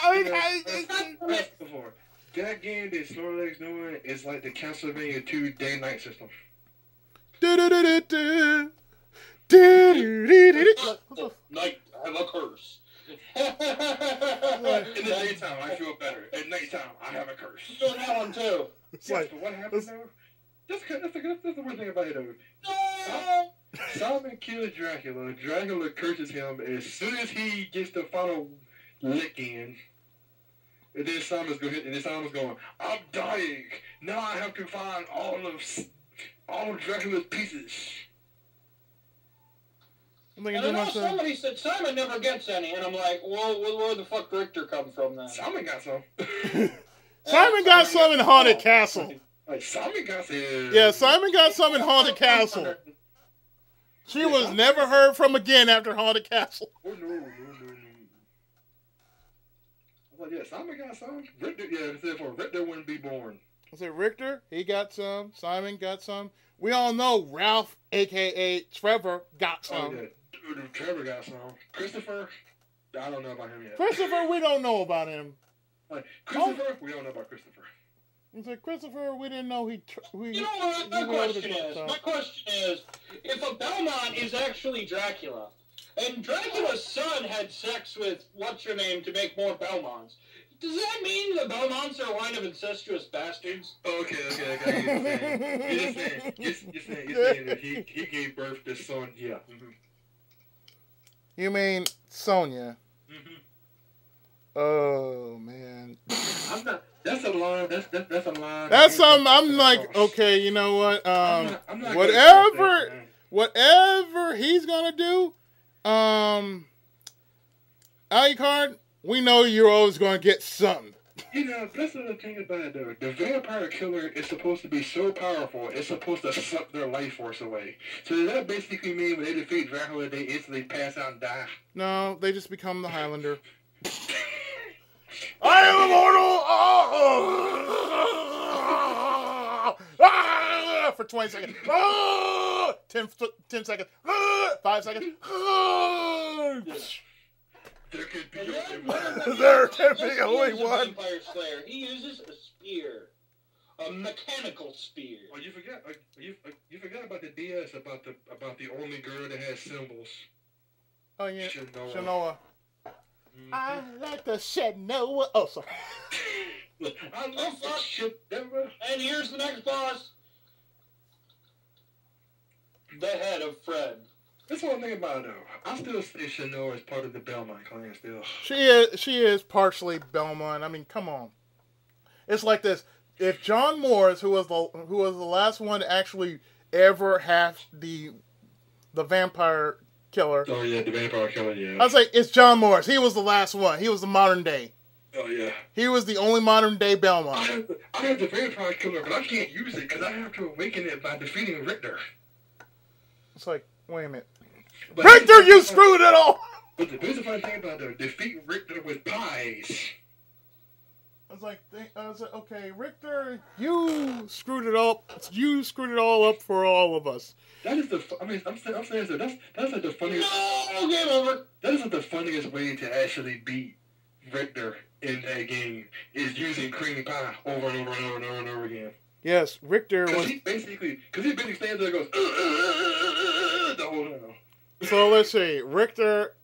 sorry. That game that Snorlax doing is like the Castlevania 2 day-night system. Night, I have a curse. In the daytime, I feel better. At nighttime, I have a curse. You do that one too. It's like, what happens though? That's the worst thing about it though. No! Simon kills Dracula. Dracula curses him as soon as he gets the final lick in. And then Simon's going, I'm dying. Now I have to find all of Dracula's pieces. And I know somebody said Simon never gets any, and I'm like, well, where the fuck Richter come from then? Simon got some. Simon got some in Haunted Castle. Like, Simon got some. Yeah, Simon got some in Haunted Castle. She was never heard from again after Haunted Castle. Oh, no. Well, yeah, Simon got some. Richter, yeah, therefore Richter wouldn't be born. I said Richter, he got some. Simon got some. We all know Ralph, a.k.a. Trevor, got some. Oh, yeah. Trevor got some. Christopher, I don't know about him yet. Christopher, we don't know about him. Like, Christopher, we don't know about Christopher. He said, Christopher, we didn't know he... You know what my question is? My question is, if a Belmont is actually Dracula, and Dracula's son had sex with what's-her-name to make more Belmonts, does that mean the Belmonts are a line of incestuous bastards? Okay. You're saying that he gave birth to son, yeah. Mm-hmm. You mean Sonya? Mm-hmm. Oh, man. That's a line. That's a line. That's something I'm like, okay, you know what? I'm not whatever he's gonna do, Alucard, we know you're always gonna get something. You know, that's the thing about it, though. The vampire killer is supposed to be so powerful, it's supposed to suck their life force away. So does that basically mean when they defeat Dracula, they instantly pass out and die? No, they just become the Highlander. I am immortal! For 20 seconds. 10 seconds. 5 seconds. There could be There can be only one. Vampire Slayer. He uses a spear. A mechanical spear. Oh, you forgot about the DS, about the only girl that has symbols. Oh, yeah. Shinoa. Shinoa. Mm-hmm. I like the Shinoa. Oh, sorry. I love that shit, Denver. And here's the next boss. The head of Fred. That's one thing about her. I still say Shinoa is part of the Belmont clan still. She is partially Belmont. I mean, come on. It's like this. If John Morris, who was the last one to actually ever have the vampire killer. Oh yeah, the vampire killer, yeah. I was like, it's John Morris. He was the last one. He was the modern day. Oh yeah. He was the only modern day Belmont. I have the vampire killer, but I can't use it because I have to awaken it by defeating Richter. It's like, wait a minute. But Richter, you screwed it all! But here's the funny thing about it, defeating Richter with pies. I was like, okay, Richter, you screwed it up. You screwed it all up for all of us. That is the. I mean, I'm saying so. That's like the funniest. No, game over. That is like the funniest way to actually beat Richter in that game is using creamy pie over and over and over and over and over again. Yes, Richter was. He basically stands there and goes the whole time. So let's see. Richter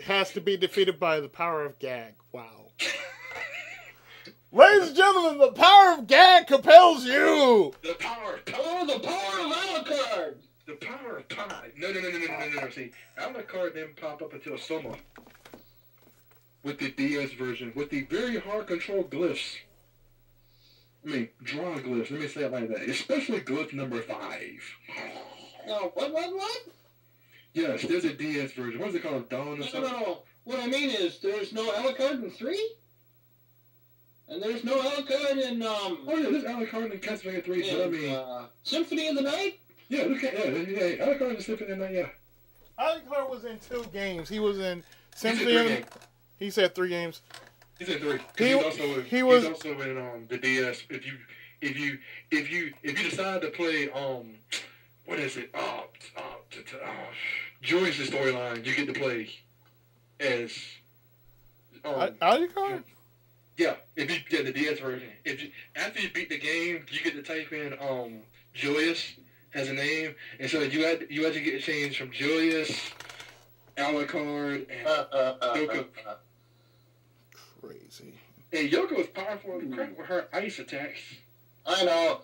has to be defeated by the power of gag. Wow. Ladies and gentlemen, the power of gag compels you. The power of Alucard. The power of pie. No. See, Alucard didn't pop up until summer. With the DS version, with the very hard control glyphs. I mean, draw glyphs. Let me say it like that. Especially glyph number 5. No, what? Yes, there's a DS version. What's it called? Dawn or something? No. What I mean is, there's no Alucard in 3? And there's no Alucard in, Oh yeah, there's Alucard in Castlevania 3, but I mean... Symphony of the Night? Yeah, Alucard in Symphony of the Night, yeah. Alucard was in 2 games. He was in Symphony of the Night. He said 3 games. He's in 3. He was also in the DS. If you decide to play what is it? Joyce's storyline, you get to play as Alucard? Yeah, the DS version. After you beat the game, you get to type in Joyous as a name, and so you had to get it changed from Joyous, Alucard, and Yoko. Crazy. And Yoko is powerful as crap with her ice attacks. I know.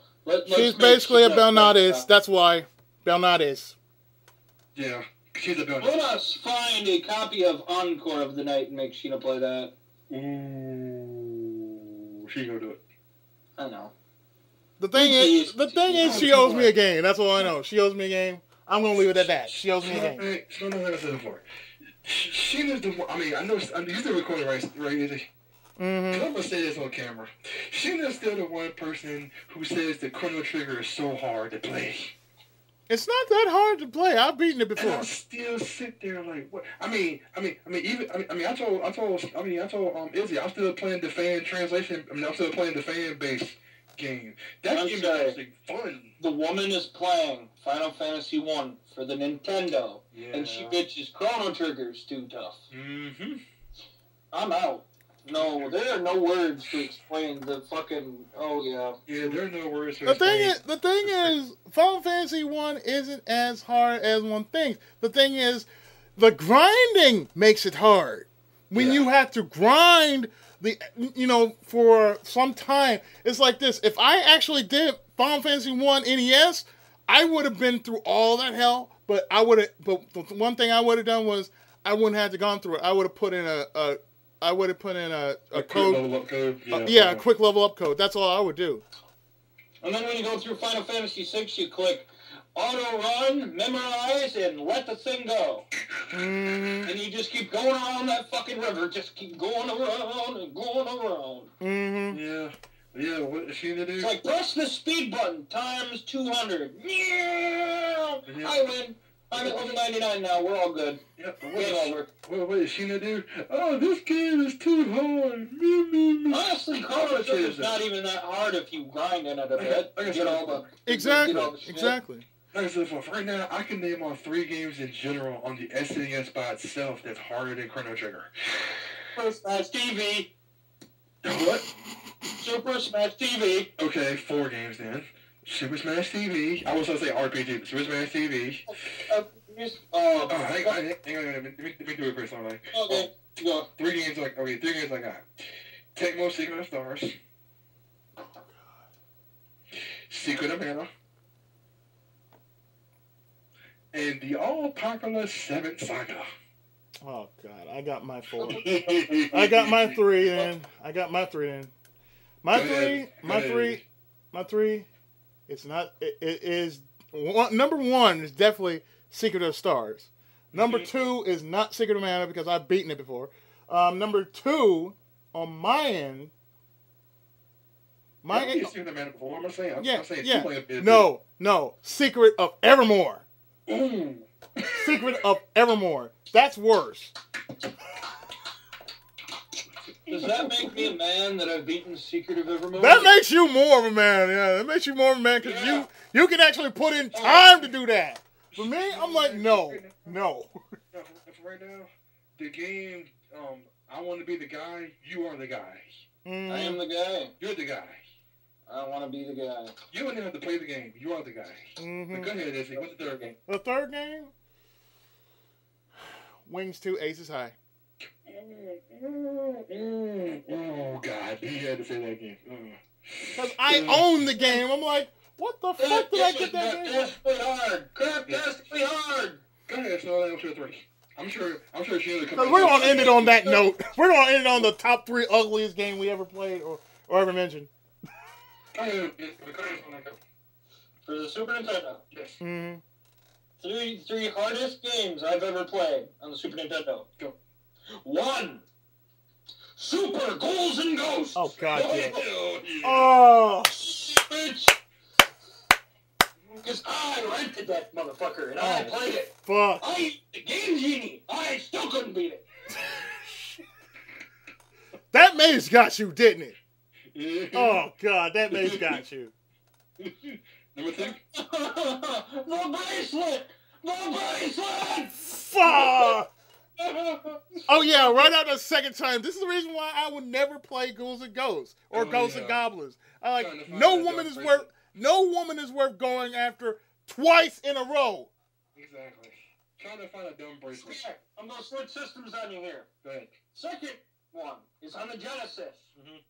She's basically a Belnades. That's why. Belnades. Yeah, she's a Belnades. Let us find a copy of Encore of the Night and make Sheena play that. Ooh, she gonna do it. I know. The thing is, she owes me a game. That's all I know. She owes me a game. I'm gonna leave it at that. She owes me a game. Sheena's the one. I mean, I know. You're still recording, right? Easy. Mm-hmm. I'm gonna say this on camera. Sheena's still the one person who says the Chrono Trigger is so hard to play. It's not that hard to play. I've beaten it before. And I still sit there like, what? I told Izzy, I'm still playing the fan translation. I'm still playing the fan base game. That game is actually fun. The woman is playing Final Fantasy 1 for the Nintendo, and she bitches Chrono Trigger's too tough. Mm-hmm. I'm out. No, there are no words to explain the fucking. Oh yeah. Yeah, there are no words to explain. The thing is, Final Fantasy 1 isn't as hard as one thinks. The thing is, the grinding makes it hard. When you have to grind for some time, it's like this. If I actually did Final Fantasy 1 NES, I would have been through all that hell. But the one thing I would have done was I wouldn't have to gone through it. I would have put in a I would have put in a quick code. level up code. Yeah, a quick level up code. That's all I would do. And then when you go through Final Fantasy VI, you click auto run, memorize, and let the thing go. Mm-hmm. And you just keep going around that fucking river. Just keep going around and going around. Mm-hmm. Yeah. Yeah, what is she gonna do? It's like press the speed button times 200. Yeah. I win. I'm at level 99 now. We're all good. Yeah, Game over. What is she gonna do? Oh, this game is too hard. Honestly, Chrono Trigger is not even that hard if you grind in it a bit. Get all the Exactly. get all the shit. Exactly. Like I said before, right now, I can name on 3 games in general on the SNES by itself that's harder than Chrono Trigger. Super Smash TV. What? Super Smash TV. Okay, 4 games then. Super Smash TV. I was going to say RPG, but Super Smash TV. Oh, hang on. Let me do it first. Okay, go. 3 games I got. Tecmo Secret of Stars. Secret of Mana. And the all-popular 7th Saga. Oh God, I got my 4. I got my 3 in. My three. It's not. It is number 1 is definitely Secret of Stars. Number 2 is not Secret of Mana because I've beaten it before. Number 2 on my end. Secret of Mana before. I'm saying. No. Secret of Evermore. Ooh. Secret of Evermore. That's worse. Does that make me a man that I've beaten Secret of Evermore? That makes you more of a man. Yeah, that makes you more of a man because you can actually put in time to do that. For me, I'm like, no. For right now, the game, I want to be the guy, you are the guy. Mm-hmm. I am the guy. You're the guy. I want to be the guy. You don't even have to play the game. You are the guy. Mm-hmm. But go ahead, Izzy. What's the 3rd game? The 3rd game? Wings 2 Aces High. Oh, God. You had to say that game. Because I own the game. I'm like, what the fuck did I get that game? Desperately hard. Desperately hard. Go ahead, so that was your 3. I'm sure she would come. Because we're going to end it on that note. We're going to end it on the top 3 ugliest game we ever played or ever mentioned. For the Super Nintendo. Yes. Mm-hmm. Three hardest games I've ever played on the Super Nintendo. Go. 1. Super Ghouls and Ghosts. Oh, God, yeah. Yeah. Oh. Bitch. Because I rented that motherfucker and I played it. Fuck. I the Game Genie. I still couldn't beat it. That maze got you, didn't it? Yeah. Oh, God, that maze got you. Number 2? The bracelet! The bracelet! Fuck! Oh, yeah, right out the second time. This is the reason why I would never play Ghouls and Ghosts or Ghosts and Goblins. I like, no woman is worth going after twice in a row. Exactly. Trying to find a dumb bracelet. Yeah, I'm going to switch systems on you here. Go ahead. Second one is on the Genesis. Mm-hmm.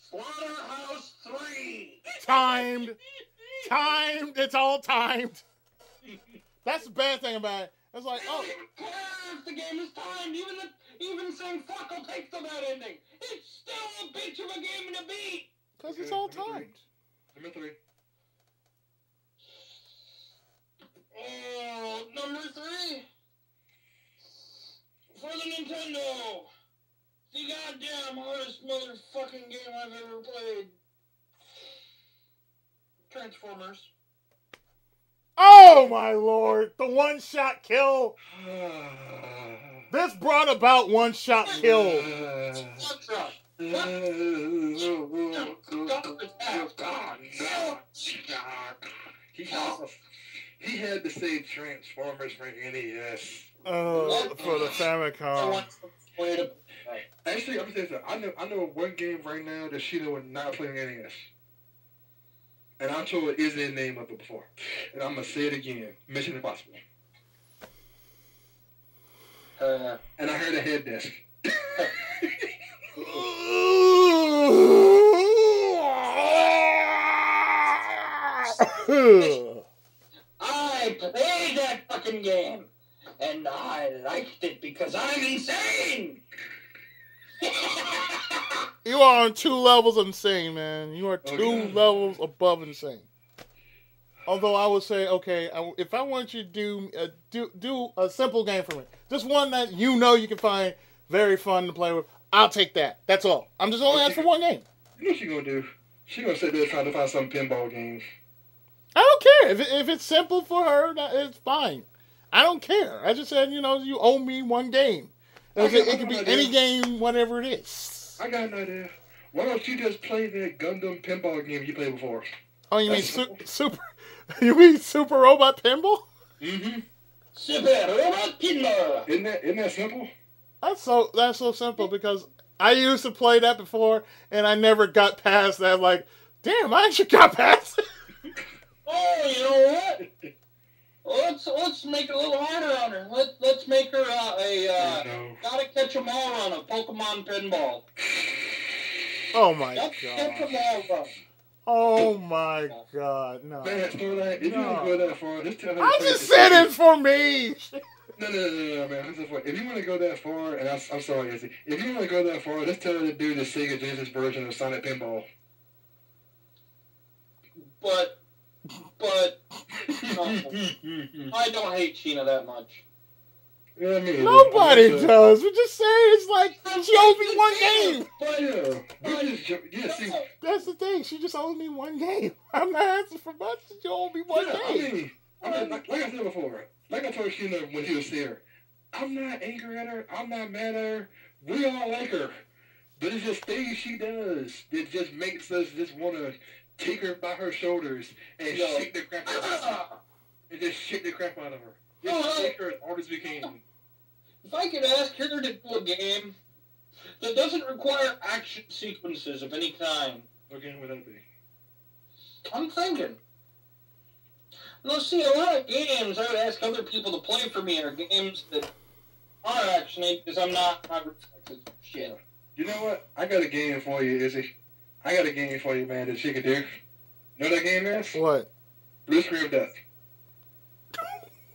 Slaughterhouse 3. Timed. It's all timed. That's the bad thing about it. It's like, I don't even care if the game is timed. Even saying fuck will take the bad ending. It's still a bitch of a game to beat. Because it's all timed. Number 3. Oh, number 3. For the Nintendo. The goddamn hardest motherfucking game I've ever played. Transformers. Oh, my Lord. The one-shot kill. This brought about one-shot kill. He had to say Transformers for NES. For the Famicom. Actually, I'm gonna say something. I know one game right now that Sheila would not play on NES. And I'm told it is the name of it before. And I'm gonna say it again. Mission Impossible. And I heard a head disc. I played that fucking game, and I liked it because I'm insane. You are on 2 levels of insane, man. You are 2 Okay. levels above insane. Although I would say, okay, if I want you to do a simple game for me, just one that you know you can find very fun to play with, I'll take that. That's all. I'm just only asking for one game. You know what she's gonna do? She's gonna sit there trying to find some pinball games. I don't care. If it's simple for her, it's fine. I don't care. I just said, you owe me one game. It could be any game, whatever it is. I got an idea. Why don't you just play that Gundam pinball game you played before? Oh, you mean super? You mean Super Robot Pinball? Mm-hmm. Super Robot Pinball. Isn't that simple? That's so simple because I used to play that before and I never got past that. Like, damn, I actually got past it. Oh, you know what? Let's make it a little harder on her. Let's make her gotta catch 'em all on a Pokemon pinball. Oh my Gotta catch 'em all god. run. Oh my god. No. Man, Starlight, if you want to go that far, just tell her. I just said it for me. No, man. If you want to go that far, and I'm sorry, Izzy, if you want to go that far, just tell her to do the Sega Genesis version of Sonic Pinball. But no, I don't hate Sheena that much. You know what I mean? Nobody does. We just say it's like she owes me one game. Yeah, see, That's the thing. She just owes me one game. I'm not asking for much. She owes me one game. I mean, like I said before, like I told Sheena when she was here, I'm not angry at her. I'm not mad at her. We all like her. But it's just things she does that just makes us just want to take her by her shoulders and shake the crap out of her. And just shake the crap out of her. Just shake her as hard as we can. If I could ask her to do a game that doesn't require action sequences of any kind, What game would that be? I'm thinking. No, see, a lot of games I would ask other people to play for me are games that are action because I'm not reflective shit. You know what? I got a game for you, Izzy. I got a game for you, man, that she can do. You know what that game is? What? Blue Screen of Death.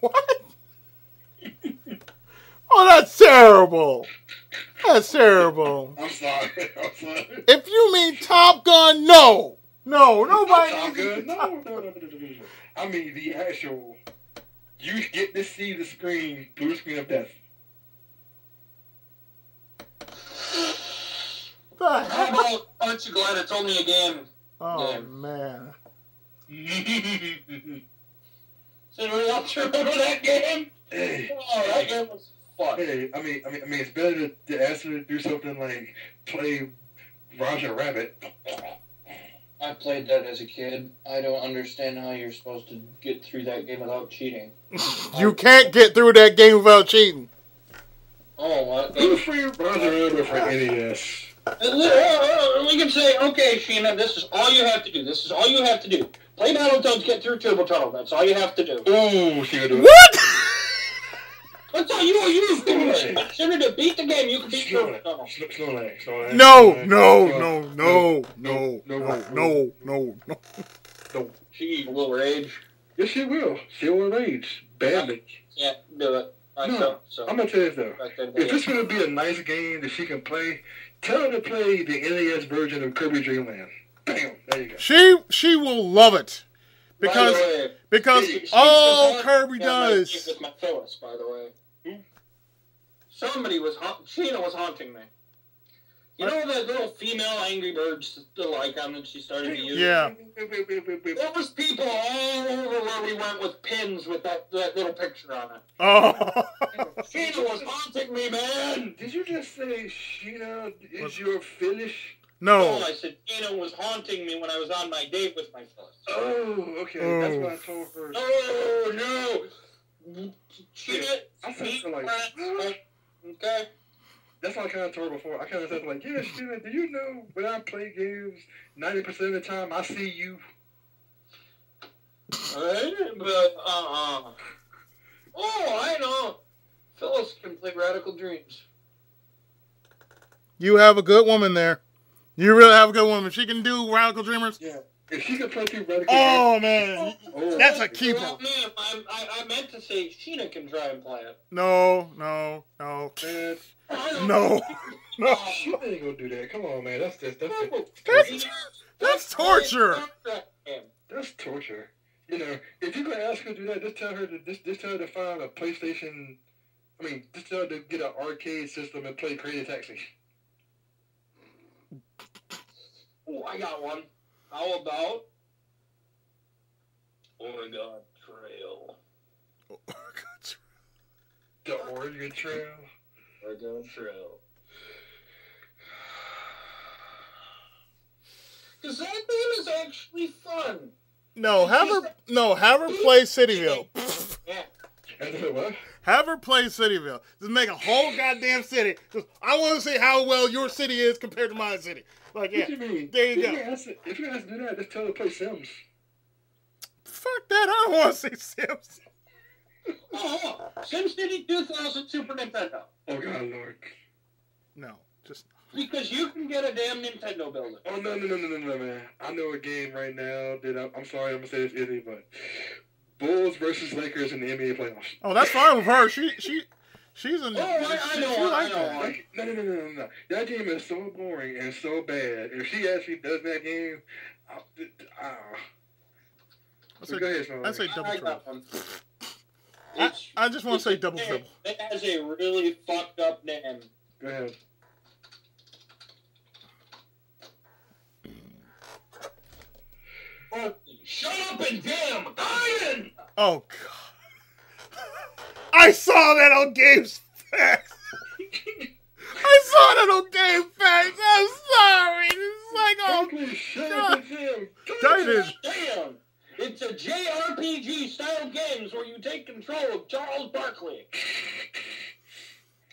What? Oh, that's terrible. That's terrible. I'm sorry. If you mean Top Gun, no. No, nobody. Top Gun. No. I mean the actual. You get to see the screen, Blue Screen of Death. The How hell? about aren't you glad it's only a game? Oh, Yeah. man. Does anybody else remember that game? Hey. Oh, that game was fun. Hey, I mean, it's better to ask her to do something like play Roger Rabbit. I played that as a kid. I don't understand how you're supposed to get through that game without cheating. You can't get through that game without cheating. Oh, what? Who's free Roger Rabbit for NES? We can say, okay, Sheena, this is all you have to do. This is all you have to do. Play Battletoads, get through Turbo Tunnel. That's all you have to do. Ooh, she could do it. What? That's all you use. Consider to beat the game, you can beat Turbo Tunnel. Snorlax. No. She will rage. Yes, she will. She will rage badly. Yeah, do it. No, I'm gonna tell you this though. If it's gonna be a nice game that she can play, tell her to play the NES version of Kirby Dream Land. Bam, there you go. She will love it because She all was Kirby yeah, does. with my Phyllis, by the way. Who? Somebody was Sheena was haunting me. You know that little female Angry Birds little icon that she started to use? Yeah. Wait. There was people all over where we went with pins with that little picture on it. Oh. Sheena was haunting me, man! Did you just say Sheena is your Finnish? No. I said Sheena was haunting me when I was on my date with my Phyllis. Oh, okay. That's what I told her. Oh, no! Sheena, I said meat something like, rats, okay? That's what I kind of told her before. I kind of said like, yeah, Sheena, do you know when I play games, 90% of the time I see you? Right? But, oh, I know. Phyllis can play Radical Dreams. You have a good woman there. You really have a good woman. She can do Radical Dreamers. Yeah. If she can play through Radical Oh, man. Oh, That's a keeper. Well, man, I meant to say Sheena can try and play it. No. Man, I don't No. No. You ain't gonna do that. Come on, man. That's torture. That's torture. You know, if you're gonna ask her to do that, just tell her to find a PlayStation. I mean, just tell her to get an arcade system and play Crazy Taxi. Oh, I got one. How about Oregon Trail? The Oregon Trail. Oregon Trail. Because that game is actually fun. No, have her play Cityville. Yeah. What? Have her play Cityville. Just make a whole goddamn city. I want to see how well your city is compared to my city. Like, yeah, What you mean? there you go. If you guys do that, just tell her to play Sims. Fuck that. I don't want to see Sims. Oh, SimCity 2000 Super Nintendo. Oh, God, Lord. No, just... Because you can get a damn Nintendo building. Oh, no, man. I know a game right now that I'm sorry, I'm going to say this easy, but Bulls versus Lakers in the NBA playoffs. Oh, that's fine with her. She's in. I know. No. That game is so boring and so bad. If she actually does that game, go ahead, Sean. I say double I triple. got one. I just want to say double triple. It has a really fucked up name. Go ahead. Shut up and damn iron! Oh God! I saw that on Game's Facts. I saw that on Game Facts. I'm sorry. It's like, oh God! Damn! It's a JRPG style games where you take control of Charles Barkley.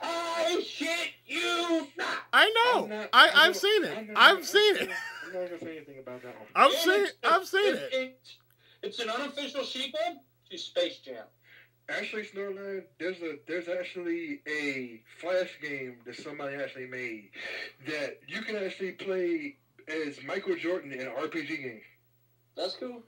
I shit you not. I know. I've seen it. I've seen it. I'm not gonna say anything about that one. I've seen it. It's an unofficial sequel to Space Jam. Actually, Snowline, there's actually a Flash game that somebody actually made that you can actually play as Michael Jordan in an RPG game. That's cool.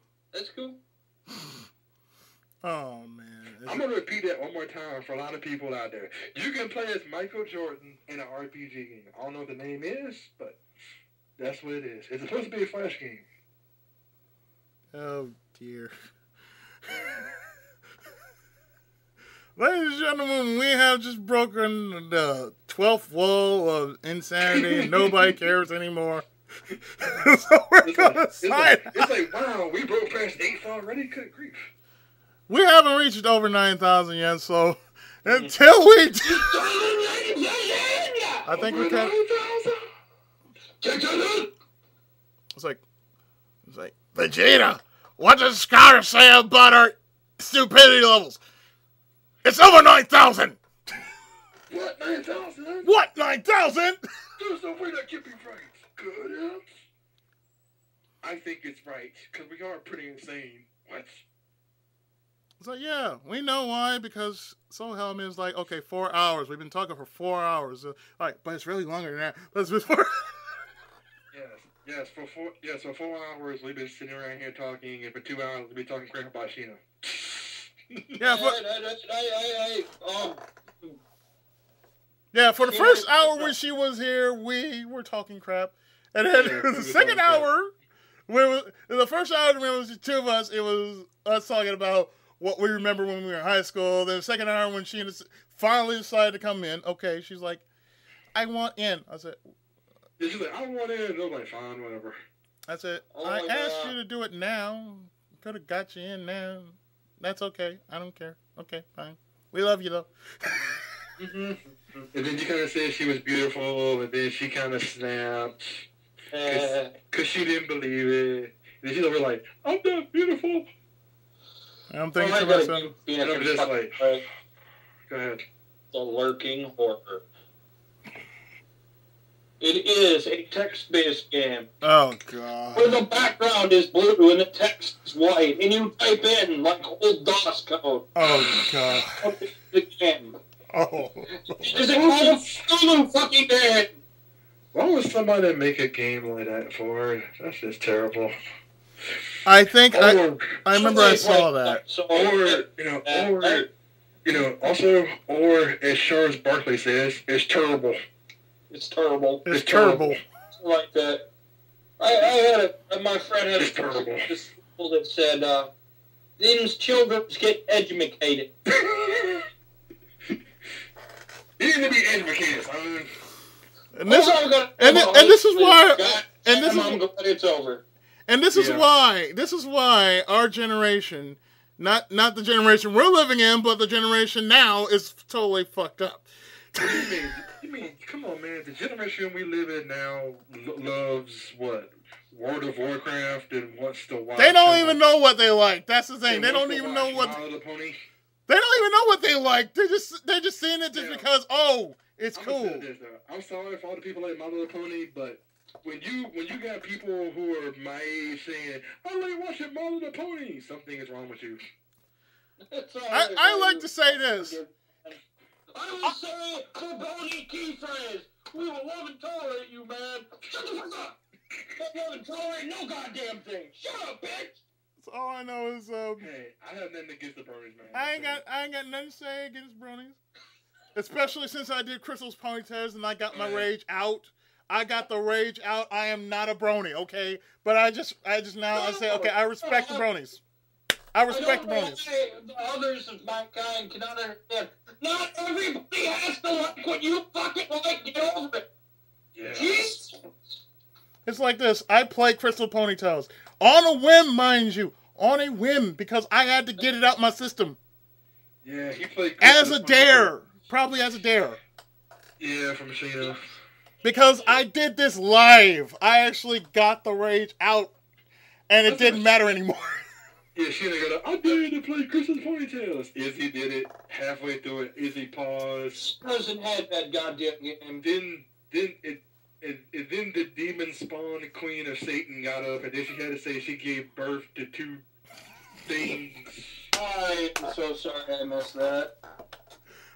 Oh man. I'm gonna repeat that one more time for a lot of people out there. You can play as Michael Jordan in an RPG game. I don't know what the name is, but that's what it is. It's supposed to be a Flash game. Oh dear. Ladies and gentlemen, we have just broken the 12th wall of insanity and nobody cares anymore. So we're gonna sign it's like, wow, we broke past 8th already? Good grief. We haven't reached over 9,000 yet, so until we do, I think we can. It's like, Vegeta, what does Scar say about our stupidity levels? It's over 9,000! What, 9,000? What, 9,000? There's no way that can't be right. Good. I think it's right, because we are pretty insane. What? So yeah, we know why, because Soul Helmet is like, okay, 4 hours. We've been talking for 4 hours. But it's really longer than that. But it's before. Yes, for 4 hours we've been sitting around here talking, and for 2 hours we've been talking crap about Sheena. Yeah, for the first hour when she was here, we were talking crap. And then the second hour, the first hour when it was the two of us, it was us talking about what we remember when we were in high school. Then the second hour when she finally decided to come in, okay, she's like, I want in. I said... Yeah, she's like, I want in. I was like, fine, whatever. I said, I asked you to do it now. Could have got you in now. That's okay. I don't care. Okay, fine. We love you, though. And then you kind of said she was beautiful, and then she kind of snapped. Because she didn't believe it. And then she's over like, I'm not beautiful. I'm thinking to myself. And I'm just like, go ahead. The lurking horror. It is a text-based game. Oh, God. Where the background is blue and the text is white, and you type in like old DOS code. Oh, God. The game. Oh. Is it called a fucking game? Why would somebody make a game like that for? That's just terrible. I think I remember I saw that. Or as Charles Barkley says, it's terrible. It's terrible. It's terrible. Like that. I had my friend had It's terrible. this people that said, these children get educated. You need to be educated, son. And this is why. And this is I'm glad it's over. And this is why our generation, not the generation we're living in, but the generation now is totally fucked up. You mean, come on, man. The generation we live in now loves what? World of Warcraft and wants to watch. They don't even know what they like. That's the thing. They don't even know what. My Little Pony. They don't even know what they like. They're just seeing it just because it's cool. I'm sorry for all the people like My Little Pony, but when you got people who are my age saying, "I like watching My Little Pony," something is wrong with you. I like to say this. I would say, Caboni key phrase. We will love and tolerate you, man. Shut the fuck up. Don't love and tolerate no goddamn thing. Shut up, bitch. That's all I know is Hey, I have nothing against the bronies, man. I ain't got nothing to say against bronies. Especially since I did Crystal's ponytails and I got my rage out. I got the rage out. I am not a brony, okay? But I just now I say, okay, I respect the bronies. I respect the bronies. The others of my kind cannot understand. Not everybody has to like what you fucking like. Get over it. Yeah. Jesus. It's like this. I play Crystal Ponytails. On a whim, mind you. On a whim, because I had to get it out my system. Yeah, he played as a dare. Probably as a dare. Yeah, from Sheena. Because I did this live. I actually got the rage out. And it didn't matter anymore. Yeah, Sheena got I dare you to play Crystal Ponytails. Izzy did it. Halfway through it, Izzy paused. Person had that goddamn game. Then the demon spawn queen of Satan got up, and then she had to say she gave birth to two things. I am so sorry I missed that.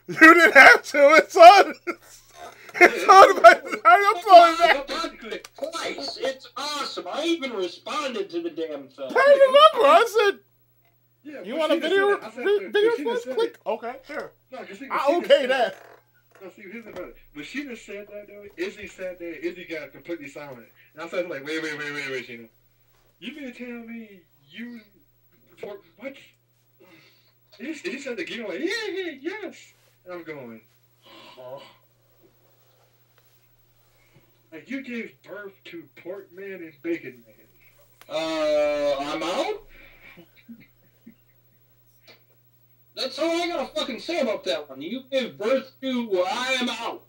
You didn't have to. It's on. It's on my. I'm pulling that. Twice. It's awesome. I even responded to the damn thing. I remember. I said, Yeah, "You want a video? Video first? Click. Okay, sure. No, I okay that." No, see, here's the matter. When Sheena said that, though, Izzy sat there, Izzy got completely silent. And I was like, wait, Sheena. You mean to tell me you... For, what? It just had to give like, yeah, yes. And I'm going, oh. Like, you gave birth to Pork Man and Bacon Man. I'm out? That's all I gotta fucking say about that one. You gave birth to I am out.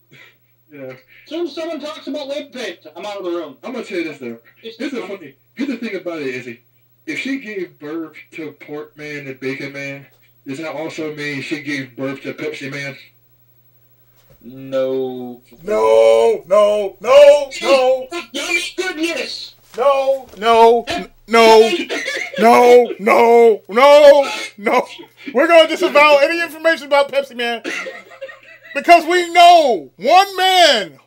Yeah. As soon as someone talks about lip paint, I'm out of the room. I'm gonna tell you this though. Here's the thing about it, Izzy. If she gave birth to Pork Man and Bacon Man, does that also mean she gave birth to Pepsi Man? No. No. Yummy goodness. No. We're going to disavow any information about Pepsi Man. Because we know one man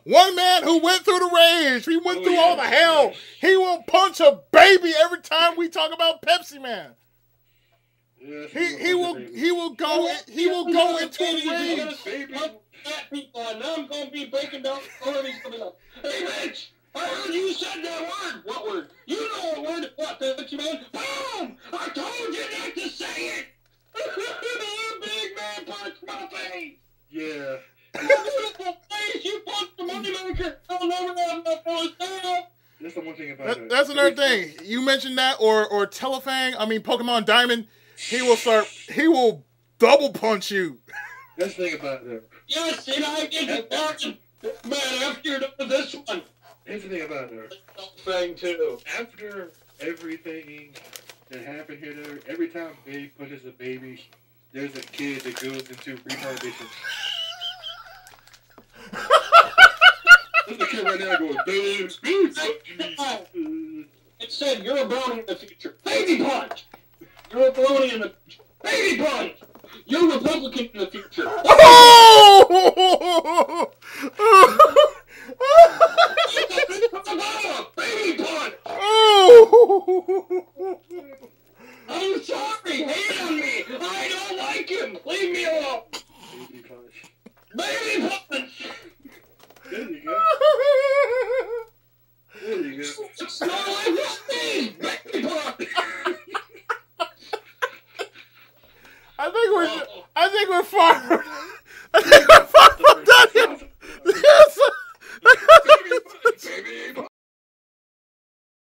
who went through the rage, he went through all the hell. He will punch a baby every time we talk about Pepsi Man. Yes, He will go into a rage. Fat people, and now I'm going to be breaking down stories coming up. Hey, bitch! I heard you said that word. What word? You know what word? What, Pepsi Man? Boom! I told you not to say it! Big man punched my face! Yeah. Beautiful face! You punched the moneymaker! I'll never have enough for his tail! That's the one thing about it. That's another thing. You mentioned that, or Pokemon Diamond, he will double punch you. That's the thing about it. Yes, and I get the action. Man, after you're done with this one. Here's the thing about her. Thing too. After everything that happened here, every time Babe pushes a baby, there's a kid that goes into retardation. There's a kid right now going, Babe, me. It said you're a brony in the future. Baby punch! You're a brony in the future. Baby punch! You're Republican in the future. Oh! Baby punch! Oh! I'm sorry, hate on me. I don't like him. Leave me alone.